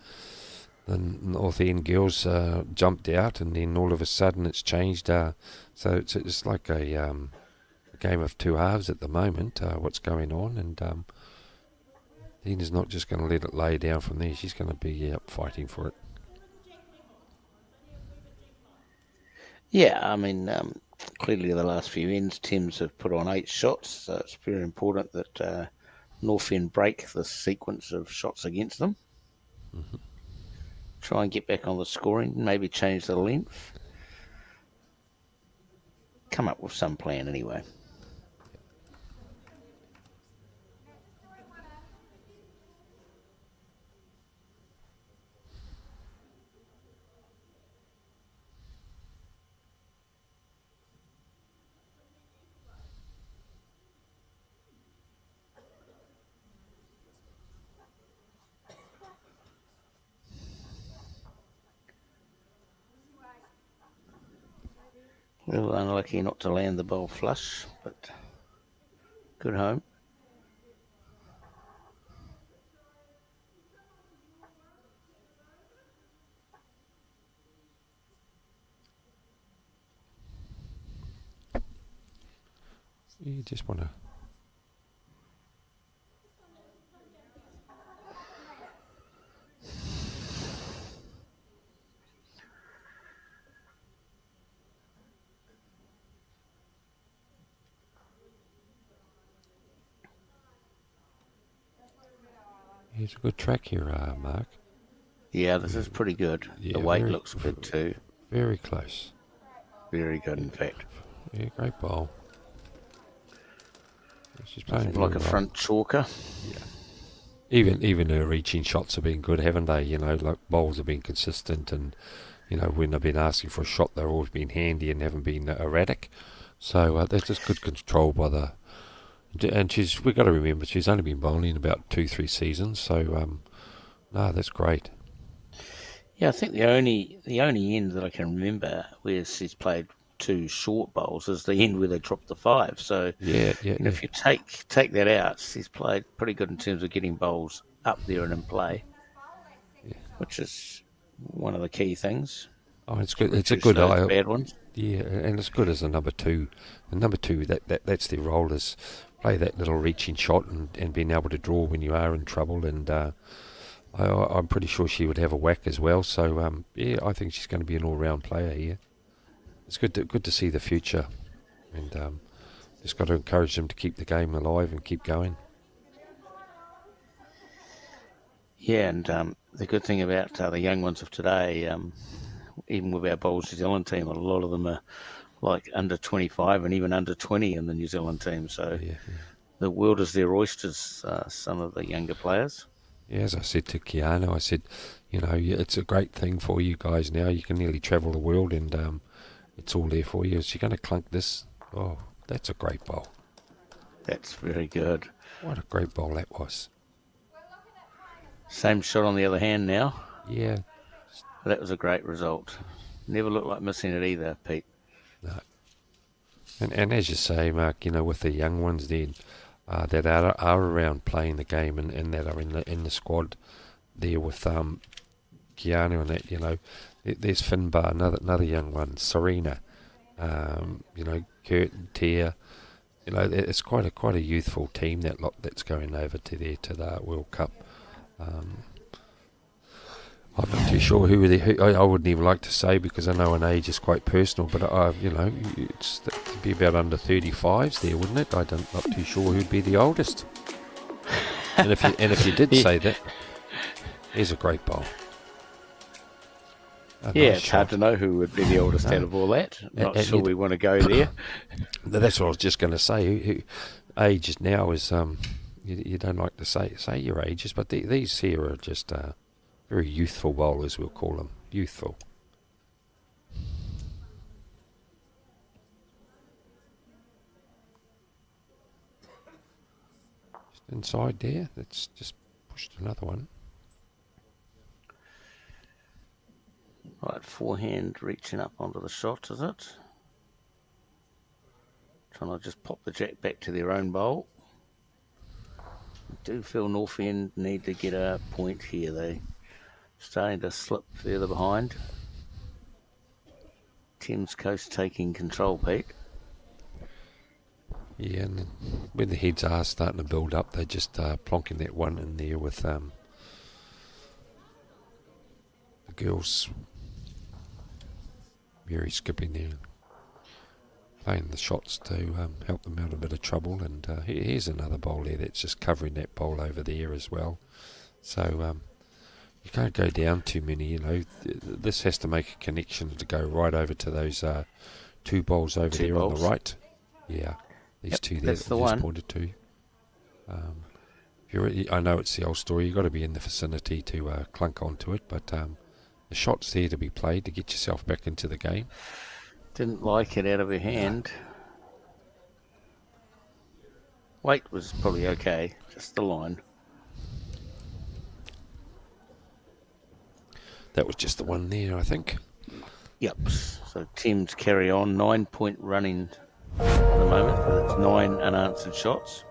North End girls jumped out, and then all of a sudden it's changed. So it's like a game of two halves at the moment. What's going on, and Tina's not just going to let it lay down from there. She's going to be fighting for it. Yeah, I mean, clearly the last few ends, Thames have put on 8 shots, so it's very important that North End break the sequence of shots against them. Mm-hmm. Try and get back on the scoring, maybe change the length. Come up with some plan anyway. A little unlucky not to land the bowl flush, but good home. You just want to... It's a good track here, Mark. Yeah, this is pretty good. Yeah, the weight looks good too. Very close. Very good, in fact. Yeah, great bowl. She's playing like a front chalker. Yeah. Even her reaching shots have been good, haven't they? You know, like bowls have been consistent, and you know when they've been asking for a shot, they've always been handy and haven't been erratic. So that's just good control by the. And we've got to remember she's only been bowling about 2-3 seasons, so no, that's great. Yeah, I think the only end that I can remember where she's played 2 short bowls is the end where they dropped the 5. So if you take that out, she's played pretty good in terms of getting bowls up there and in play, which is one of the key things. Oh, it's good. It's a good eye. Bad ones. Yeah, and it's good as a number 2. The number 2, that's their role, is play that little reaching shot and being able to draw when you are in trouble. And I'm pretty sure she would have a whack as well. So, I think she's going to be an all-round player here. it's good to see the future, and just got to encourage them to keep the game alive and keep going. Yeah, and the good thing about the young ones of today, even with our Bowls New Zealand team, a lot of them are like under 25 and even under 20 in the New Zealand team. So the world is their oysters, some of the younger players. Yeah, as I said to Keanu, I said, it's a great thing for you guys now. You can nearly travel the world, and it's all there for you. So you're going to clunk this. Oh, that's a great bowl. That's very good. What a great bowl that was. Same shot on the other hand now. Yeah. That was a great result. Never looked like missing it either, Pete. No. And as you say, Mark, with the young ones then that are around playing the game and that are in the squad there with Keanu and that, there's Finbar, another young one, Serena, Kurt and Tia. It's quite a youthful team, that lot that's going over to the World Cup. I'm not too sure who I wouldn't even like to say, because I know an age is quite personal, but it'd be about under 35s there, wouldn't it? I'm not too sure who'd be the oldest. and if you did say that, here's a great bowl. It's hard to know who would be the oldest out of all that. Not sure we want to go there. That's what I was just going to say. Who age now is you don't like to say your ages, but these here are just very youthful bowlers, we'll call them. Youthful. Just inside there, that's just pushed another one. Right, forehand reaching up onto the shot, is it? Trying to just pop the jack back to their own bowl. I do feel North End need to get a point here. They're starting to slip further behind. Thames Coast taking control, Pete. Yeah, and when the heads are starting to build up, they're just plonking that one in there with the girls. Mary skipping there, playing the shots to help them out of a bit of trouble. And here's another bowl there that's just covering that bowl over there as well. So you can't go down too many, This has to make a connection to go right over to those two bowls over there on the right. Yeah, these two there that's that the just one. pointed to. I know it's the old story. You've got to be in the vicinity to clunk onto it, but the shot's there to be played to get yourself back into the game. Didn't like it out of her hand. Weight was probably okay, just the line. That was just the one there, I think. Yep. So Thames carry on, 9-point running at the moment. It's 9 unanswered shots.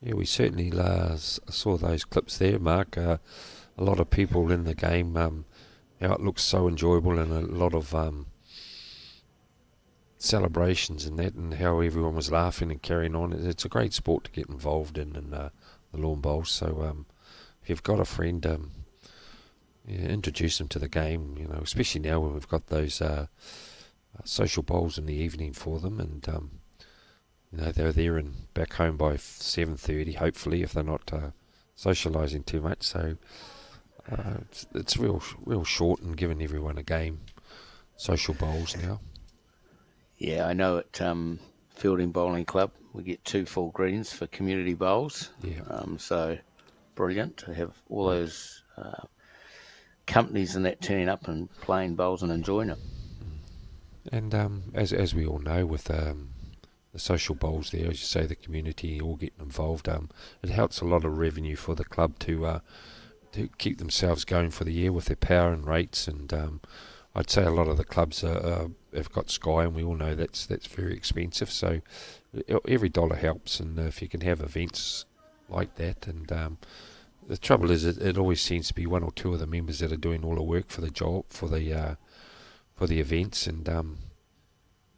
Yeah, we certainly saw those clips there, Mark. A lot of people in the game, how it looks so enjoyable, and a lot of celebrations and that, and how everyone was laughing and carrying on. It's a great sport to get involved in the lawn bowls. So if you've got a friend, introduce them to the game, especially now when we've got those social bowls in the evening for them, and they're there and back home by 7:30, hopefully, if they're not socialising too much. So it's real short and giving everyone a game. Social bowls now. Yeah, I know at Fielding Bowling Club we get 2 full greens for community bowls. Yeah. So brilliant to have all those companies and that turning up and playing bowls and enjoying it. And as we all know, with social bowls there, as you say, the community all getting involved. It helps a lot of revenue for the club to keep themselves going for the year with their power and rates, and I'd say a lot of the clubs have got Sky, and we all know that's very expensive. So every dollar helps, and if you can have events like that, and the trouble is, it always seems to be one or two of the members that are doing all the work for the job, for the events, and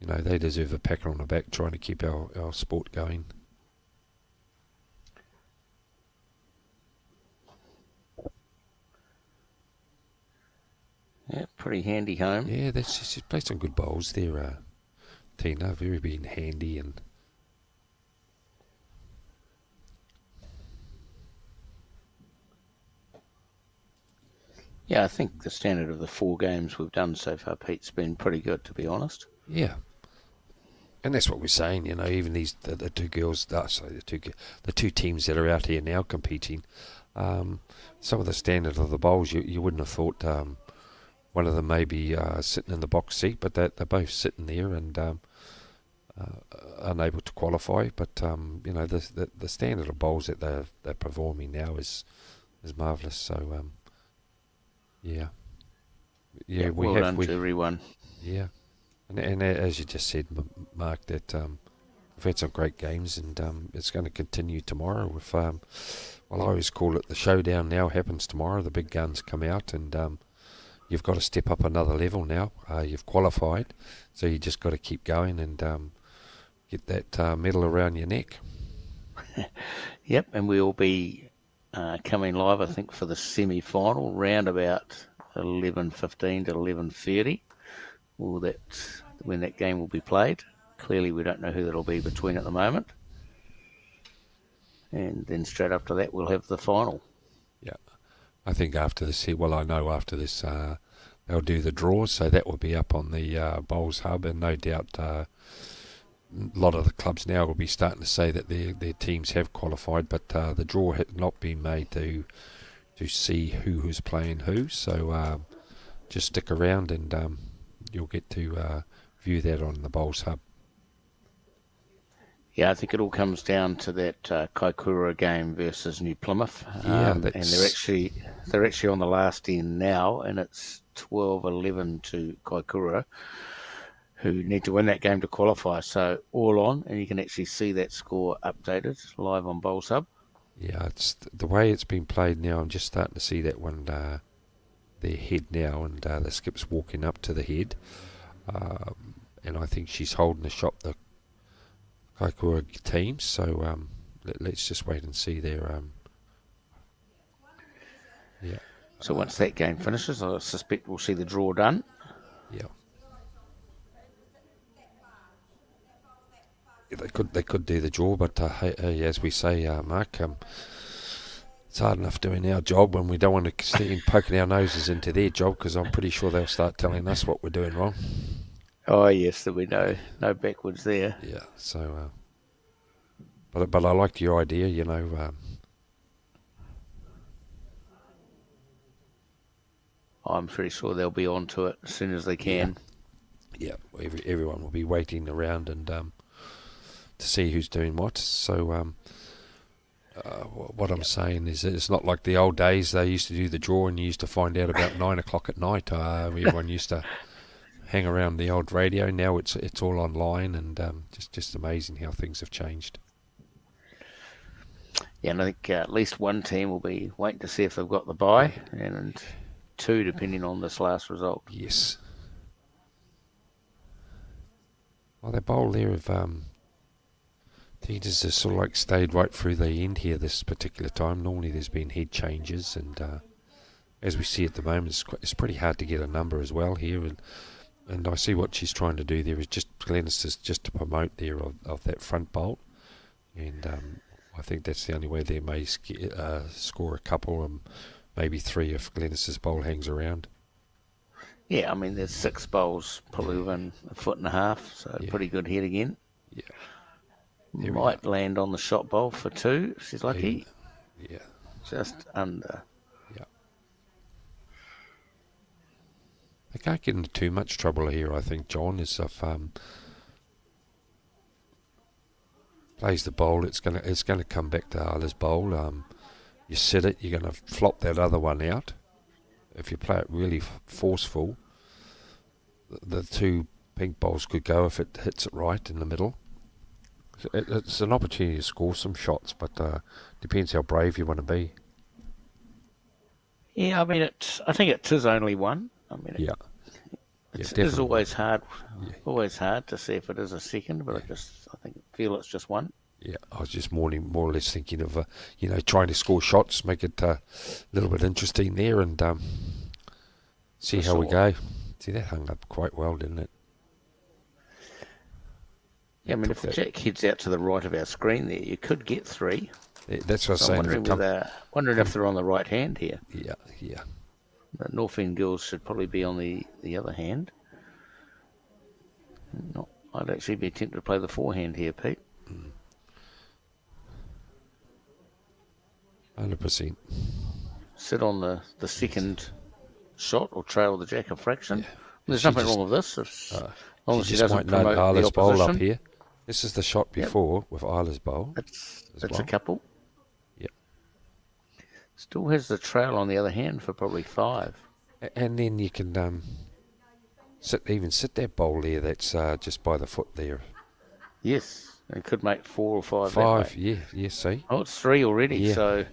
they deserve a pat on the back trying to keep our sport going. Yeah, pretty handy home. Yeah, she's played some good bowls there, Tina. Very being handy and. Yeah, I think the standard of the 4 games we've done so far, Pete's been pretty good, to be honest. Yeah, and that's what we're saying. Even the two girls, the two teams that are out here now competing, some of the standard of the bowls you wouldn't have thought. One of them may be sitting in the box seat, but they're both sitting there and unable to qualify. But the standard of bowls that they're performing now is marvellous. So yeah, well done to everyone. Yeah, and as you just said, Mark, that we've had some great games, and it's going to continue tomorrow. With I always call it the showdown. Now happens tomorrow. The big guns come out, and you've got to step up another level now. You've qualified, so you just got to keep going and get that medal around your neck. Yep, and we'll be coming live, I think, for the semi-final, round about 11:15 to 11:30. When that game will be played. Clearly, we don't know who that'll be between at the moment. And then straight after that, we'll have the final. Yeah. I think after this, I know after this they'll do the draws, so that will be up on the Bowls Hub, and no doubt a lot of the clubs now will be starting to say that their teams have qualified, but the draw had not been made to see who's playing who, so just stick around and you'll get to view that on the Bowls Hub. Yeah, I think it all comes down to that Kaikoura game versus New Plymouth. And they're actually on the last end now, and it's 12-11 to Kaikoura, who need to win that game to qualify. So all on, and you can actually see that score updated live on Bowls Hub. Yeah, it's the way it's been played now. I'm just starting to see that one, their head now, and the skip's walking up to the head, and I think she's holding the shot, the Kaikoura team. So let's just wait and see their. Yeah. So once that game finishes, I suspect we'll see the draw done. Yeah. They could do the draw, but hey, as we say, Mark, it's hard enough doing our job when we don't want to stay poking our noses into their job, because I'm pretty sure they'll start telling us what we're doing wrong. Oh yes, there'll be no backwards there. Yeah. So, but I like your idea. I'm pretty sure they'll be on to it as soon as they can. Yeah. Everyone will be waiting around and to see who's doing what. So what I'm saying is that it's not like the old days. They used to do the draw and you used to find out about 9 o'clock at night. Everyone used to hang around the old radio. Now it's all online, and just amazing how things have changed. Yeah, and I think at least one team will be waiting to see if they've got the bye, and 2 depending on this last result. Yes. Well, that bowl there of Tina's has sort of like stayed right through the end here this particular time. Normally there's been head changes, and as we see at the moment, it's pretty hard to get a number as well here, and I see what she's trying to do there is Glennis is just to promote there of that front bolt, and I think that's the only way they may score a couple and maybe 3 if Glennis's bowl hangs around. Yeah, I mean, there's 6 bowls, probably within 1.5 feet, so Yeah. Pretty good head again. Yeah. Might land on the shot bowl for 2 if she's lucky. Yeah. Just under. Yeah. They can't get into too much trouble here, I think, John, is if plays the bowl, it's gonna come back to Isla's bowl. You sit it, you're gonna flop that other one out. If you play it really forceful, the two pink bowls could go if it hits it right in the middle. It's an opportunity to score some shots, but depends how brave you want to be. Yeah, I mean, I think it is only one. I mean, Yeah. it's definitely. always hard, Yeah. always hard to see if it is a second, but I feel it's just one. Yeah, I was just more or less thinking of, trying to score shots, make it a little bit interesting there, and see how we go. See, that hung up quite well, didn't it? Yeah, I mean, if the jack heads out to the right of our screen there, you could get 3. Yeah, that's what I was So I'm saying. wondering if they're on the right hand here. Yeah. The North End girls should probably be on the other hand. No, I'd actually be tempted to play the forehand here, Pete. 100%. Sit on the second shot or trail the jack a fraction. Yeah. There's She nothing just- wrong with this. As long as she just doesn't might note promote the Isla's bowl up opposition. here. This is the shot before with Isla's bowl. It's as a well. couple. Yep. Still has the trail on the other hand for probably 5. And then you can sit that bowl there that's just by the foot there. Yes, it could make 4 or 5. 5, that way. yeah, see? Oh, it's 3 already. Yeah.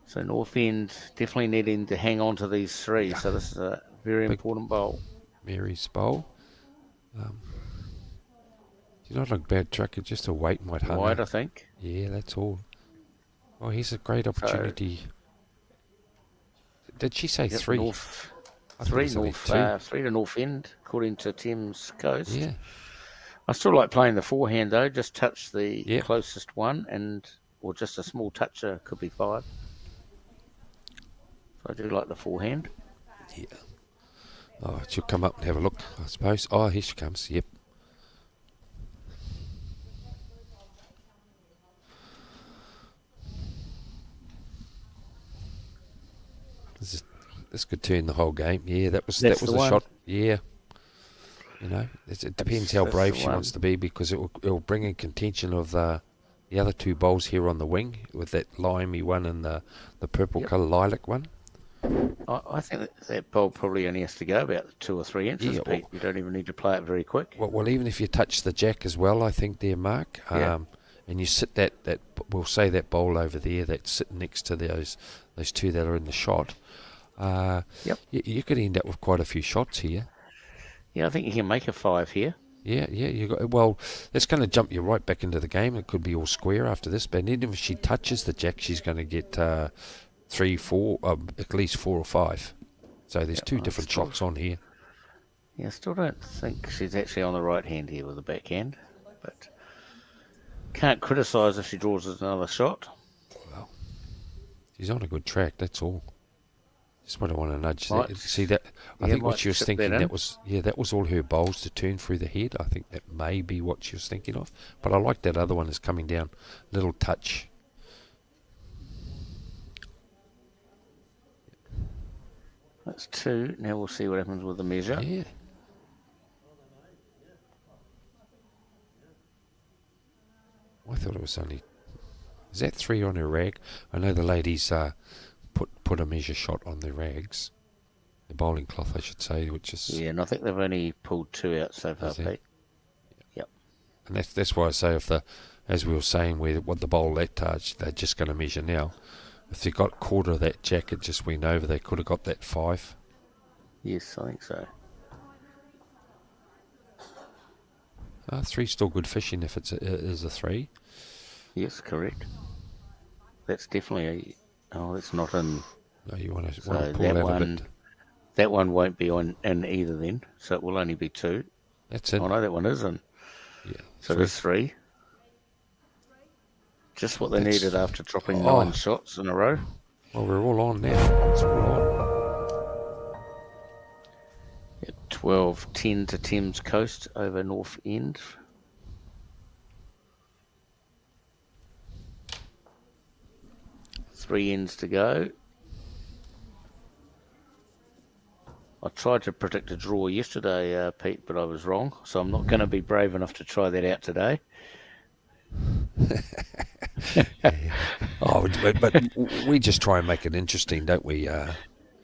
So North End definitely needing to hang on to these 3. Yeah. So this is a very important bowl. Mary's bowl. She's not a bad tracker, just a weight might hang Wide, her. I think. Yeah, that's all. Oh, here's a great opportunity. Did she say Yep, 3? North, I thought it was only 3 to North End, according to Thames Coast. Yeah. I still like playing the forehand though. Just touch the Yep. closest one, or just a small toucher could be 5. So I do like the forehand. Yeah. Oh, she'll come up and have a look, I suppose. Oh, here she comes. Yep. This could turn the whole game. Yeah, that was That's the the one. shot. Yeah. It depends how That's brave the she one. wants to be, because it'll bring in contention of the other 2 bowls here on the wing, with that limey one and the purple Yep. colour lilac one. I think that bowl probably only has to go about 2 or 3 inches, Yeah, Pete. You don't even need to play it very quick. Well, even if you touch the jack as well, I think there, Mark, Yeah. and you sit that we'll say that bowl over there that's sitting next to those 2 that are in the shot. Yep. You could end up with quite a few shots here. Yeah, I think you can make a 5 here. Yeah. Well, that's going to jump you right back into the game. It could be all square after this, but even if she touches the jack, she's going to get 3, 4, at least 4 or 5. So there's 2 different still- shots on here. Yeah, I still don't think she's actually on the right hand here with the backhand, but can't criticise if she draws another shot. She's on a good track. That's all. Just what I want to nudge. Might- See that? I yeah, think might what she was chip thinking that in. that was all her bowls to turn through the head. I think that may be what she was thinking of. But I like that other one is coming down, little touch. That's 2. Now we'll see what happens with the measure. Yeah. I thought it was only. Is that 3 on her rag? I know the ladies put a measure shot on their rags, the bowling cloth, I should say, which is. Yeah, and I think they've only pulled 2 out so far, Is it? Pete. Yep. And that's why I say as we were saying, what the bowl that they're just going to measure now. If they got a quarter of that jack, it just went over. They could have got that 5. Yes, I think so. 3's still good fishing if it is a 3. Yes, correct. That's definitely that's not in. No, you want to So pull that out a one, bit. that one won't be in either then. So it will only be 2. That's it. Oh no, that one is in. Yeah. So there's 3. Just what they That's- needed after dropping Oh. 9 shots in a row. Well, we're all on now. It's all on. 12-10 to Thames Coast over North End. Three ends to go. I tried to predict a draw yesterday, Pete, but I was wrong. So I'm not going to be brave enough to try that out today. Oh, but we just try and make it interesting, don't we? Oh,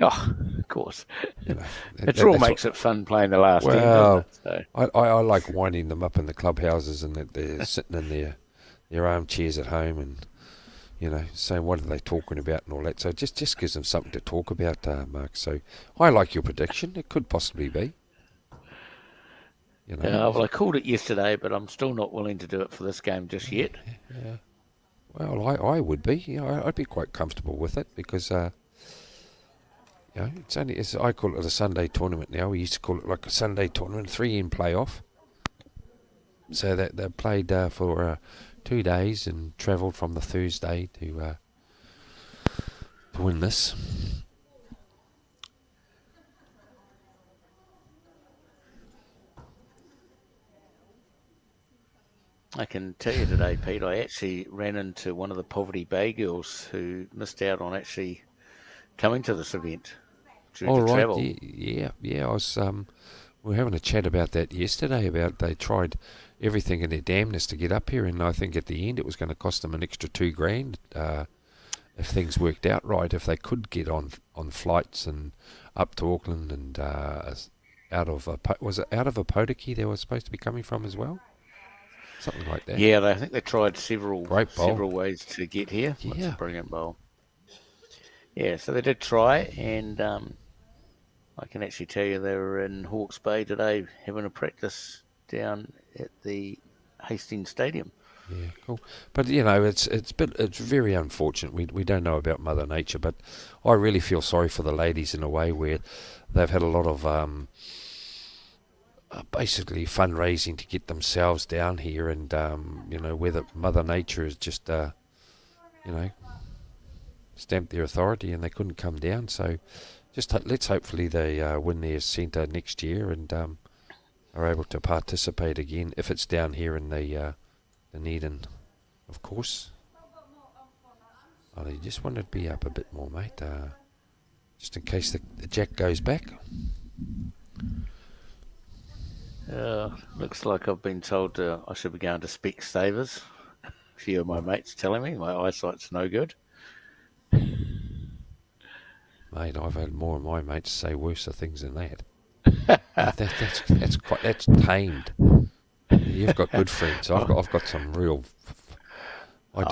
of course. You know, It all makes it fun playing the last end, doesn't it? So. I like winding them up in the clubhouses and that they're sitting in their armchairs at home and, you know, saying what are they talking about and all that. So it just gives them something to talk about, Mark. So I like your prediction. It could possibly be. You know. Well, I called it yesterday, but I'm still not willing to do it for this game just yet. Yeah. Well, I would be. You know, I'd be quite comfortable with it because, you know, I call it a Sunday tournament now. We used to call it like a Sunday tournament, 3-in playoff. So that they played for 2 days and travelled from the Thursday to win this. I can tell you today, Pete, I actually ran into one of the Poverty Bay girls who missed out on actually coming to this event due to travel. Yeah. I was. We were having a chat about that yesterday. About they tried everything in their damnness to get up here, and I think at the end it was going to cost them an extra $2,000 if things worked out right. If they could get on flights and up to Auckland and out of Apotiki they were supposed to be coming from as well. Something like that. Yeah, I think they tried several bowl. ways to get here. Yeah. It's a brilliant bowl. Yeah, so they did try, and I can actually tell you they were in Hawke's Bay today having a practice down at the Hastings Stadium. Yeah, cool. But you know, it's very unfortunate. We don't know about Mother Nature, but I really feel sorry for the ladies in a way where they've had a lot of basically fundraising to get themselves down here, and you know, where the Mother Nature is just you know, stamped their authority and they couldn't come down. So just let's hopefully they win their centre next year and are able to participate again if it's down here in the Dunedin, of course. Oh, they just want to be up a bit more, mate, just in case the jack goes back. Looks like I've been told I should be going to Specsavers. A few of my mates telling me my eyesight's no good. Mate, I've had more of my mates say worse things than that. That's tamed. You've got good friends. I've got some real. I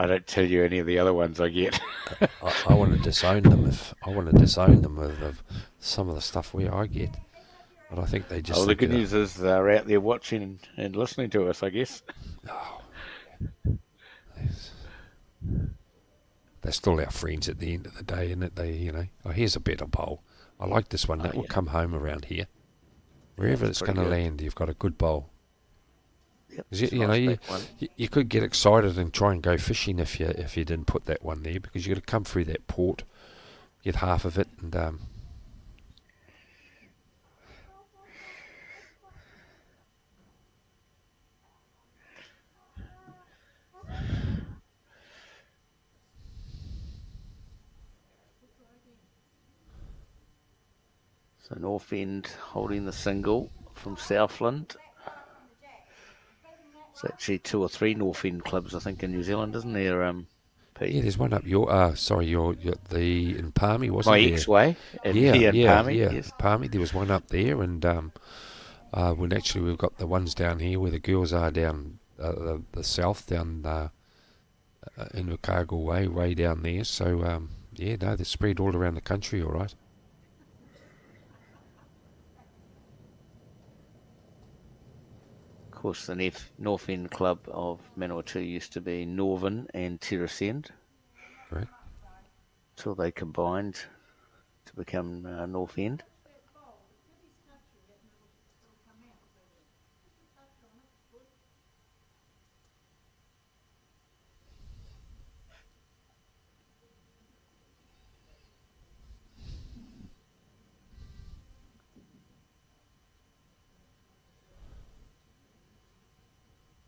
don't tell you any of the other ones I get. I want to disown them of some of the stuff I get. But I think they just. The good news is they're out there watching and listening to us, I guess. Oh, they're still our friends at the end of the day, isn't it? They, you know, here's a better bowl. I like this one. That will come home around here. Wherever it's going to land, you've got a good bowl. Yep, you could get excited and try and go fishing if you didn't put that one there, because you got to come through that port, get half of it, and so North End holding the single from Southland. It's actually 2 or 3 North End clubs, I think, in New Zealand, isn't there, Pete? Yeah, there's one up in Palmy, wasn't there? My ex-way. Palmy, yes. Palmy, there was one up there, and when actually we've got the ones down here where the girls are down the south, down in Invercargill way down there. So, they're spread all around the country, all right. Of course, the North End club of Manawatu used to be Northern and Terracend. Correct. Until they combined to become North End.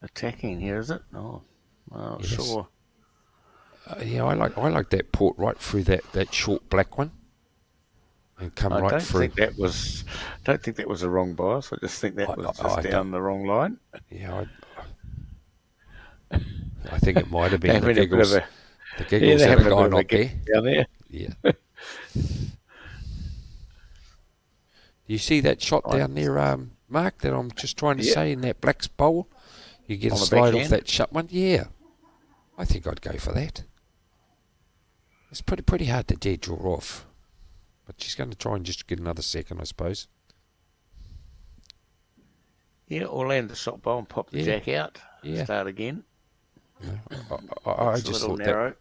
Attacking here, is it? Oh, yes. Sure. I like that port right through that short black one, and come right through. Don't think that was a wrong bias. I just think that was just down the wrong line. Yeah, I think it might have been the Having a bit giggles. of The Yeah, giggles they're that having are a bit going of a up there. giggle down there. Yeah. Do you see that shot down there, Mark, that I'm just trying to say in that Blacks bowl? You get On a the slide off backhand? that shut one? Yeah. I think I'd go for that. It's pretty hard to dead draw off. But she's going to try and just get another second, I suppose. Yeah, or land the shot bowl and pop the jack out. Yeah. Start again. I It's a just little thought narrow. that.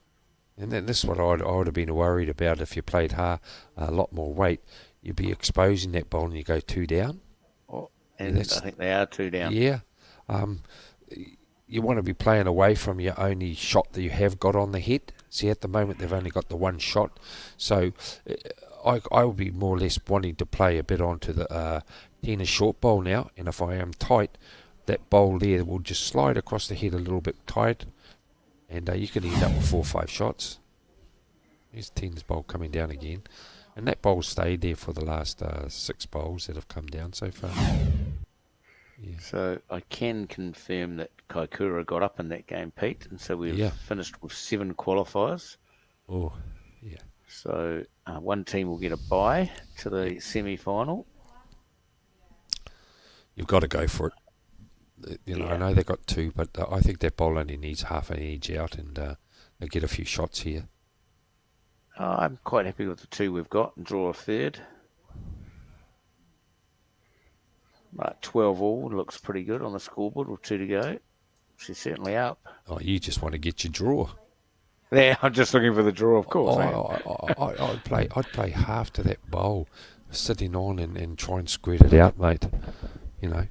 And then this is what I would have been worried about if you played a lot more weight. You'd be exposing that bowl and you go 2 down. And I think they are 2 down. Yeah. You want to be playing away from your only shot that you have got on the head. See, at the moment they've only got the one shot. So I would be more or less wanting to play a bit onto the Tina's short bowl now. And if I am tight, that bowl there will just slide across the head a little bit tight. And you can end up with 4 or 5 shots. Here's Tina's bowl coming down again. And that bowl stayed there for the last 6 bowls that have come down so far. Yeah. So I can confirm that Kaikoura got up in that game, Pete, and so we've finished with 7 qualifiers. Oh, yeah. So one team will get a bye to the semi-final. You've got to go for it. I know they got 2, but I think that bowl only needs half an edge out, and they get a few shots here. I'm quite happy with the 2 we've got and draw a third. Right, 12 all looks pretty good on the scoreboard with 2 to go. She's certainly up. Oh, you just want to get your draw. Yeah, I'm just looking for the draw, of course. I'd play half to that bowl, sitting on and try and squirt it out, mate. You know.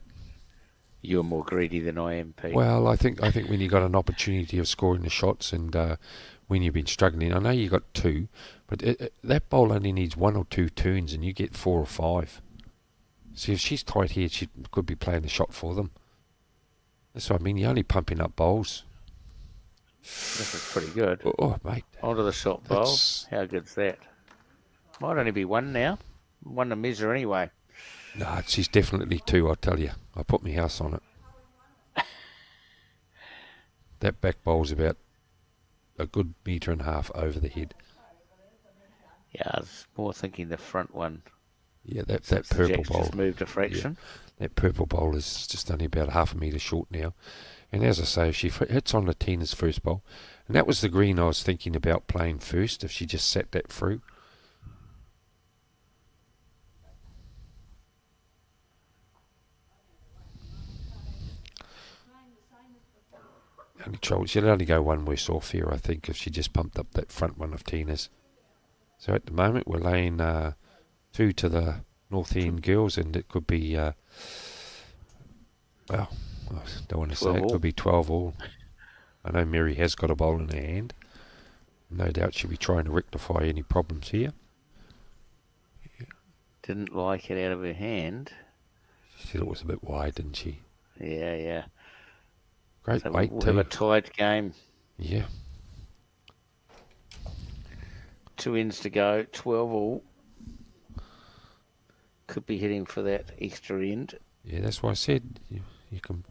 You're more greedy than I am, Pete. Well, I think when you got an opportunity of scoring the shots and when you've been struggling, I know you got 2, but that bowl only needs 1 or 2 turns and you get 4 or 5. See, if she's tight here, she could be playing the shot for them. That's what I mean. You're only pumping up bowls. This is pretty good. Oh, mate. Onto the shot bowl. How good's that? Might only be 1 now. 1 to measure anyway. No, she's definitely 2, I'll tell you. I put my house on it. That back bowl's about a good 1.5 meters over the head. Yeah, I was more thinking the front one. Yeah, that purple bowl. Just moved a fraction. Yeah, that purple bowl is just only about 0.5 meter short now. And as I say, if she hits on the Tina's first bowl, and that was the green I was thinking about playing first, if she just sat that through. Only trouble, she'll only go 1 worse off here, I think, if she just pumped up that front one of Tina's. So at the moment, we're laying 2 to the North End girls, and it could be, well, I don't want to say it, could be 12 all. I know Mary has got a bowl in her hand. No doubt she'll be trying to rectify any problems here. Yeah. Didn't like it out of her hand. She said it was a bit wide, didn't she? Yeah, yeah. Great so weight, we'll too. have a tight game. Yeah. 2 ends to go, 12 all. Could be hitting for that extra end. Yeah, that's why I said you can.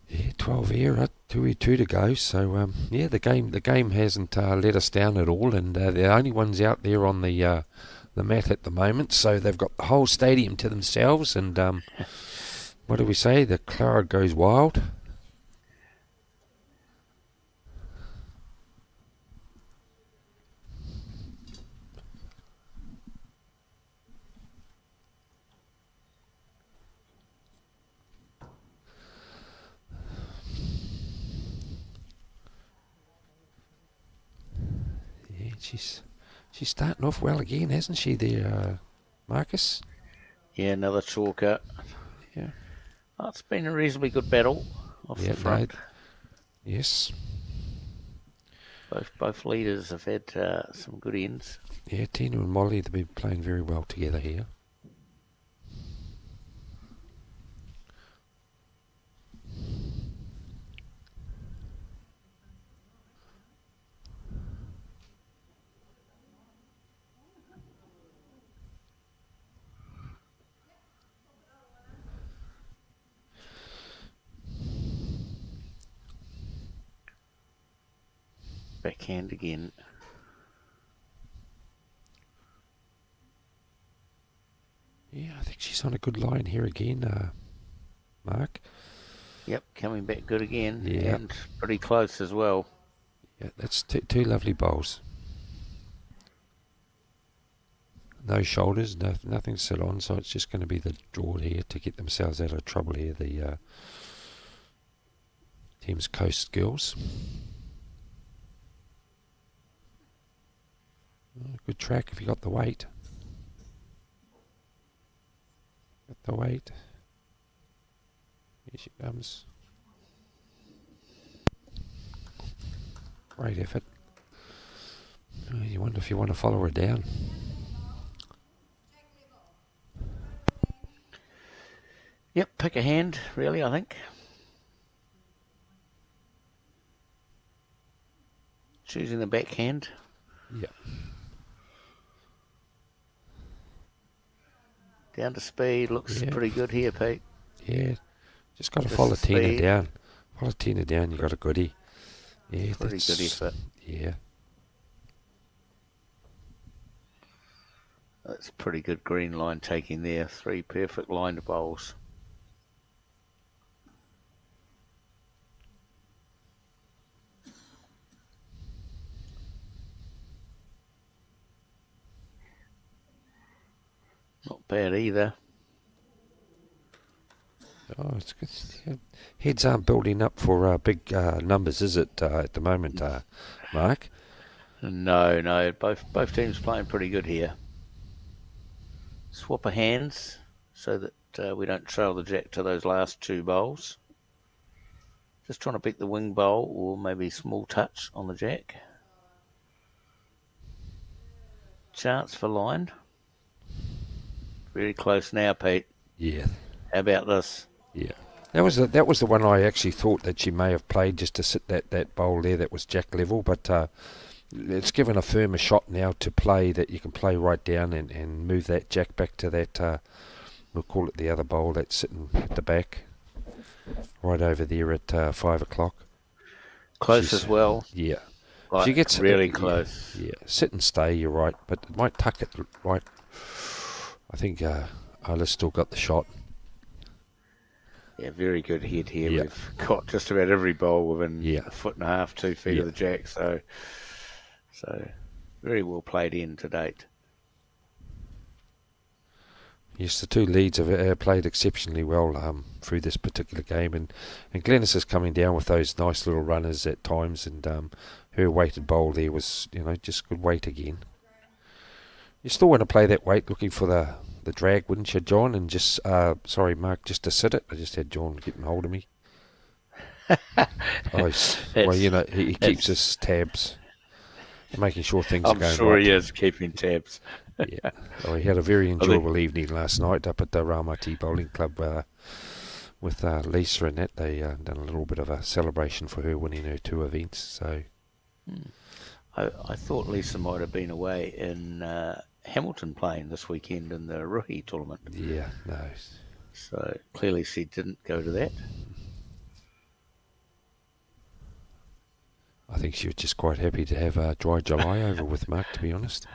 Yeah, 12 here, 2 to go. So yeah, the game hasn't let us down at all, and they're the only ones out there on the mat at the moment. So they've got the whole stadium to themselves. And what do we say? The crowd goes wild. She's starting off well again, hasn't she, there, Marcus? Yeah, another chalker. Yeah. Oh, it's been a reasonably good battle off the front. Yes. Both leaders have had some good ends. Yeah, Tina and Molly, they've been playing very well together here. Backhand again. Yeah, I think she's on a good line here again, Mark. Yep, coming back good again. Yeah. And pretty close as well. Yeah, that's two lovely bowls. No shoulders, nothing to sit on, so it's just going to be the draw here to get themselves out of trouble here, the Teams Coast girls. Good track if you got the weight. Got the weight. Here she comes. Great effort. You wonder if you want to follow her down. Yep, pick a hand, really, I think. Choosing the backhand. Yeah. Down to speed, looks pretty good here, Pete. Yeah, just got to Just follow Tina speed. down. Follow Tina down, you got a goodie. Yeah, Pretty good effort. Yeah. That's pretty good green line taking there. 3 perfect lined bowls. Not bad either. Oh, it's good. Yeah. Heads aren't building up for big numbers, is it, at the moment, Mark? No. Both teams playing pretty good here. Swap of hands so that we don't trail the jack to those last 2 bowls. Just trying to pick the wing bowl or maybe small touch on the jack. Chance for line. Very close now, Pete. Yeah. How about this? Yeah. That was the one I actually thought that she may have played just to sit that bowl there that was jack level, but it's given a firmer shot now to play that you can play right down and move that jack back to that, we'll call it the other bowl that's sitting at the back, right over there at 5 o'clock. Close as well. Yeah. Like, She gets really close. Yeah, sit and stay, you're right, but it might tuck it right. I think Isla's still got the shot. Yeah, very good head here. Yeah. We've got just about every bowl within a foot and a half, 2 feet of the jack. So very well played in to date. Yes, the 2 leads have played exceptionally well through this particular game, and Glennis is coming down with those nice little runners at times, and her weighted bowl there was, just good weight again. You still want to play that weight, looking for the drag, wouldn't you, John? And just, sorry, Mark, just to sit it. I just had John getting hold of me. Well, he keeps his tabs, making sure things are going right. I'm sure he is keeping tabs. Yeah. Well, he had a very enjoyable evening last night up at the Ramati Bowling Club with Lisa and that. They done a little bit of a celebration for her winning her 2 events. So, I thought Lisa might have been away in Hamilton playing this weekend in the Ruhi tournament. Yeah, no. So clearly she didn't go to that. I think she was just quite happy to have a dry July over with Mark, to be honest.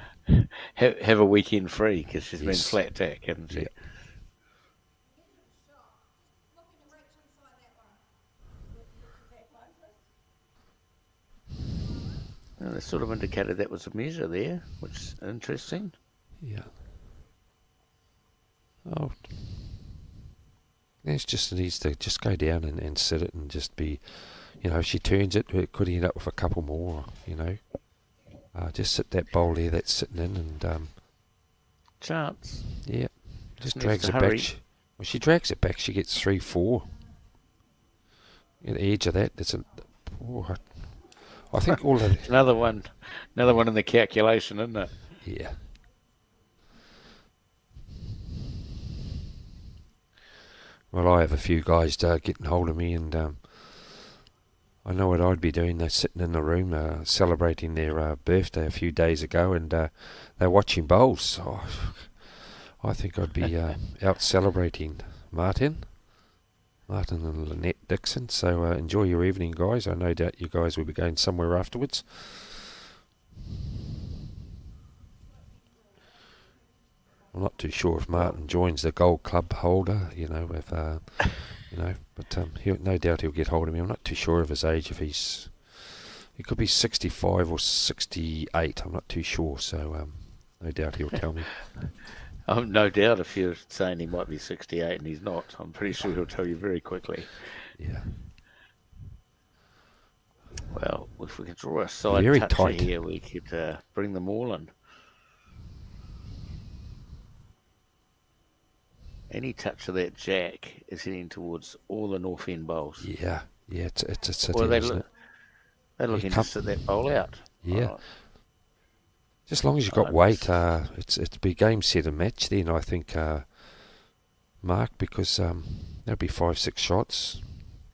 Have a weekend free because she's been flat tack, hasn't she? Yeah. Well, they sort of indicated that was a measure there, which is interesting. Yeah. Oh. It's just, it needs to just go down and sit it and just be, if she turns it, it could end up with a couple more, just sit that bowl there that's sitting in and... Chance. Yeah. Just needs drags to it hurry. back. When she drags it back, she gets 3-4. At the edge of that, I think all of Another one in the calculation, isn't it? yeah. Well, I have a few guys getting hold of me, and I know what I'd be doing. They're sitting in the room celebrating their birthday a few days ago, and they're watching bowls. So I think I'd be out celebrating Martin and Lynette Dixon. So enjoy your evening, guys. I no doubt you guys will be going somewhere afterwards. I'm not too sure if Martin joins the Gold Club holder, but no doubt he'll get hold of me. I'm not too sure of his age. He could be 65 or 68. I'm not too sure. So no doubt he'll tell me. No doubt if you're saying he might be 68 and he's not, I'm pretty sure he'll tell you very quickly. Yeah. Well, if we could draw a side Very toucher tight. here, we could bring them all in. Any touch of that jack is heading towards all the North End bowls. Yeah. It's a city, Well, isn't it? they're looking to sit that bowl out. Yeah. Oh, Just as long as you've got weight, it's be game, set and match then, I think, Mark, because there'll be 5-6 shots.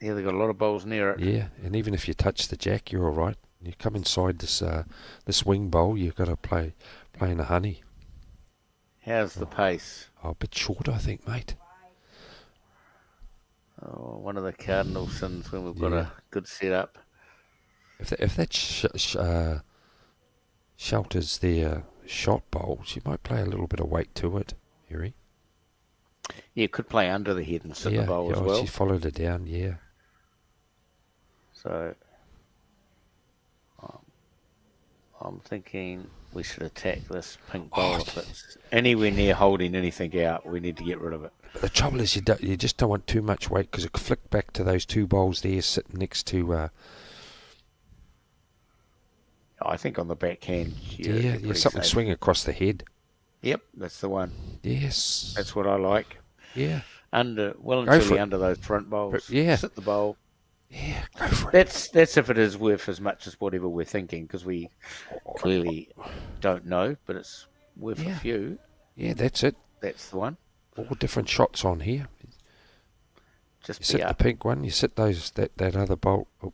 yeah, they've got a lot of bowls near it. Yeah, and even if you touch the jack, you're all right. You come inside this wing bowl, you've got to play in the honey. How's the pace? Oh, a bit short, I think, mate. Oh, one of the cardinal sins when we've got Yeah. a good setup. If that shelters their shot bowls, you might play a little bit of weight to it, Harry. Yeah, could play under the head and sit Yeah, the bowl as yeah, well. she followed it down, yeah. So I'm thinking we should attack this pink bowl. If it's anywhere near holding anything out, we need to get rid of it. But the trouble is you just don't want too much weight because it could flick back to those two bowls there sitting next to... I think on the backhand, yeah, something safe. swing across the head. Yep, that's the one. Yes. That's what I like. Yeah. Well and Go for truly it. under those front bowls. But, yeah. Sit the bowl. Yeah, go for it. That's if it is worth as much as whatever we're thinking, because we clearly don't know, but it's worth a Yeah. few. Yeah, that's it. That's the one. All different shots on here. Just You be sit the up. pink one, you sit that other bowl. Oh.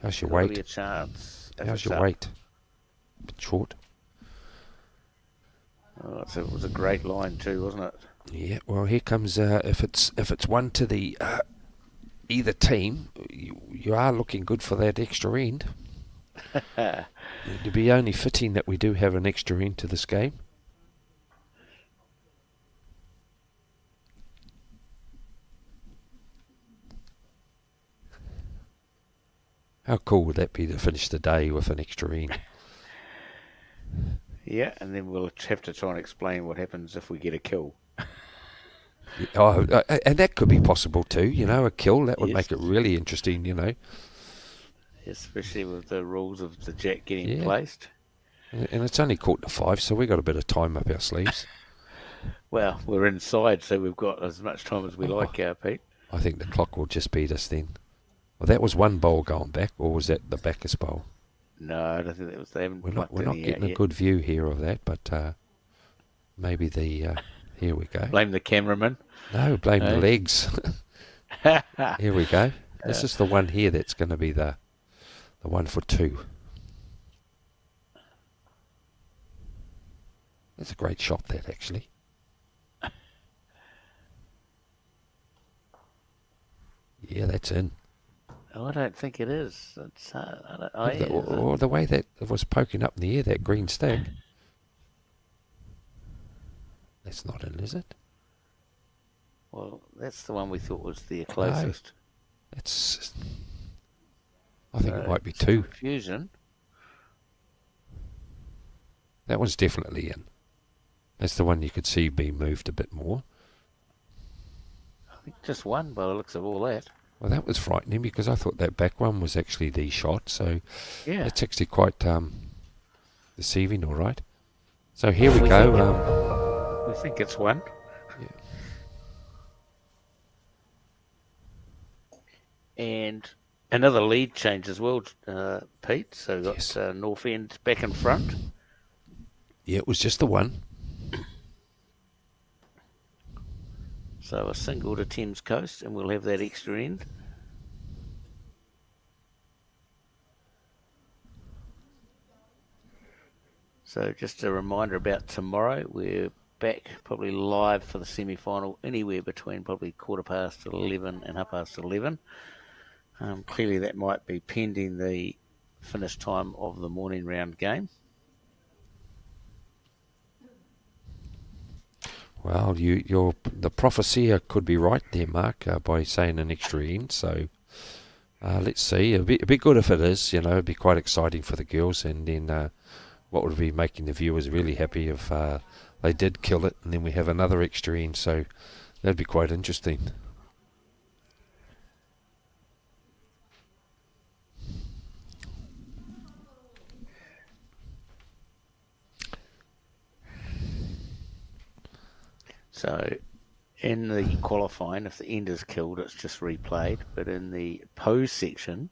How's your Gotta be weight? a chance. if How's it's your up. weight? Bit short. Oh, so it was a great line too, wasn't it? Yeah. Well, here comes. If it's one to the either team, you are looking good for that extra end. It'd be only fitting that we do have an extra end to this game. How cool would that be to finish the day with an extra end? Yeah, and then we'll have to try and explain what happens if we get a kill. Oh, and that could be possible too. A kill that would Yes. make it really interesting. Especially with the rules of the jack getting Yeah. placed. And it's only 4:45, so we got a bit of time up our sleeves. Well, we're inside, so we've got as much time as we like, Pete. I think the clock will just beat us then. Well, that was one bowl going back, or was that the Bacchus bowl? No, I don't think that was. They haven't. We're not plucked any getting out a yet. good view here of that, but maybe the here we go. Blame the cameraman. No, blame the Eh? legs. Here we go. This is the one here that's going to be the one for two. That's a great shot, that actually. Yeah, that's in. Oh, I don't think it is. It's, I don't, Or the way that it was poking up in the air, that green stag. That's not in, is it? well, that's the one we thought was the closest. It's. I think it might be It's two. Confusion. That one's definitely in. That's the one you could see being moved a bit more. I think just one by the looks of all that. Well, that was frightening because I thought that back one was actually the shot. So Yeah. it's actually quite deceiving, all right. So here we go. We think it's one. And another lead change as well, Pete. So we've got Yes. North End back in front. Yeah, it was just the one. So a single to Thames Coast, and we'll have that extra end. So just a reminder about tomorrow. We're back probably live for the semi-final anywhere between probably 11:15 and 11:30. Clearly that might be pending the finish time of the morning round game. Well, the prophecy could be right there, Mark, by saying an extra end. So let's see. It'd be good if it is. It'd be quite exciting for the girls, and then what would be making the viewers really happy if they did kill it, and then we have another extra end. So that'd be quite interesting. So in the qualifying, if the end is killed, it's just replayed. But in the pose section,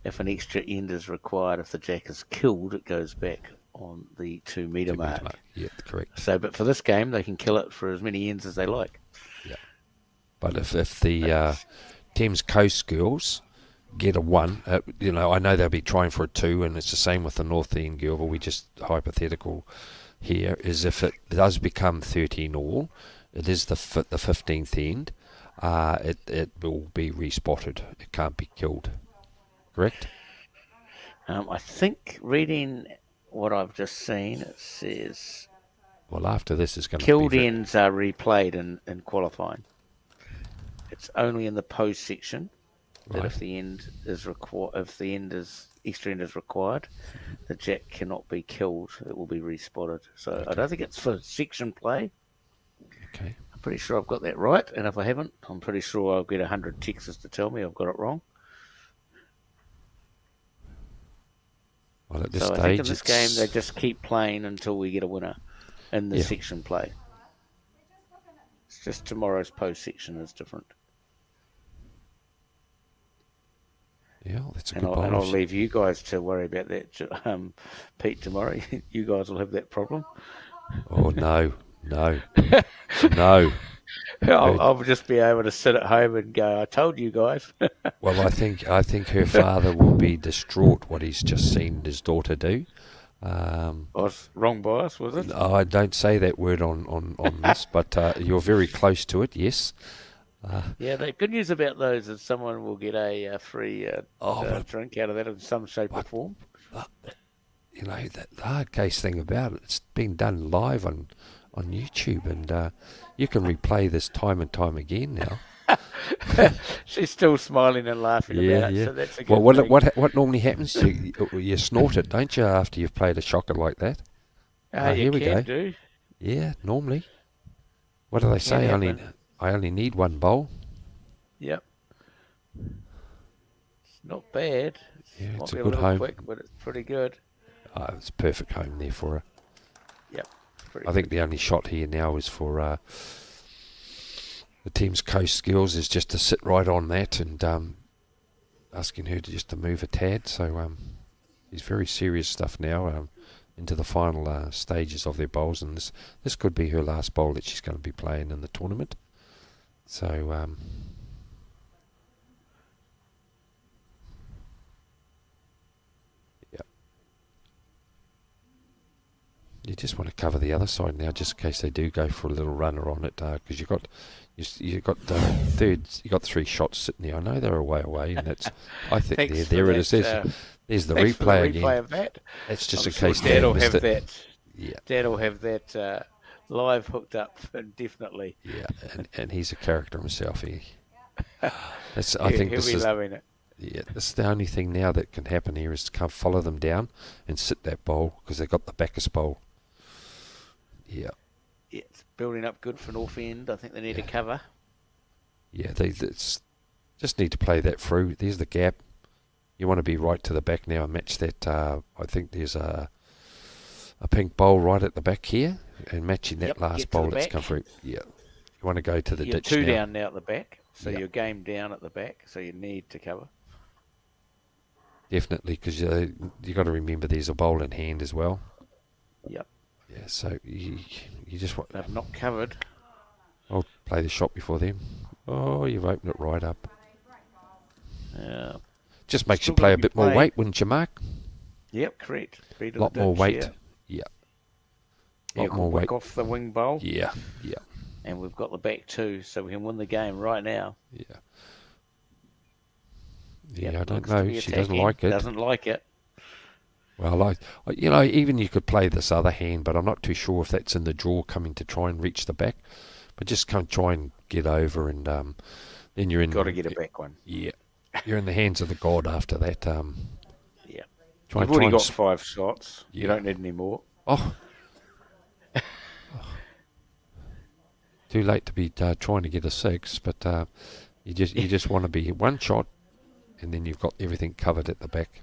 if an extra end is required, if the jack is killed, it goes back on the 2 metre mark. Yeah, correct. So, but for this game, they can kill it for as many ends as they like. Yeah. But if the Thames Coast girls get a 1, I know they'll be trying for a 2, and it's the same with the North End girl, but we just hypothetical here is if it does become 13 all, it is the 15th end, it will be respotted. It can't be killed. Correct? I think reading what I've just seen, it says Well, after this is going to killed be ends are replayed in qualifying. It's only in the pose section that Right. if the end is extra end is required, the jack cannot be killed. It will be respotted. So I don't think it's for section play. okay. I'm pretty sure I've got that right, and if I haven't, I'm pretty sure I'll get 100 texts to tell me I've got it wrong. Well, at this So I stage, think in this game they just keep playing until we get a winner in the Yeah. section play. It's just tomorrow's post section is different. yeah, that's a And good I'll bowl. leave you guys to worry about that, Pete, tomorrow. You guys will have that problem. Oh no. No. I'll just be able to sit at home and go, I told you guys. Well, I think her father will be distraught what he's just seen his daughter do. I was wrong bias, was it? I don't say that word on this, but you're very close to it. Yes. Yeah, the good news about those is someone will get a free but- drink out of that in some shape or form. The hard case thing about it, it's been done live on YouTube, and you can replay this time and time again now. She's still smiling and laughing about it, so that's a good Well, thing. what normally happens? You snort it, don't you, after you've played a shocker like that? You here we can go. do. Yeah, normally. What do they say? happen. I only need one bowl. Yep. It's not bad. Yeah, Might it's a be good little home. quick, but it's pretty good. It's a perfect home there for her. Yep. Pretty I think the only shot here now is for the Thames Coast girls is just to sit right on that and asking her to move a tad. So it's very serious stuff now into the final stages of their bowls, and this could be her last bowl that she's going to be playing in the tournament. So yeah. You just want to cover the other side now, just in case they do go for a little runner on it, because you got 3 shots sitting there. I know they're away, and that's. I think Thanks there for it is. that, There's the thanks for the replay replay again. of that. It's just I'm in sure case Dad they will missed have it. that. Yeah, Dad will have that live hooked up indefinitely. yeah, and he's a character himself. I He'll think this be is. loving it. Yeah, this is the only thing now that can happen here is to come follow them down and sit that bowl because they've got the Bacchus bowl. Yeah. Yeah, it's building up good for North End. I think they need a cover. Yeah, they just need to play that through. There's the gap. You want to be right to the back now and match that. I think there's a pink bowl right at the back here and matching that Yep, last get to bowl the that's back. come through. Yeah. You want to go to the You're ditch 2 now. down now at the back. So Yeah. you're game down at the back, so you need to cover. Definitely, because you got to remember there's a bowl in hand as well. Yep. Yeah, so you just want. They've not covered. I'll play the shot before them. Oh, you've opened it right up. Just makes Still you play gotta a be bit more playing. weight, wouldn't you, Mark? Yep, correct. Beat A lot more weight. Yeah. Yeah. Lot more weight. Off the wing bowl. Yeah. And we've got the back too, so we can win the game right now. Yeah, Yep, I don't looks to know. be She doesn't attacking. like it. Doesn't like it. Well, even you could play this other hand, but I'm not too sure if that's in the draw coming to try and reach the back. But just come try and get over, and then you're in. Got to get a back one. Yeah, you're in the hands of the god after that. Yeah. Try You've and already got 5 shots. You Yeah. don't need any more. Oh. Too late to be trying to get a 6, but you just want to be one shot, and then you've got everything covered at the back.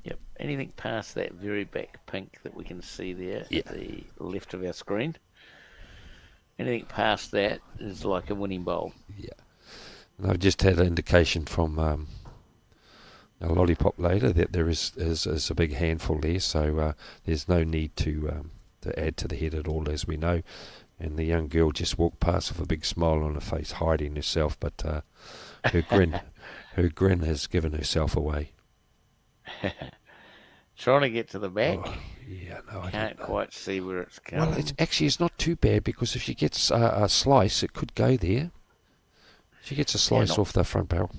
Yep. Anything past that very back pink that we can see there Yeah. at the left of our screen. Anything past that is like a winning bowl. Yeah. And I've just had an indication from a lollipop later that there is a big handful there, so there's no need to add to the head at all, as we know. And the young girl just walked past with a big smile on her face, hiding herself, but her grin has given herself away. Trying to get to the back. Oh, yeah, no, I Can't don't know. quite see where it's going. Well, it's not too bad, because if she gets a slice, it could go there. She gets a slice not- off the front barrel.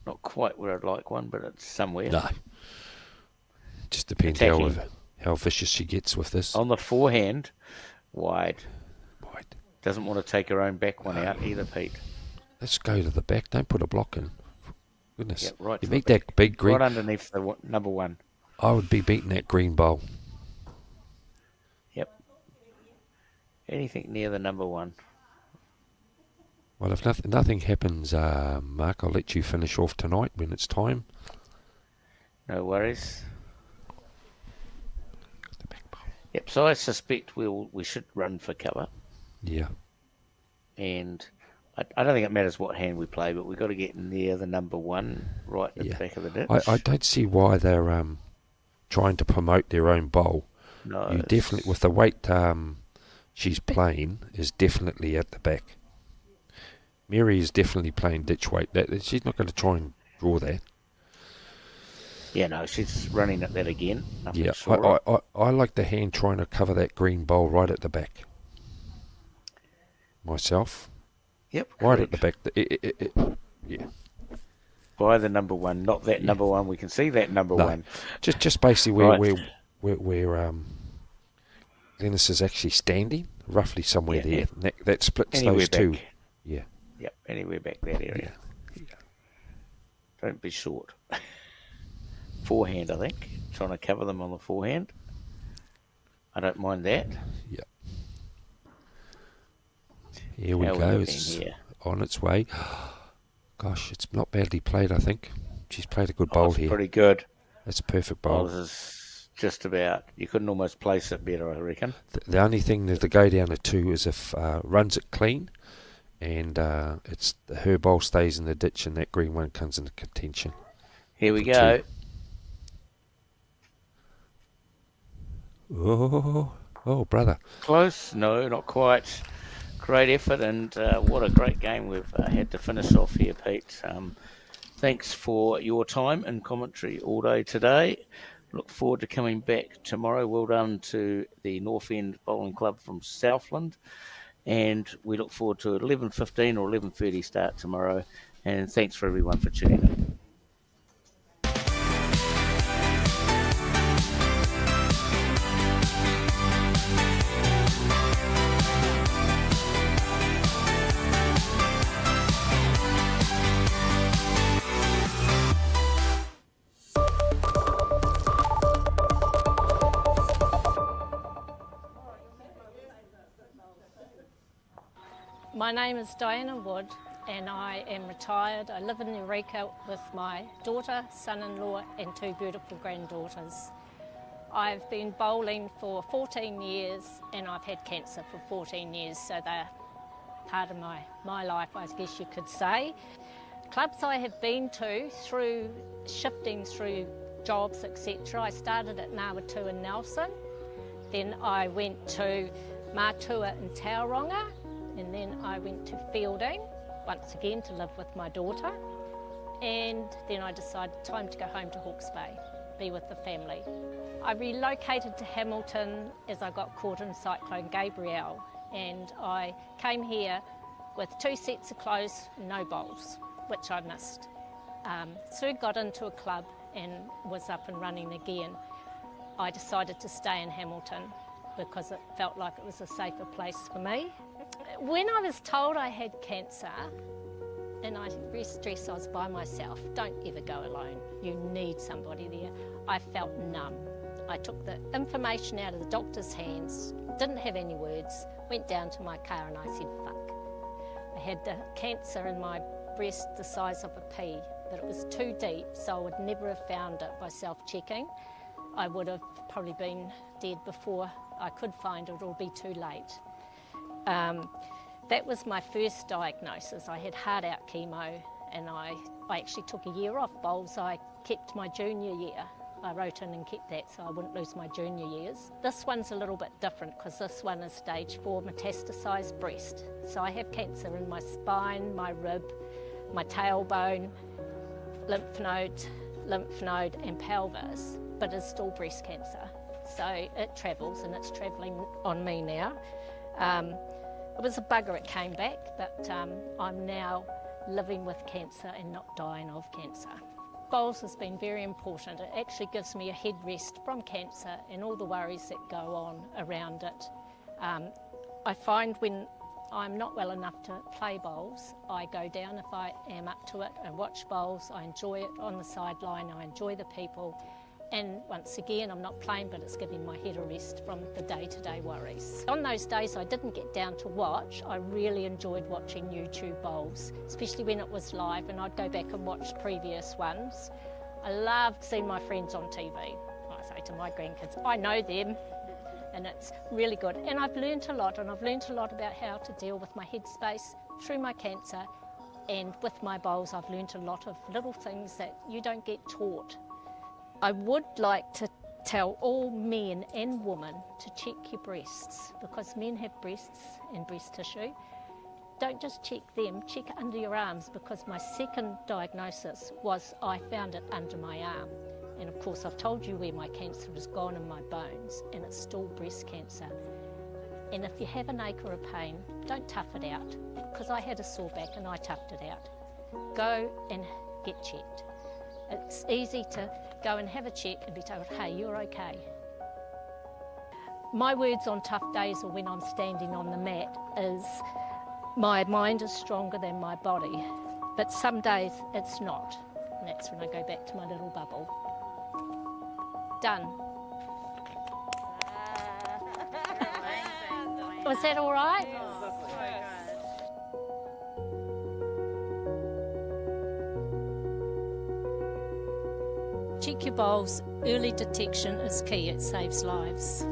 Not quite where I'd like one, but it's somewhere. No. Just depends Attacking. how vicious she gets with this. On the forehand, wide. Right. Doesn't want to take her own back one out either, Pete. Let's go to the back. Don't put a block in. Goodness. Yep, right You to the make that big green. Right underneath the number 1. I would be beating that green bowl. Yep. Anything near the number 1. Well, if nothing happens, Mark, I'll let you finish off tonight when it's time. No worries. Yep, so I suspect we should run for cover. Yeah. And I don't think it matters what hand we play, but we've got to get near the number 1 right at Yeah. the back of the ditch. I don't see why they're trying to promote their own bowl. No, You definitely, with the weight she's playing, is definitely at the back. Mary is definitely playing ditch weight. She's not going to try and draw that. Yeah, no, she's running at that again. Nothing Yeah, short of. I like the hand trying to cover that green bowl right at the back. Myself, Yep, right at correct. the back. Yeah. By the number 1, not that number 1. We can see that number No. 1. Just basically Right. where Glennis is actually standing, roughly somewhere Yeah, there. That splits Anywhere those back. two. Yeah. Yep, anywhere back that area. Don't be short. Forehand, I think. Trying to cover them on the forehand. I don't mind that. Yeah. Here we How go. we It's looking here? on its way. Gosh, it's not badly played, I think. She's played a good bowl It's here. pretty good. It's a perfect Oh, bowl. this is just about. You couldn't almost place it better, I reckon. The only thing that to go down to 2 is if runs it clean, and it's her bowl stays in the ditch, and that green one comes into contention. Here we For go. 2. Oh, brother. Close? No, not quite. Great effort, and what a great game we've had to finish off here, Pete. Thanks for your time and commentary all day today. Look forward to coming back tomorrow. Well done to the North End Bowling Club from Southland. And we look forward to 11:15 or 11:30 start tomorrow. And thanks for everyone for tuning in. My name is Diana Wood and I am retired. I live in Eureka with my daughter, son-in-law and 2 beautiful granddaughters. I've been bowling for 14 years and I've had cancer for 14 years, so they're part of my life, I guess you could say. Clubs I have been to through shifting through jobs, etc. I started at Ngāwatū in Nelson, then I went to Mātua in Tauranga, and then I went to Fielding, once again to live with my daughter, and then I decided time to go home to Hawke's Bay, be with the family. I relocated to Hamilton as I got caught in Cyclone Gabrielle, and I came here with 2 sets of clothes and no bowls, which I missed. Soon got into a club and was up and running again. I decided to stay in Hamilton because it felt like it was a safer place for me. When I was told I had cancer, and I very stressed I was by myself, don't ever go alone, you need somebody there. I felt numb. I took the information out of the doctor's hands, didn't have any words, went down to my car and I said, fuck. I had the cancer in my breast the size of a pea, but it was too deep, so I would never have found it by self-checking. I would have probably been dead before I could find it, or be too late. That was my first diagnosis. I had hard out chemo, and I actually took a year off bowls. I kept my junior year. I wrote in and kept that so I wouldn't lose my junior years. This one's a little bit different because this one is stage 4 metastasised breast. So I have cancer in my spine, my rib, my tailbone, lymph node and pelvis, but it's still breast cancer. So it travels, and it's travelling on me now. It was a bugger it came back, but I'm now living with cancer and not dying of cancer. Bowls has been very important. It actually gives me a head rest from cancer and all the worries that go on around it. I find when I'm not well enough to play bowls, I go down if I am up to it and watch bowls. I enjoy it on the sideline, I enjoy the people. And once again, I'm not playing, but it's giving my head a rest from the day-to-day worries. On those days I didn't get down to watch, I really enjoyed watching YouTube bowls, especially when it was live, and I'd go back and watch previous ones. I loved seeing my friends on TV. I say to my grandkids, I know them, and it's really good. And I've learnt a lot, and I've learnt a lot about how to deal with my headspace through my cancer, and with my bowls I've learnt a lot of little things that you don't get taught. I would like to tell all men and women to check your breasts, because men have breasts and breast tissue. Don't just check them, check it under your arms, because my second diagnosis was I found it under my arm. And of course I've told you where my cancer has gone in my bones, and it's still breast cancer. And if you have an ache or a pain, don't tough it out, because I had a sore back and I toughed it out. Go and get checked. It's easy to go and have a check and be told, hey, you're okay. My words on tough days or when I'm standing on the mat is, my mind is stronger than my body, but some days it's not. And that's when I go back to my little bubble. Done. Was that all right? Check your bowls. Early detection is key. It saves lives.